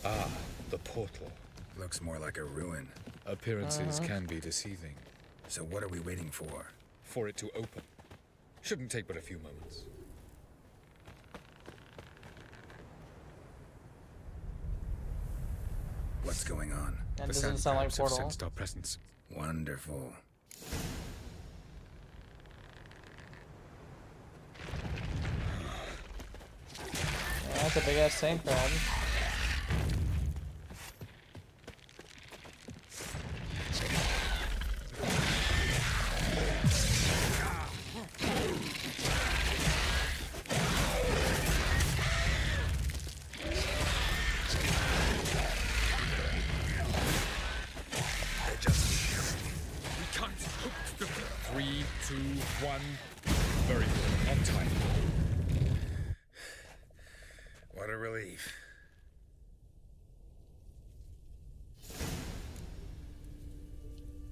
Ah, the portal. Looks more like a ruin. Appearances can be deceiving. So what are we waiting for? For it to open. Shouldn't take but a few moments. What's going on? That The doesn't sand sound like crabs have Portal. sensed our presence. Wonderful. Yeah, that's a big ass sand crab. We can't hope to defeat. 3, 2, 1. Very good. On time. What a relief.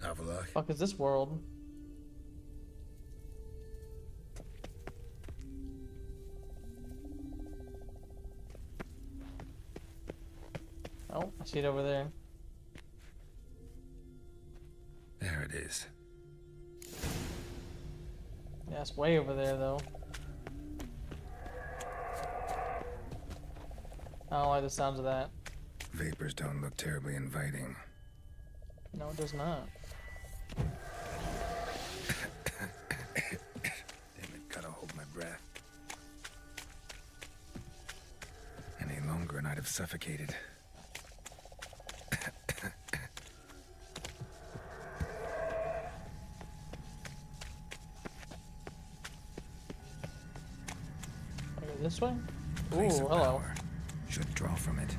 Avila. Fuck is this world? Oh, I see it over there. There it is. Yeah, it's way over there though. I don't like the sounds of that. Vapors don't look terribly inviting. No, it does not. Damn it, gotta hold my breath. Any longer and I'd have suffocated. This way? Ooh, Place of hello. power. Should draw from it.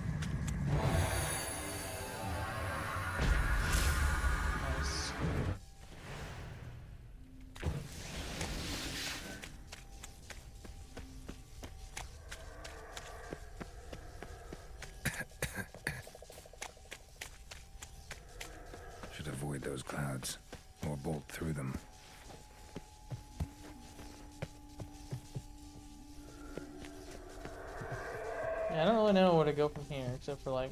Nice. Should avoid those clouds, or bolt through them. Yeah, I don't really know where to go from here, except for like...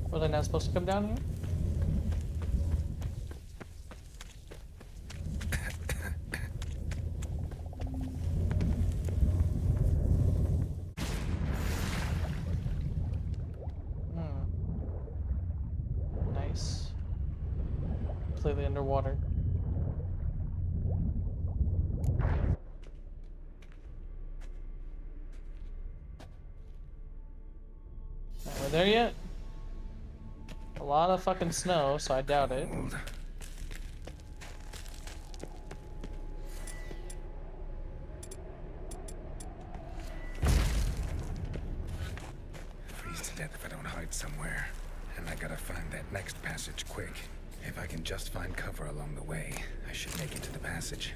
Was I not supposed to come down here? Nice. Completely underwater. Are we there yet? A lot of fucking snow, so I doubt it. Freeze to death if I don't hide somewhere. And I gotta find that next passage quick. If I can just find cover along the way, I should make it to the passage.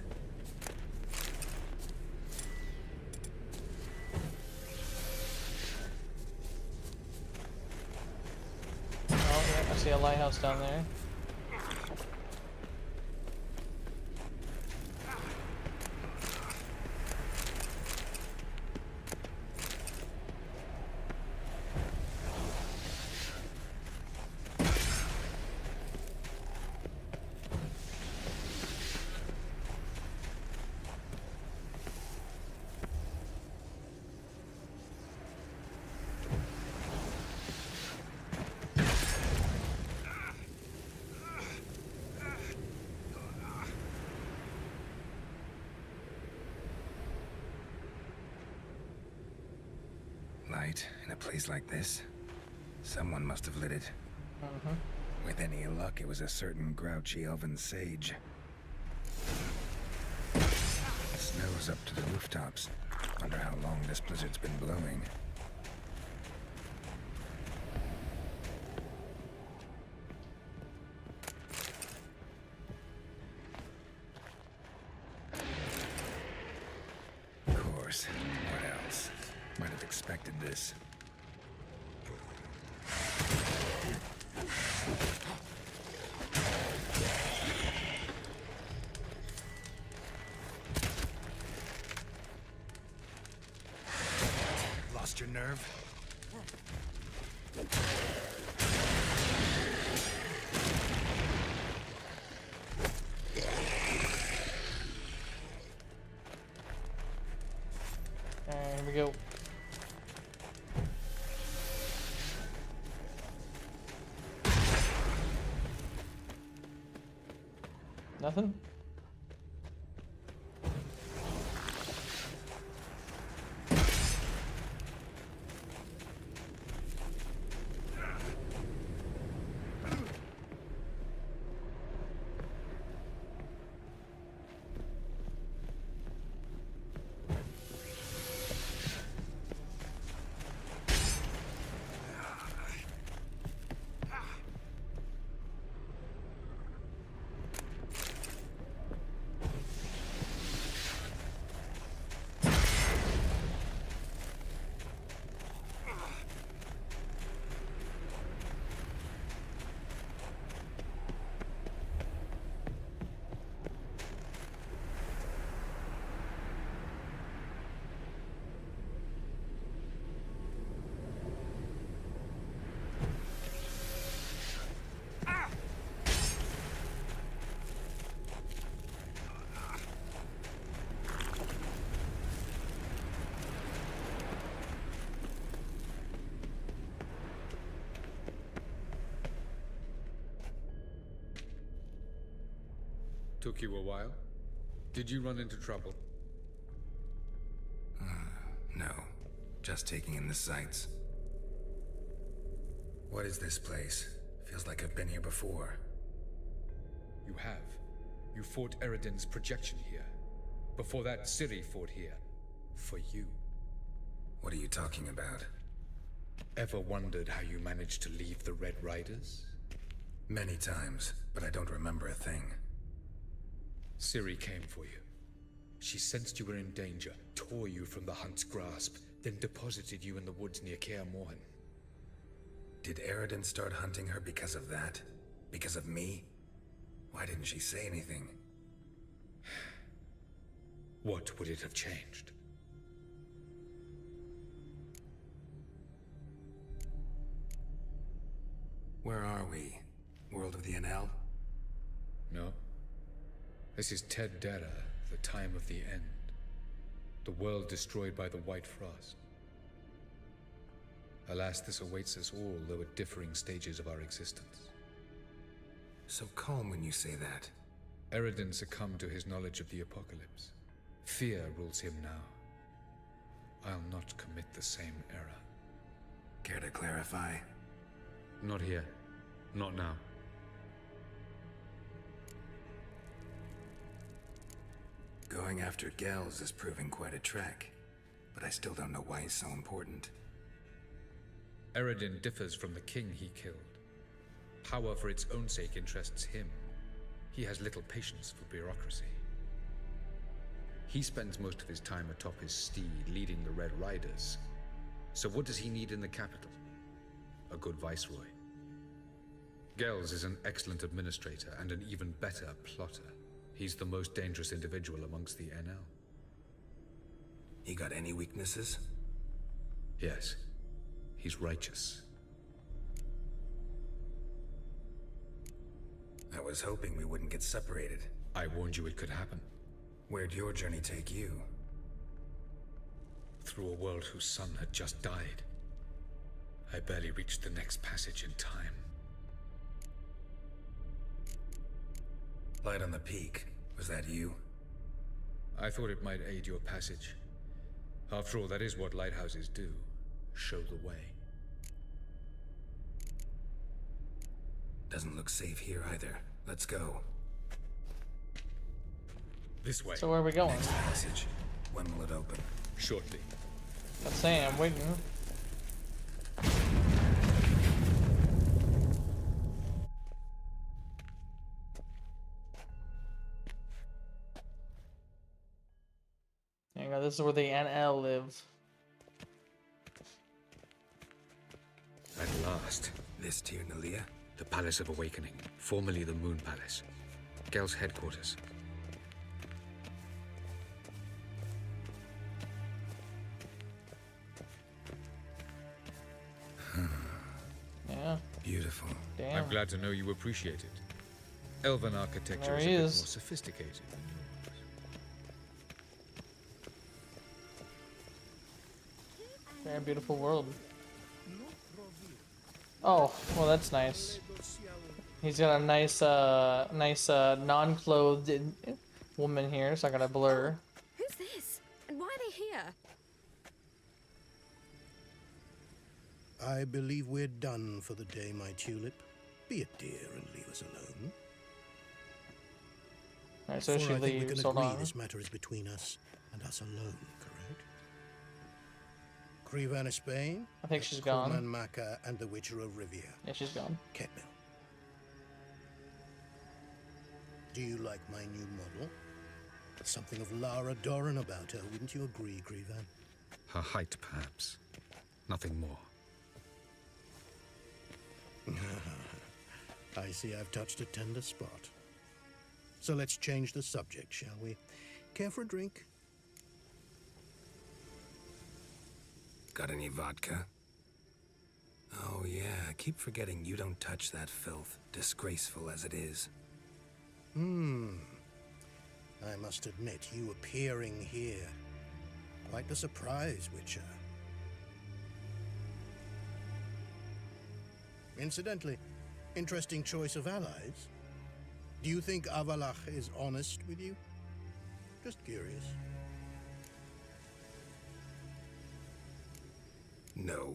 Oh, yeah, I see a lighthouse down there. Light in a place like this? Someone must have lit it. Mm-hmm. With any luck, it was a certain grouchy elven sage. Snow's up to the rooftops. Wonder how long this blizzard's been blowing. Of course. What else? Might have expected this. Lost your nerve? Alright, here we go. Nothing? Took you a while? Did you run into trouble? No. Just taking in the sights. What is this place? Feels like I've been here before. You have. You fought Eridan's projection here. Before that, Ciri fought here. For you. What are you talking about? Ever wondered how you managed to leave the Red Riders? Many times, but I don't remember a thing. Ciri came for you. She sensed you were in danger, tore you from the Hunt's grasp, then deposited you in the woods near Kaer Morhen. Did Eridan start hunting her because of that? Because of me? Why didn't she say anything? What would it have changed? Where are we? World of the NL? No. This is Ted Dara, the time of the end. The world destroyed by the White Frost. Alas, this awaits us all, though at differing stages of our existence. So calm when you say that. Eridan succumbed to his knowledge of the apocalypse. Fear rules him now. I'll not commit the same error. Care to clarify? Not here. Not now. Going after Gels is proving quite a trek, but I still don't know why he's so important. Eridan differs from the king he killed. Power for its own sake interests him. He has little patience for bureaucracy. He spends most of his time atop his steed, leading the Red Riders. So what does he need in the capital? A good viceroy. Gels is an excellent administrator and an even better plotter. He's the most dangerous individual amongst the NL. He got any weaknesses? Yes. He's righteous. I was hoping we wouldn't get separated. I warned you it could happen. Where'd your journey take you? Through a world whose son had just died. I barely reached the next passage in time. Light on the peak. Was that you? I thought it might aid your passage. After all, that is what lighthouses do. Show the way. Doesn't look safe here either. Let's go. This way. So where are we going? Next passage. When will it open? Shortly. I'm saying, I'm waiting. Hang on, this is where the NL live. At last. This Tyr Nalia? The Palace of Awakening, formerly the Moon Palace. Gel's headquarters. Beautiful. Damn. I'm glad to know you appreciate it. Elven architecture There is a he bit is. more sophisticated than yours. Very beautiful world. Oh, well, that's nice. He's got a nice, non-clothed woman here, so I gotta blur. Who's this? And why are they here? I believe we're done for the day, my tulip. Be a dear and leave us alone. Alright, so For she I think we leaves. can Hold agree on. this matter is between us and us alone, correct? Crevan Spain. I think she's gone. Corman Maka and the Witcher of Rivia. Yeah, she's gone. Ketmil. Do you like my new model? Something of Lara Doran about her, wouldn't you agree, Crevan? Her height, perhaps. Nothing more. I see I've touched a tender spot. So let's change the subject, shall we? Care for a drink? Got any vodka? Oh yeah, I keep forgetting you don't touch that filth, disgraceful as it is. I must admit, you appearing here, quite a surprise, Witcher. Incidentally, interesting choice of allies. Do you think Avalach is honest with you? Just curious. No,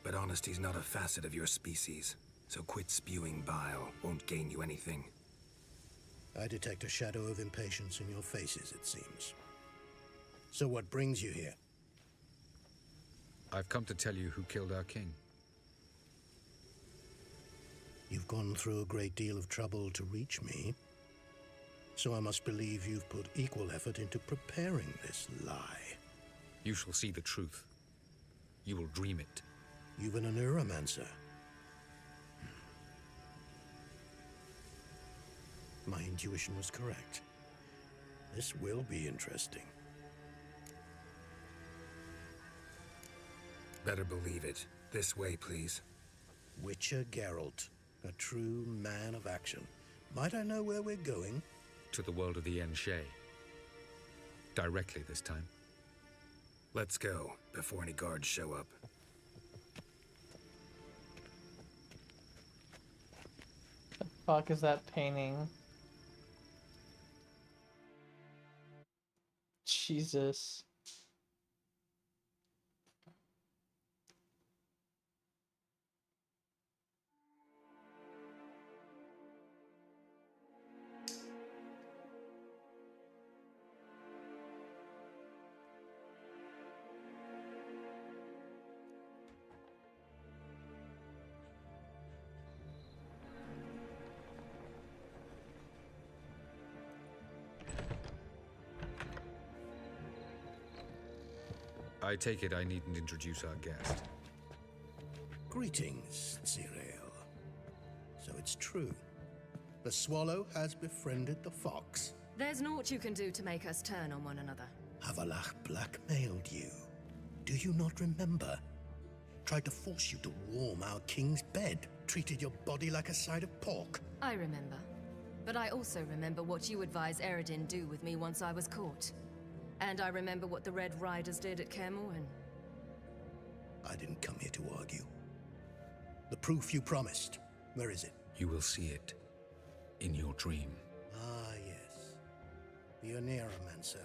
but honesty's not a facet of your species, so quit spewing bile, won't gain you anything. I detect a shadow of impatience in your faces, it seems. So what brings you here? I've come to tell you who killed our king. You've gone through a great deal of trouble to reach me, so I must believe you've put equal effort into preparing this lie. You shall see the truth. You will dream it. Even a neuromancer. My intuition was correct. This will be interesting. Better believe it. This way, please. Witcher Geralt, a true man of action. Might I know where we're going? To the world of the Enshe. Directly this time. Let's go, before any guards show up. The fuck is that painting? Jesus. I take it I needn't introduce our guest. Greetings, Zirael. So it's true. The swallow has befriended the fox. There's naught you can do to make us turn on one another. Avalach blackmailed you. Do you not remember? Tried to force you to warm our king's bed. Treated your body like a side of pork. I remember. But I also remember what you advised Eredin do with me once I was caught. And I remember what the Red Riders did at Kaer Morhen. I didn't come here to argue. The proof you promised. Where is it? You will see it. In your dream. Ah, yes. The Oneiromancer.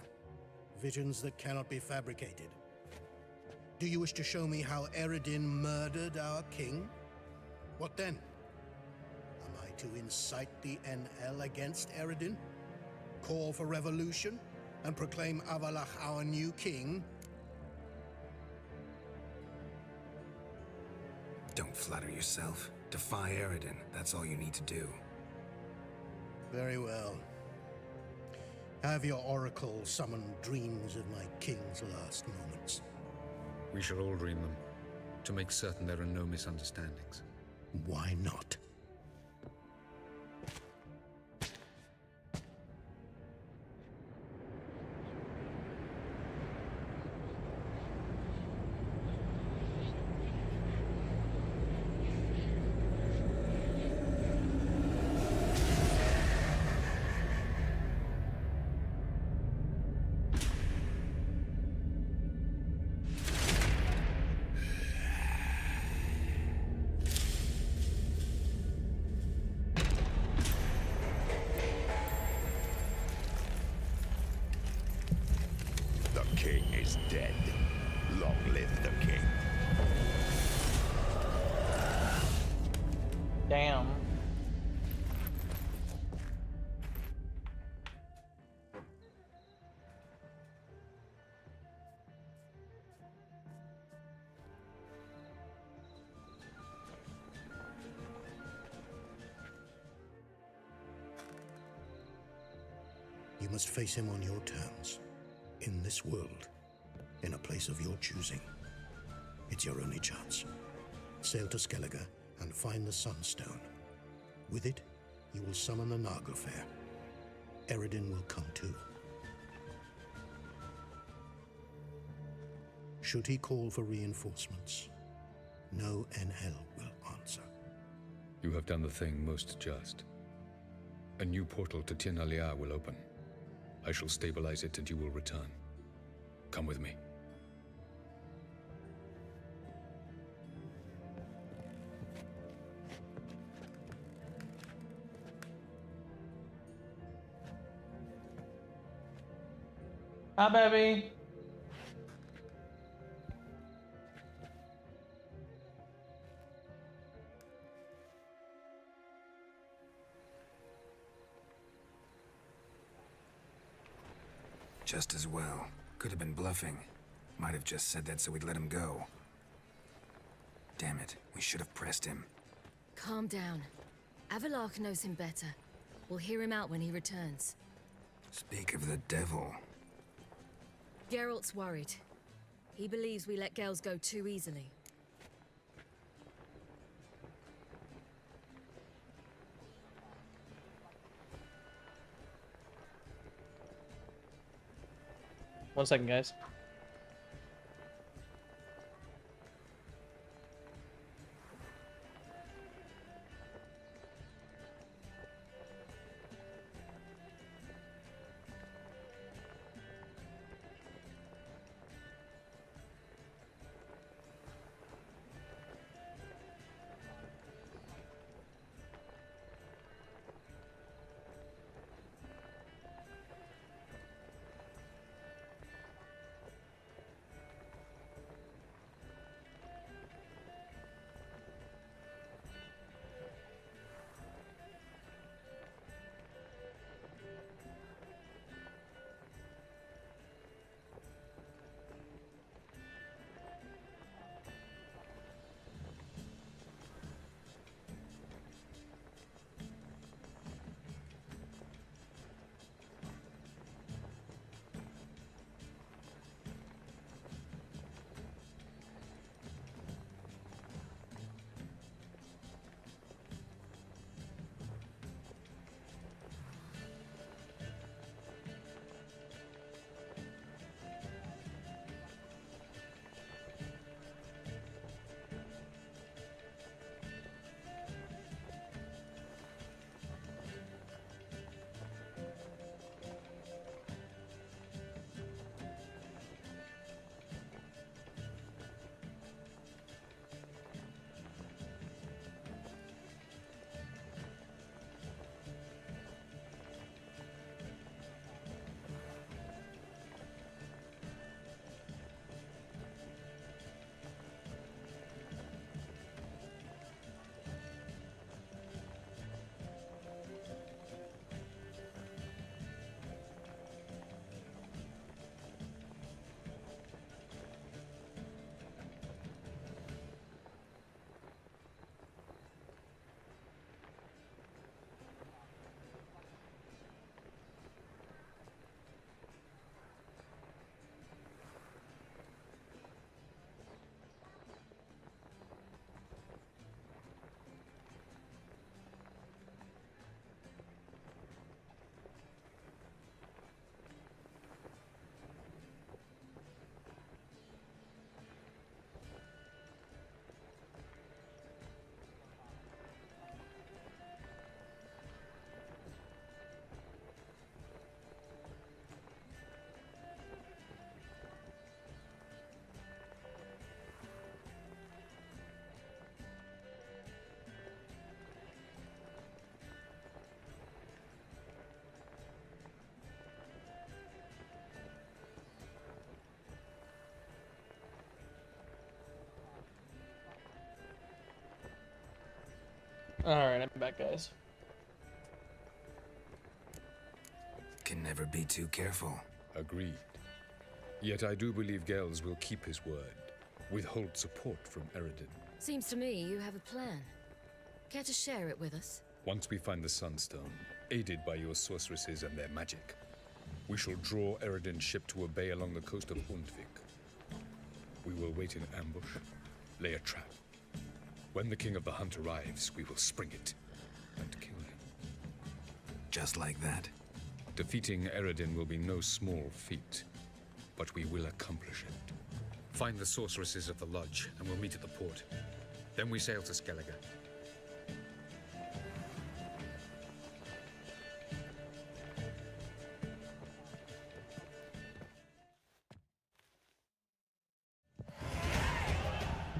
Visions that cannot be fabricated. Do you wish to show me how Eredin murdered our king? What then? Am I to incite the NL against Eredin? Call for revolution? And proclaim Avalach our new king? Don't flatter yourself. Defy Eredin. That's all you need to do. Very well. Have your oracle summon dreams of my king's last moments. We shall all dream them, to make certain there are no misunderstandings. Why not? king is dead. Long live the king. Damn. You must face him on your terms. In this world. In a place of your choosing. It's your only chance. Sail to Skellige and find the Sunstone. With it, you will summon the Naga Fair. Eredin will come too. Should he call for reinforcements, no Enhel will answer. You have done the thing most just. A new portal to Tien-Alia will open. I shall stabilize it and you will return. Come with me. Hi, baby. Just as well. Could have been bluffing. Might have just said that so we'd let him go. Damn it, we should have pressed him. Calm down. Avalark knows him better. We'll hear him out when he returns. Speak of the devil. Geralt's worried. He believes we let girls go too easily. One second, guys. Alright, I'm back, guys. Can never be too careful. Agreed. Yet I do believe Gels will keep his word, withhold support from Eredin. Seems to me you have a plan. Care to share it with us? Once we find the Sunstone, aided by your sorceresses and their magic, we shall draw Eredin's ship to a bay along the coast of Undvik. We will wait in ambush, lay a trap. When the King of the Hunt arrives, we will spring it and kill him. Just like that? Defeating Eredin will be no small feat, but we will accomplish it. Find the sorceresses of the lodge, and we'll meet at the port. Then we sail to Skellige.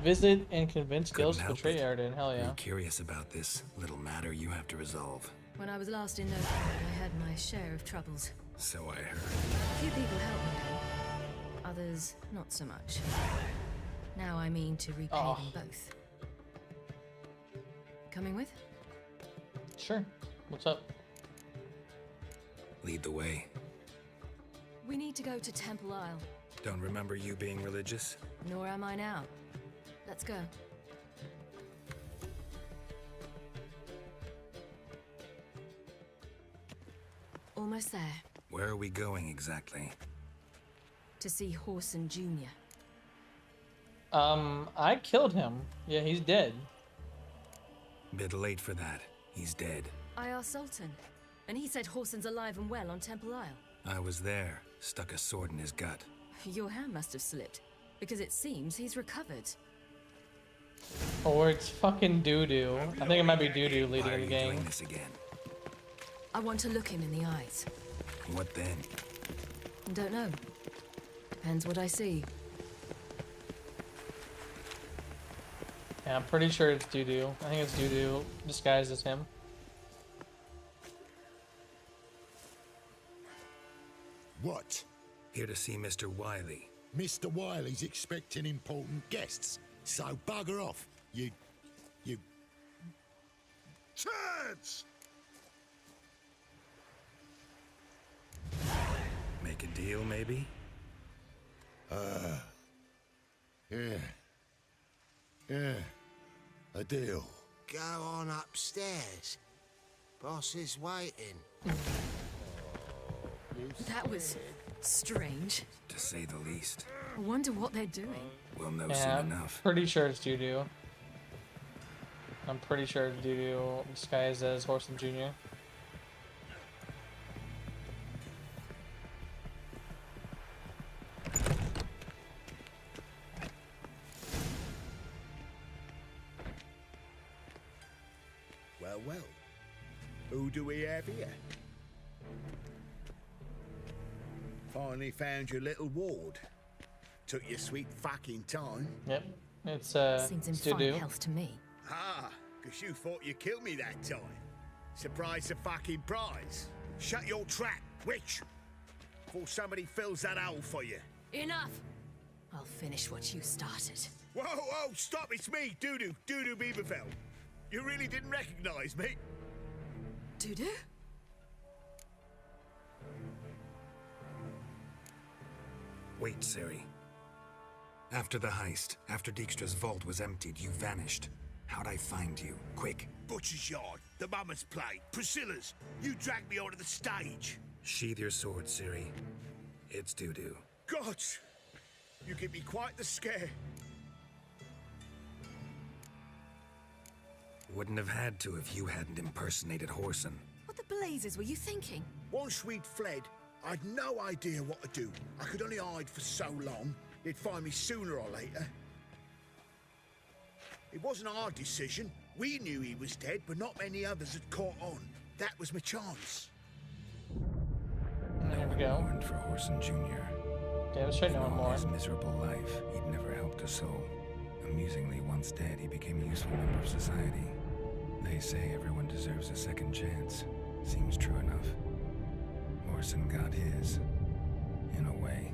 Visit and convince Gils to help betray it. Eredin. Hell yeah. I'm curious about this little matter you have to resolve. When I was last in Novgorod, I had my share of troubles. So I heard. A few people helped me, though. Others, not so much. Now I mean to repay them both. Coming with? Sure. What's up? Lead the way. We need to go to Temple Isle. Don't remember you being religious? Nor am I now. Let's go. Almost there. Where are we going exactly? To see Horson Jr. I killed him. Yeah, he's dead. Bit late for that. He's dead. I asked Sultan, and he said Horson's alive and well on Temple Isle. I was there. Stuck a sword in his gut. Your hand must have slipped, because it seems he's recovered. Or it's fucking Doo-Doo. I think it might be Doo-Doo leading the Doing gang. this again. I want to look him in the eyes. What then? Don't know. Depends what I see. Yeah, I'm pretty sure it's Doo-Doo. I think it's Doo-Doo disguised as him. What? Here to see Mr. Wiley. Mr. Wiley's expecting important guests, so bugger off, you... Turds! Make a deal, maybe? Yeah, a deal. Go on upstairs. Boss is waiting. That was strange. To say the least. I wonder what they're doing. We'll know Yeah, soon I'm enough. pretty sure it's Doo-Doo. I'm pretty sure it's Doo-Doo disguised as Horson Jr. Well. Who do we have here? Finally found your little ward. Took your sweet fucking time. Yep, it's Seems in it's fine Doo-Doo. health to me. Ah, because you thought you killed me that time. Surprise the fucking prize. Shut your trap, witch. Before somebody fills that hole for you. Enough! I'll finish what you started. Whoa, stop, it's me, Doo-Doo Beaverfell. You really didn't recognize me? Doo-Doo? Wait, Ciri. After the heist, after Dijkstra's vault was emptied, you vanished. How'd I find you? Quick. Butcher's Yard, the Mama's Plate, Priscilla's. You dragged me onto the stage. Sheathe your sword, Ciri. It's Doo-Doo. God, you give me quite the scare. Wouldn't have had to if you hadn't impersonated Horson. What the blazes were you thinking? Once we'd fled, I'd no idea what to do. I could only hide for so long. They'd find me sooner or later. It wasn't our decision. We knew he was dead, but not many others had caught on. That was my chance. There we go. Mourned for Horson Jr. Demonstrate no one In all more. his miserable life, he'd never helped a soul. Amusingly, once dead, he became a useful member of society. They say everyone deserves a second chance. Seems true enough. Horson got his, in a way,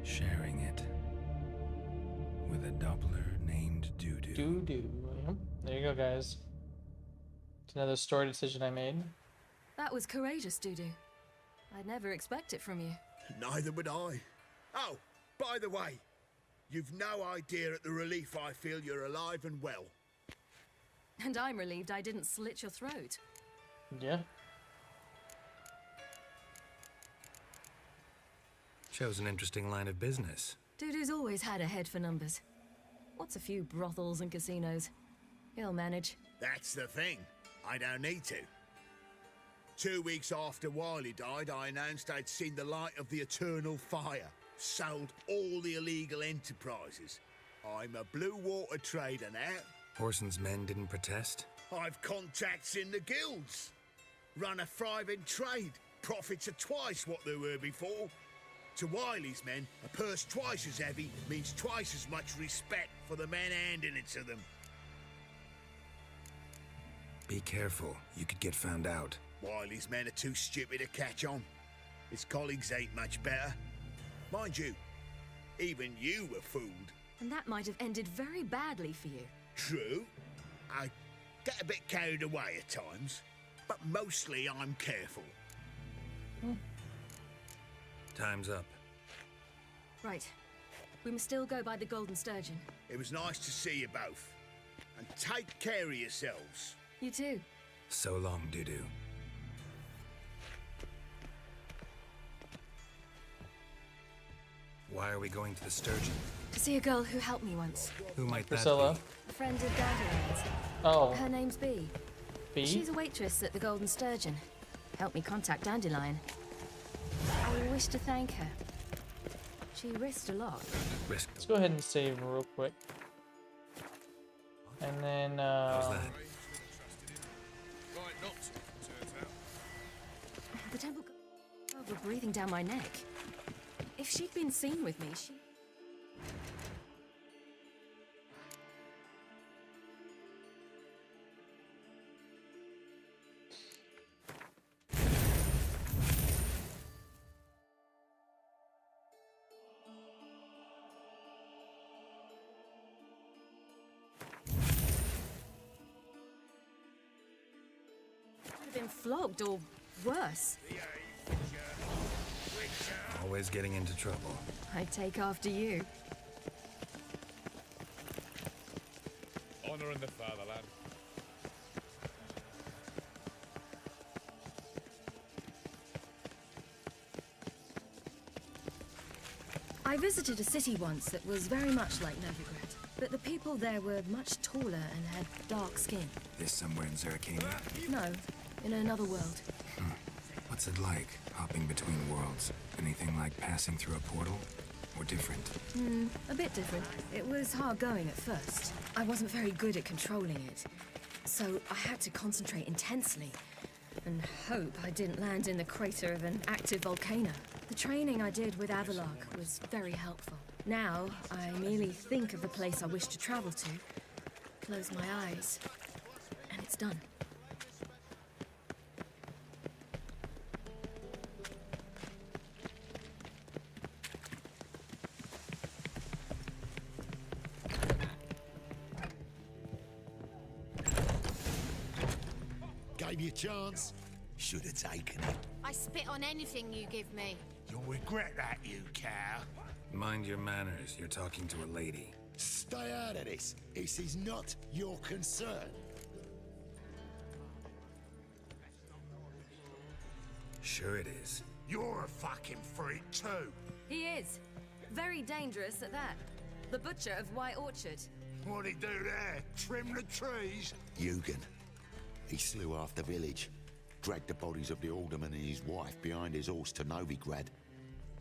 sharing it with a Doppler named Doo-Doo. Doo-Doo. Yep. There you go, guys. Another story decision I made. That was courageous, Dudu. I'd never expect it from you. Neither would I. Oh, by the way, you've no idea at the relief I feel you're alive and well. And I'm relieved I didn't slit your throat. Yeah. Shows an interesting line of business. Dudu's always had a head for numbers. What's a few brothels and casinos? He'll manage. That's the thing. I don't need to. 2 weeks after Wiley died, I announced I'd seen the light of the eternal fire. Sold all the illegal enterprises. I'm a blue water trader now. Horson's men didn't protest? I've contacts in the guilds. Run a thriving trade. Profits are twice what they were before. To Wiley's men, a purse twice as heavy means twice as much respect for the men handing it to them. Be careful. You could get found out. Wiley's men are too stupid to catch on. His colleagues ain't much better. Mind you, even you were fooled. And that might have ended very badly for you. True. I get a bit carried away at times, but mostly I'm careful. Time's up. Right. We must still go by the Golden Sturgeon. It was nice to see you both. And take care of yourselves. You too. So long, Dudu. Why are we going to the Sturgeon? To see a girl who helped me once. Who might Priscilla. that A friend of Dandelions. Oh. Her name's Bee. Bee? She's a waitress at the Golden Sturgeon. Helped me contact Dandelion. I wish to thank her. She risked a lot. Risk. Let's go ahead and save real quick. And then, How's that? The temple gods were breathing down my neck. If she'd been seen with me, she... I'd have been flogged or worse. Always getting into trouble. I'd take after you. Honor in the fatherland. I visited a city once that was very much like Novigrad, but the people there were much taller and had dark skin. This somewhere in Zerrikania? No, in another world. What's it like, hopping between worlds? Anything like passing through a portal? Or different? A bit different. It was hard going at first. I wasn't very good at controlling it, so I had to concentrate intensely and hope I didn't land in the crater of an active volcano. The training I did with Avalok was very helpful. Now, I merely think of the place I wish to travel to, close my eyes, and it's done. Gave you a chance. Should have taken it. I spit on anything you give me. You'll regret that, you cow. Mind your manners. You're talking to a lady. Stay out of this. This is not your concern. Sure it is. You're a fucking freak too. He is. Very dangerous at that. The butcher of White Orchard. What'd he do there? Trim the trees? Eugen. He slew half the village. Dragged the bodies of the alderman and his wife behind his horse to Novigrad.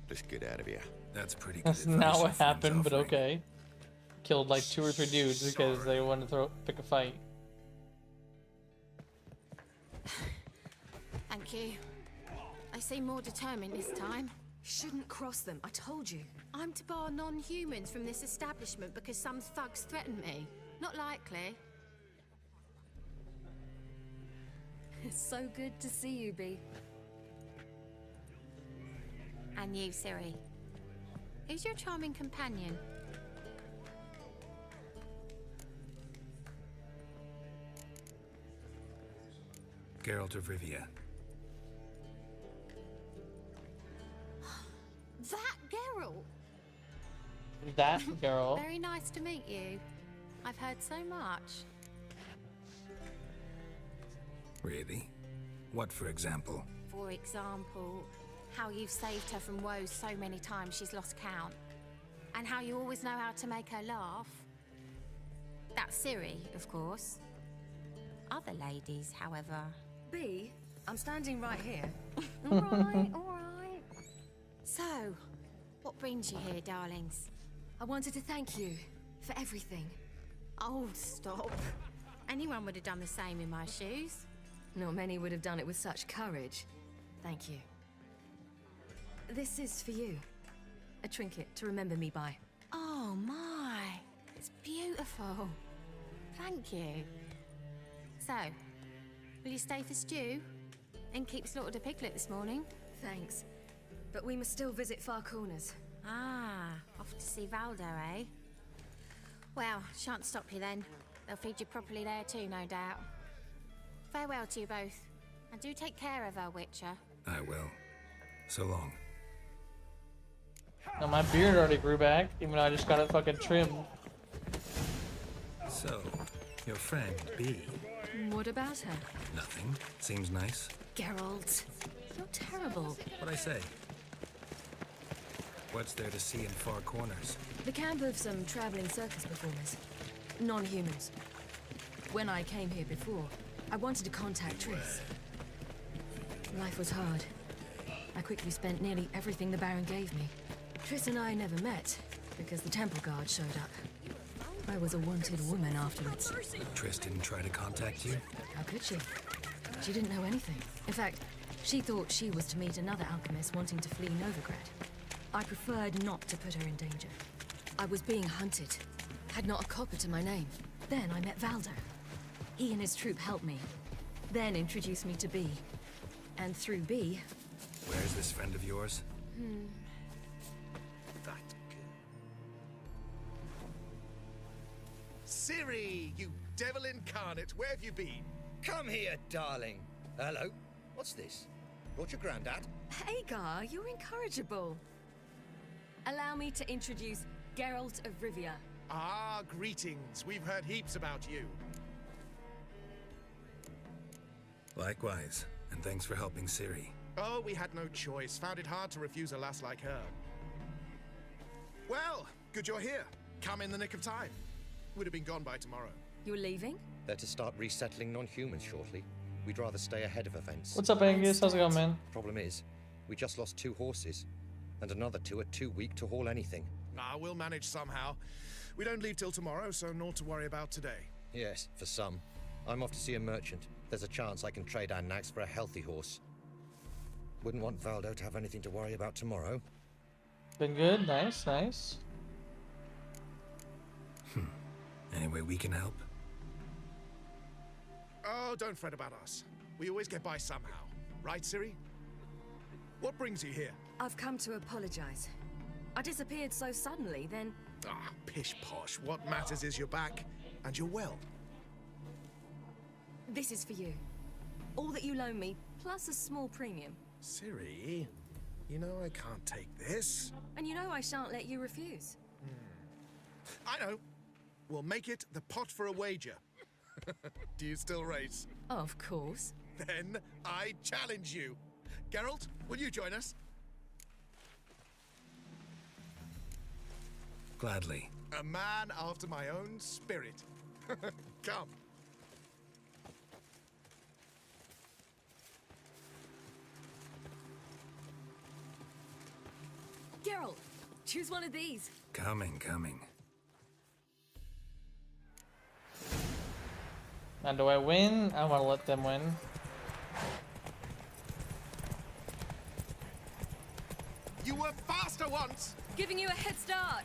Let's get out of here. That's pretty good. That's not what happened, but okay. Killed like 2 or 3 dudes because they wanted to pick a fight. Thank you. I seem more determined this time. Shouldn't cross them, I told you. I'm to bar non-humans from this establishment because some thugs threatened me. Not likely. It's so good to see you, Bee. And you, Ciri. Who's your charming companion? Geralt of Rivia. That Geralt! That girl. Very nice to meet you. I've heard so much. Really? What, for example? For example, how you've saved her from woes so many times she's lost count. And how you always know how to make her laugh. That's Ciri, of course. Other ladies, however... B, I'm standing right here. Alright, alright. So, what brings you here, darlings? I wanted to thank you for everything. Oh, stop. Anyone would have done the same in my shoes. Not many would have done it with such courage. Thank you. This is for you. A trinket to remember me by. Oh my, it's beautiful. Thank you. So, will you stay for stew? And keep slaughtered a piglet this morning? Thanks. But we must still visit Far Corners. Ah, off to see Valdo, eh? Well, shan't stop you then. They'll feed you properly there too, no doubt. Farewell to you both. And do take care of her, Witcher. I will. So long. No, my beard already grew back, even though I just got it fucking trimmed. So, your friend, B. What about her? Nothing. Seems nice. Geralt, you're terrible. What'd I say? What's there to see in Far Corners? The camp of some traveling circus performers. Non-humans. When I came here before, I wanted to contact Triss. Life was hard. I quickly spent nearly everything the Baron gave me. Triss and I never met, because the temple guard showed up. I was a wanted woman afterwards. Triss didn't try to contact you? How could she? She didn't know anything. In fact, she thought she was to meet another alchemist wanting to flee Novigrad. I preferred not to put her in danger. I was being hunted. Had not a copper to my name. Then I met Valdo. He and his troop helped me. Then introduced me to B. And through B... Where's this friend of yours? That Ciri, you devil incarnate, where have you been? Come here, darling. Hello. What's this? Brought your granddad? Hagar, you're incorrigible. Allow me to introduce Geralt of Rivia. Ah, greetings. We've heard heaps about you. Likewise, and thanks for helping Ciri. Oh, we had no choice. Found it hard to refuse a lass like her. Well, good you're here. Come in the nick of time. Would have been gone by tomorrow. You're leaving? They're to start resettling non-humans shortly. We'd rather stay ahead of events. What's up, Angus? How's it going, man? Problem is, we just lost 2 horses. And another 2 are too weak to haul anything. Ah, we'll manage somehow. We don't leave till tomorrow, so naught to worry about today. Yes, for some. I'm off to see a merchant. There's a chance I can trade our nags for a healthy horse. Wouldn't want Valdo to have anything to worry about tomorrow. Been good. Nice, nice. Any way we can help? Oh, don't fret about us. We always get by somehow. Right, Ciri? What brings you here? I've come to apologize. I disappeared so suddenly, then... Ah, pish-posh. What matters is you're back, and you're well. This is for you. All that you loan me, plus a small premium. Ciri, you know I can't take this. And you know I shan't let you refuse. I know. We'll make it the pot for a wager. Do you still race? Of course. Then I challenge you. Geralt, will you join us? Gladly. A man after my own spirit. Come. Geralt, choose one of these. Coming. Now, do I win? I want to let them win. You were faster once! Giving you a head start.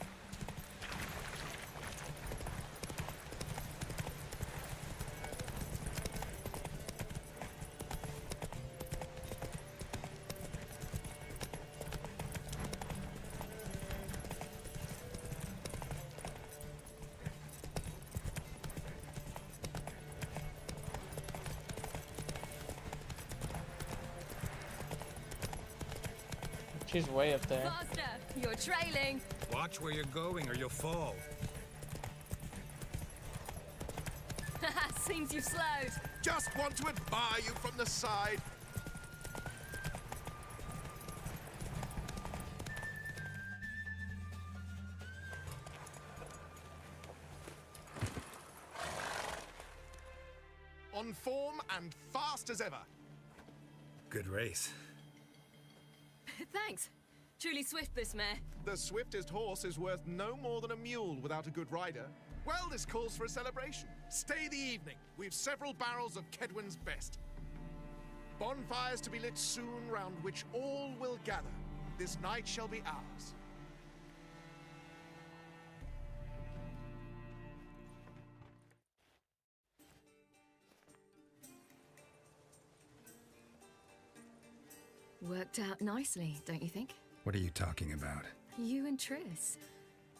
She's way up there. Faster! You're trailing! Watch where you're going or you'll fall. Seems you've slowed. Just want to admire you from the side. On form and fast as ever. Good race. Thanks. Truly swift, this mare. The swiftest horse is worth no more than a mule without a good rider. Well, this calls for a celebration. Stay the evening. We've several barrels of Kedwen's best. Bonfires to be lit soon, round which all will gather. This night shall be ours. Worked out nicely, don't you think? What are you talking about? You and Triss.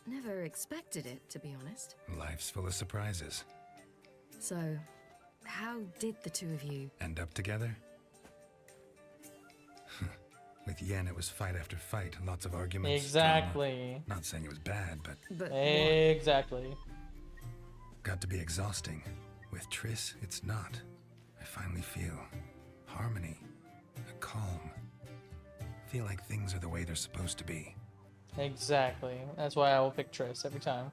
Never expected it, to be honest. Life's full of surprises. So, how did the two of you... End up together? With Yen, it was fight after fight, lots of arguments. Exactly. Drama. Not saying it was bad, but exactly. Got to be exhausting. With Triss, it's not. I finally feel harmony, a calm. Feel like things are the way they're supposed to be. Exactly. That's why I will pick Triss every time.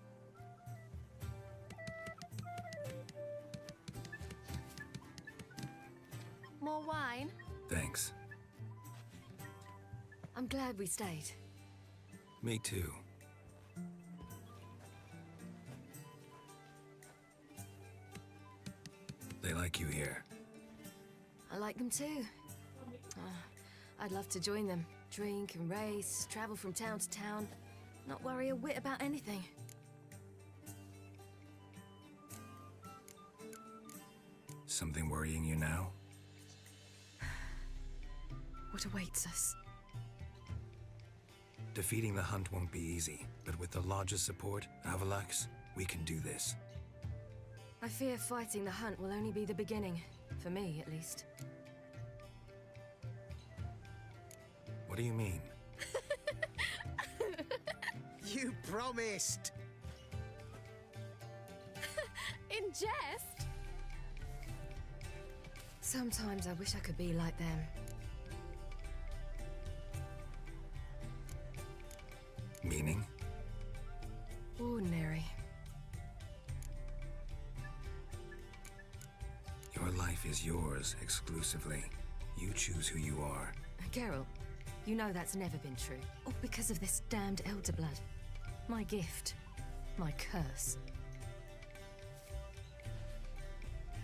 More wine? Thanks. I'm glad we stayed. Me too. They like you here. I like them too. I'd love to join them. Drink and race, travel from town to town, not worry a whit about anything. Something worrying you now? What awaits us? Defeating the hunt won't be easy, but with the Lodge's support, Avalax, we can do this. I fear fighting the hunt will only be the beginning. For me, at least. What do you mean? You promised! In jest? Sometimes I wish I could be like them. Meaning? Ordinary. Your life is yours exclusively. You choose who you are. Geralt, you know that's never been true. All because of this damned elder blood. My gift. My curse.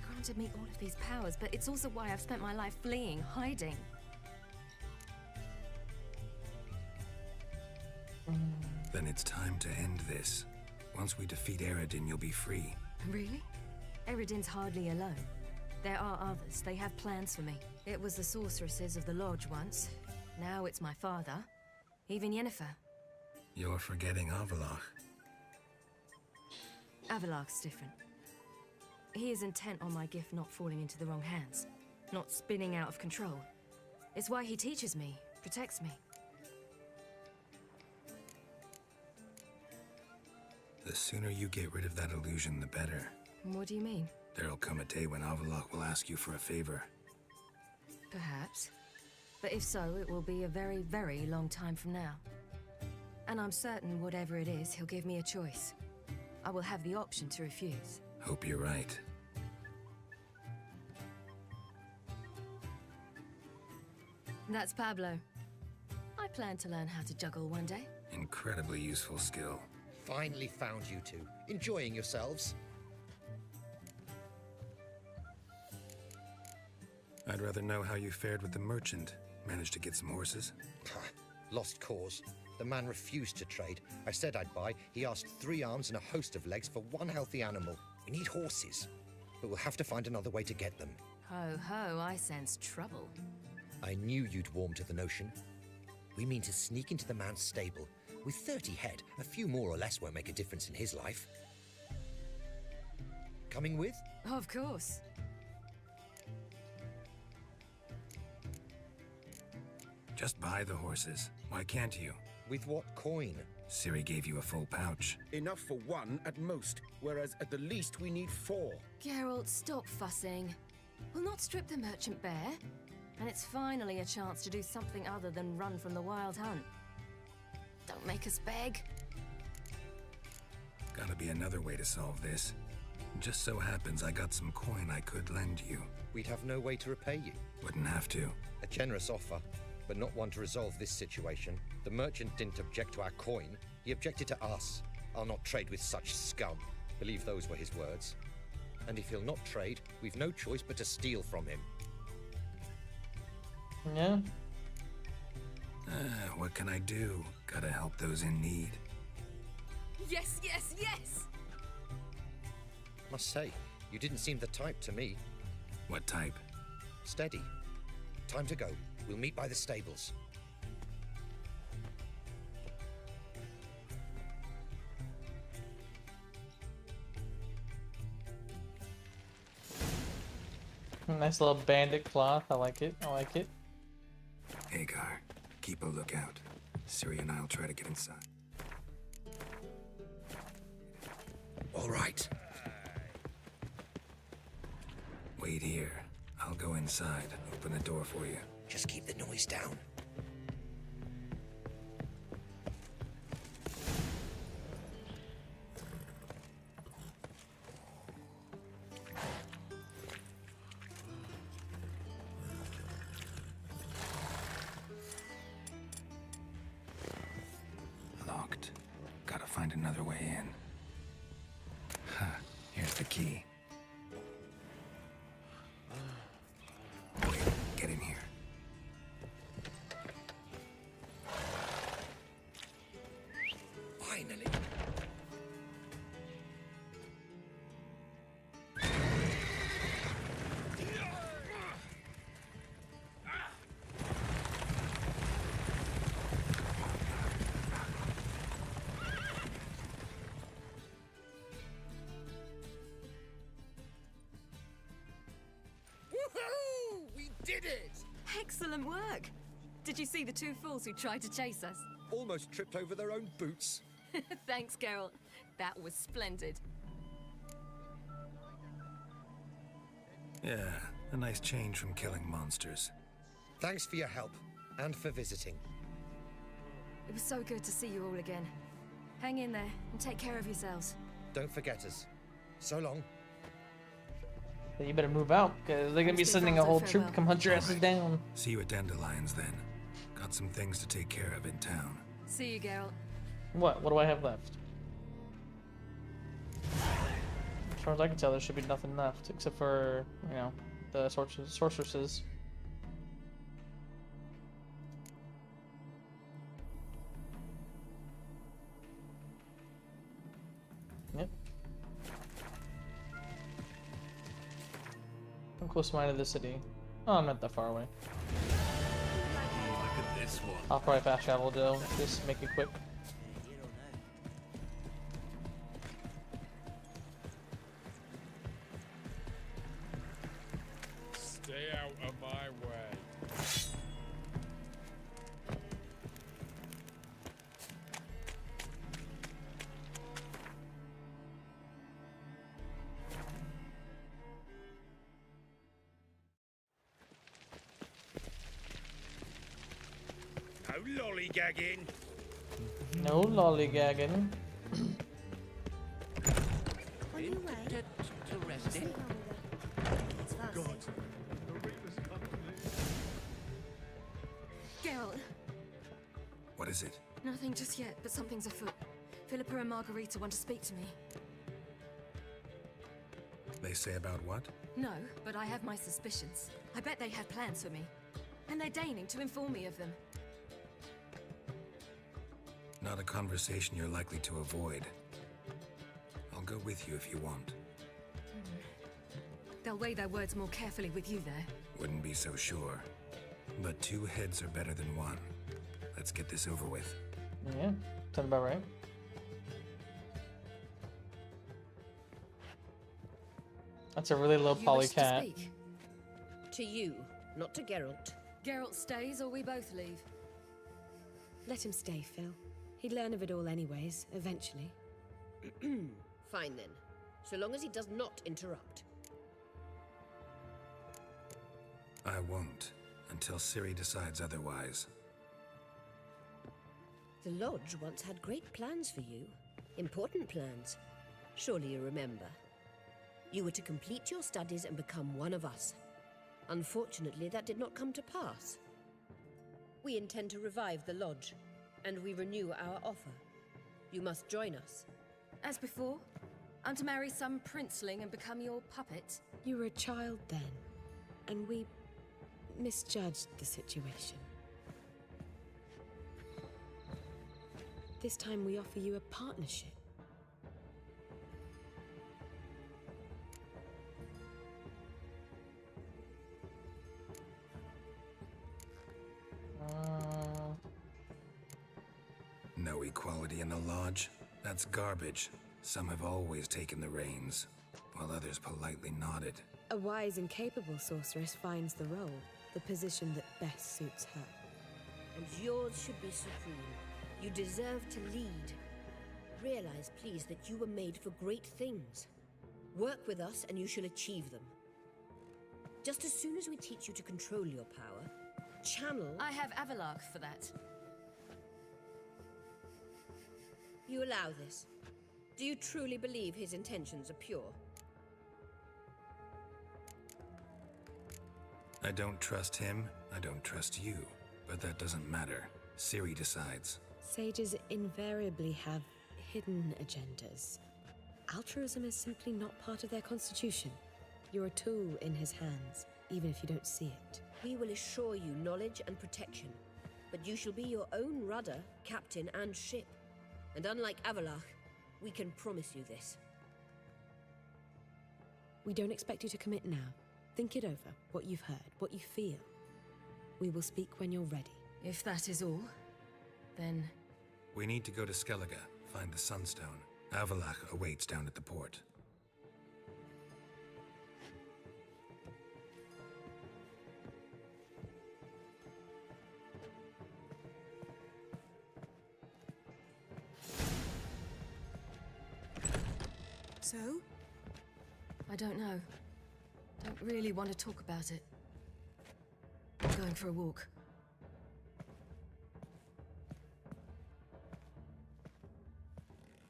Granted me all of these powers, but it's also why I've spent my life fleeing, hiding. Then it's time to end this. Once we defeat Eredin, you'll be free. Really? Eredin's hardly alone. There are others. They have plans for me. It was the sorceresses of the Lodge once. Now it's my father. Even Yennefer. You're forgetting Avalach. Avalach's different. He is intent on my gift not falling into the wrong hands. Not spinning out of control. It's why he teaches me, protects me. The sooner you get rid of that illusion, the better. What do you mean? There'll come a day when Avalach will ask you for a favor. Perhaps. But if so, it will be a very, very long time from now. And I'm certain whatever it is, he'll give me a choice. I will have the option to refuse. Hope you're right. That's Pablo. I plan to learn how to juggle one day. Incredibly useful skill. Finally found you two. Enjoying yourselves? I'd rather know how you fared with the merchant. Managed to get some horses? Lost cause. The man refused to trade. I said I'd buy. He asked 3 arms and a host of legs for one healthy animal. We need horses, but we'll have to find another way to get them. Ho ho, I sense trouble. I knew you'd warm to the notion. We mean to sneak into the man's stable. With 30 head, a few more or less won't make a difference in his life. Coming with? Of course. Just buy the horses. Why can't you? With what coin? Ciri gave you a full pouch. Enough for one at most, whereas at the least we need 4. Geralt, stop fussing. We'll not strip the merchant bare. And it's finally a chance to do something other than run from the wild hunt. Don't make us beg. Gotta be another way to solve this. Just so happens I got some coin I could lend you. We'd have no way to repay you. Wouldn't have to. A generous offer, but not one to resolve this situation. The merchant didn't object to our coin. He objected to us. I'll not trade with such scum. Believe those were his words. And if he'll not trade, we've no choice but to steal from him. Yeah. What can I do? Gotta help those in need. Yes, yes, yes! Must say, you didn't seem the type to me. What type? Steady. Time to go. We'll meet by the stables. Nice little bandit cloth. I like it. I like it. Hagar, keep a lookout. Ciri and I'll try to get inside. All right. Wait here. I'll go inside. Open the door for you. Just keep the noise down. Locked. Gotta find another way in. Huh. Here's the key. Wait, get in here. Finally. Woohoo! We did it! Excellent work! Did you see the 2 fools who tried to chase us? Almost tripped over their own boots. Thanks, Geralt. That was splendid. Yeah, a nice change from killing monsters. Thanks for your help, and for visiting. It was so good to see you all again. Hang in there and take care of yourselves. Don't forget us. So long. But you better move out, because they're gonna be sending a whole troop to come hunt your asses down. See you at Dandelions then. Got some things to take care of in town. See you, Geralt. What? What do I have left? As far as I can tell, there should be nothing left, except for, you know, the sorceresses. Yep. I'm close to mine to the city. Oh, I'm not that far away. Look at this one. I'll probably fast travel though, just make it quick. Stay out of my way. No lollygagging. No lollygagging. To rest it. Geralt, What is it? nothing just yet, but something's afoot. Philippa and Margarita want to speak to me. They say about what? No, but I have my suspicions. I bet they have plans for me. And they're deigning to inform me of them. Not a conversation you're likely to avoid. I'll go with you if you want. They'll weigh their words more carefully with you there. Wouldn't be so sure. But 2 heads are better than 1. Let's get this over with. Yeah, sounds about right. That's a really low You poly wish to cat. speak? To you, not to Geralt. Geralt stays or we both leave. Let him stay, Phil. He'd learn of it all anyways, eventually. Fine then, so long as he does not interrupt. I won't, until Ciri decides otherwise. The Lodge once had great plans for you. Important plans. Surely you remember. You were to complete your studies and become one of us. Unfortunately, that did not come to pass. We intend to revive the Lodge, and we renew our offer. You must join us. As before? I'm to marry some princeling and become your puppet? You were a child then, and we misjudged the situation. This time we offer you a partnership. No equality in the Lodge? That's garbage. Some have always taken the reins, while others politely nodded. A wise and capable sorceress finds the role, the position that best suits her. And yours should be supreme. You deserve to lead. Realize, please, that you were made for great things. Work with us and you shall achieve them. Just as soon as we teach you to control your power, channel... I have Avalark for that. You allow this? Do you truly believe his intentions are pure? I don't trust him, I don't trust you. But that doesn't matter. Ciri decides. Sages invariably have hidden agendas. Altruism is simply not part of their constitution. You're a tool in his hands, even if you don't see it. We will assure you knowledge and protection, but you shall be your own rudder, captain, and ship. And unlike Avalark, we can promise you this. We don't expect you to commit now. Think it over, what you've heard, what you feel. We will speak when you're ready. If that is all, then... We need to go to Skellige, find the Sunstone. Avalark awaits down at the port. So? I don't know. Don't really want to talk about it. I'm going for a walk.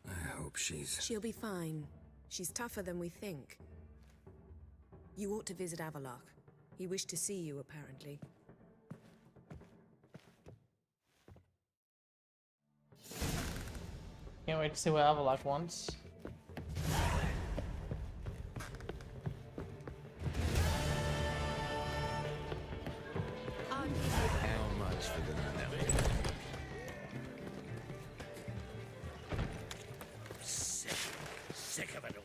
I hope she's... She'll be fine. She's tougher than we think. You ought to visit Avalark. He wished to see you, apparently. Can't wait to see what Avalark wants. How much for the Nelly? Sick of it all.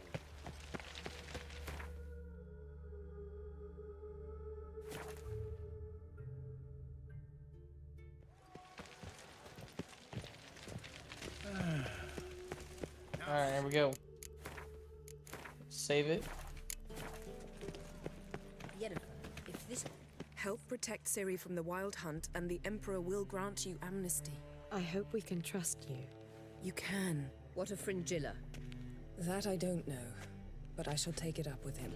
Alright, here we go. Save it. Yennefer, if this... Help protect Ciri from the Wild Hunt, and the Emperor will grant you amnesty. I hope we can trust you. You can. What of Fringilla? That I don't know, but I shall take it up with him.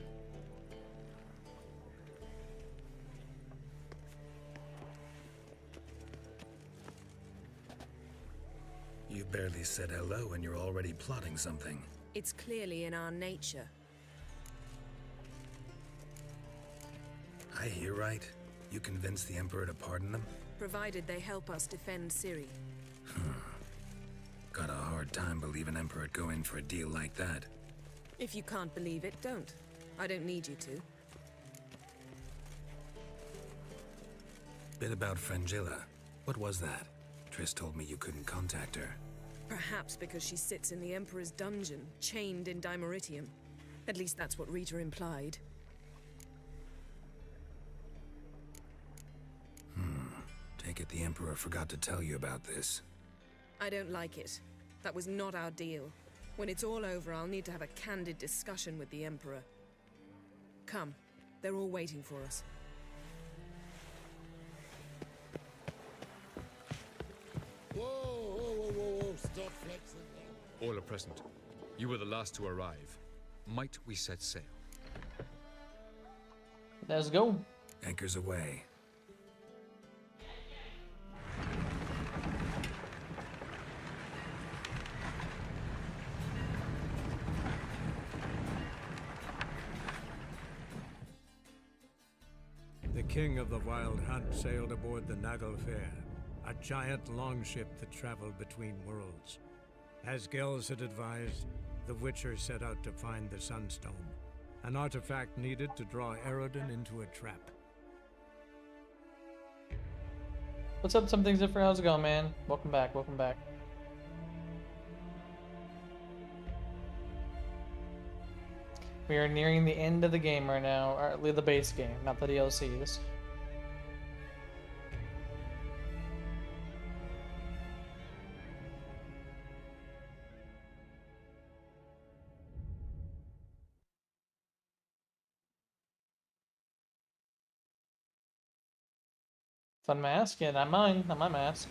You barely said hello and you're already plotting something. It's clearly in our nature. I hear right. You convinced the Emperor to pardon them? Provided they help us defend Ciri. Got a hard time believing Emperor'd go in for a deal like that. If you can't believe it, don't. I don't need you to. Bit about Fringilla. What was that? Triss told me you couldn't contact her. Perhaps because she sits in the Emperor's dungeon, chained in Dimeritium. At least that's what Rita implied. Take it the Emperor forgot to tell you about this. I don't like it. That was not our deal. When it's all over, I'll need to have a candid discussion with the Emperor. Come. They're all waiting for us. All are present. You were the last to arrive. Might we set sail? Let's go. Anchors away. The king of the Wild Hunt sailed aboard the Naglfar, a giant longship that traveled between worlds. As Gels had advised, the Witcher set out to find the Sunstone, an artifact needed to draw Eredin into a trap. What's up, Something's Different? How's it going, man? Welcome back, welcome back. We are nearing the end of the game right now, or at least the base game, not the DLCs. Fun mask? Yeah, not mine, not my mask.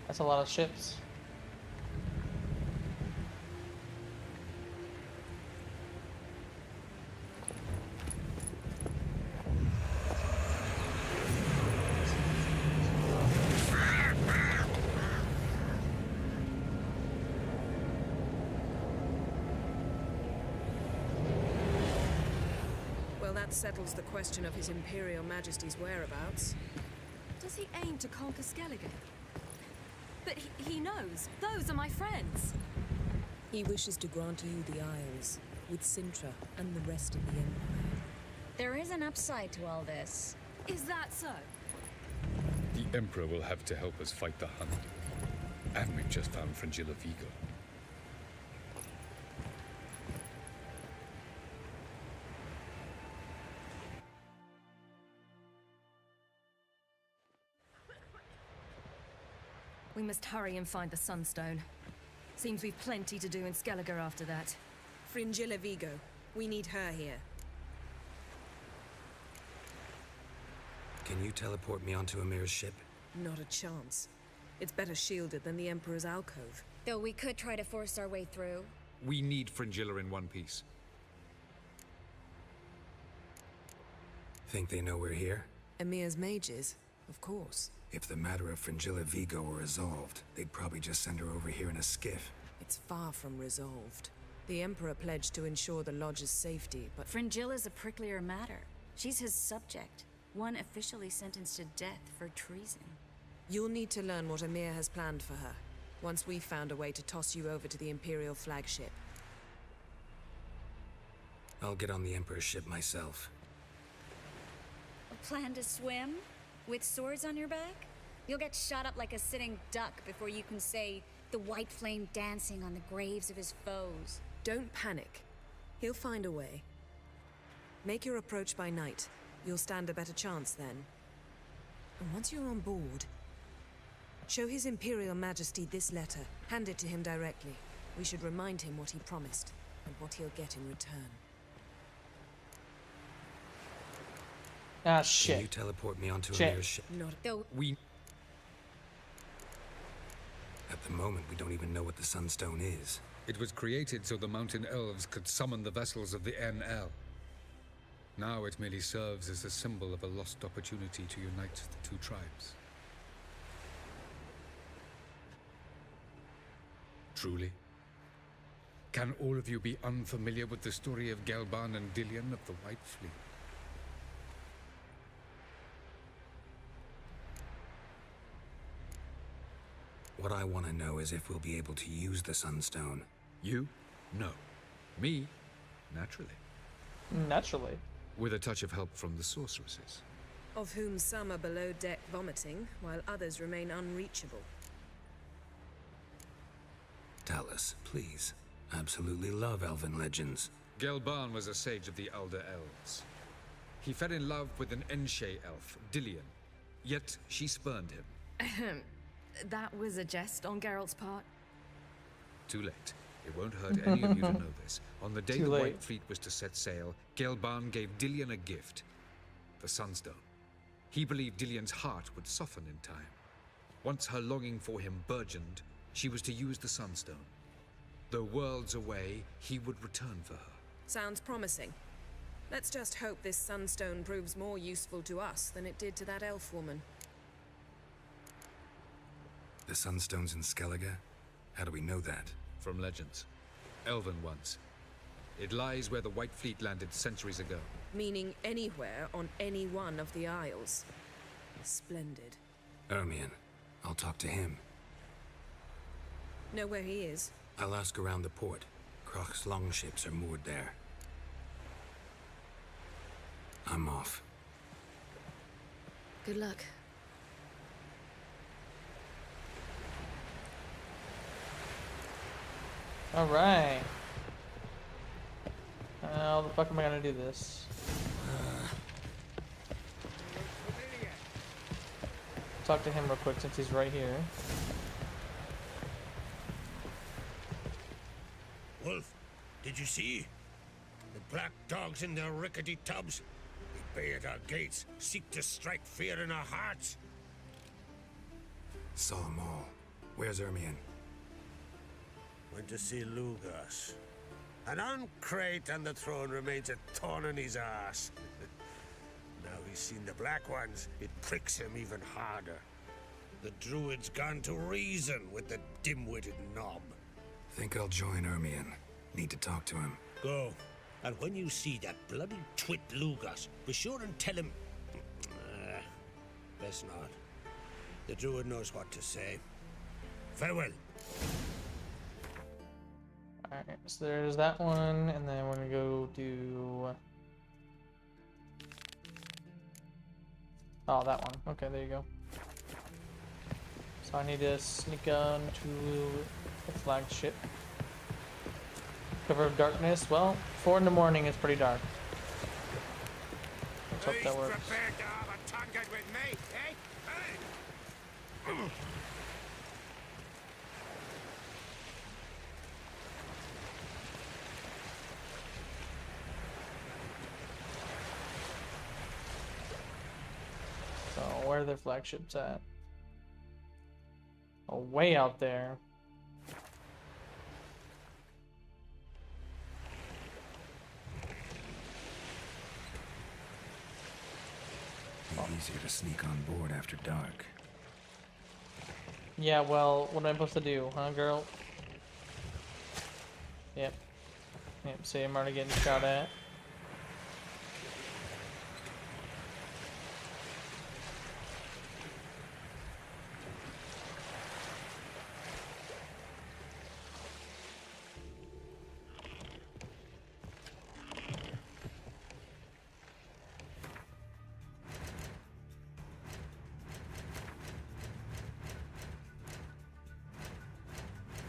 That's a lot of ships. Well, that settles the question of His Imperial Majesty's whereabouts. Does he aim to conquer Skellige? But he knows. Those are my friends. He wishes to grant you the Isles, with Sintra and the rest of the Empire. There is an upside to all this. Is that so? The Emperor will have to help us fight the Hunt. And we've just found Fringilla Vigo. We must hurry and find the Sunstone. Seems we've plenty to do in Skellige after that. Fringilla Vigo. We need her here. Can you teleport me onto Amir's ship? Not a chance. It's better shielded than the Emperor's alcove. Though we could try to force our way through. We need Fringilla in one piece. Think they know we're here? Emir's mages, of course. If the matter of Fringilla Vigo were resolved, they'd probably just send her over here in a skiff. It's far from resolved. The Emperor pledged to ensure the Lodge's safety, but... Fringilla's a pricklier matter. She's his subject, one officially sentenced to death for treason. You'll need to learn what Emir has planned for her, once we've found a way to toss you over to the Imperial flagship. I'll get on the Emperor's ship myself. A plan to swim? With swords on your back? You'll get shot up like a sitting duck before you can say the white flame dancing on the graves of his foes. Don't panic. He'll find a way. Make your approach by night. You'll stand a better chance then. And once you're on board, show His Imperial Majesty this letter. Hand it to him directly. We should remind him what he promised, and what he'll get in return. Ah, shit. Can you teleport me onto Amir's ship? Not though. We... At the moment, we don't even know what the Sunstone is. It was created so the Mountain Elves could summon the vessels of the NL. Now it merely serves as a symbol of a lost opportunity to unite the two tribes. Truly? Can all of you be unfamiliar with the story of Gelban and Dillion of the White Fleet? What I want to know is if we'll be able to use the Sunstone. You? No. Me? Naturally. Naturally. With a touch of help from the sorceresses. Of whom some are below deck vomiting, while others remain unreachable. Tell us, please. Absolutely love elven legends. Gelban was a sage of the Elder Elves. He fell in love with an Enshe elf, Dillion, yet she spurned him. That was a jest on Geralt's part. Too late. It won't hurt any of you to know this. On the day Too the late. White Fleet was to set sail, Gelban gave Dillion a gift, the Sunstone. He believed Dillion's heart would soften in time. Once her longing for him burgeoned, she was to use the Sunstone. Though worlds away, he would return for her. Sounds promising. Let's just hope this sunstone proves more useful to us than it did to that elf woman. The Sunstone's in Skellige? How do we know that? From legends. Elven ones. It lies where the White Fleet landed centuries ago. Meaning anywhere on any one of the Isles. Splendid. Ermion. I'll talk to him. Know where he is? I'll ask around the port. Kroch's longships are moored there. I'm off. Good luck. Alright. How the fuck am I gonna do this? Talk to him real quick since he's right here. Wolf, did you see? The black dogs in their rickety tubs. They bay at our gates, seek to strike fear in our hearts. Saw them all. Where's Ermion? Went to see Lugas. An uncrate on the throne remains a thorn in his ass. Now he's seen the Black Ones, it pricks him even harder. The Druid's gone to reason with the dim-witted knob. Think I'll join Ermion. Need to talk to him. Go. And when you see that bloody twit Lugas, be sure and tell him... best not. The Druid knows what to say. Farewell. Alright, so there's that one, and then we're gonna go do... Oh, that one. Okay, there you go. So I need to sneak on to the flagship. Cover of darkness. Well, 4 in the morning is pretty dark. Let's hope that works. Prepared to have a tongue with me, eh? Hey! So where are the flagships at? Oh, way out there. Be easier to sneak on board after dark. Yeah, well, what am I supposed to do, huh, girl? Yep. Yep, see, I'm already getting shot at.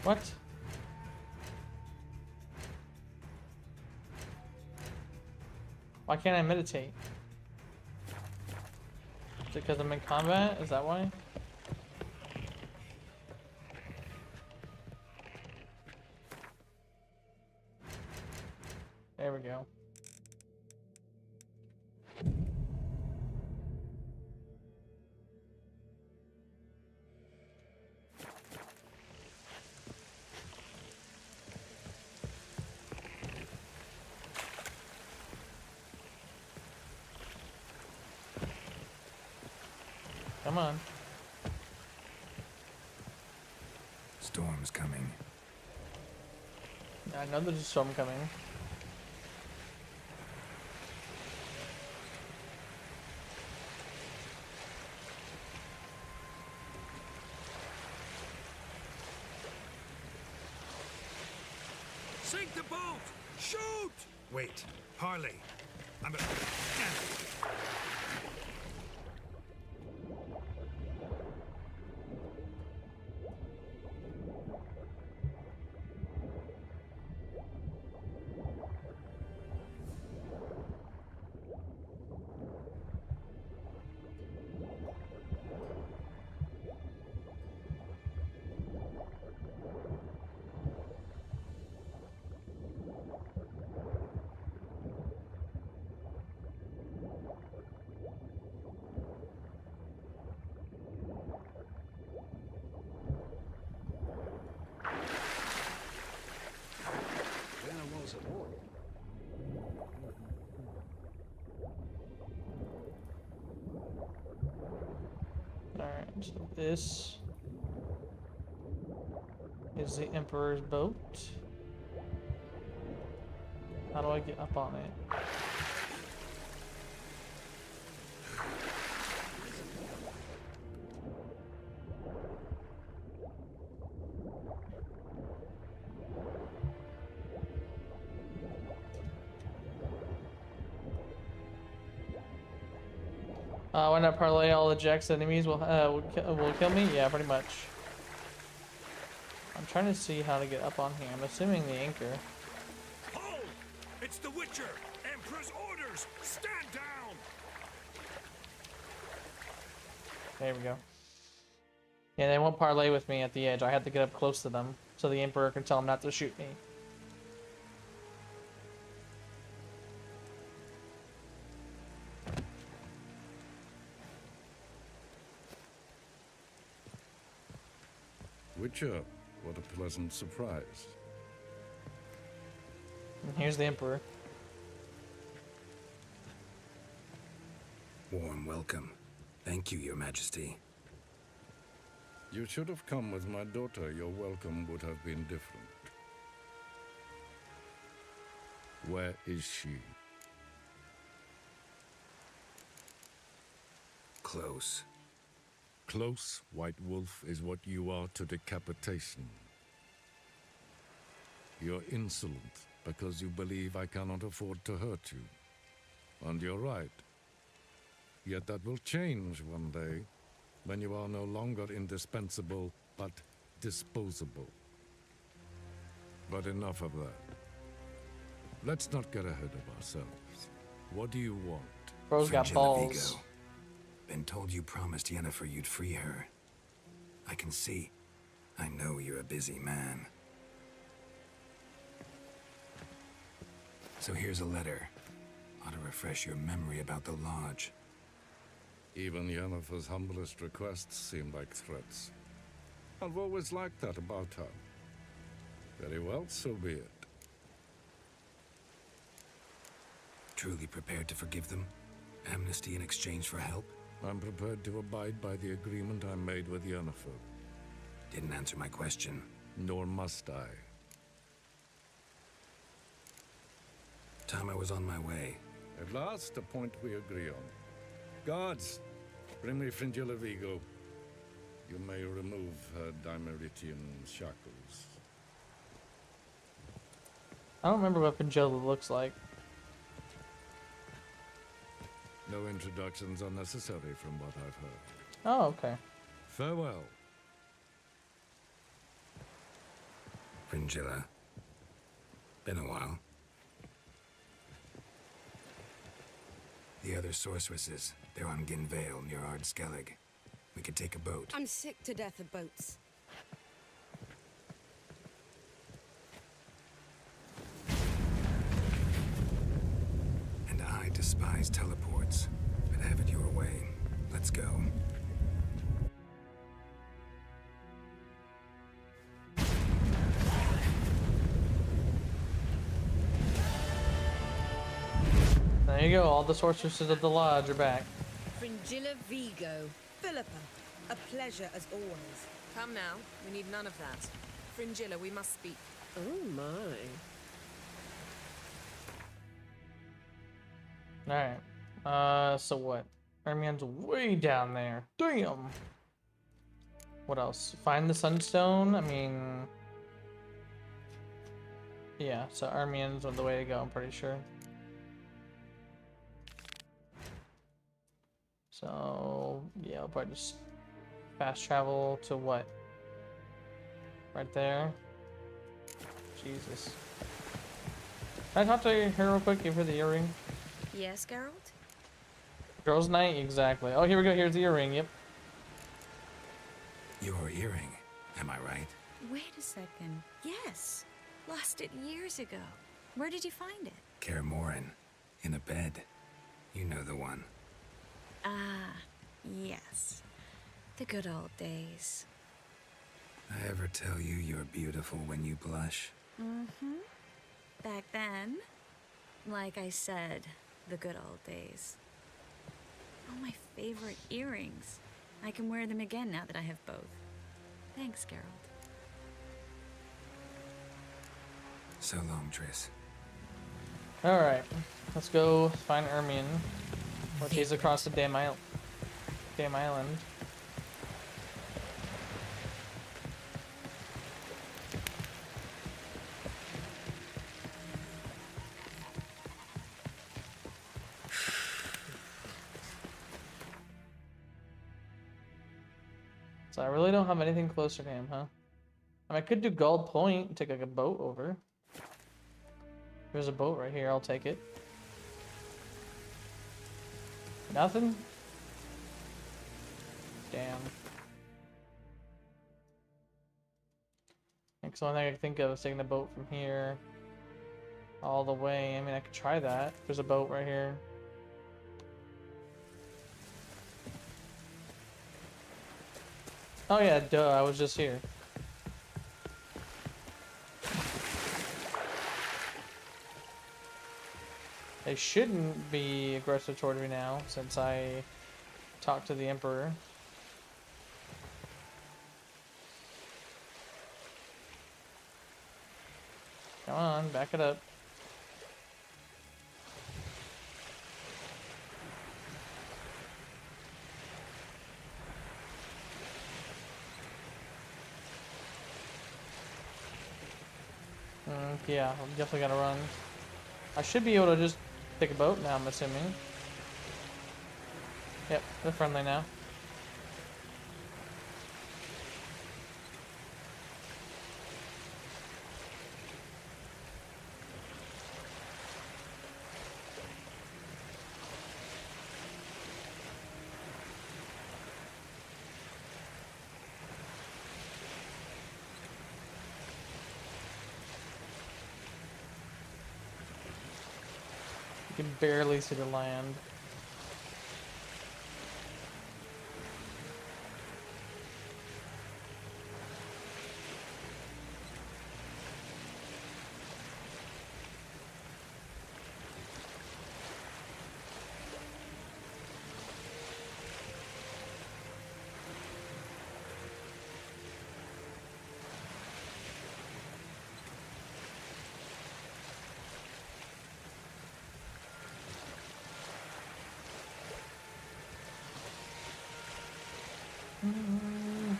What? Why can't I meditate? Is it because I'm in combat? Is that why? There we go. Come on. Storm's coming. I know there's a storm coming. Sink the boat! Shoot! Wait, Harley. I'm a... So this is the Emperor's boat. How do I get up on it? Why not parlay all the Jack's enemies will kill me? Yeah, pretty much. I'm trying to see how to get up on here. I'm assuming the anchor. Hold! It's the Witcher! Emperor's orders! Stand down! There we go. Yeah, they won't parlay with me at the edge. I have to get up close to them so the Emperor can tell them not to shoot me. Witcher, what a pleasant surprise. And here's the Emperor. Warm welcome. Thank you, Your Majesty. You should have come with my daughter. Your welcome would have been different. Where is she? Close. Close, White Wolf, is what you are to decapitation. You're insolent because you believe I cannot afford to hurt you. And you're right. Yet that will change one day, when you are no longer indispensable, but disposable. But enough of that. Let's not get ahead of ourselves. What do you want? Bro's got balls. Vigo. Been told you promised Yennefer you'd free her. I can see. I know you're a busy man. So here's a letter. Ought to refresh your memory about the Lodge. Even Yennefer's humblest requests seem like threats. I've always liked that about her. Very well, so be it. Truly prepared to forgive them? Amnesty in exchange for help? I'm prepared to abide by the agreement I made with Yennefer. Didn't answer my question. Nor must I. Time I was on my way. At last, a point we agree on. Guards, bring me Fringilla Vigo. You may remove her Dimeritian shackles. I don't remember what Fringilla looks like. No introductions are necessary from what I've heard. Oh, okay. Farewell. Fringilla. Been a while. The other sorceresses, they're on Ginvale near Ardskellig. We could take a boat. I'm sick to death of boats. And I despise teleports, but have it your way. Let's go. There you go, all the sorceresses of the Lodge are back. Fringilla Vigo. Philippa, a pleasure as always. Come now, we need none of that. Fringilla, we must speak. Oh my. Alright. So what? Ermine's way down there. Damn! What else? Find the Sunstone? I mean... Yeah, so Ermine's the way to go, I'm pretty sure. So, yeah, I'll probably just fast travel to what? Right there? Jesus. Can I talk to her real quick? Give her the earring. Yes, Geralt? Girls' night? Exactly. Oh, here we go. Here's the earring. Yep. Your earring, am I right? Wait a second. Yes. Lost it years ago. Where did you find it? Kaer Morhen, in a bed. You know the one. Ah, yes. The good old days. I ever tell you you're beautiful when you blush? Mm-hmm. Back then, like I said, the good old days. Oh, my favorite earrings. I can wear them again now that I have both. Thanks, Geralt. So long, Triss. Alright, let's go find Ermion. Or he's across the damn island. So I really don't have anything closer to him, huh? I mean, I could do Gold Point and take like a boat over. There's a boat right here, I'll take it. Nothing? Damn. Next one thing I can think of is taking the boat from here all the way. I mean, I could try that. There's a boat right here. Oh yeah, duh, I was just here. They shouldn't be aggressive toward me now, since I talked to the Emperor. Come on, back it up. Yeah, I'm definitely gotta run. I should be able to just take a boat now, I'm assuming. Yep, they're friendly now. You can barely see the land.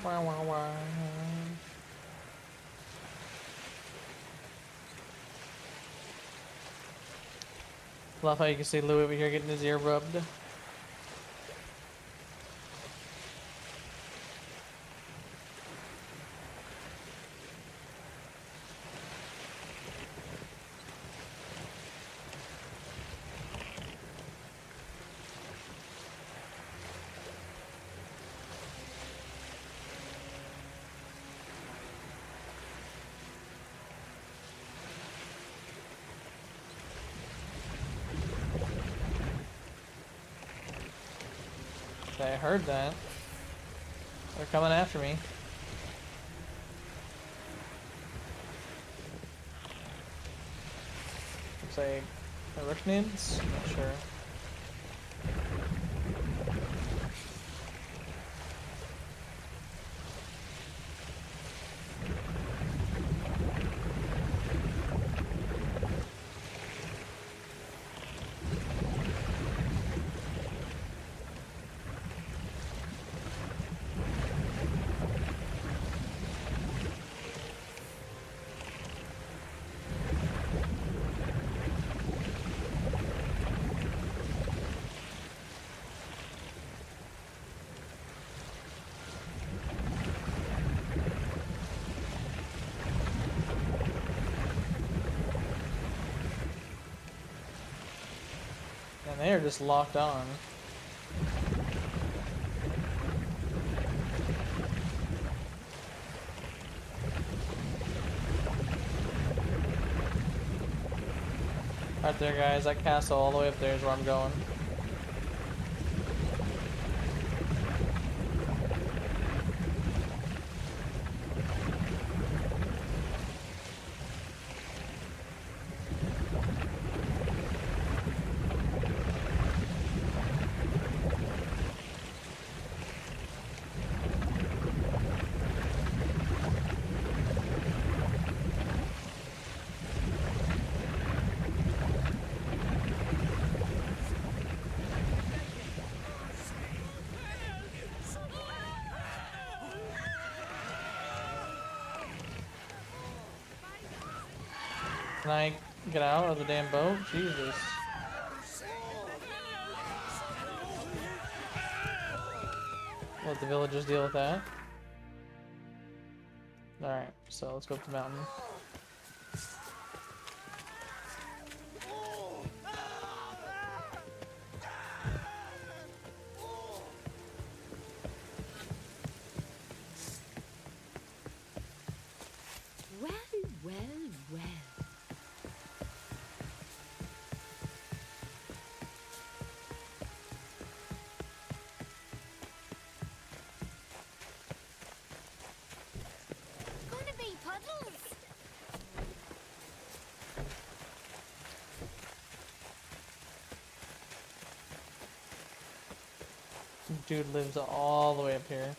Wow, wow, wow. Love how you can see Louis over here getting his ear rubbed. I heard that. They're coming after me. Looks like arachnids? Not sure. And they are just locked on. Right there, guys. That castle all the way up there is where I'm going. Can I get out of the damn boat? Jesus. Let the villagers deal with that. Alright, so let's go up the mountain. Well, well, well. Gonna be puddles. Dude lives all the way up here.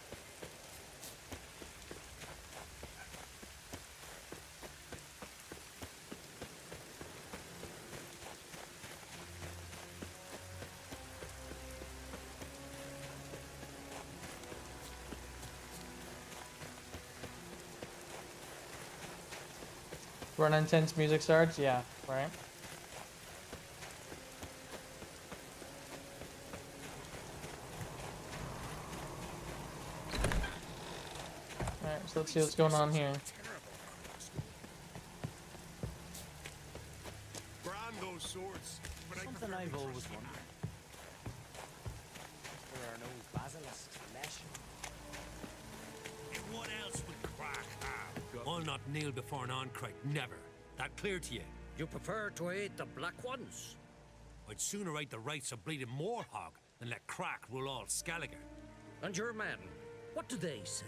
Run intense music starts? Yeah, right. Alright, so let's see what's going on here. Brand those swords, but Something I've always wondered. There are no basilisks left. And what else would Crack have? I'll not kneel before an Oncrite, never. That clear to you? You prefer to aid the black ones? I'd sooner eat the rights of bleeding Moorhog than let Crack rule all Skelliger. And your men, what do they say?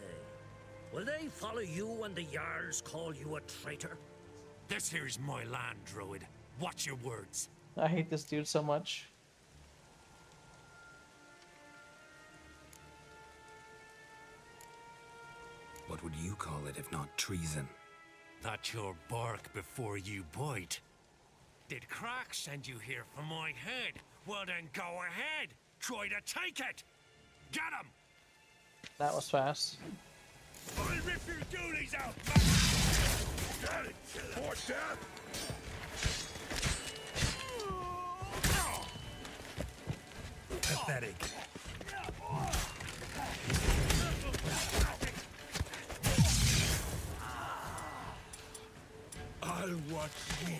Will they follow you when the Jarls call you a traitor? This here's my land, Druid. Watch your words. I hate this dude so much. What would you call it if not treason? That's your bark before you bite. Did Crack send you here for my head? Well then go ahead. Try to take it. Get him! That was fast. I'll rip your goonies out! Got it! More stab! Pathetic. I'll watch you.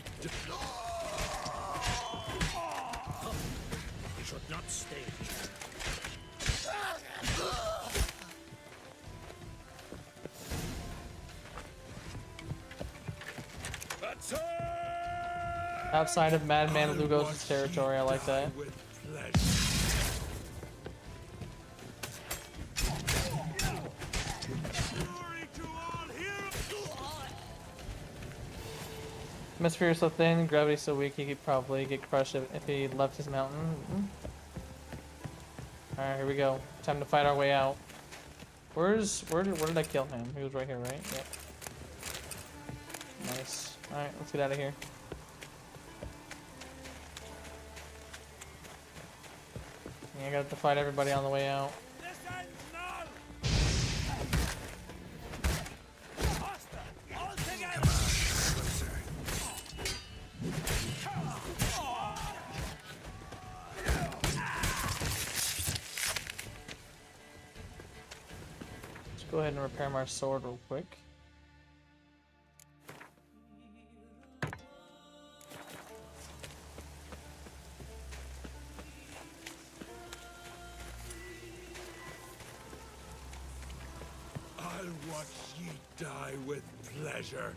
You should not stay here. Outside of Madman Lugos' territory, I like that. Atmosphere is so thin, gravity so weak, he could probably get crushed if he left his mountain. Alright, here we go. Time to fight our way out. Where did I kill him? He was right here, right? Yep. Nice. Alright, let's get out of here. Yeah, I got to fight everybody on the way out. Let's go ahead and repair my sword real quick. I'll watch ye die with pleasure.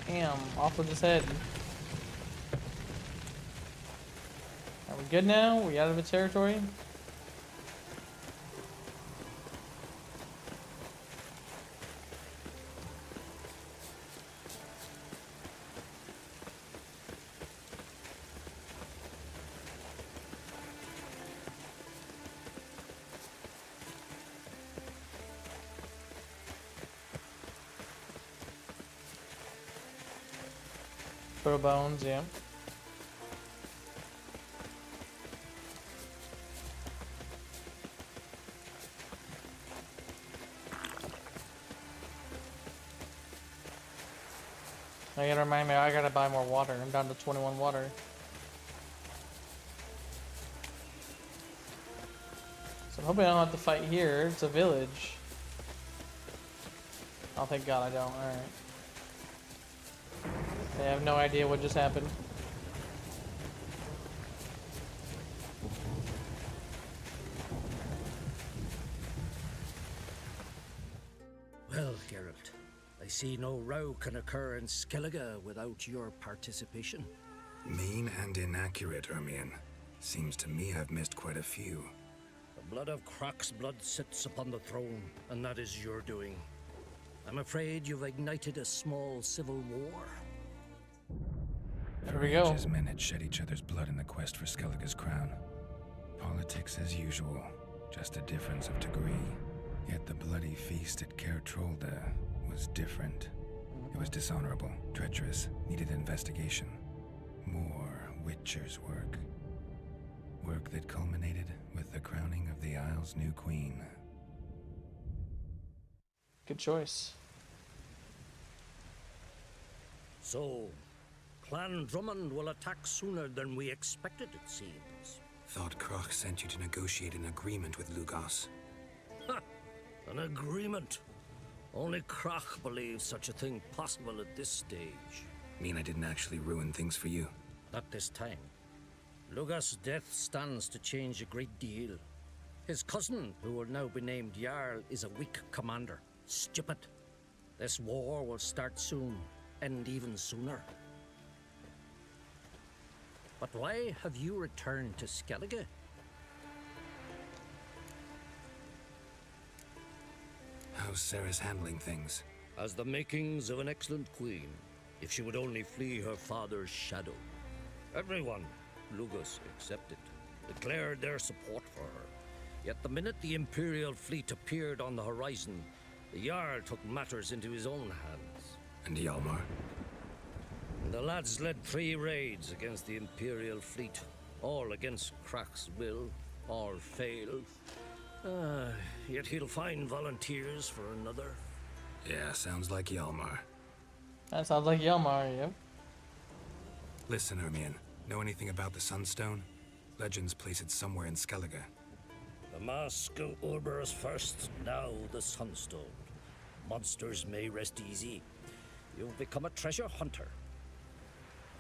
Damn, off with his head. Are we good now? We out of the territory? Bro bones, yeah. I gotta remind me, I gotta buy more water. I'm down to 21 water. So I'm hoping I don't have to fight here. It's a village. Oh, thank God I don't. Alright. They have no idea what just happened. Well, Geralt, I see no row can occur in Skellige without your participation. Mean and inaccurate, Ermion. Seems to me I've missed quite a few. The blood of Croc's blood sits upon the throne, and that is your doing. I'm afraid you've ignited a small civil war. There we go. Ages men had shed each other's blood in the quest for Skellige's crown. Politics as usual, just a difference of degree. Yet the bloody feast at Caer Trolda was different. It was dishonorable, treacherous, needed investigation. More Witcher's work. Work that culminated with the crowning of the Isle's new queen. Good choice. So, Clan Drummond will attack sooner than we expected, it seems. Thought Croc sent you to negotiate an agreement with Lugos. Ha! An agreement? Only Croc believes such a thing possible at this stage. Mean I didn't actually ruin things for you? Not this time. Lugos' death stands to change a great deal. His cousin, who will now be named Jarl, is a weak commander. Stupid. This war will start soon, end even sooner. But why have you returned to Skellige? How's Sarah's handling things? Has the makings of an excellent queen, if she would only flee her father's shadow. Everyone, Lugos excepted, declared their support for her. Yet the minute the Imperial fleet appeared on the horizon, the Jarl took matters into his own hands. And Hjalmar? The lads led 3 raids against the Imperial fleet, all against Croc's will, all failed. Yet he'll find volunteers for another. Yeah, sounds like Hjalmar. That sounds like Hjalmar, yep. Listen, Ermion, know anything about the Sunstone? Legends place it somewhere in Skellige. The mask of Urberus first, now the Sunstone. Monsters may rest easy. You've become a treasure hunter.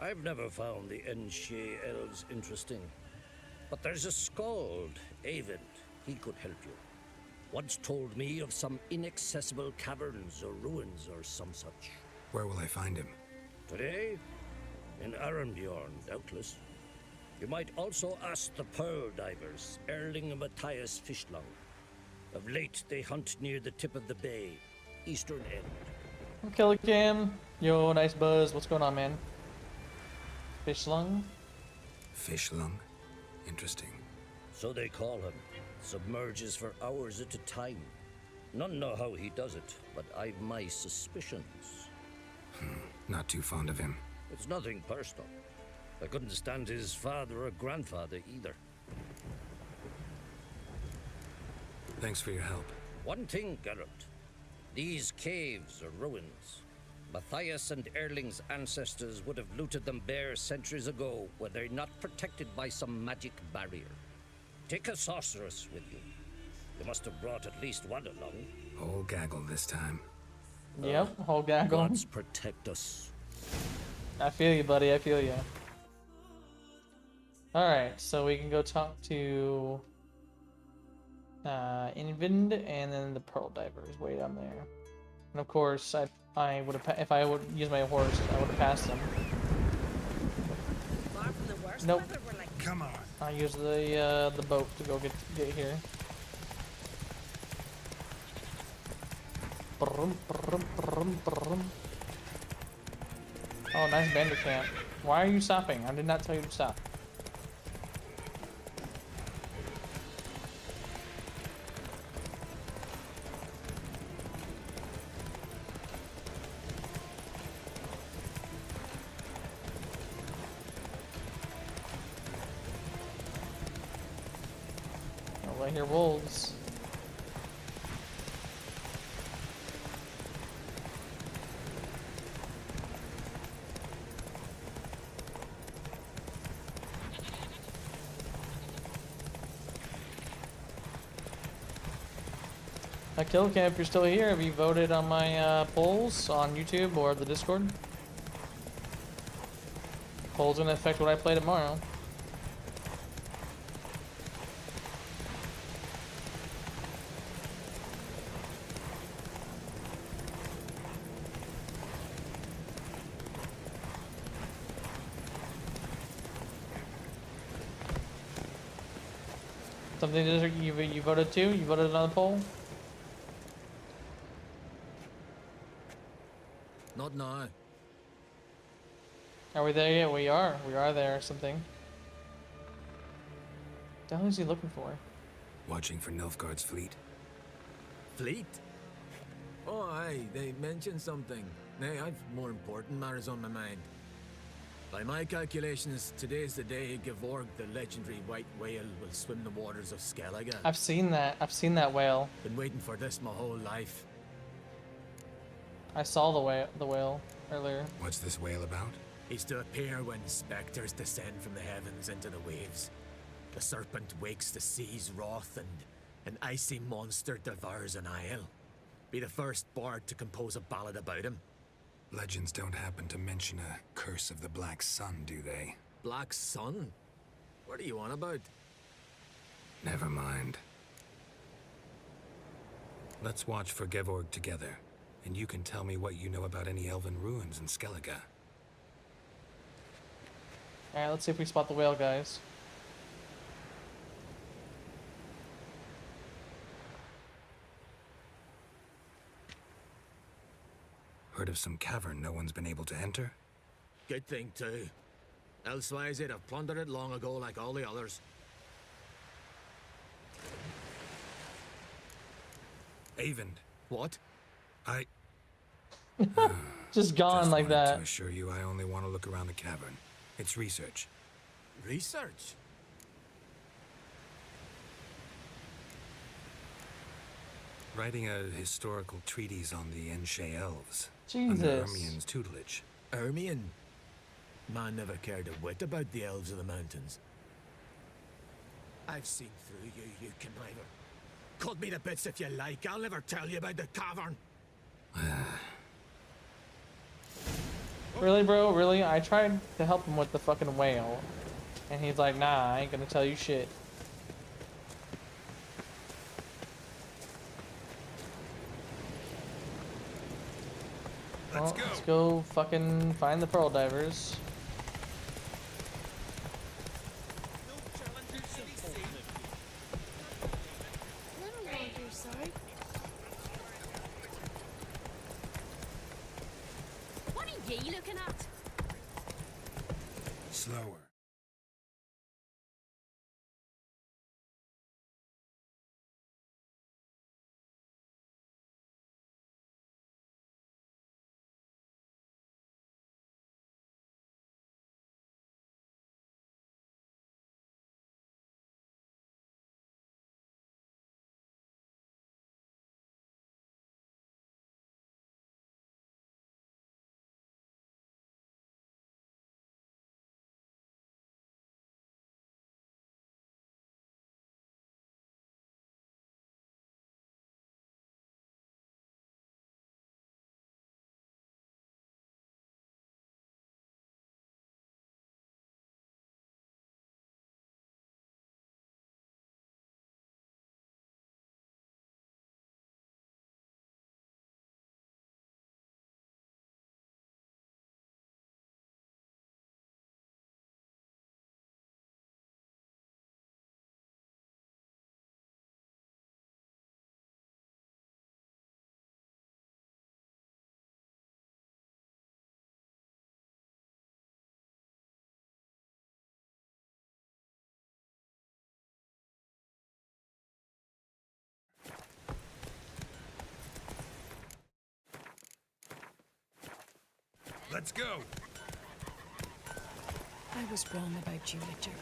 I've never found the Enshe elves interesting. But there's a skald, Avid. He could help you. Once told me of some inaccessible caverns or ruins or some such. Where will I find him? Today? In Arenbjorn, doubtless. You might also ask the Pearl Divers, Erling and Matthias Fishlung. Of late, they hunt near the tip of the bay, eastern end. Killicam. Yo, nice buzz. What's going on, man? Fishlung? Fishlung? Interesting. So they call him. Submerges for hours at a time. None know how he does it, but I've my suspicions. Not too fond of him. It's nothing personal. I couldn't stand his father or grandfather either. Thanks for your help. One thing, Geralt. These caves are ruins. Matthias and Erling's ancestors would have looted them bare centuries ago were they not protected by some magic barrier. Take a sorceress with you. You must have brought at least one along. Whole gaggle this time. Yep, whole gaggle. Gods protect us. I feel you, buddy. I feel you. Alright, so we can go talk to Invind and then the Pearl Divers way down there. And of course, I would have if I would use my horse, I would have passed them. Far from the worst Nope. weather, we're like... Come on. I use the boat to go get here. Brum, brum, brum, brum. Oh, nice bandit camp. Why are you stopping? I did not tell you to stop. hear wolves. Killcam, if you're still here, have you voted on my polls on YouTube or the Discord? Polls gonna affect what I play tomorrow. Something you voted too? You voted on the poll? Not now. Are we there yet? We are. We are there or something. What the hell is he looking for? Watching for Nilfgaard's fleet. Fleet? Oh, aye, they mentioned something. Nay, I've more important matters on my mind. By my calculations, today's the day Gevorg, the legendary white whale, will swim the waters of Skellige. I've seen that. I've seen that whale. Been waiting for this my whole life. I saw the whale earlier. What's this whale about? He's to appear when specters descend from the heavens into the waves. The serpent wakes the sea's wrath, and an icy monster devours an isle. Be the first bard to compose a ballad about him. Legends don't happen to mention a curse of the Black Sun, do they? Black Sun? What are you on about? Never mind. Let's watch for Gevorg together, and you can tell me what you know about any elven ruins in Skellige. Alright, let's see if we spot the whale, guys. Heard of some cavern no one's been able to enter? Good thing, too. Elsewise, they'd have plundered it long ago like all the others. Avend. What? Just gone like that. To assure you, I only want to look around the cavern. It's research. Research? Writing a historical treatise on the Enshe elves. Jesus. Under Ermien's tutelage. Ermien? Man never cared a whit about the elves of the mountains. I've seen through you, you conniver. Cut me to bits if you like. I'll never tell you about the cavern. Really, bro? Really? I tried to help him with the fucking whale. And he's like, nah, I ain't gonna tell you shit. Let's go fucking find the pearl divers. What are ye looking at? Slower. Let's go. I was wrong about you, Richard.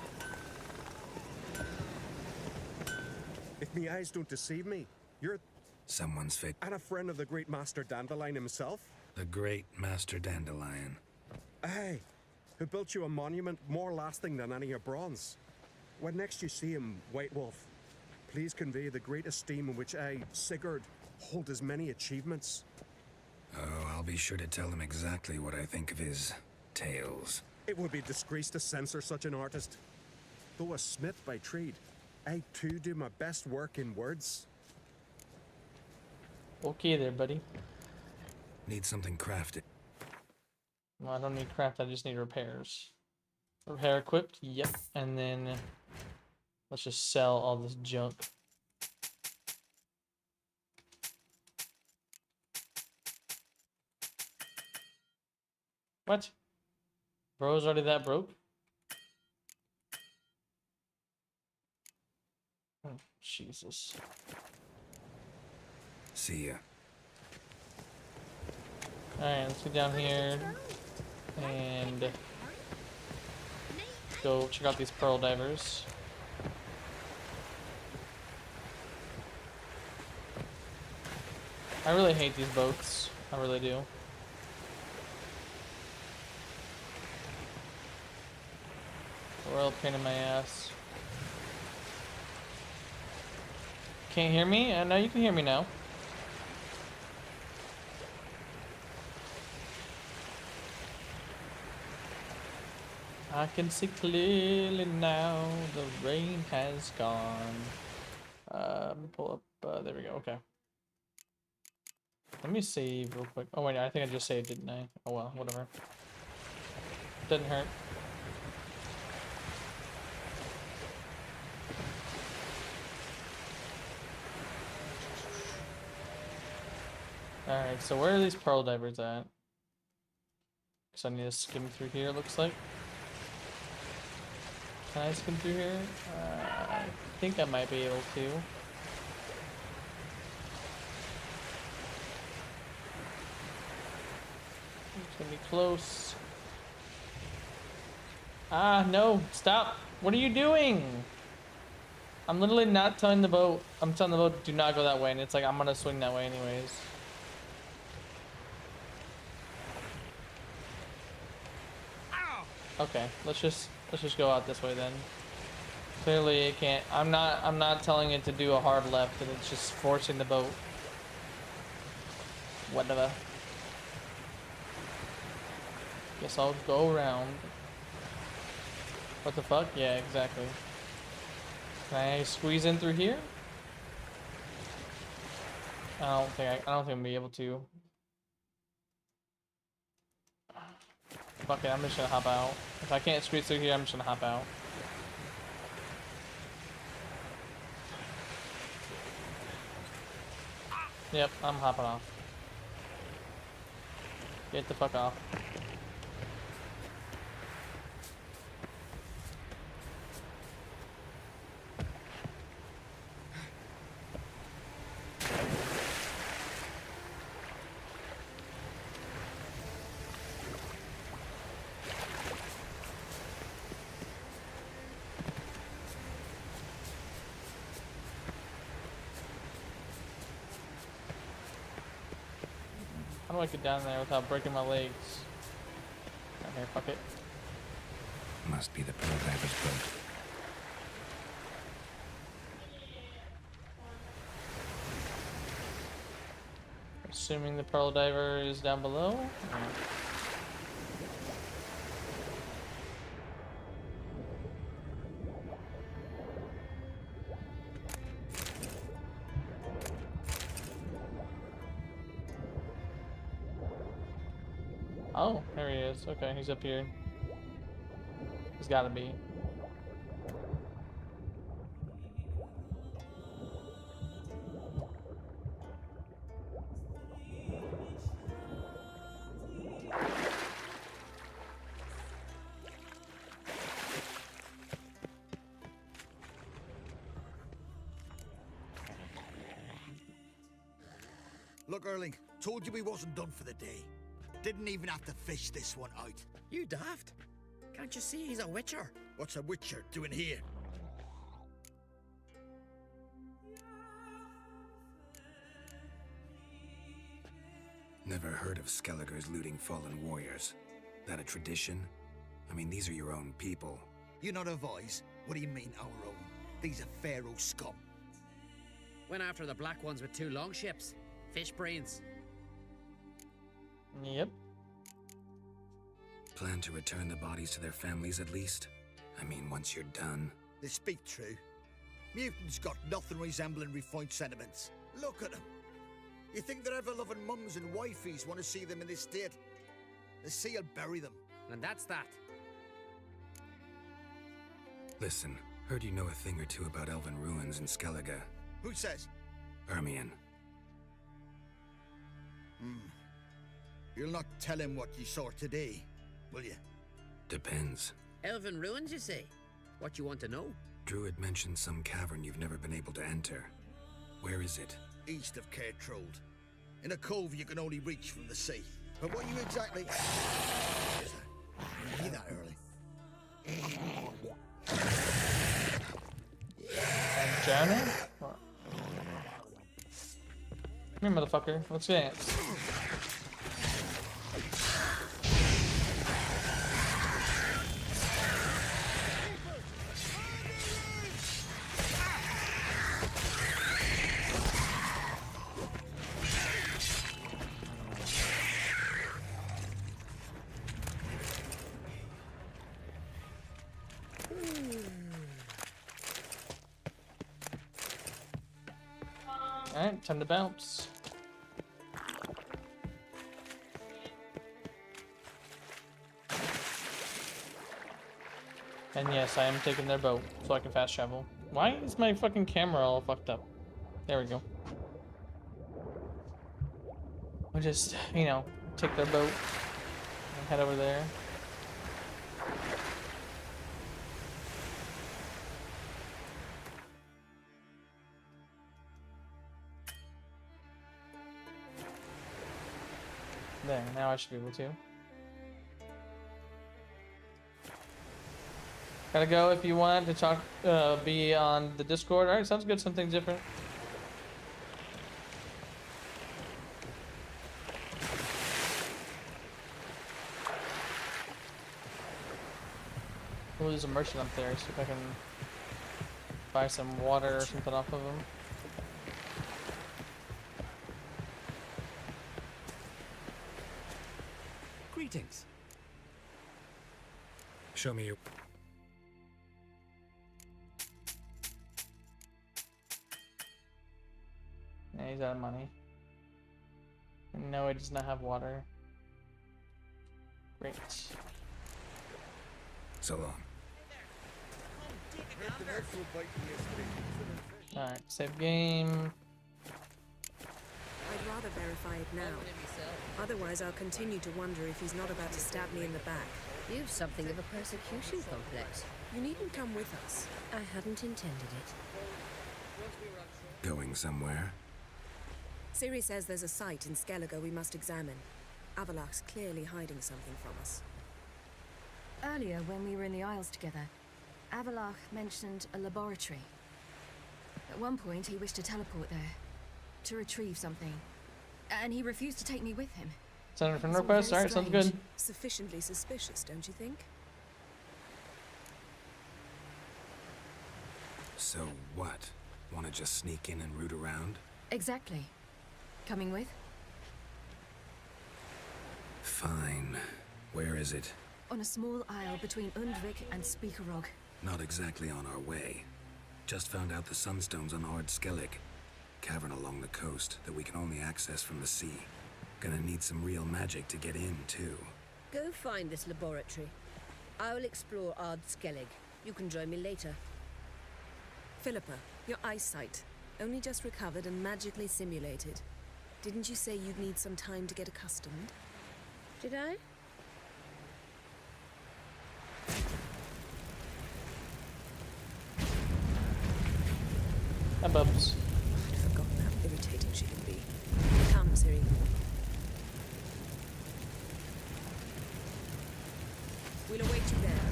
If me eyes don't deceive me, you're Someone's fit. and a friend of the great Master Dandelion himself. The great Master Dandelion. Aye, who built you a monument more lasting than any of bronze. When next you see him, White Wolf, please convey the great esteem in which I, Sigurd, hold his many achievements. Oh, I'll be sure to tell him exactly what I think of his tales. It would be a disgrace to censor such an artist. Though a smith by trade, I too do my best work in words. Okay there, buddy. Need something crafted. No, I don't need craft, I just need repairs. Repair equipped, yep. And then let's just sell all this junk. What? Bro's already that broke? Oh, Jesus. See ya. Alright, let's get down here and go check out these pearl divers. I really hate these boats. I really do. Royal pain in my ass. Can't hear me? No, you can hear me now. I can see clearly now, the rain has gone. Pull up, there we go, okay. Let me save real quick. Oh wait, I think I just saved, didn't I? Oh well, whatever. Didn't hurt. Alright, so where are these pearl divers at? Because I need to skim through here, it looks like. Can I skim through here? I think I might be able to. It's gonna be close. Ah, no, stop. What are you doing? I'm literally not telling the boat. I'm telling the boat, do not go that way. And it's like, I'm gonna swing that way anyways. Okay, let's just go out this way then. Clearly it can't. I'm not telling it to do a hard left, and it's just forcing the boat. Whatever. Guess I'll go around. What the fuck? Yeah, exactly. Can I squeeze in through here? I don't think I'm gonna be able to. Fuck it, I'm just gonna hop out. If I can't squeeze through here, I'm just gonna hop out. Yep, I'm hopping off. Get the fuck off. How do I get down there without breaking my legs? Okay, fuck it. Must be the pearl diver's boat. Assuming the pearl diver is down below. Oh, there he is. Okay, he's up here. He's gotta be. Look, Erling, told you we wasn't done for the day. Didn't even have to fish this one out. You daft. Can't you see he's a witcher? What's a witcher doing here? Never heard of Skelligers looting fallen warriors. That a tradition? I mean, these are your own people. You're not of ours? What do you mean, our own? These are Pharaoh scum. Went after the black ones with 2 longships. Fish brains. Yep. Plan to return the bodies to their families at least? I mean, once you're done. They speak true. Mutants got nothing resembling refined sentiments. Look at them. You think their ever-loving mums and wifeys want to see them in this state? The sea will bury them. And that's that. Listen, heard you know a thing or two about elven ruins in Skellige. Who says? Ermion. You'll not tell him what you saw today, will you? Depends. Elven ruins, you say? What you want to know? Druid mentioned some cavern you've never been able to enter. Where is it? East of Cairtrold. In a cove you can only reach from the sea. But what you exactly... Be that early. Journey? Come here, motherfucker. Let's dance. Alright, time to bounce. And yes, I am taking their boat so I can fast travel. Why is my fucking camera all fucked up? There we go. We'll just, you know, take their boat and head over there. There, now I should be able to. Gotta go if you want to talk, be on the Discord. Alright, sounds good, something different. Oh, there's a merchant up there, see if I can buy some water or something off of him. Greetings. Show me your... Yeah, he's out of money. No, he does not have water. Great. So long. Alright, save game. I'd rather verify it now. Otherwise, I'll continue to wonder if he's not about to stab me in the back. You've something of a persecution complex. You needn't come with us. I hadn't intended it. Going somewhere? Ciri says there's a site in Skellige we must examine. Avalach's clearly hiding something from us. Earlier, when we were in the Isles together, Avalach mentioned a laboratory. At one point, he wished to teleport there, to retrieve something, and he refused to take me with him. Send a friend request? Alright, sounds good. Sufficiently suspicious, don't you think? So what? Want to just sneak in and root around? Exactly. Coming with? Fine. Where is it? On a small isle between Undvik and Speakerog. Not exactly on our way. Just found out the sunstones on Ard Skellig. Cavern along the coast that we can only access from the sea. Gonna need some real magic to get in, too. Go find this laboratory. I will explore Ard Skellig. You can join me later. Philippa, your eyesight. Only just recovered and magically simulated. Didn't you say you'd need some time to get accustomed? Did I? Hi, Bubs. I'd forgotten how irritating she can be. Come, Ciri. We'll await you there.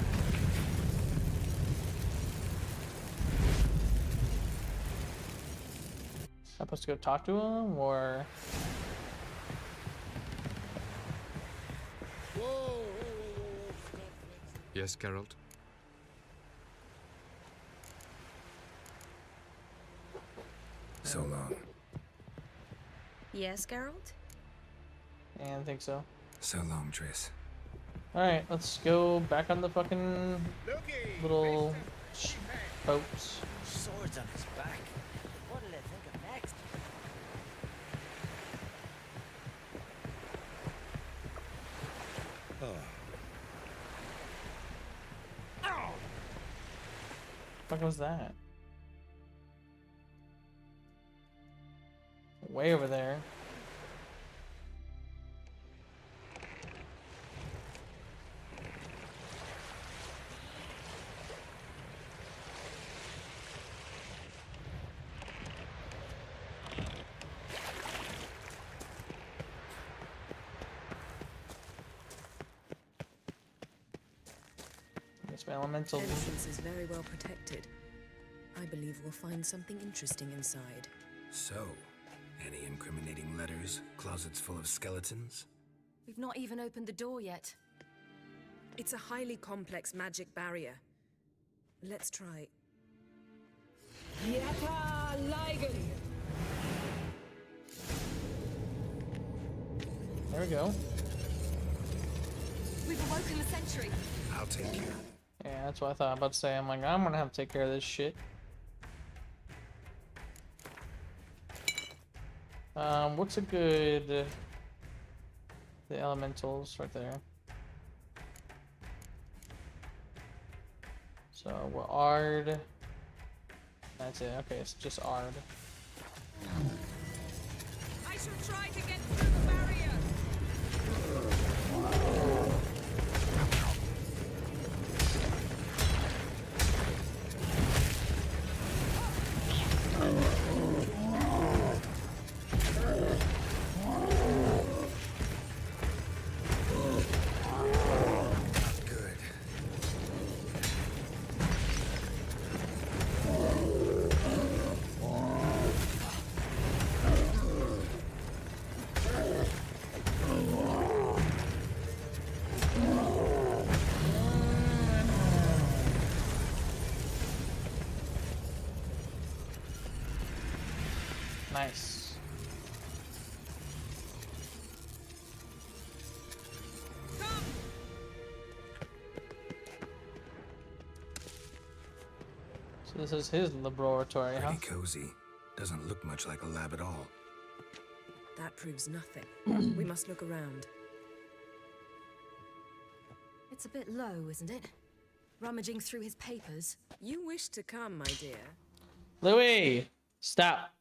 Am I supposed to go talk to him, or... Yes, Geralt? So long. Yes, Geralt? Yeah, I think so. So long, Triss. Alright, let's go back on the fucking little boats. Swords on his back. What'll they think of next? What was that? Way over there. Guess my elemental. The entrance is very well protected. I believe we'll find something interesting inside. So, any incriminating letters? Closets full of skeletons? We've not even opened the door yet. It's a highly complex magic barrier. Let's try. Yata Ligen! There we go. We've awoken the sentry. I'll take care. Yeah, that's what I thought about to say. I'm like, I'm gonna have to take care of this shit. What's a good... The elementals right there. So we're Ard. That's it. Okay, it's just Ard. I shall try to get through the barrier. Nice. So this is his laboratory, huh? Pretty cozy. Doesn't look much like a lab at all. That proves nothing. We must look around. It's a bit low, isn't it? Rummaging through his papers. You wish to come, my dear. Louis! Stop.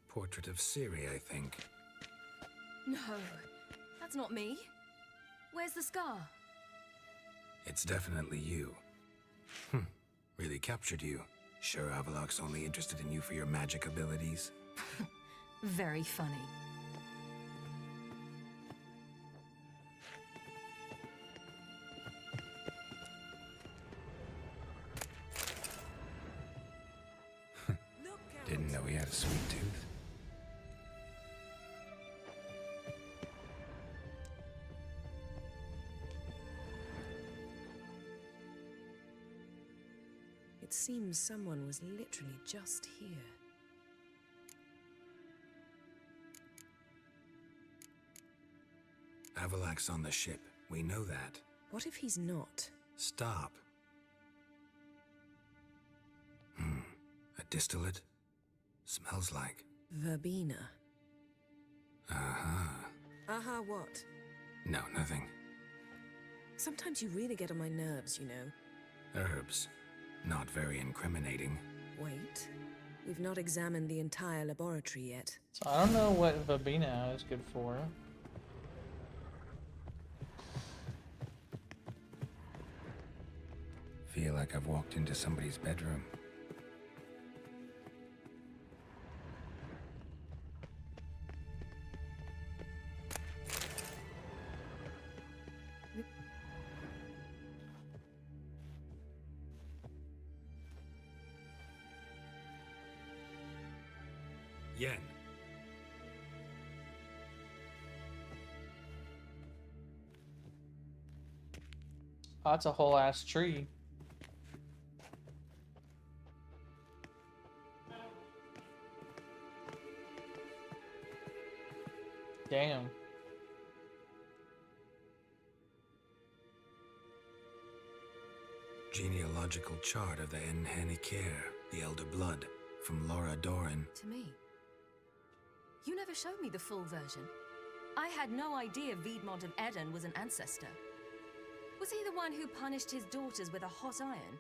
Portrait of Ciri, I think. No, that's not me. Where's the scar? It's definitely you. Really captured you. Sure Avalok's only interested in you for your magic abilities? Very funny. Didn't know he had a sweet tooth. It seems someone was literally just here. Avalok's on the ship. We know that. What if he's not? Stop. A distillate? Smells like. Verbena. Uh-huh. Aha, what? No, nothing. Sometimes you really get on my nerves, you know. Herbs. Not very incriminating. Wait. We've not examined the entire laboratory yet. So I don't know what verbena is good for. Feel like I've walked into somebody's bedroom. Yen. Oh, that's a whole ass tree. Damn. Genealogical chart of the Enhanikir, the Elder Blood, from Laura Doran. To me. You never showed me the full version. I had no idea Viedmont of Eden was an ancestor. Was he the one who punished his daughters with a hot iron?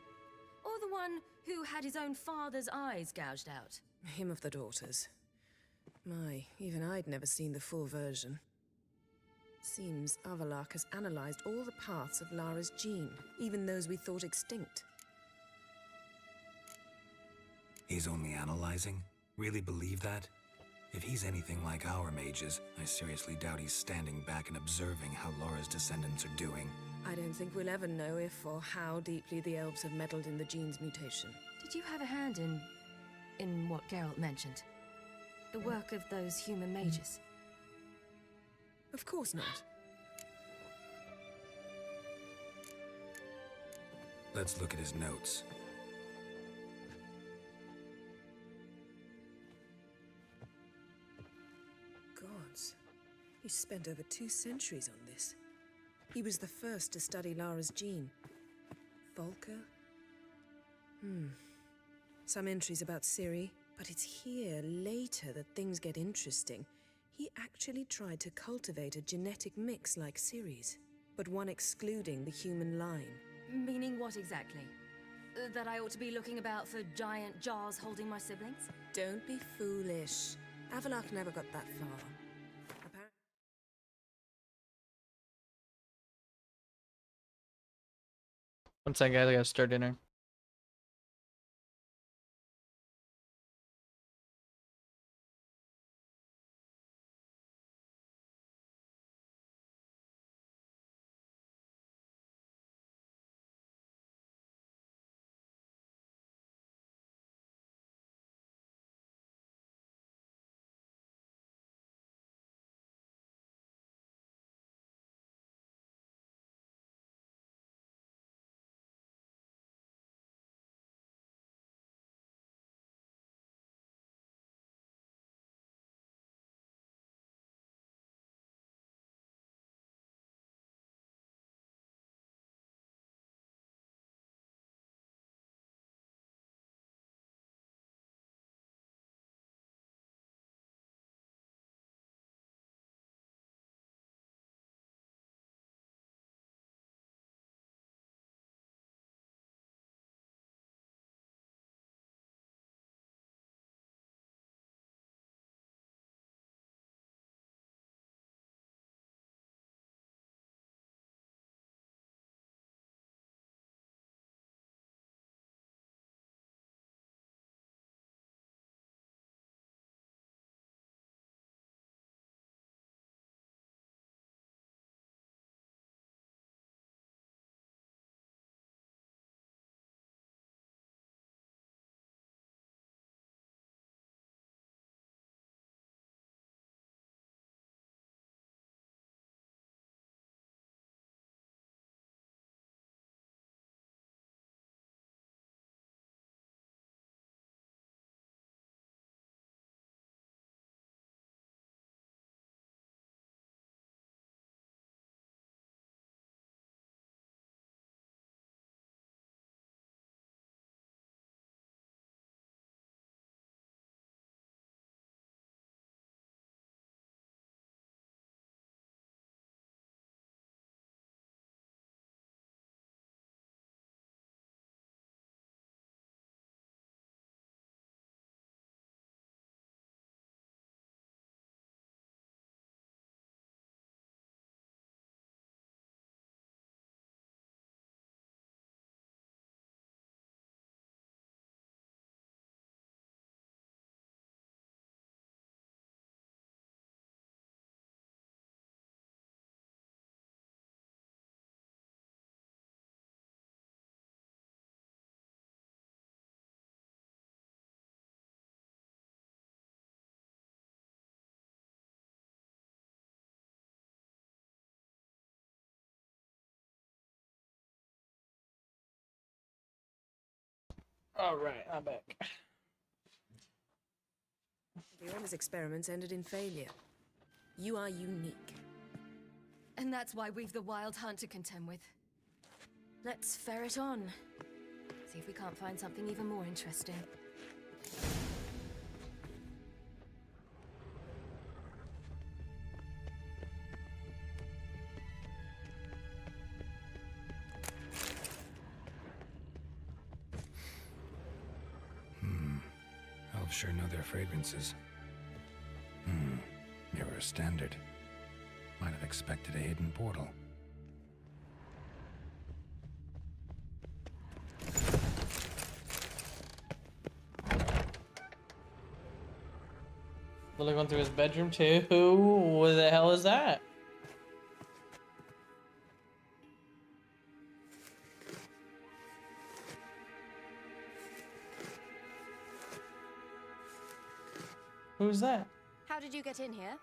Or the one who had his own father's eyes gouged out? Him of the daughters. My, even I'd never seen the full version. Seems Avalok has analyzed all the paths of Lara's gene, even those we thought extinct. He's only analyzing? Really believe that? If he's anything like our mages, I seriously doubt he's standing back and observing how Laura's descendants are doing. I don't think we'll ever know if or how deeply the elves have meddled in the gene's mutation. Did you have a hand in what Geralt mentioned? The work of those human mages? Of course not. Let's look at his notes. Gods. He spent over 2 centuries on this. He was the first to study Lara's gene. Volker? Some entries about Ciri, but it's here, later, that things get interesting. He actually tried to cultivate a genetic mix like Ciri's, but one excluding the human line. Meaning what exactly? That I ought to be looking about for giant jars holding my siblings? Don't be foolish. Avalok never got that far. One second, guys. I gotta start dinner. Alright, I'm back. Leona's experiments ended in failure. You are unique. And that's why we've the wild hunt to contend with. Let's ferret on. See if we can't find something even more interesting. Elves sure know their fragrances. Mirror standard. Might have expected a hidden portal. Lily going through his bedroom too. What the hell is that? Who's that? How did you get in here?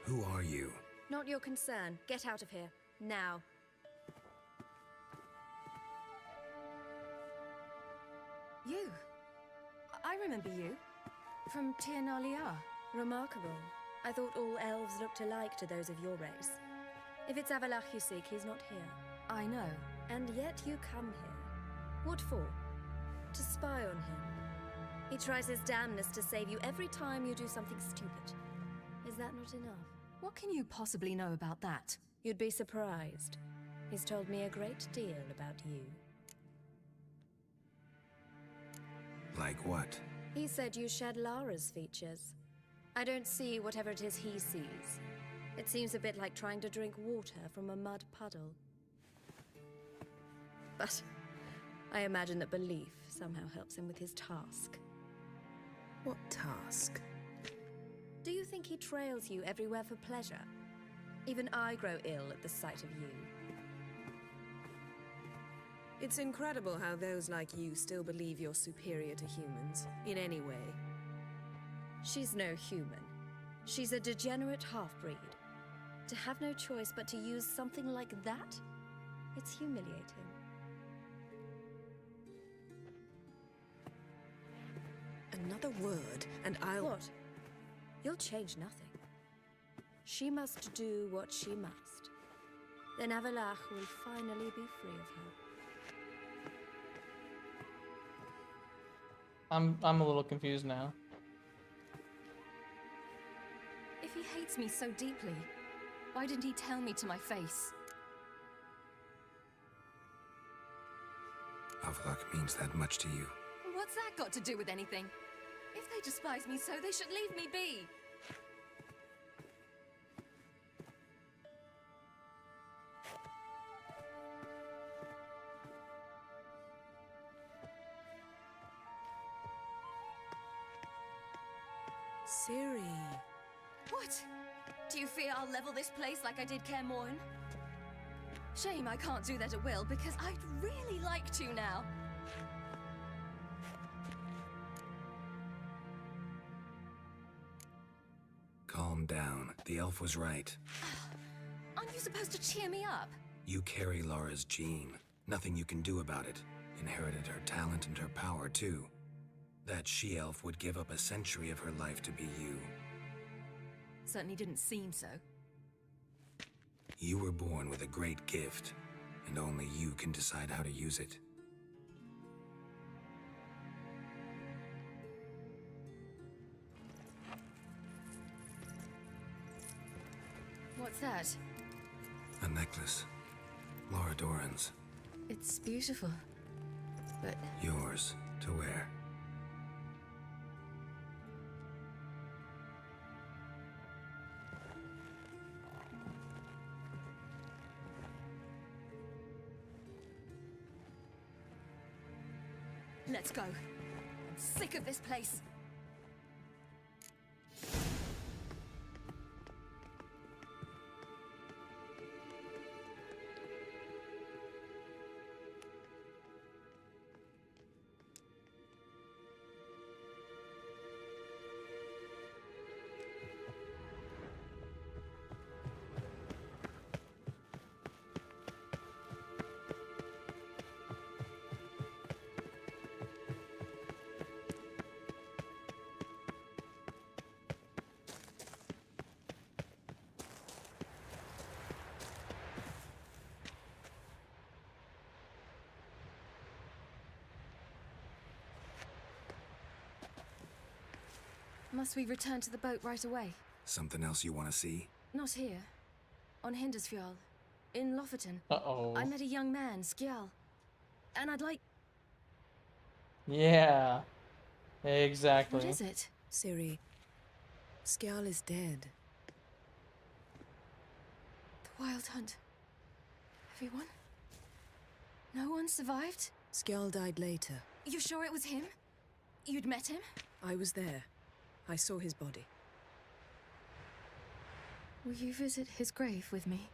Who are you? Not your concern. Get out of here. Now. You. I remember you. From Tir Nalia. Remarkable. I thought all elves looked alike to those of your race. If it's Avalach you seek, he's not here. I know. And yet you come here. What for? To spy on him. He tries his damnedest to save you every time you do something stupid. Is that not enough? What can you possibly know about that? You'd be surprised. He's told me a great deal about you. Like what? He said you shared Lara's features. I don't see whatever it is he sees. It seems a bit like trying to drink water from a mud puddle. But I imagine that belief somehow helps him with his task. What task? Do you think he trails you everywhere for pleasure? Even I grow ill at the sight of you. It's incredible how those like you still believe you're superior to humans, in any way. She's no human. She's a degenerate half-breed. To have no choice but to use something like that? It's humiliating. Another word, and I'll... What? You'll change nothing. She must do what she must. Then Avalach will finally be free of her. I'm a little confused now. If he hates me so deeply, why didn't he tell me to my face? Avalach means that much to you. What's that got to do with anything? If they despise me so, they should leave me be. Ciri. What? Do you fear I'll level this place like I did Kaer Morhen? Shame I can't do that at will, because I'd really like to now. Calm down. The elf was right. Aren't you supposed to cheer me up? You carry Lara's gene. Nothing you can do about it. Inherited her talent and her power, too. That she-elf would give up a century of her life to be you. Certainly didn't seem so. You were born with a great gift, and only you can decide how to use it. What's that? A necklace. Lara Doran's. It's beautiful, but... Yours to wear. Let's go. I'm sick of this place. Must we return to the boat right away? Something else you want to see? Not here. On Hindersfjall. In Lofoten. Uh-oh. I met a young man, Skjal. And I'd like... Yeah. Exactly. What is it? Ciri, Skjal is dead. The Wild Hunt. Everyone? No one survived? Skjal died later. You sure it was him? You'd met him? I was there. I saw his body. Will you visit his grave with me?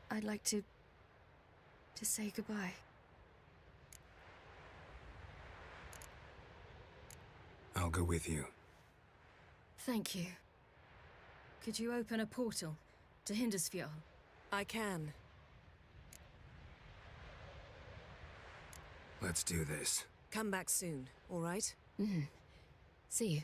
I'd like to say goodbye. I'll go with you. Thank you. Could you open a portal to Hindersfjall? I can. Let's do this. Come back soon, all right? Mm-hmm. See you.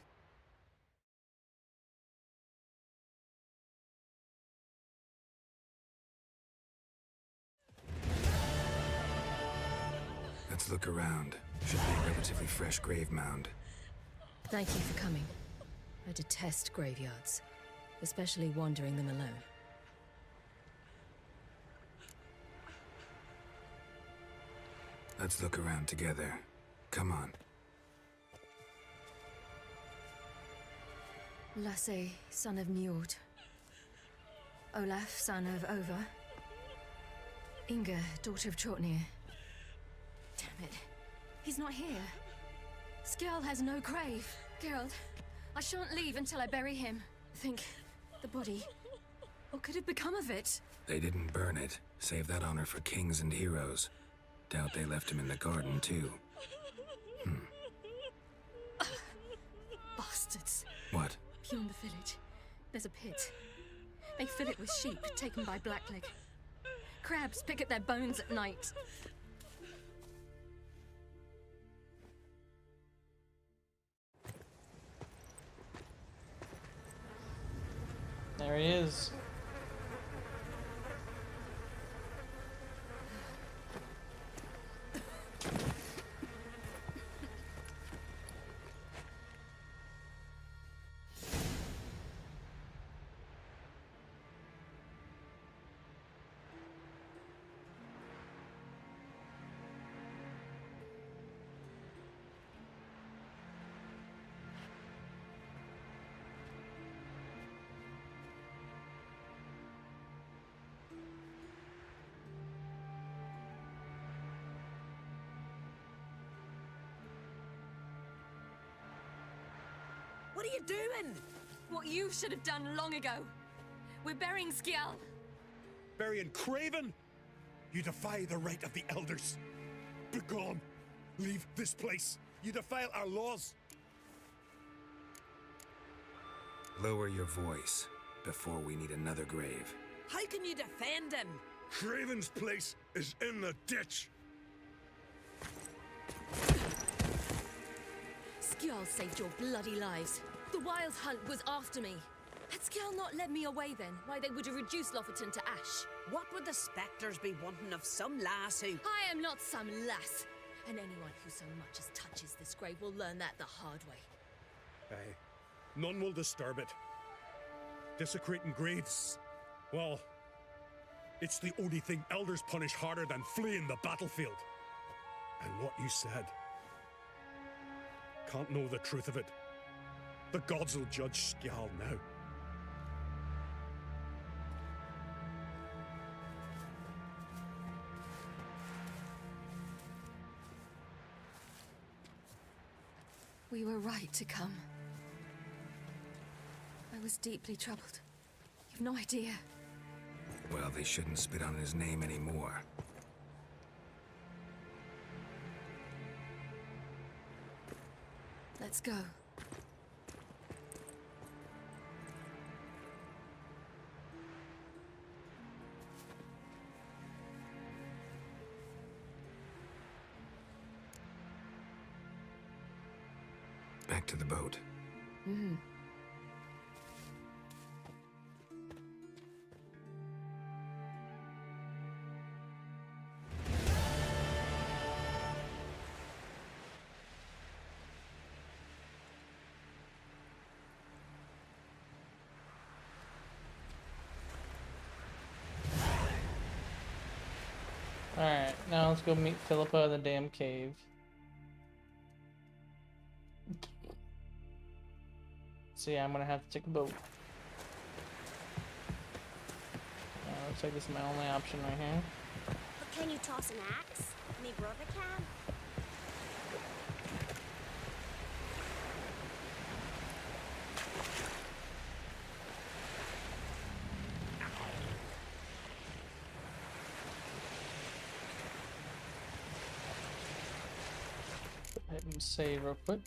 Let's look around. Should be a relatively fresh grave mound. Thank you for coming. I detest graveyards, especially wandering them alone. Let's look around together. Come on. Lasse, son of Njord. Olaf, son of Over. Inga, daughter of Trotnir. Damn it. He's not here. Skjal has no grave. Geralt, I shan't leave until I bury him. Think, the body. What could have become of it? They didn't burn it. Save that honor for kings and heroes. Doubt they left him in the garden, too. Bastards. What? Beyond the village, there's a pit. They fill it with sheep taken by Blackleg. Crabs pick at their bones at night. There he is. What are you doing? What you should have done long ago. We're burying Skjal. Burying Craven? You defy the right of the elders. Begone. Leave this place. You defile our laws. Lower your voice before we need another grave. How can you defend him? Craven's place is in the ditch. Skjal saved your bloody lives. The Wild Hunt was after me. Had Skjal not led me away then, why they would have reduced Lofoten to ash. What would the spectres be wanting of some lass who... I am not some lass. And anyone who so much as touches this grave will learn that the hard way. Aye. None will disturb it. Desecrating graves, well, it's the only thing elders punish harder than fleeing the battlefield. And what you said, can't know the truth of it. The gods will judge Skjal now. We were right to come. I was deeply troubled. You've no idea. Well, they shouldn't spit on his name anymore. Let's go. Back to the boat. Mm-hmm. Now let's go meet Philippa in the damn cave. So yeah, I'm gonna have to take a boat. Looks like this is my only option right here. But can you toss an axe? Me brother can. Hit and save real quick.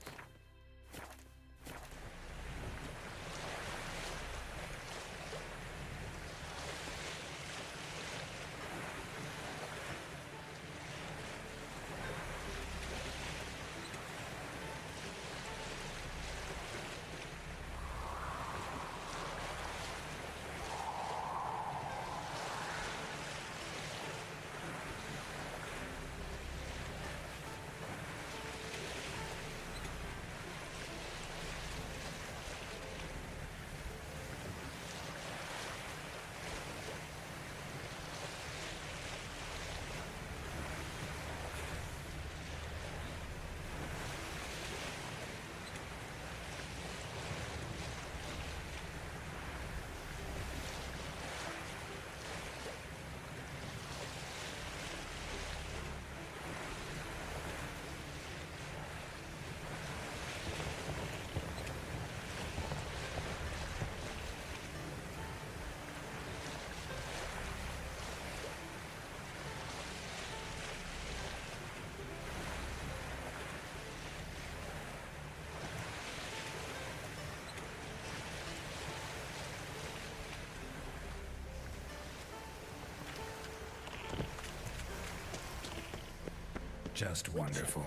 Just wonderful.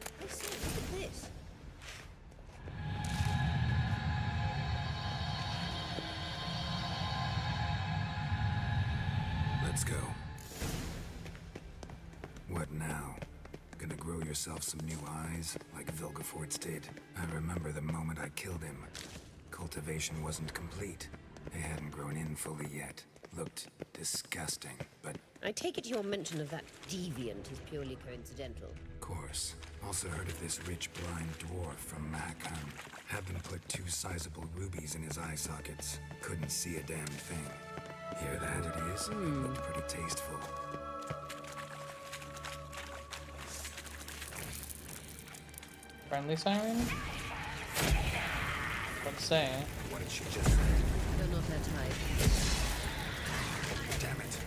I say, look at this. Let's go. What now? Gonna grow yourself some new eyes, like Vilgefortz did? I remember the moment I killed him. Cultivation wasn't complete. They hadn't grown in fully yet. Looked disgusting, but... I take it your mention of that deviant is purely coincidental. Of course. Also heard of this rich blind dwarf from Mahakam. Had them put 2 sizable rubies in his eye sockets. Couldn't see a damn thing. Hear that it is? Looked pretty tasteful. Friendly siren? Let's say. What did she just say? You're not her type. Damn it.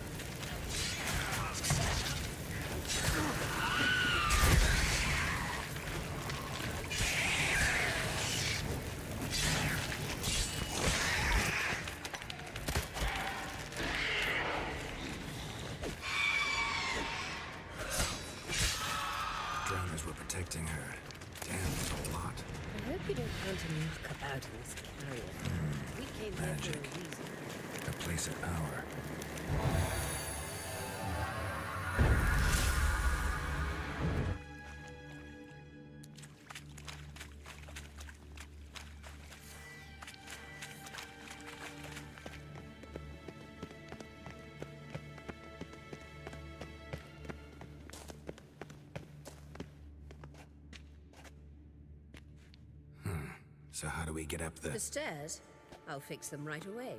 Drowners were protecting her. Damn, that's a lot. I hope you don't want to knock about in this carrier. We came here for a reason. A place of power. So how do we get up the... The stairs? I'll fix them right away.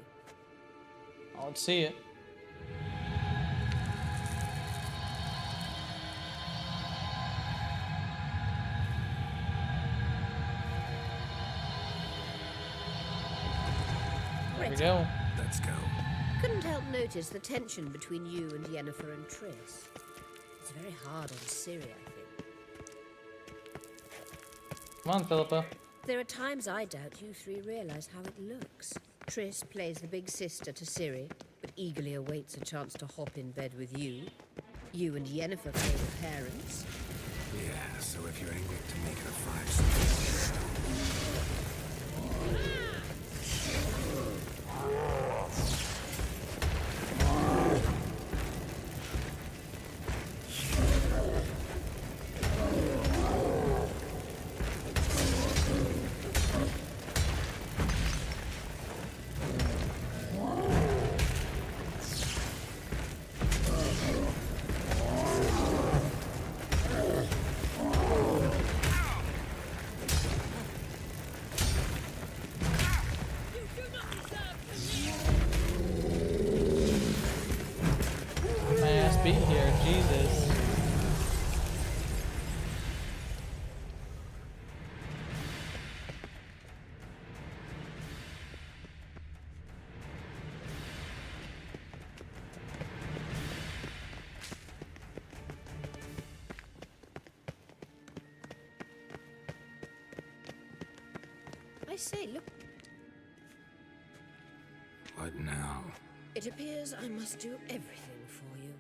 Oh, let's see it. There we go. Let's go. Couldn't help notice the tension between you and Yennefer and Triss. It's very hard on Ciri, I think. Come on, Philippa. There are times I doubt you three realize how it looks. Triss plays the big sister to Ciri, but eagerly awaits a chance to hop in bed with you. You and Yennefer play the parents. Yeah, so if you're angry to make her 5 say, look. What now? It appears I must do everything for you.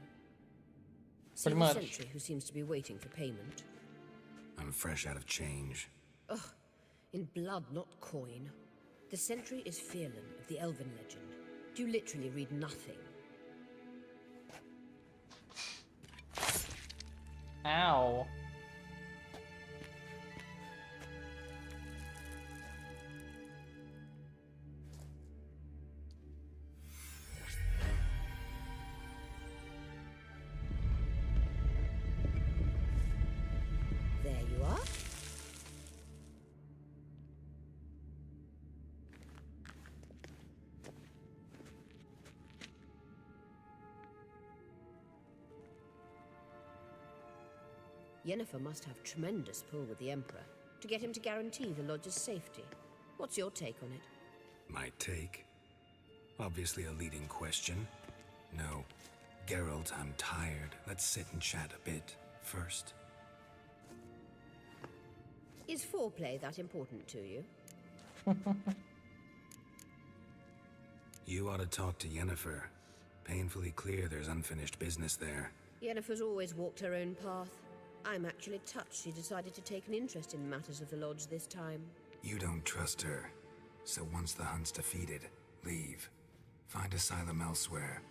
See Pretty the much. sentry who seems to be waiting for payment. I'm fresh out of change. Ugh, in blood, not coin. The sentry is Fearlan of the Elven legend. You literally read nothing. Ow. There you are. Yennefer must have tremendous pull with the Emperor to get him to guarantee the Lodge's safety. What's your take on it? My take? Obviously a leading question. No. Geralt, I'm tired. Let's sit and chat a bit first. Is foreplay that important to you? You ought to talk to Yennefer. Painfully clear there's unfinished business there. Yennefer's always walked her own path. I'm actually touched she decided to take an interest in matters of the Lodge this time. You don't trust her. So once the hunt's defeated, leave. Find asylum elsewhere.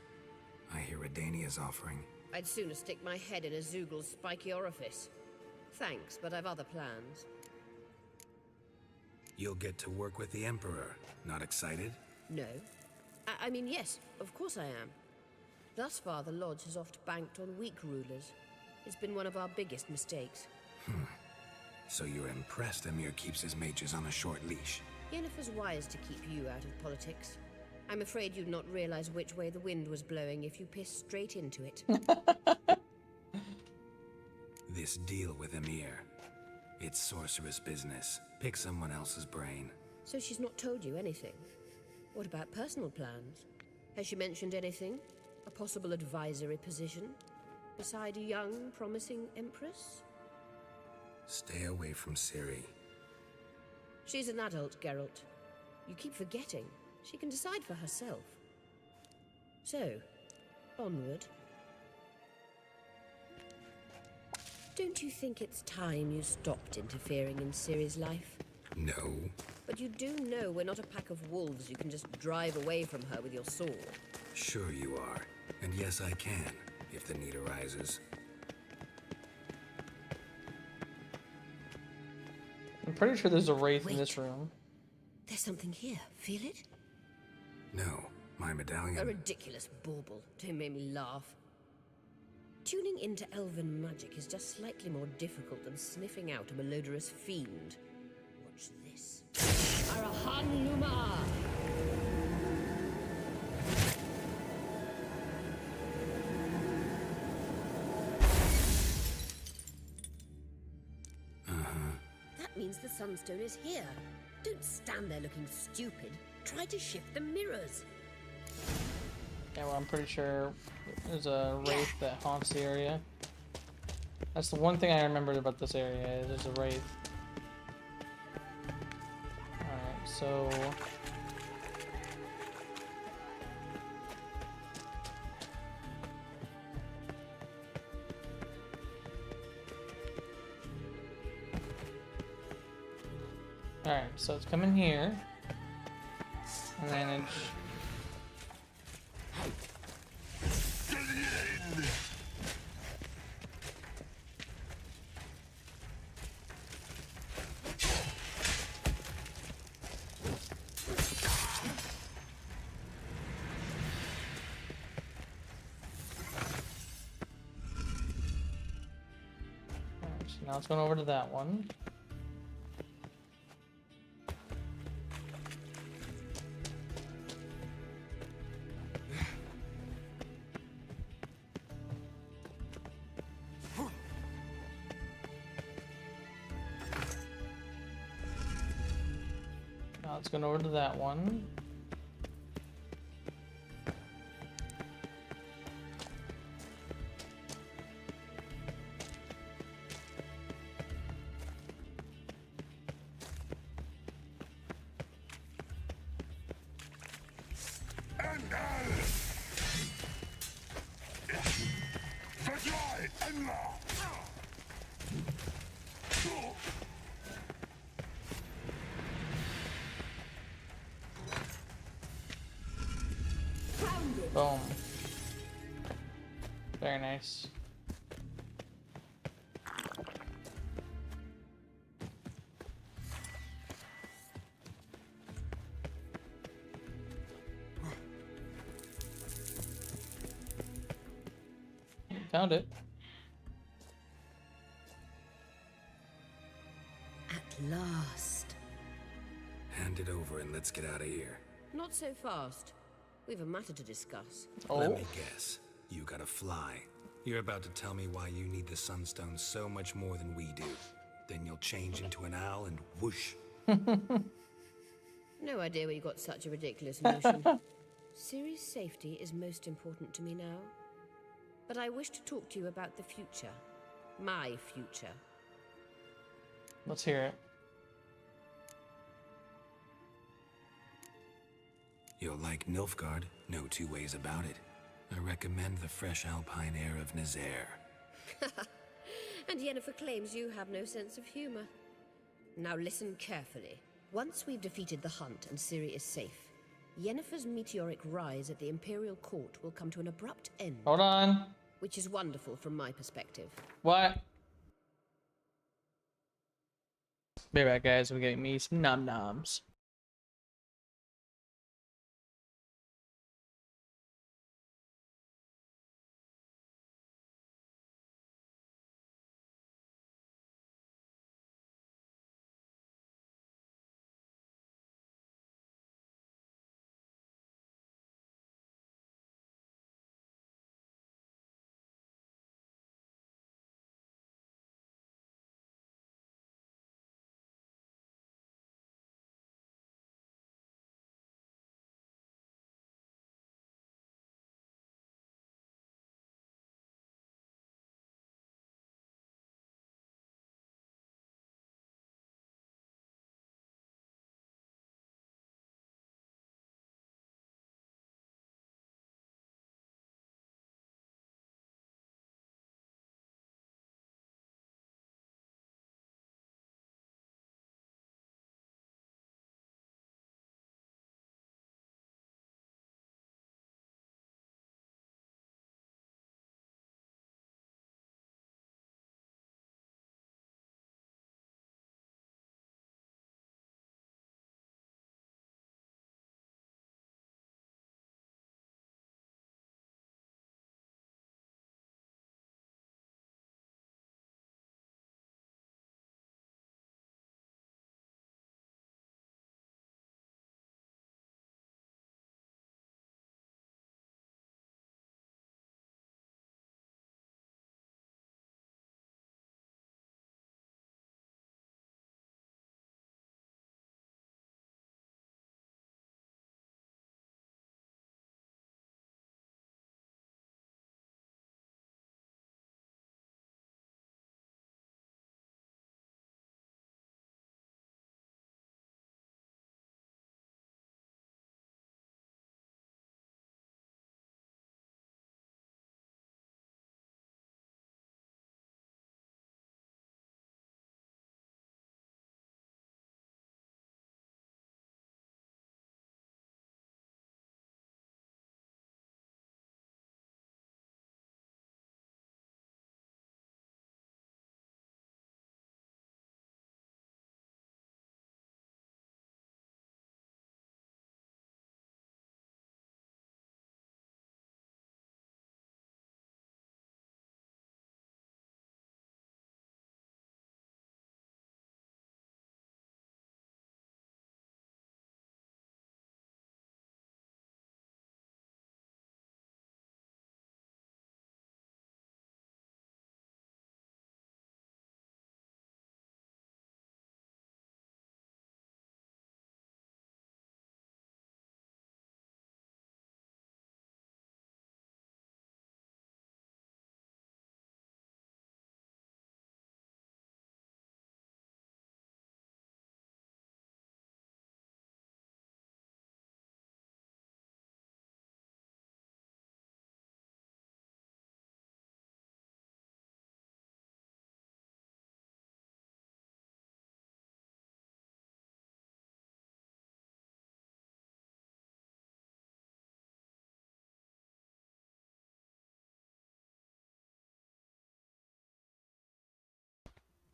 I hear Redania's offering. I'd sooner stick my head in a Zoogl's spiky orifice. Thanks, but I've other plans. You'll get to work with the Emperor. Not excited? No. I mean, yes, of course I am. Thus far, the Lodge has oft banked on weak rulers. It's been one of our biggest mistakes. So you're impressed Emir keeps his mages on a short leash? Yennefer's wise to keep you out of politics. I'm afraid you'd not realize which way the wind was blowing if you pissed straight into it. This deal with Emir. It's sorceress business. Pick someone else's brain. So she's not told you anything? What about personal plans? Has she mentioned anything? A possible advisory position? Beside a young, promising empress? Stay away from Ciri. She's an adult, Geralt. You keep forgetting. She can decide for herself. So, onward. Don't you think it's time you stopped interfering in Ciri's life? No. But you do know we're not a pack of wolves you can just drive away from her with your sword. Sure you are. And yes, I can, if the need arises. I'm pretty sure there's a wraith in this room. There's something here. Feel it? No, my medallion. A ridiculous bauble. Don't make me laugh. Tuning into elven magic is just slightly more difficult than sniffing out a malodorous fiend. Watch this. Arahan Luma! That means the Sunstone is here. Don't stand there looking stupid. Try to shift the mirrors. Yeah, well, I'm pretty sure there's a wraith that haunts the area. That's the one thing I remembered about this area, is there's a wraith. Alright, so... Alright, so it's coming here. And then it's... Now it's going over to that one. Now it's going over to that one. Boom. Very nice. Found it. At last. Hand it over and let's get out of here. Not so fast. We've a matter to discuss. Let me guess. You gotta fly. You're about to tell me why you need the Sunstone so much more than we do. Then you'll change into an owl and whoosh. No idea where you got such a ridiculous notion. Ciri's safety is most important to me now. But I wish to talk to you about the future. My future. Let's hear it. You'll like Nilfgaard, no two ways about it. I recommend the fresh alpine air of Nazaire. And Yennefer claims you have no sense of humor. Now listen carefully. Once we've defeated the hunt and Ciri is safe, Yennefer's meteoric rise at the Imperial Court will come to an abrupt end. Hold on. Which is wonderful from my perspective. What? Be right back, guys. We're getting me some nom noms.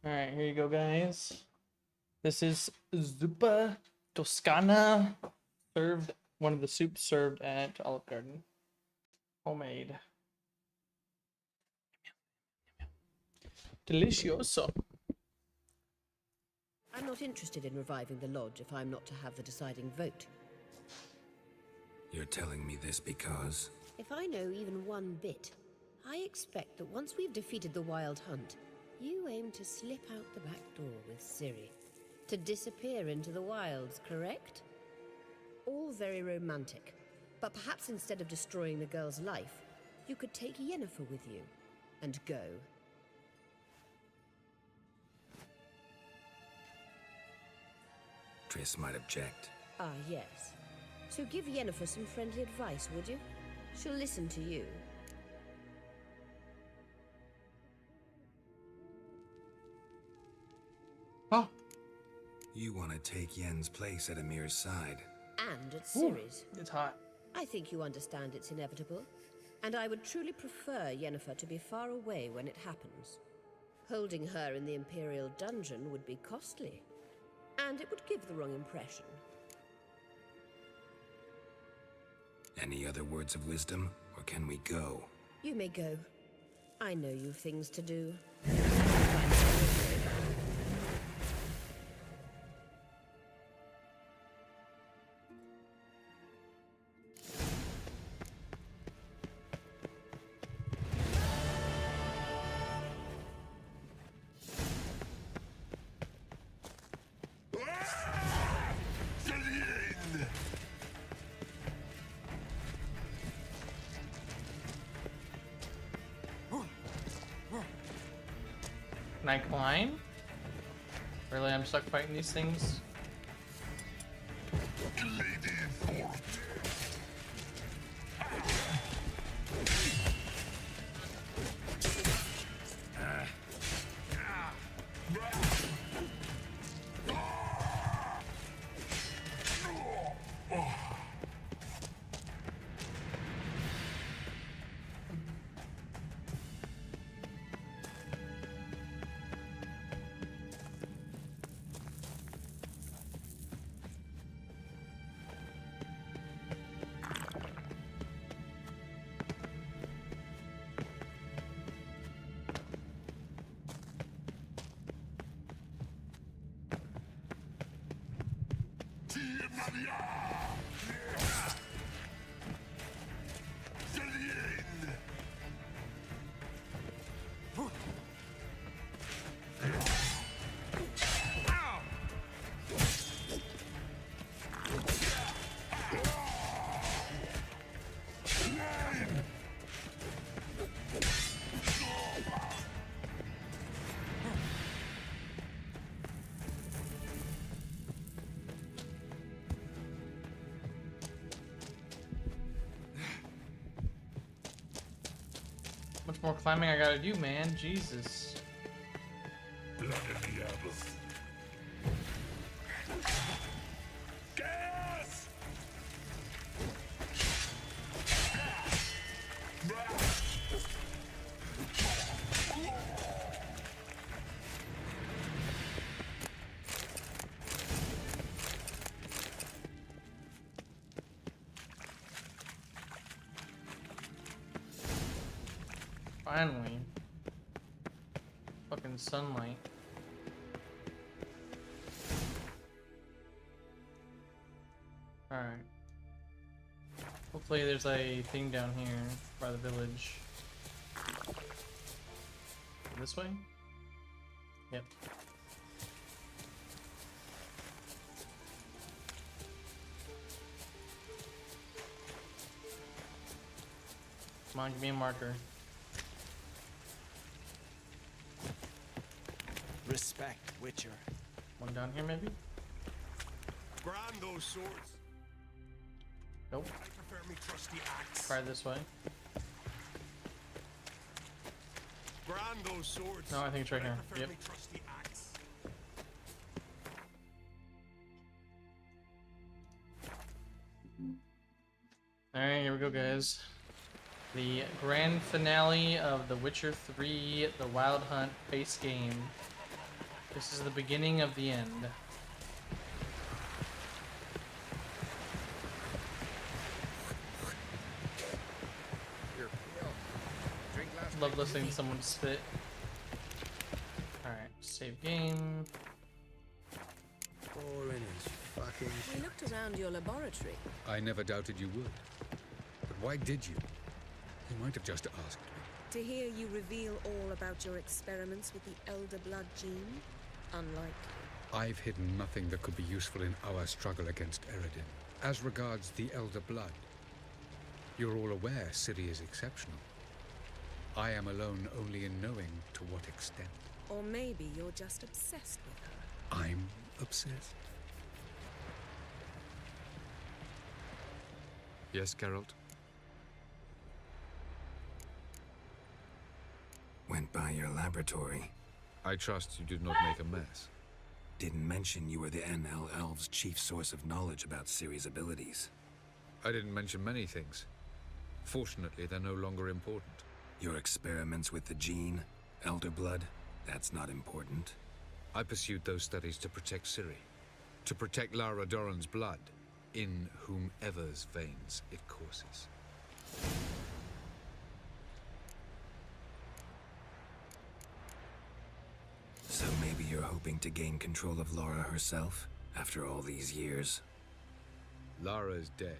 Alright, here you go, guys. This is zuppa toscana, served, one of the soups served at Olive Garden. Homemade. Delicioso. I'm not interested in reviving the lodge if I'm not to have the deciding vote. You're telling me this because... If I know even one bit, I expect that once we've defeated the Wild Hunt, you aim to slip out the back door with Ciri. To disappear into the wilds, correct? All very romantic. But perhaps instead of destroying the girl's life, you could take Yennefer with you and go. Triss might object. Ah, yes. So give Yennefer some friendly advice, would you? She'll listen to you. Oh. You want to take Yen's place at Amir's side. And at Ciri's. It's hot. I think you understand it's inevitable. And I would truly prefer Yennefer to be far away when it happens. Holding her in the Imperial dungeon would be costly. And it would give the wrong impression. Any other words of wisdom, or can we go? You may go. I know you've things to do. Can I climb? Really, I'm stuck fighting these things? Much more climbing I gotta do, man. Jesus. Gas! Finally. Fucking sunlight. Alright. Hopefully there's a thing down here by the village. This way? Yep. Come on, give me a marker. Respect, Witcher. One down here, maybe? Grind those swords. Nope. I prefer me trusty axe. Try this way. Grind those swords. No, I think it's right here. I prefer Yep. me trusty axe. Alright, here we go, guys. The grand finale of The Witcher 3, The Wild Hunt base game. This is the beginning of the end. Love listening to someone spit. Alright, save game. Boring as fucking We looked around your laboratory. I never doubted you would. But why did you? You might have just asked me. To hear you reveal all about your experiments with the Elder Blood gene? Unlikely. I've hidden nothing that could be useful in our struggle against Eredin. As regards the Elder Blood, you're all aware Ciri is exceptional. I am alone only in knowing to what extent. Or maybe you're just obsessed with her. I'm obsessed. Yes, Geralt? Went by your laboratory. I trust you did not make a mess. Didn't mention you were the NL Elves' chief source of knowledge about Ciri's abilities. I didn't mention many things. Fortunately, they're no longer important. Your experiments with the gene, Elder Blood, that's not important. I pursued those studies to protect Ciri. To protect Lara Doran's blood, in whomever's veins it courses. So maybe you're hoping to gain control of Lara herself, after all these years? Lara is dead.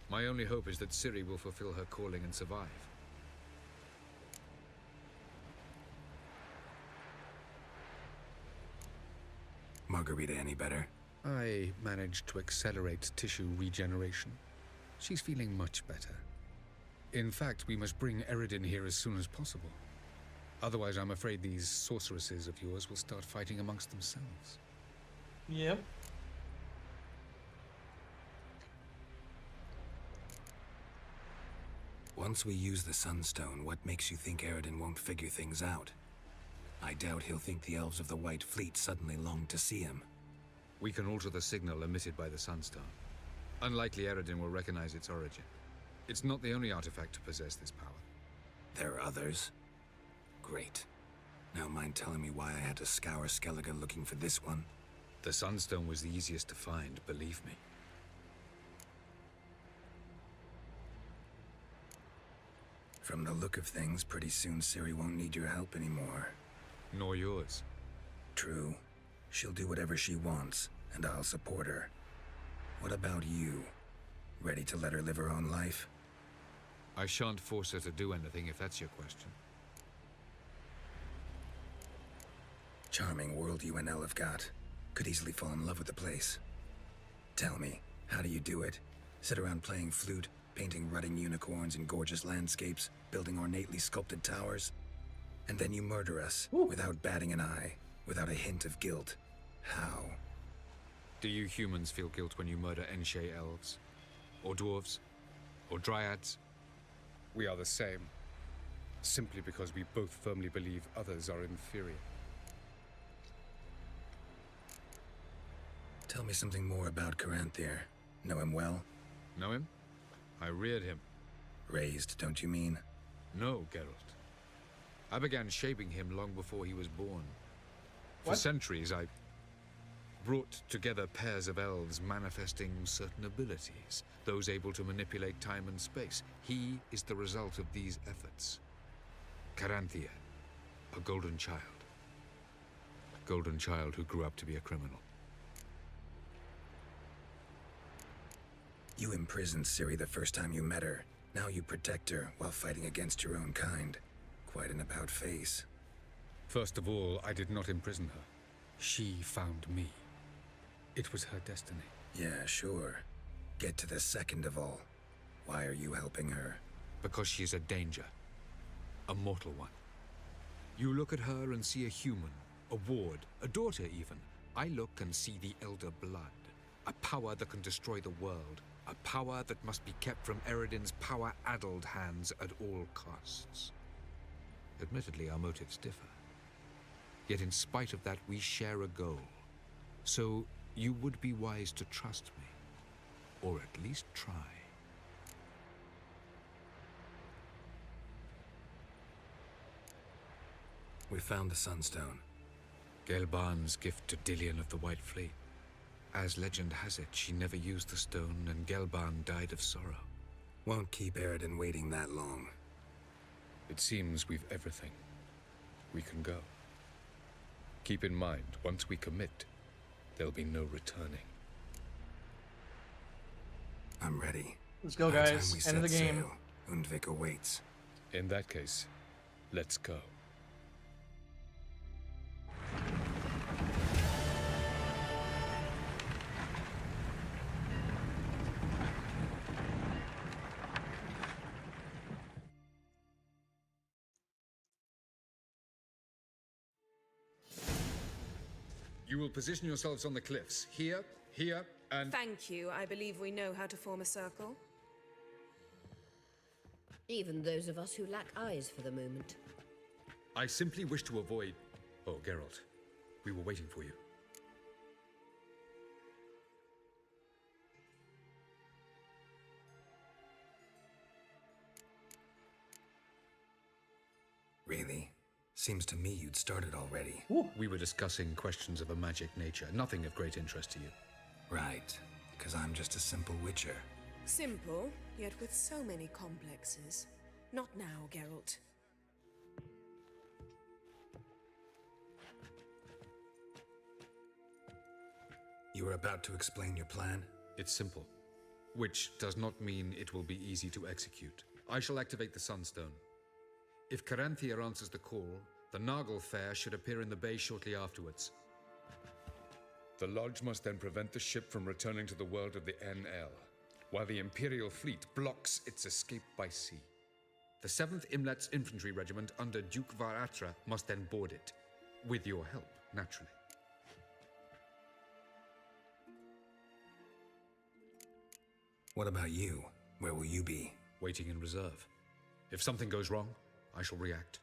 My only hope is that Ciri will fulfill her calling and survive. Margarita any better? I managed to accelerate tissue regeneration. She's feeling much better. In fact, we must bring Eredin here as soon as possible. Otherwise, I'm afraid these sorceresses of yours will start fighting amongst themselves. Yep. Once we use the Sunstone, what makes you think Eredin won't figure things out? I doubt he'll think the Elves of the White Fleet suddenly long to see him. We can alter the signal emitted by the Sunstone. Unlikely Eredin will recognize its origin. It's not the only artifact to possess this power. There are others? Great. Now mind telling me why I had to scour Skellige looking for this one? The Sunstone was the easiest to find, believe me. From the look of things, pretty soon Ciri won't need your help anymore. Nor yours. True. She'll do whatever she wants, and I'll support her. What about you? Ready to let her live her own life? I shan't force her to do anything if that's your question. Charming world you and Elle have got. Could easily fall in love with the place. Tell me, how do you do it? Sit around playing flute, painting rutting unicorns in gorgeous landscapes, building ornately sculpted towers? And then you murder us, without batting an eye, without a hint of guilt. How? Do you humans feel guilt when you murder Enshe elves? Or dwarves? Or dryads? We are the same. Simply because we both firmly believe others are inferior. Tell me something more about Caranthir. Know him well? Know him? I reared him. Raised, don't you mean? No, Geralt. I began shaping him long before he was born. For What? centuries, I brought together pairs of elves manifesting certain abilities, those able to manipulate time and space. He is the result of these efforts. Caranthir, a golden child. Golden child who grew up to be a criminal. You imprisoned Ciri the first time you met her. Now you protect her while fighting against your own kind. Quite an about-face. First of all, I did not imprison her. She found me. It was her destiny. Yeah, sure. Get to the second of all. Why are you helping her? Because she is a danger. A mortal one. You look at her and see a human, a ward, a daughter even. I look and see the Elder Blood. A power that can destroy the world. A power that must be kept from Eredin's power-addled hands at all costs. Admittedly, our motives differ. Yet in spite of that, we share a goal. So you would be wise to trust me. Or at least try. We found the Sunstone. Gelban's gift to Dillion of the White Fleet. As legend has it, she never used the stone, and Gelban died of sorrow. Won't keep Eridan waiting that long. It seems we've everything. We can go. Keep in mind, once we commit, there'll be no returning. I'm ready. Let's go, By the guys. time we End of the set game. sail, Undvik awaits. In that case, let's go. You will position yourselves on the cliffs. Here, here, and... Thank you. I believe we know how to form a circle. Even those of us who lack eyes for the moment. I simply wish to avoid... Oh, Geralt. We were waiting for you. Really? Seems to me you'd started already. We were discussing questions of a magic nature, nothing of great interest to you. Right, because I'm just a simple witcher. Simple, yet with so many complexes. Not now, Geralt. You were about to explain your plan? It's simple, which does not mean it will be easy to execute. I shall activate the Sunstone. If Caranthia answers the call, the Nargle Fair should appear in the bay shortly afterwards. The Lodge must then prevent the ship from returning to the world of the NL, while the Imperial fleet blocks its escape by sea. The 7th Imlet's Infantry Regiment under Duke Varatra must then board it, with your help, naturally. What about you? Where will you be? Waiting in reserve. If something goes wrong, I shall react.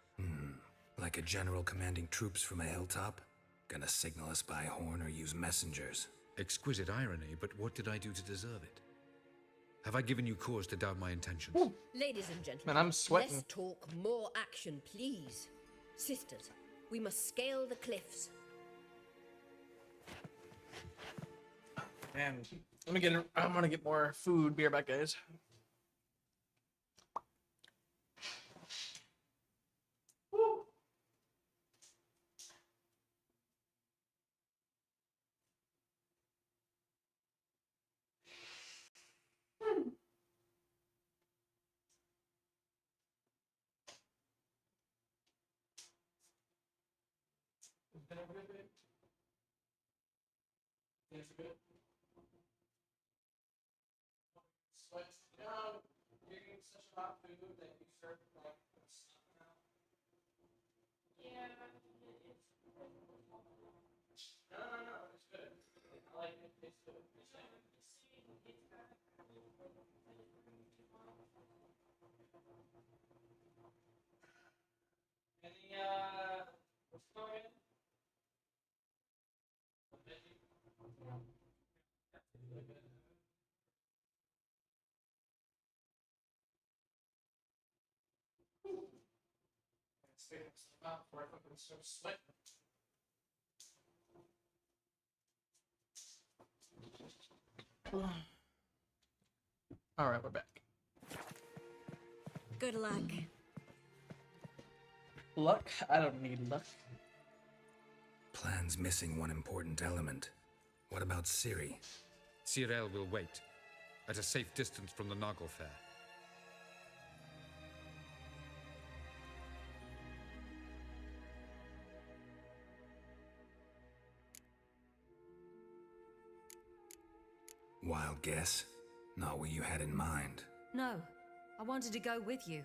Like a general commanding troops from a hilltop? Gonna signal us by horn or use messengers? Exquisite irony, but what did I do to deserve it? Have I given you cause to doubt my intentions? Ladies and gentlemen, Man, I'm sweating. less talk, more action, please. Sisters, we must scale the cliffs. Man, I'm gonna get more food. Be right back, guys. All right, we're back. Good luck. Luck? I don't need luck. Plan's missing one important element. What about Ciri? Cyril will wait, at a safe distance from the Nargle Fair. Wild guess? Not what you had in mind. No, I wanted to go with you.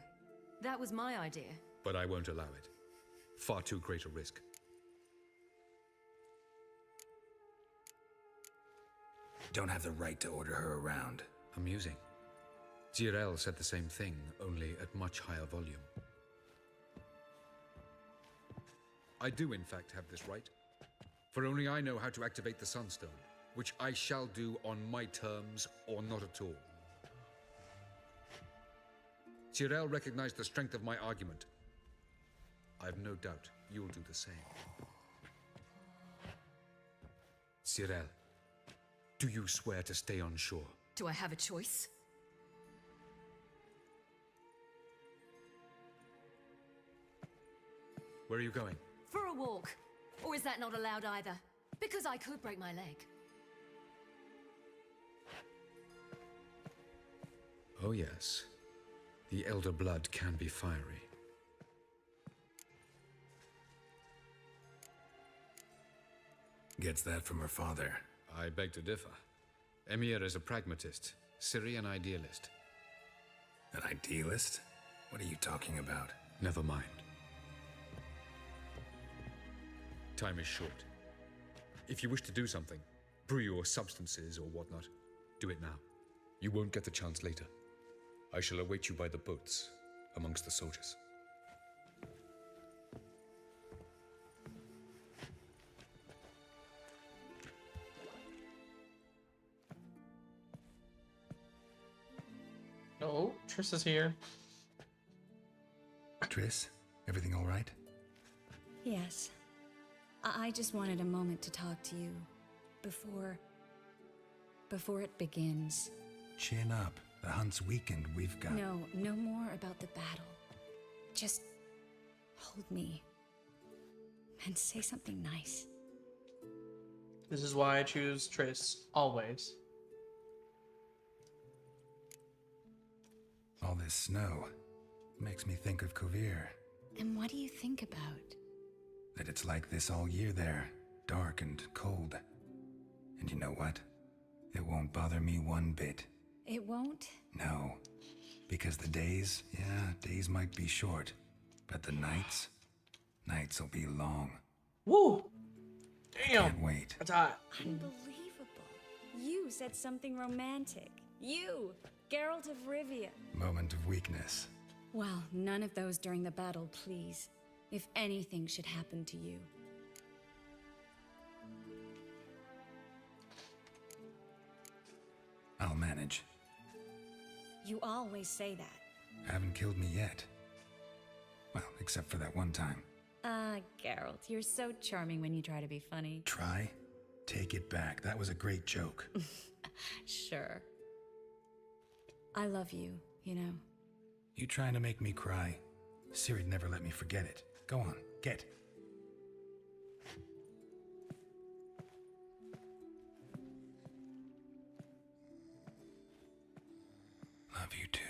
That was my idea. But I won't allow it. Far too great a risk. Don't have the right to order her around. Amusing. Zirel said the same thing, only at much higher volume. I do, in fact, have this right. For only I know how to activate the Sunstone, which I shall do on my terms or not at all. Zirel recognized the strength of my argument. I've no doubt you'll do the same. Cyril, do you swear to stay on shore? Do I have a choice? Where are you going? For a walk. Or is that not allowed either? Because I could break my leg. Oh yes. The elder blood can be fiery. Gets that from her father. I beg to differ. Emir is a pragmatist, Ciri an idealist. An idealist? What are you talking about? Never mind. Time is short. If you wish to do something, brew your substances or whatnot, do it now. You won't get the chance later. I shall await you by the boats, amongst the soldiers. Oh, Triss is here. Triss, everything all right? Yes. I just wanted a moment to talk to you before it begins. Chin up. The hunt's weakened. We've got... No more about the battle. Just hold me and say something nice. This is why I choose Triss, always. All this snow makes me think of Kovir. And what do you think about? That it's like this all year there. Dark and cold. And you know what? It won't bother me one bit. It won't? No. Because the days, days might be short. But the nights will be long. Woo! Damn! Can't wait. That's hot. Unbelievable. You said something romantic. You, Geralt of Rivia. Moment of weakness. Well, none of those during the battle, please. If anything should happen to you. I'll manage. You always say that. Haven't killed me yet. Well, except for that one time. Ah, Geralt, you're so charming when you try to be funny. Try? Take it back. That was a great joke. Sure. I love you, you know. You trying to make me cry? Ciri'd never let me forget it. Go on, get. Love you too.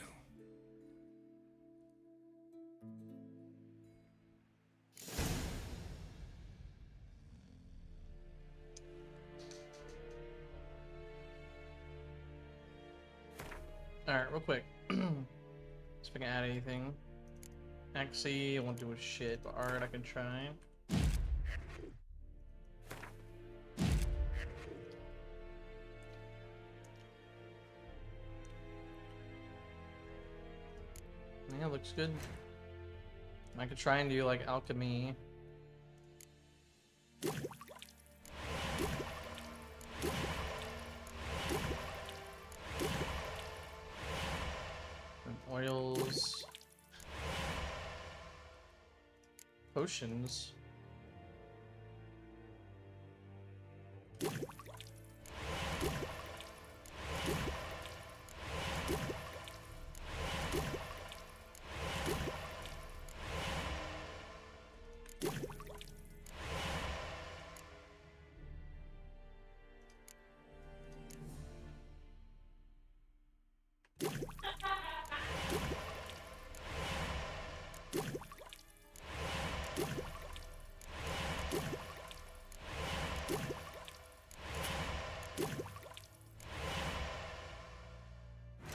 Alright, real quick. See if I can add anything. Actually, I won't do a shit, but art I can try. Yeah, looks good. I could try and do like alchemy. And oils. Potions.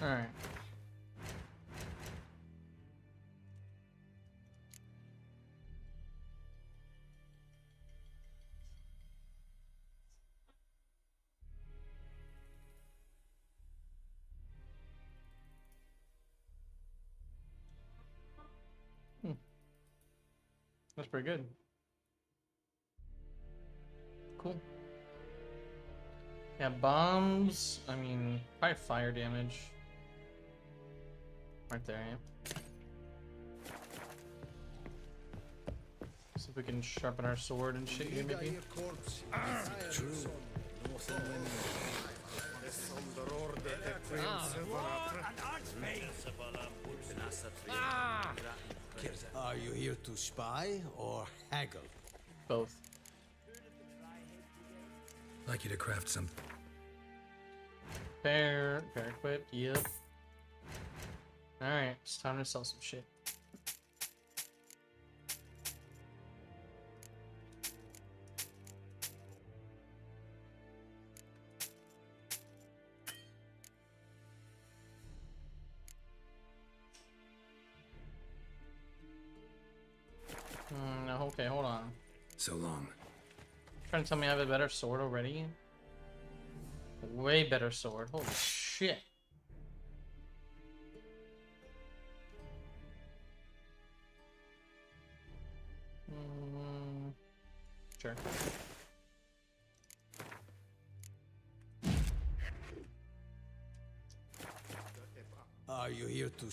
Alright. That's pretty good. Cool. Yeah, bombs, I mean, probably fire damage. Right there, yeah. See if we can sharpen our sword and shit here, maybe. True. Are you here to spy or haggle? Both. I'd like you to craft some. Fair equip, yep. Alright, it's time to sell some shit. No, okay, hold on. So long. Trying to tell me I have a better sword already? Way better sword. Holy shit. Sure. Are you here to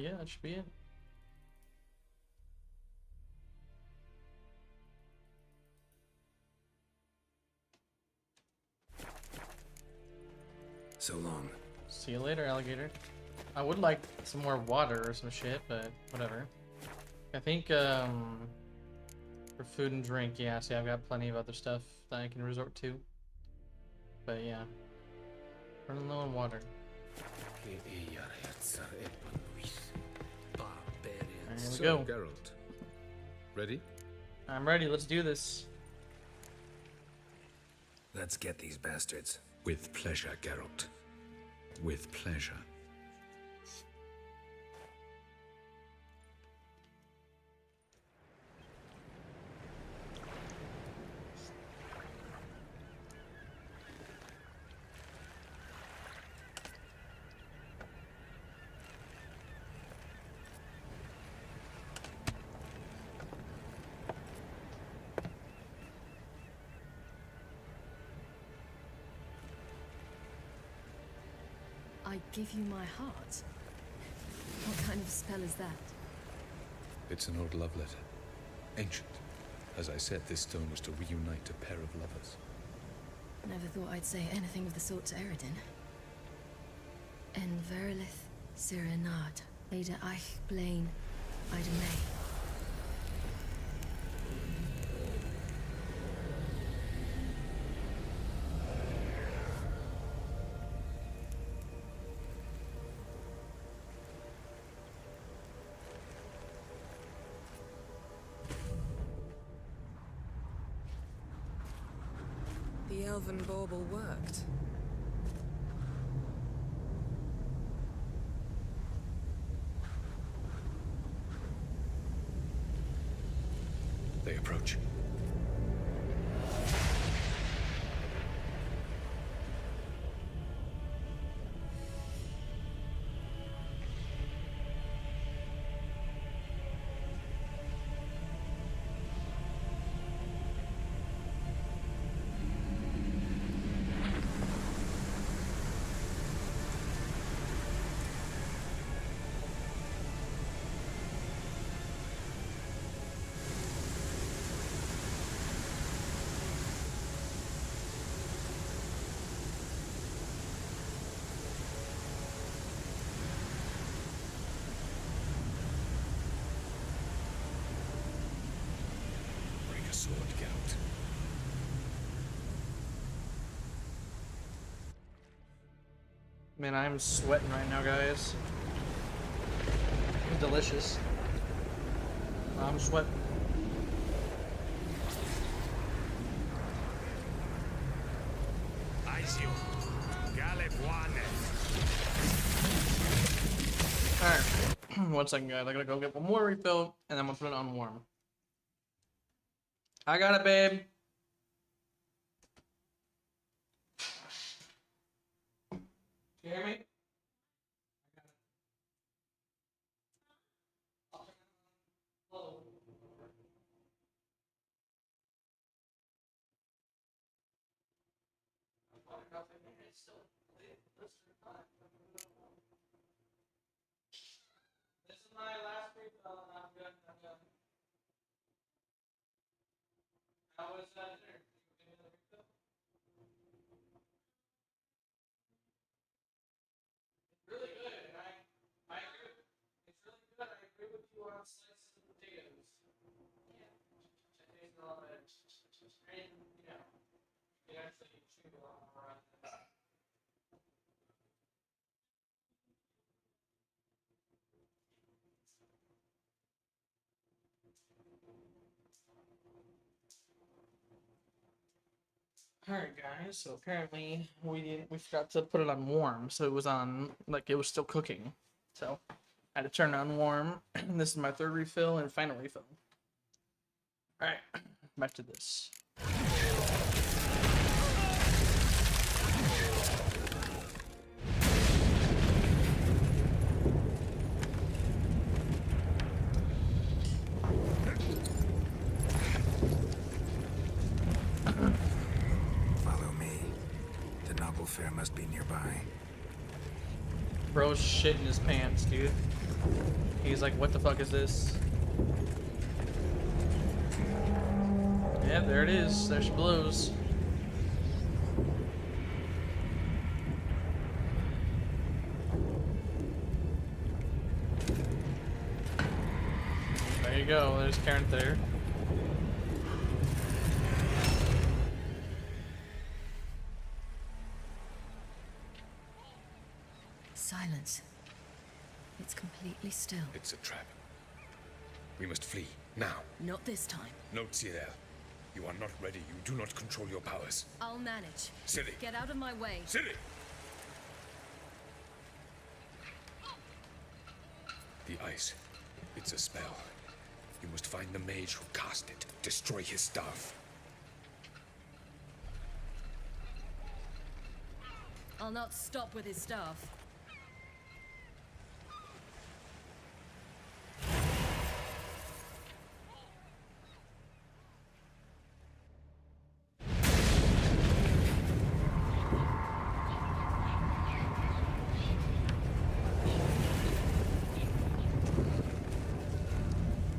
Yeah, that should be it. So long. See you later, alligator. I would like some more water or some shit, but whatever. I think, for food and drink, yeah, see, I've got plenty of other stuff that I can resort to. But yeah. Running low on water. Alright, here we So, go. Geralt, ready? I'm ready, let's do this. Let's get these bastards. With pleasure, Geralt. With pleasure. I give you my heart? What kind of spell is that? It's an old love letter. Ancient. As I said, this stone was to reunite a pair of lovers. Never thought I'd say anything of the sort to Eredin. En verilith Sirenad, Ada Eich Blaine, Ida May. The elven bauble worked. They approach. Bring a sword, Geralt. Man, I'm sweating right now, guys. It's delicious. I'm sweating. Alright. 1 second, guys. I gotta go get one more refill, and then I'm gonna put it on warm. I got it, babe. You hear me? Alright guys, so apparently we forgot to put it on warm, so it was on, like, it was still cooking. So I had to turn it on warm. This is my third refill and final refill. Alright, back to this. Follow me. The noble fair must be nearby. Bro's shitting his pants, dude. He's like, what the fuck is this? Yeah, there it is. There she blows. There you go. There's Karen there. Silence. It's completely still. It's a trap. We must flee, now. Not this time. No, Cyril. You are not ready. You do not control your powers. I'll manage. Ciri! Get out of my way. Ciri! The ice. It's a spell. You must find the mage who cast it. Destroy his staff. I'll not stop with his staff.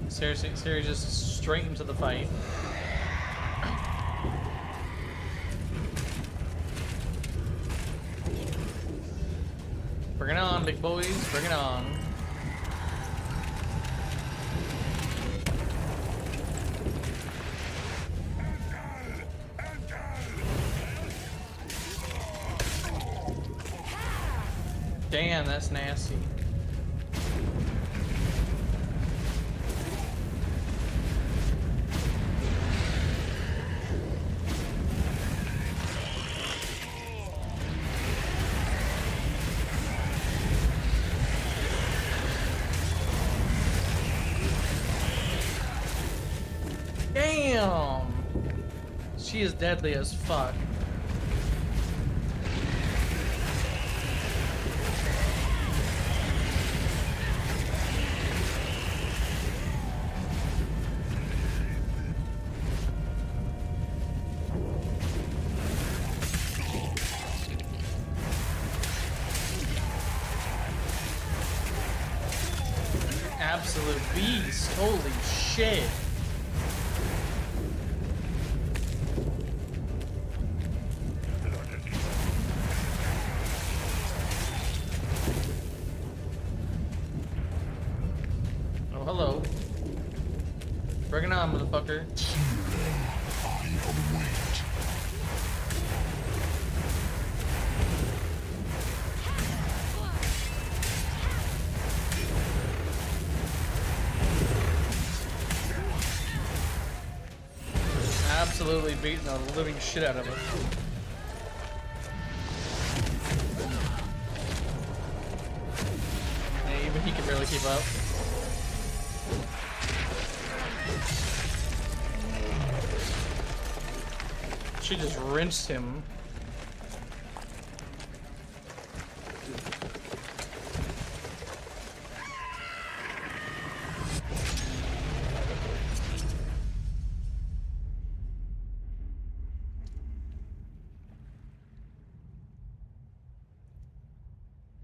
Seriously, just straight into the fight. Bring it on, big boys. Bring it on. Damn, that's nasty. Damn! She is deadly as fuck. Absolute beast. Holy shit. Oh, hello. Bring it on, motherfucker. Absolutely beating the living shit out of it. Yeah, even he can barely keep up. She just rinsed him.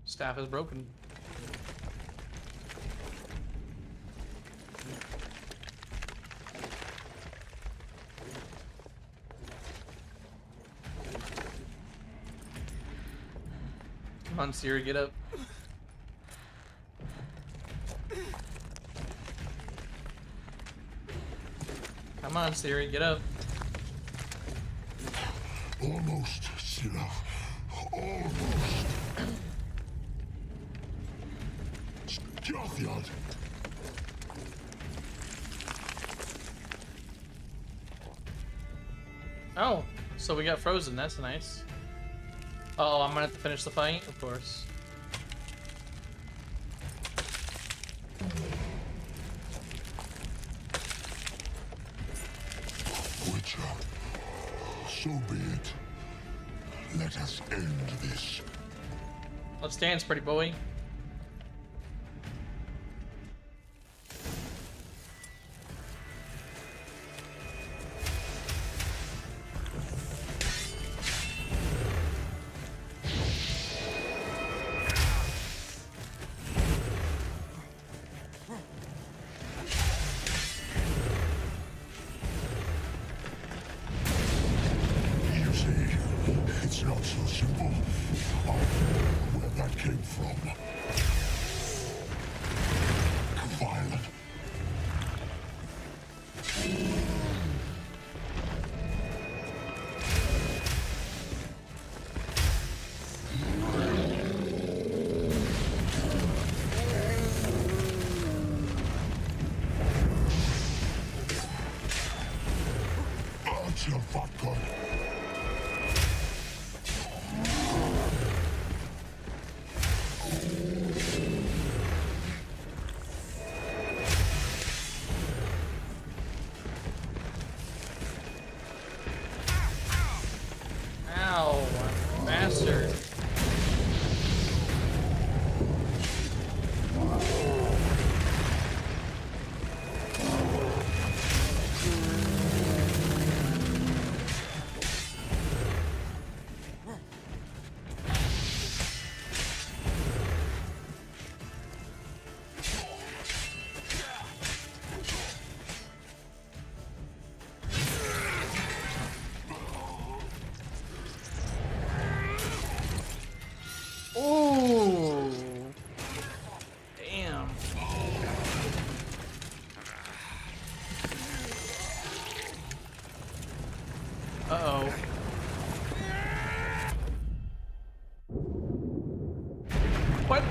Staff is broken. Come on, Siri, get up. Come on, Siri, get up. Almost, Scylla. Almost. Jothyard. Oh, so we got frozen. That's nice. Oh, I'm gonna have to finish the fight, of course. Witcher, so be it. Let us end this. Let's dance, pretty boy. You see, it's not so simple. I know where that came from. Violent. That's your fat gun. Ow, bastard. Ooh. Damn. Uh-oh. What?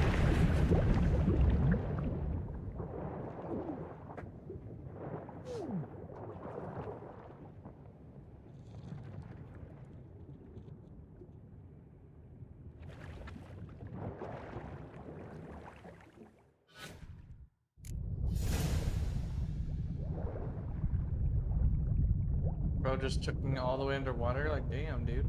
Bro just took me all the way underwater? Like, damn, dude.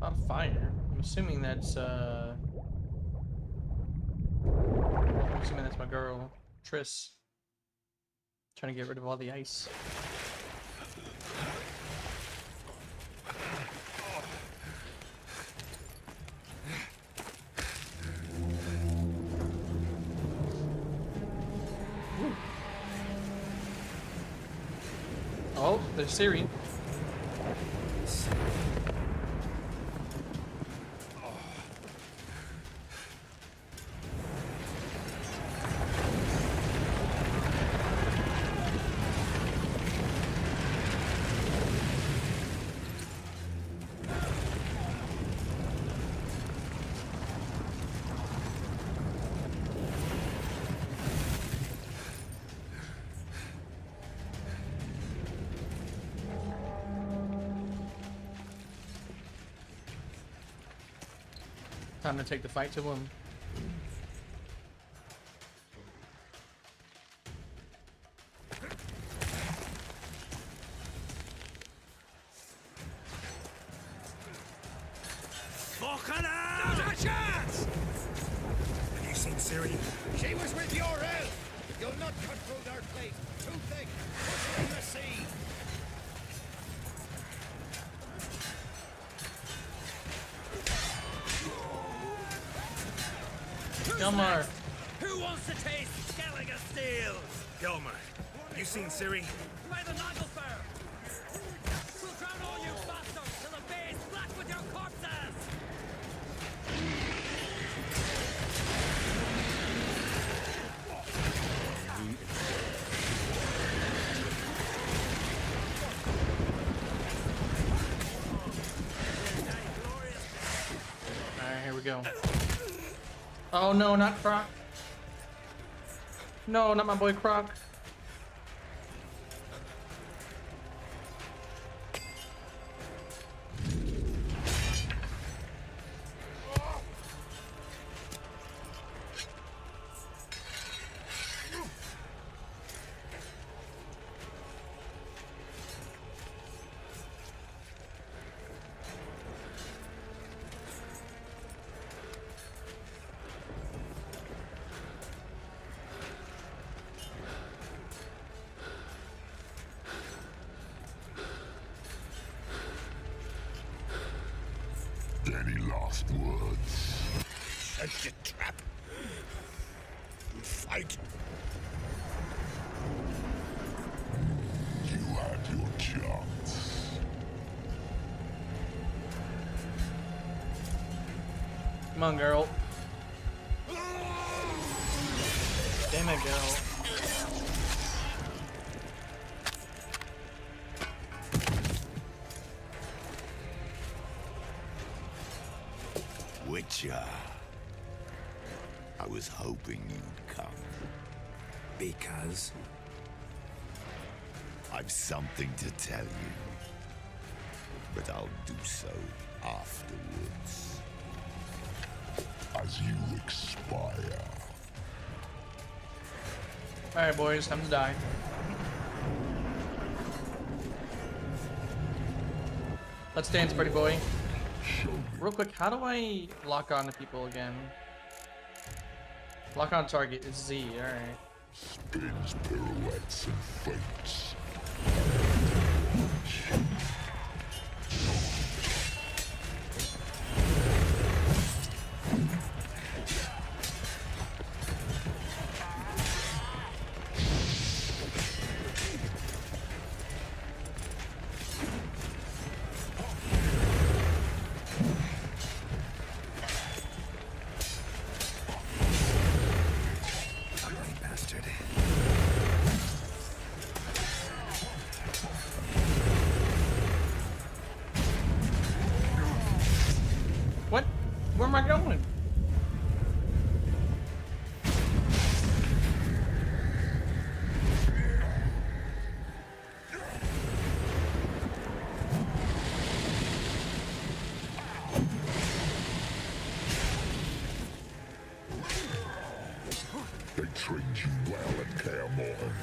On fire. I'm assuming that's my girl, Triss. Trying to get rid of all the ice. Oh, there's Siri. Time to take the fight to him. Not a chance! Have you seen Siri? She was with your elf. You'll not cut through their plate. Too thick. Put her in the sea. Come on. Who wants to taste Skellige's Still! Gelmer, you seen Siri? By the Nagelfur! We'll drown all you bastards till the bay is black with your corpses! Alright, here we go. Oh no, not Croc. No, not my boy Croc. Any last words? Shut your trap. Fight. You had your chance. Come on, girl. Damn it, girl. Witcher. I was hoping you'd come. Because? I've something to tell you. But I'll do so afterwards. As you expire. Alright, boys, time to die. Let's dance, pretty boy. Real quick, how do I lock on to people again? Lock on target is Z, alright. Spins, pirouettes, and feints. What? Where am I going? They trained you well at Kaer Morhen.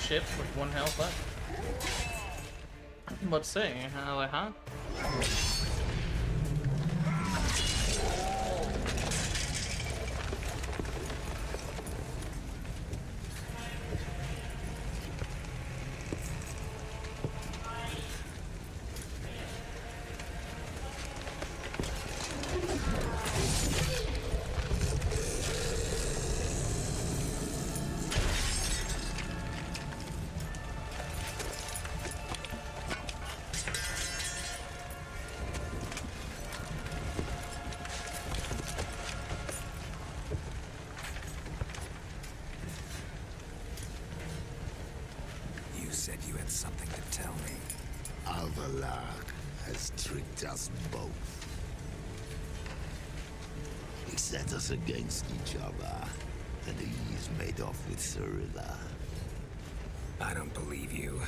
ship with 1 health left. What to say? Like, huh? You said you had something to tell me. Alvalak has tricked us both. He set us against each other, and he's made off with Cyrilla. I don't believe you.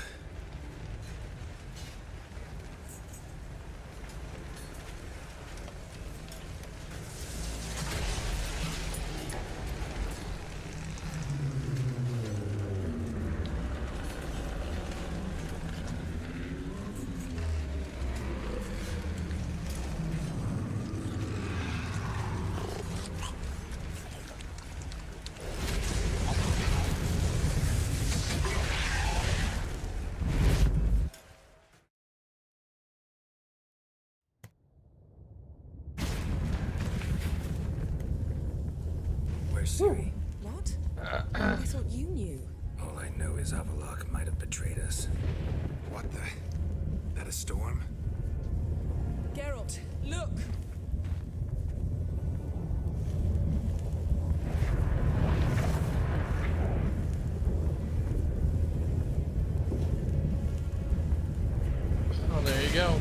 Where's Siri? What? I thought you knew. All I know is Avalok might have betrayed us. What the? That a storm? Geralt, look! Oh, there you go.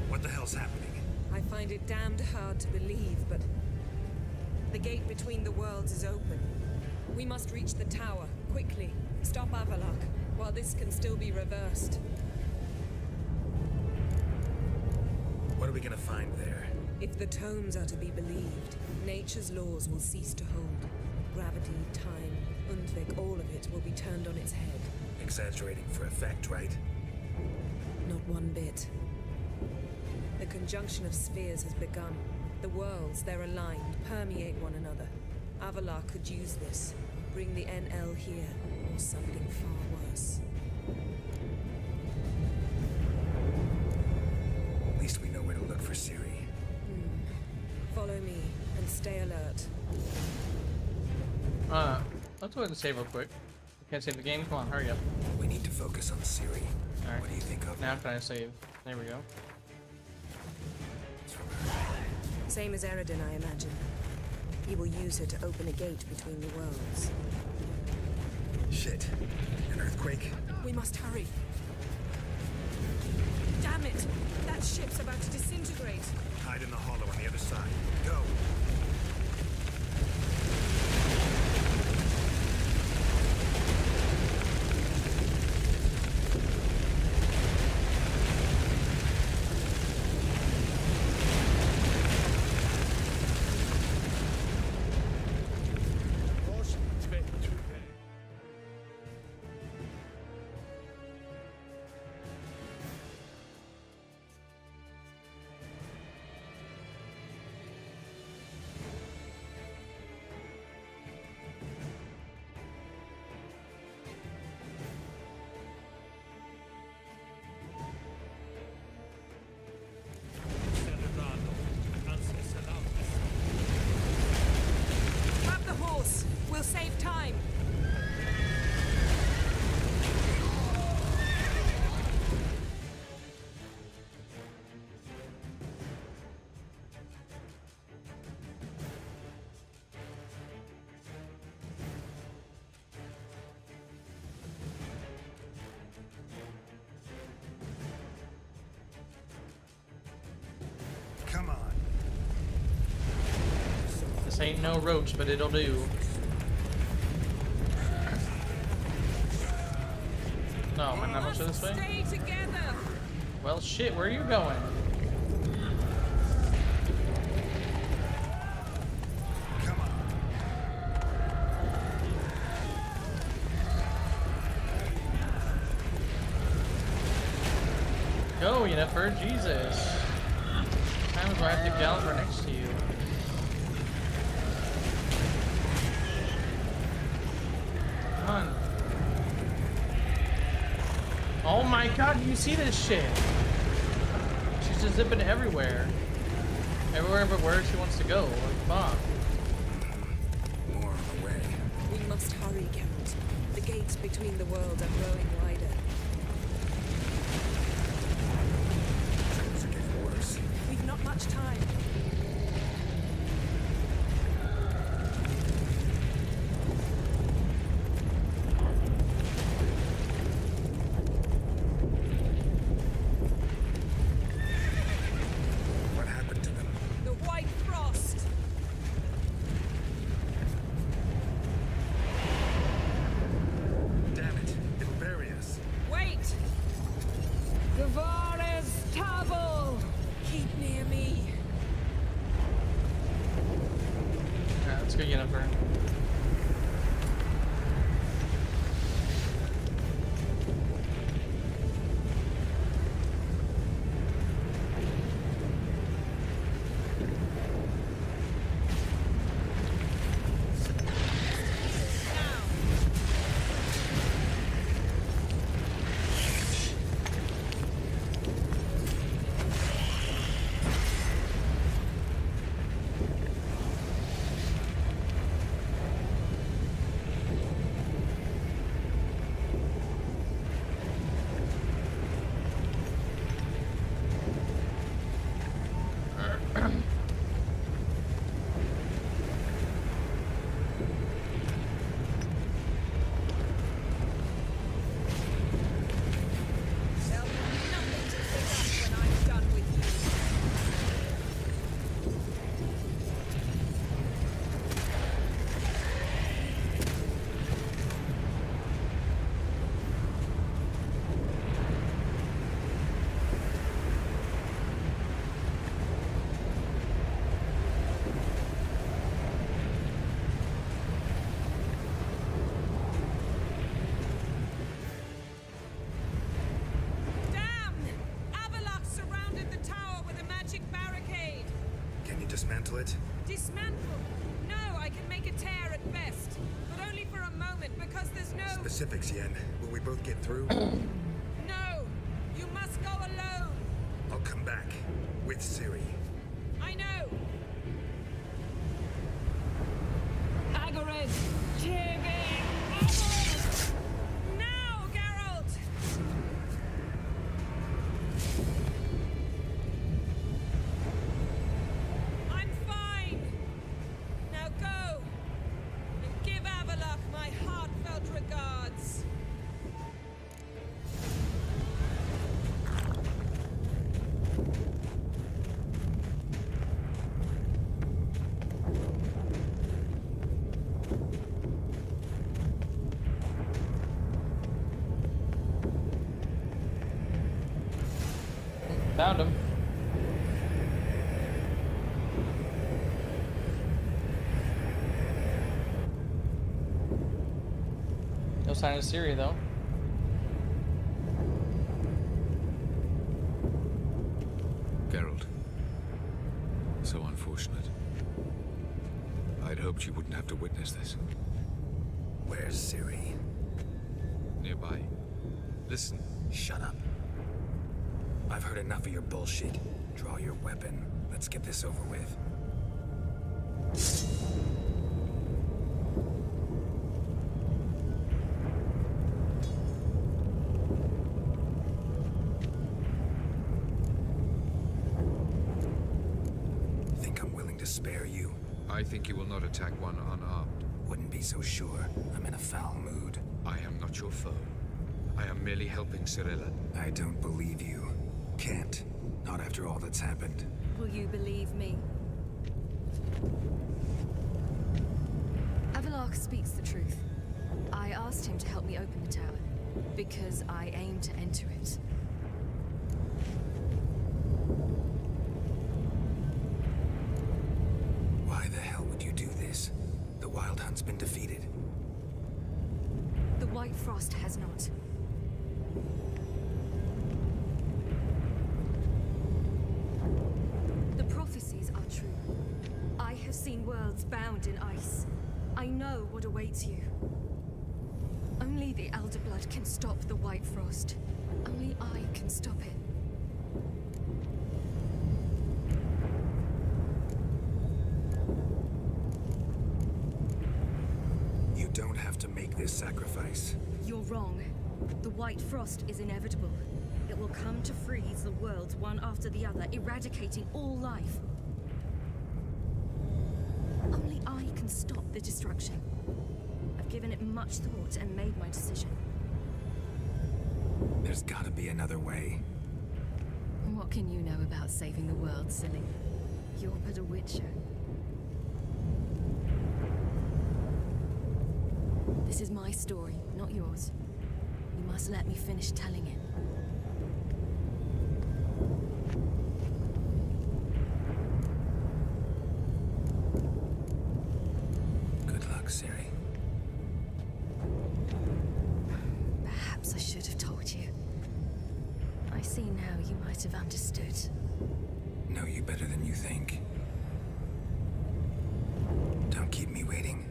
What the hell's happening? I find it damned hard to believe, but the gate between the worlds is open. We must reach the tower, quickly. Stop Avalok, while this can still be reversed. What are we gonna find there? If the tomes are to be believed, nature's laws will cease to hold. Gravity, time, Undvik, all of it will be turned on its head. Exaggerating for effect, right? Not one bit. The conjunction of spheres has begun. The worlds, they're aligned, permeate one another. Avalok could use this. Bring the NL here, or something far worse. At least we know where to look for Siri. Follow me, and stay alert. Let's go ahead and save real quick. Can't save the game? Come on, hurry up. We need to focus on Siri. Alright. What do you think of Now can I save? There we go. Same as Eredin, I imagine. He will use her to open a gate between the worlds. Shit. An earthquake? We must hurry. Damn it! That ship's about to disintegrate. Hide in the hollow on the other side. Go! Grab the horse. We'll save time. Come on. This ain't no roach, but it'll do. No, am I not much of this way? Stay together. Well, shit, where are you going? Come Yennefer. Jesus. How times do I have to gallop right next to you? Come on. Oh my god, you see this shit? She's just zipping everywhere. Everywhere but where she wants to go. Like, fuck. More on the way. We must hurry, Geralt. The gates between the worlds are growing wider. Things are getting worse. We've not much time. What happened to them? The White Frost! Damn it! It'll bury us. Wait! Gavares Tavil! Keep near me. Alright, let's go Yennefer. There'll be nothing to pick up when I'm done with you. Damn! Avalok surrounded the tower with a magic barricade. Can you dismantle it? Dismantle? No, I can make a tear at best. But only for a moment, because there's no... Specifics, Yen. Will we both get through? No! You must go alone! I'll come back. With Ciri. I know! Agared! Tirving! Now, Geralt! I'm fine! Now go! And give Avalok my heartfelt regards! Found him. No sign of Ciri though. Geralt. So unfortunate. I'd hoped you wouldn't have to witness this. Where's Ciri? Nearby. Listen. Shut up. I've heard enough of your bullshit. Draw your weapon. Let's get this over with. Think I'm willing to spare you? I think you will not attack one unarmed. Wouldn't be so sure. I'm in a foul mood. I am not your foe. I am merely helping Cirilla. I don't believe you. Can't. Not after all that's happened. Will you believe me? Avalok speaks the truth. I asked him to help me open the tower, because I aim to enter it. Why the hell would you do this? The Wild Hunt's been defeated. The White Frost has not. worlds bound in ice. I know what awaits you. Only the Elder Blood can stop the White Frost. Only I can stop it. You don't have to make this sacrifice. You're wrong. The White Frost is inevitable. It will come to freeze the worlds one after the other, eradicating all life. Only I can stop the destruction. I've given it much thought and made my decision. There's gotta be another way. What can you know about saving the world, silly? You're but a witcher. This is my story, not yours. You must let me finish telling it. Good luck, Ciri. Perhaps I should have told you. I see now you might have understood. Know you better than you think. Don't keep me waiting.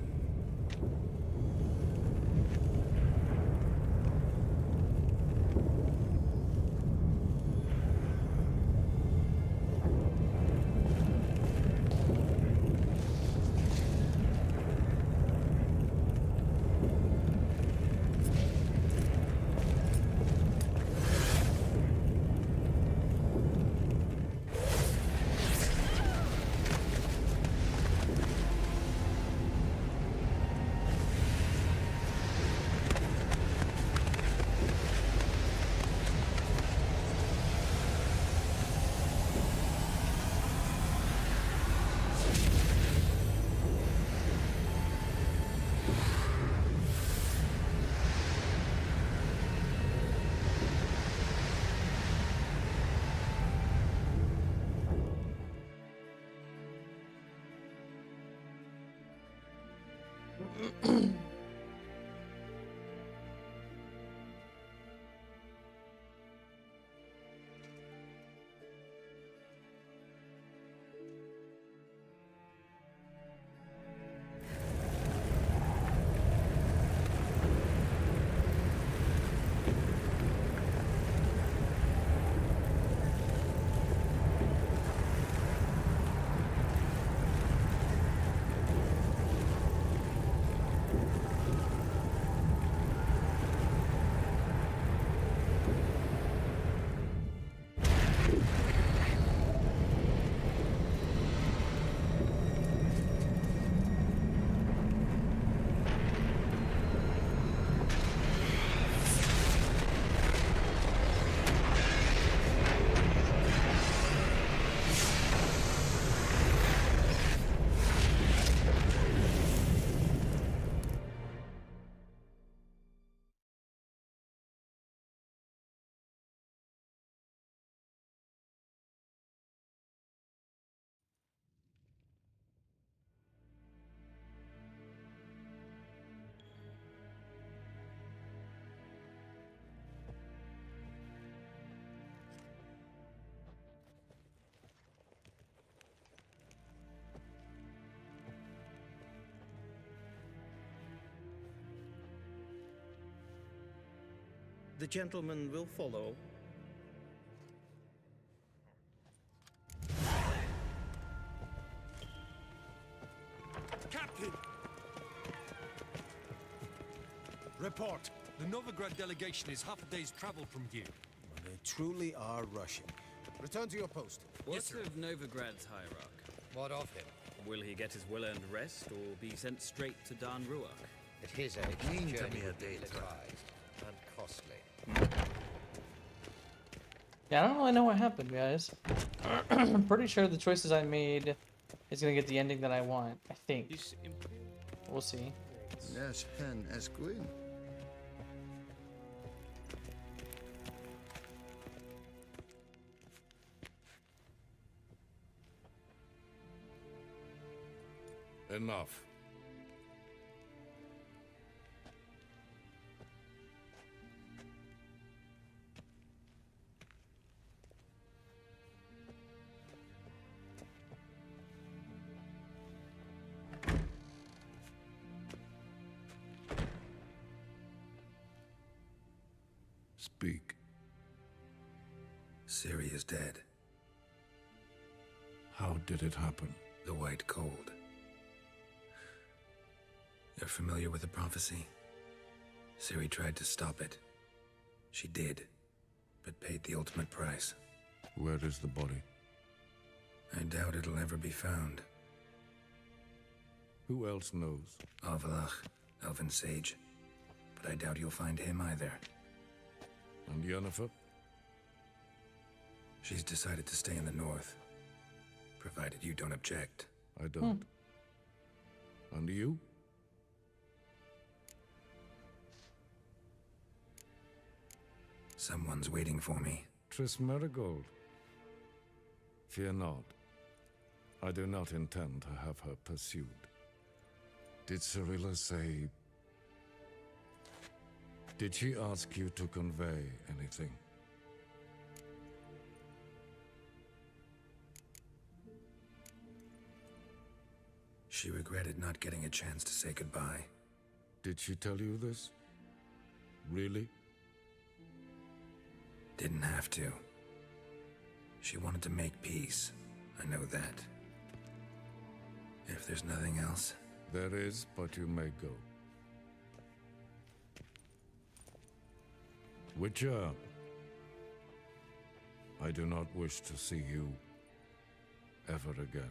The gentleman will follow. Captain! Report. The Novigrad delegation is half a day's travel from here. Well, they truly are rushing. Return to your post. What's of Novigrad's hierarch? What of him? Will he get his well-earned rest, or be sent straight to Dan Ruach? At his age, Mean the to journey me a would be day's ill-advised and costly. Yeah, I don't really know what happened, guys. I'm pretty sure the choices I made is gonna get the ending that I want. I think. We'll see. Yes, hen esquin. Enough. Speak. Ciri is dead. How did it happen? The White Cold. You're familiar with the prophecy? Ciri tried to stop it. She did, but paid the ultimate price. Where is the body? I doubt it'll ever be found. Who else knows? Avalach, Elven Sage. But I doubt you'll find him either. And Yennefer? She's decided to stay in the north. Provided you don't object. I don't. And you? Someone's waiting for me. Triss Merigold. Fear not. I do not intend to have her pursued. Did Cirilla say... Did she ask you to convey anything? She regretted not getting a chance to say goodbye. Did she tell you this? Really? Didn't have to. She wanted to make peace. I know that. If there's nothing else... There is, but you may go. Witcher, I do not wish to see you ever again.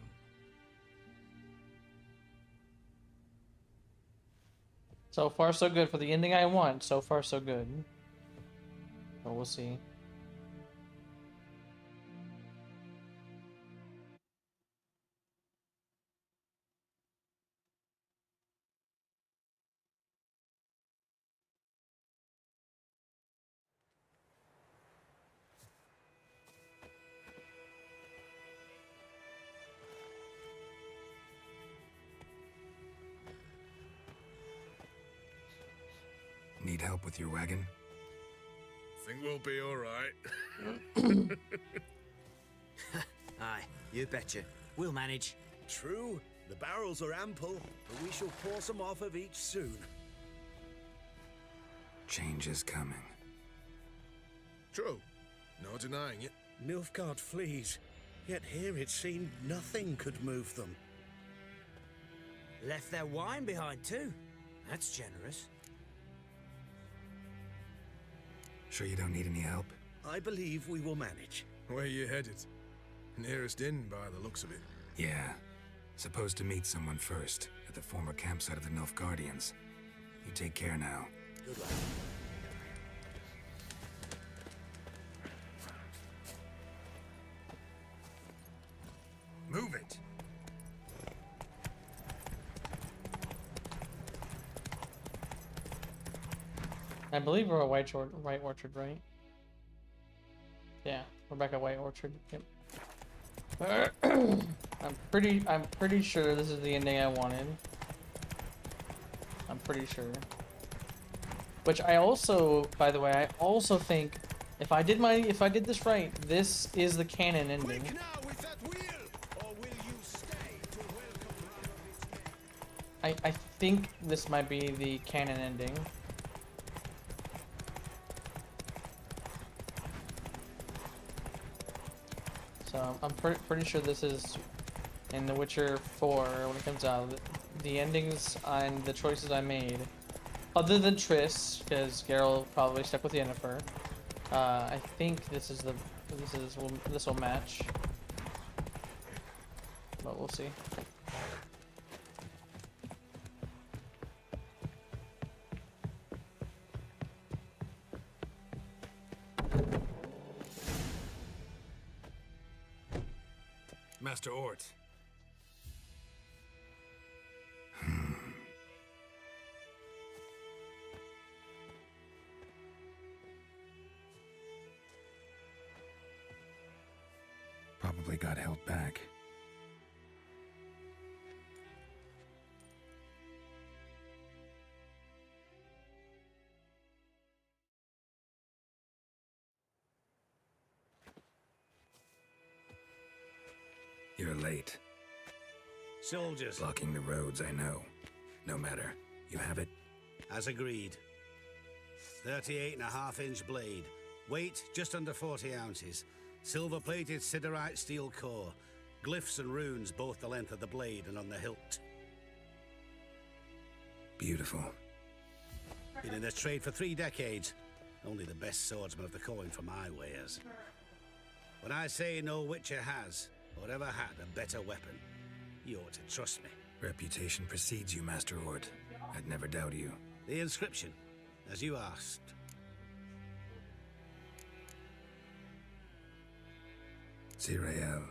So far, so good for the ending I want. So far, so good. But we'll see. Need help with your wagon? Think we'll be all right. Aye, you betcha. We'll manage. True. The barrels are ample, but we shall pour some off of each soon. Change is coming. True. No denying it. Nilfgaard flees, yet here it seemed nothing could move them. Left their wine behind too. That's generous. Sure you don't need any help? I believe we will manage. Where you headed? Nearest inn by the looks of it. Yeah. Supposed to meet someone first, at the former campsite of the Nilfgaardians. You take care now. Good luck. Move it! I believe we're at White Orchard, right? Yeah, we're back at White Orchard. Yep. I'm pretty sure this is the ending I wanted. I'm pretty sure. Which I also, by the way, I also think if I did this right, this is the canon ending. I think this might be the canon ending. So I'm pretty sure this is in The Witcher 4 when it comes out. The endings and the choices I made, other than Triss, because Geralt probably stuck with Yennefer. I think this will match, but we'll see. Master Ort. Probably got held back. You're late. Soldiers. Blocking the roads, I know. No matter. You have it? As agreed. 38.5-inch blade. Weight, just under 40 ounces. Silver-plated siderite steel core. Glyphs and runes both the length of the blade and on the hilt. Beautiful. Been in the trade for 3 decades. Only the best swordsman of the coin for my wares. When I say no Witcher has, or ever had, a better weapon, you ought to trust me. Reputation precedes you, Master Horde. I'd never doubt you. The inscription, as you asked. Zirael.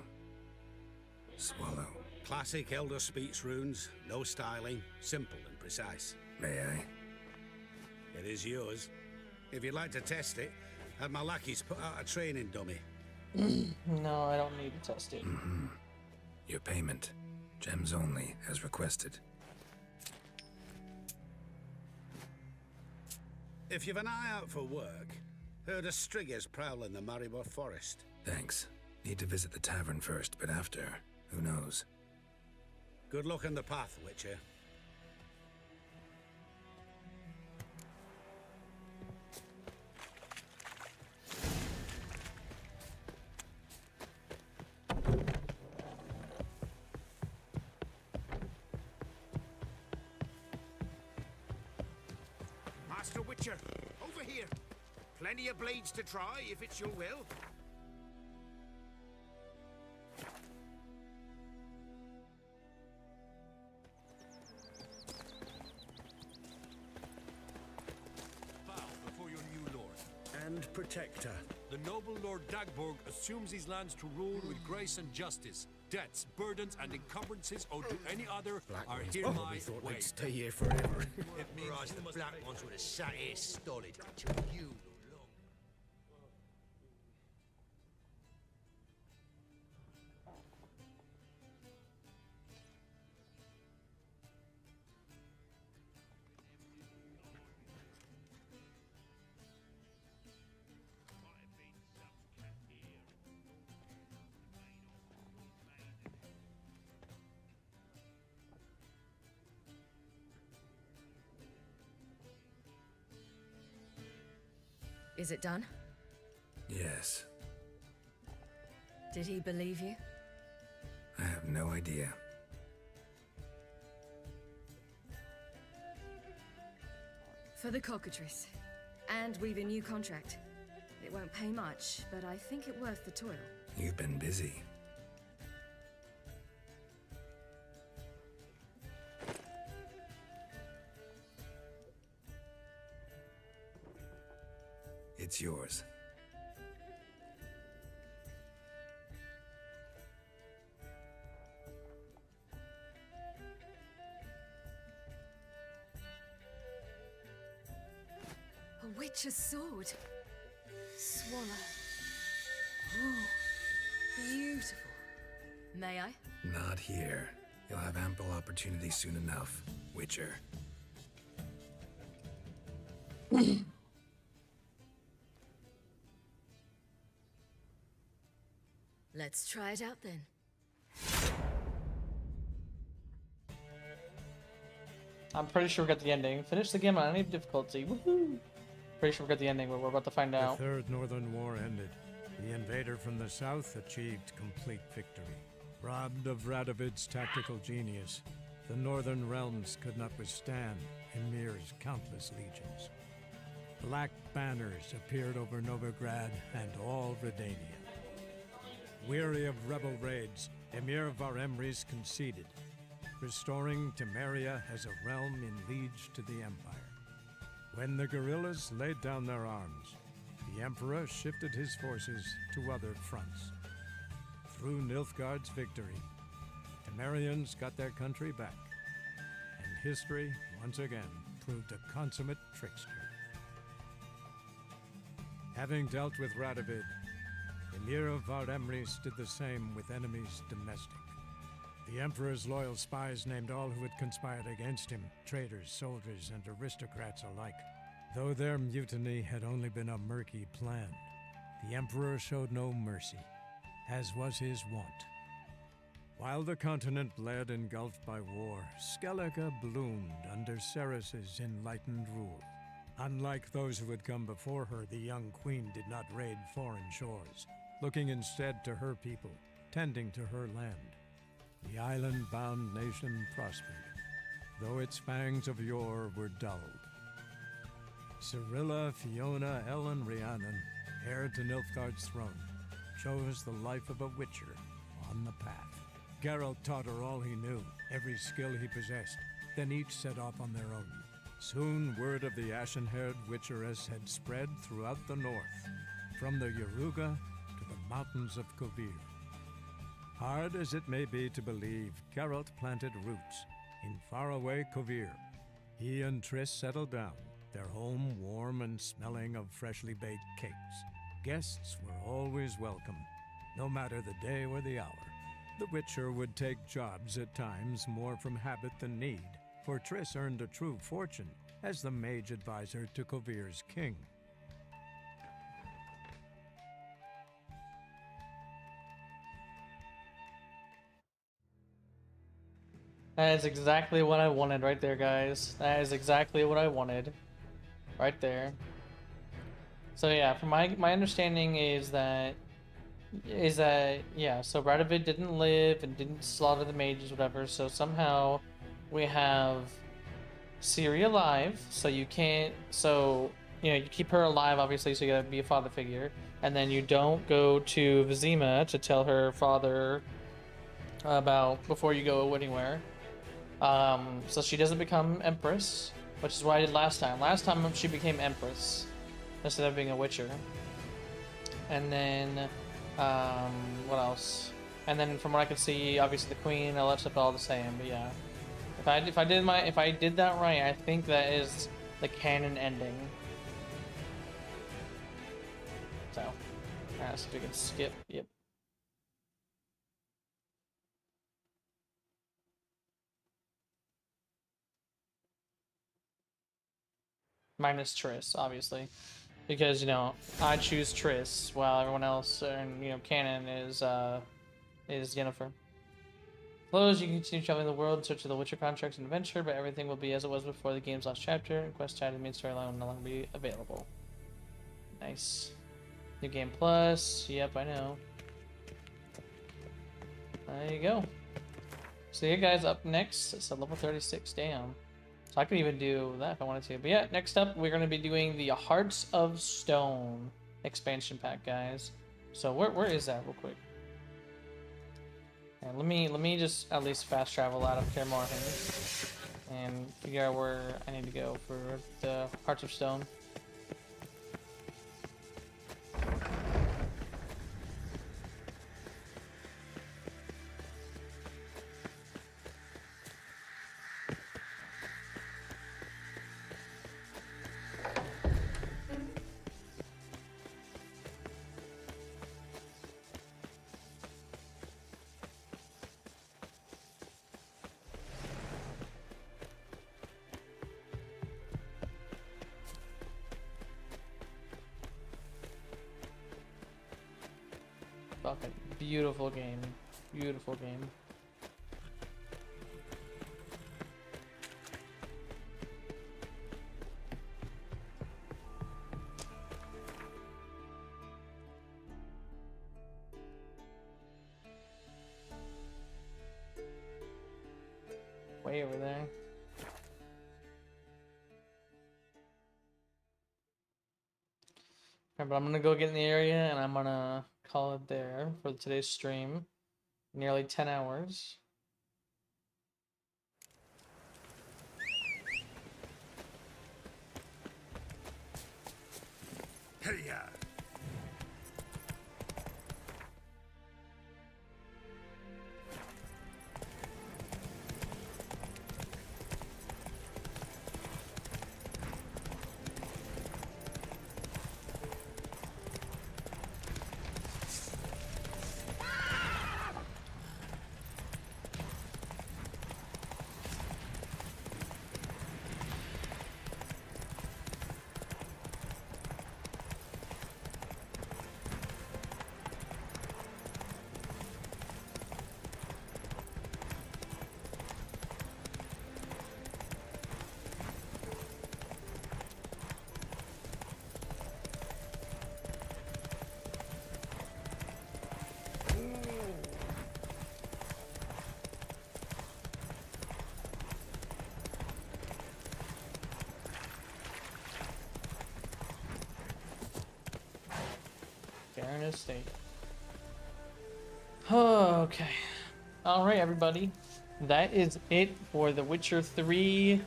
Swallow. Classic Elder Speech runes, no styling, simple and precise. May I? It is yours. If you'd like to test it, have my lackeys put out a training dummy. No, I don't need to test it. Your payment. Gems only, as requested. If you've an eye out for work, heard of striggers prowling the Maribor forest. Thanks. Need to visit the tavern first, but after, who knows? Good luck on the path, Witcher. Master Witcher, over here. Plenty of blades to try, if it's your will. Bow before your new lord. And protector. The noble Lord Dagborg assumes these lands to rule with grace and justice. Debts, burdens, and encumbrances owed to any other are hereby thought waived. they'd stay here forever. It means the black ones would have sat here stolid till you long. Is it done? Yes. Did he believe you? I have no idea. For the cockatrice. And we've a new contract. It won't pay much, but I think it worth the toil. You've been busy. It's yours. A witch's sword. Swallow. Ooh, beautiful. May I? Not here. You'll have ample opportunity soon enough, Witcher. Let's try it out then. I'm pretty sure we got the ending. Finish the game on any difficulty. Woohoo! Pretty sure we got the ending, but we're about to find The out. Third Northern War ended. The invader from the south achieved complete victory. Robbed of Radovid's tactical genius, the northern realms could not withstand Ymir's countless legions. Black banners appeared over Novigrad and all Redania. Weary of rebel raids, Emir Varemris conceded, restoring Temeria as a realm in liege to the Empire. When the guerrillas laid down their arms, the Emperor shifted his forces to other fronts. Through Nilfgaard's victory, Temerians got their country back, and history, once again, proved a consummate trickster. Having dealt with Radovid, Emir of Varemris did the same with enemies domestic. The Emperor's loyal spies named all who had conspired against him, traitors, soldiers, and aristocrats alike. Though their mutiny had only been a murky plan, the Emperor showed no mercy, as was his wont. While the continent bled engulfed by war, Skellige bloomed under Ceres's enlightened rule. Unlike those who had come before her, the young queen did not raid foreign shores, looking instead to her people, tending to her land. The island-bound nation prospered, though its fangs of yore were dulled. Cyrilla, Fiona, Ellen, Rhiannon, heir to Nilfgaard's throne, chose the life of a witcher on the path. Geralt taught her all he knew, every skill he possessed, then each set off on their own. Soon word of the ashen-haired witcheress had spread throughout the north, from the Yaruga to the mountains of Kovir. Hard as it may be to believe, Geralt planted roots in faraway Kovir. He and Triss settled down, their home warm and smelling of freshly baked cakes. Guests were always welcome, no matter the day or the hour. The Witcher would take jobs at times more from habit than need, for Triss earned a true fortune as the mage advisor to Kovir's king. That is exactly what I wanted right there, guys. That is exactly what I wanted. Right there. So yeah, from my understanding is that yeah, so Radovid didn't live and didn't slaughter the mages, whatever, so somehow we have Ciri alive, so you can't, so, you know, you keep her alive, obviously, so you gotta be a father figure, and then you don't go to Vizima to tell her father about, before you go anywhere. So she doesn't become Empress, which is what I did last time. Last time she became Empress, instead of being a Witcher. And then, what else? And then from what I could see, obviously the Queen, all that stuff all the same, but yeah. If I did that right, I think that is the canon ending. So, alright, so we can skip. Yep. Minus Triss, obviously, because, you know, I choose Triss while everyone else, and you know, canon is Yennefer. Close, you can continue traveling the world in search of the Witcher contracts and adventure, but everything will be as it was before the game's last chapter, and quest chat and main storyline will no longer be available. Nice. New game plus, yep, I know. There you go. So yeah, guys, up next, it's a level 36, damn. So I could even do that if I wanted to. But yeah, next up, we're going to be doing the Hearts of Stone expansion pack, guys. So where is that real quick? And let me just at least fast travel out of Kaer Morhen and figure out where I need to go for the Hearts of Stone. Fucking beautiful game. Beautiful game. Way over there. But I'm gonna go get in the area and I'm gonna call it there for today's stream. Nearly 10 hours. Hey-ya! Iron Estate. Okay. Alright, everybody. That is it for The Witcher 3.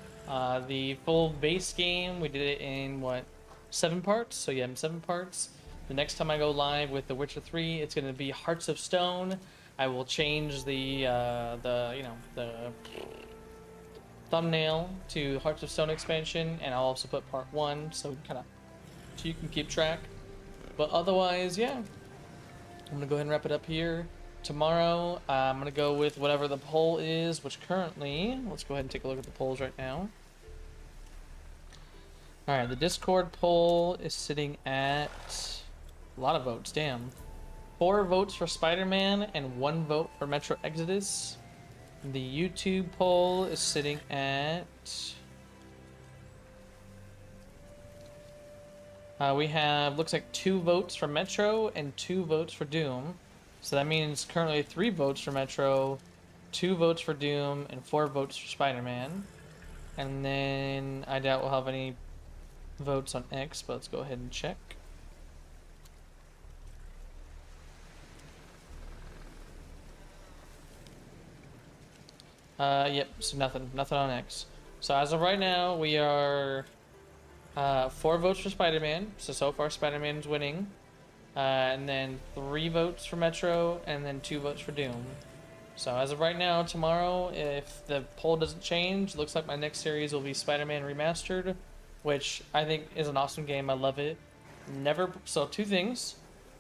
The full base game. We did it in, what, 7 parts? So yeah, in 7 parts. The next time I go live with The Witcher 3, it's going to be Hearts of Stone. I will change the thumbnail to Hearts of Stone expansion, and I'll also put part 1, so you can keep track. But otherwise, yeah, I'm gonna go ahead and wrap it up here. Tomorrow, I'm gonna go with whatever the poll is, which currently, let's go ahead and take a look at the polls right now. All right, the Discord poll is sitting at a lot of votes. Damn, 4 votes for Spider-Man and 1 vote for Metro Exodus. The YouTube poll is sitting at... we have, looks like 2 votes for Metro and 2 votes for Doom. So that means currently 3 votes for Metro, 2 votes for Doom, and 4 votes for Spider-Man. And then I doubt we'll have any votes on X, but let's go ahead and check. Yep, so nothing on X. So as of right now, we are 4 votes for Spider-Man. So far Spider-Man's winning. And then 3 votes for Metro, and then 2 votes for Doom. So as of right now, tomorrow, if the poll doesn't change, looks like my next series will be Spider-Man Remastered, which I think is an awesome game. I love it. So 2 things.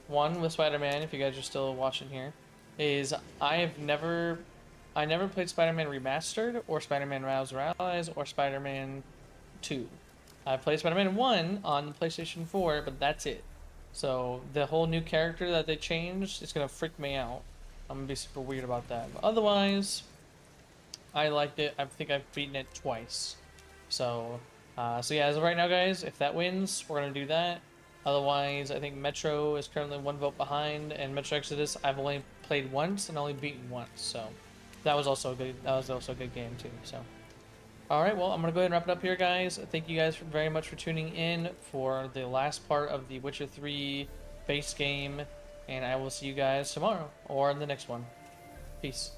One with Spider-Man, if you guys are still watching here, is I never played Spider-Man Remastered, or Spider-Man Miles Morales, or Spider-Man 2. I played Spider-Man 1 on the PlayStation 4, but that's it. So the whole new character that they changed is gonna freak me out. I'm gonna be super weird about that. But otherwise, I liked it. I think I've beaten it twice. So yeah, as of right now, guys, if that wins, we're gonna do that. Otherwise, I think Metro is currently 1 vote behind, and Metro Exodus I've only played once and only beaten once. So that was also a good game too. So. Alright, well, I'm going to go ahead and wrap it up here, guys. Thank you guys very much for tuning in for the last part of the Witcher 3 base game, and I will see you guys tomorrow, or in the next one. Peace.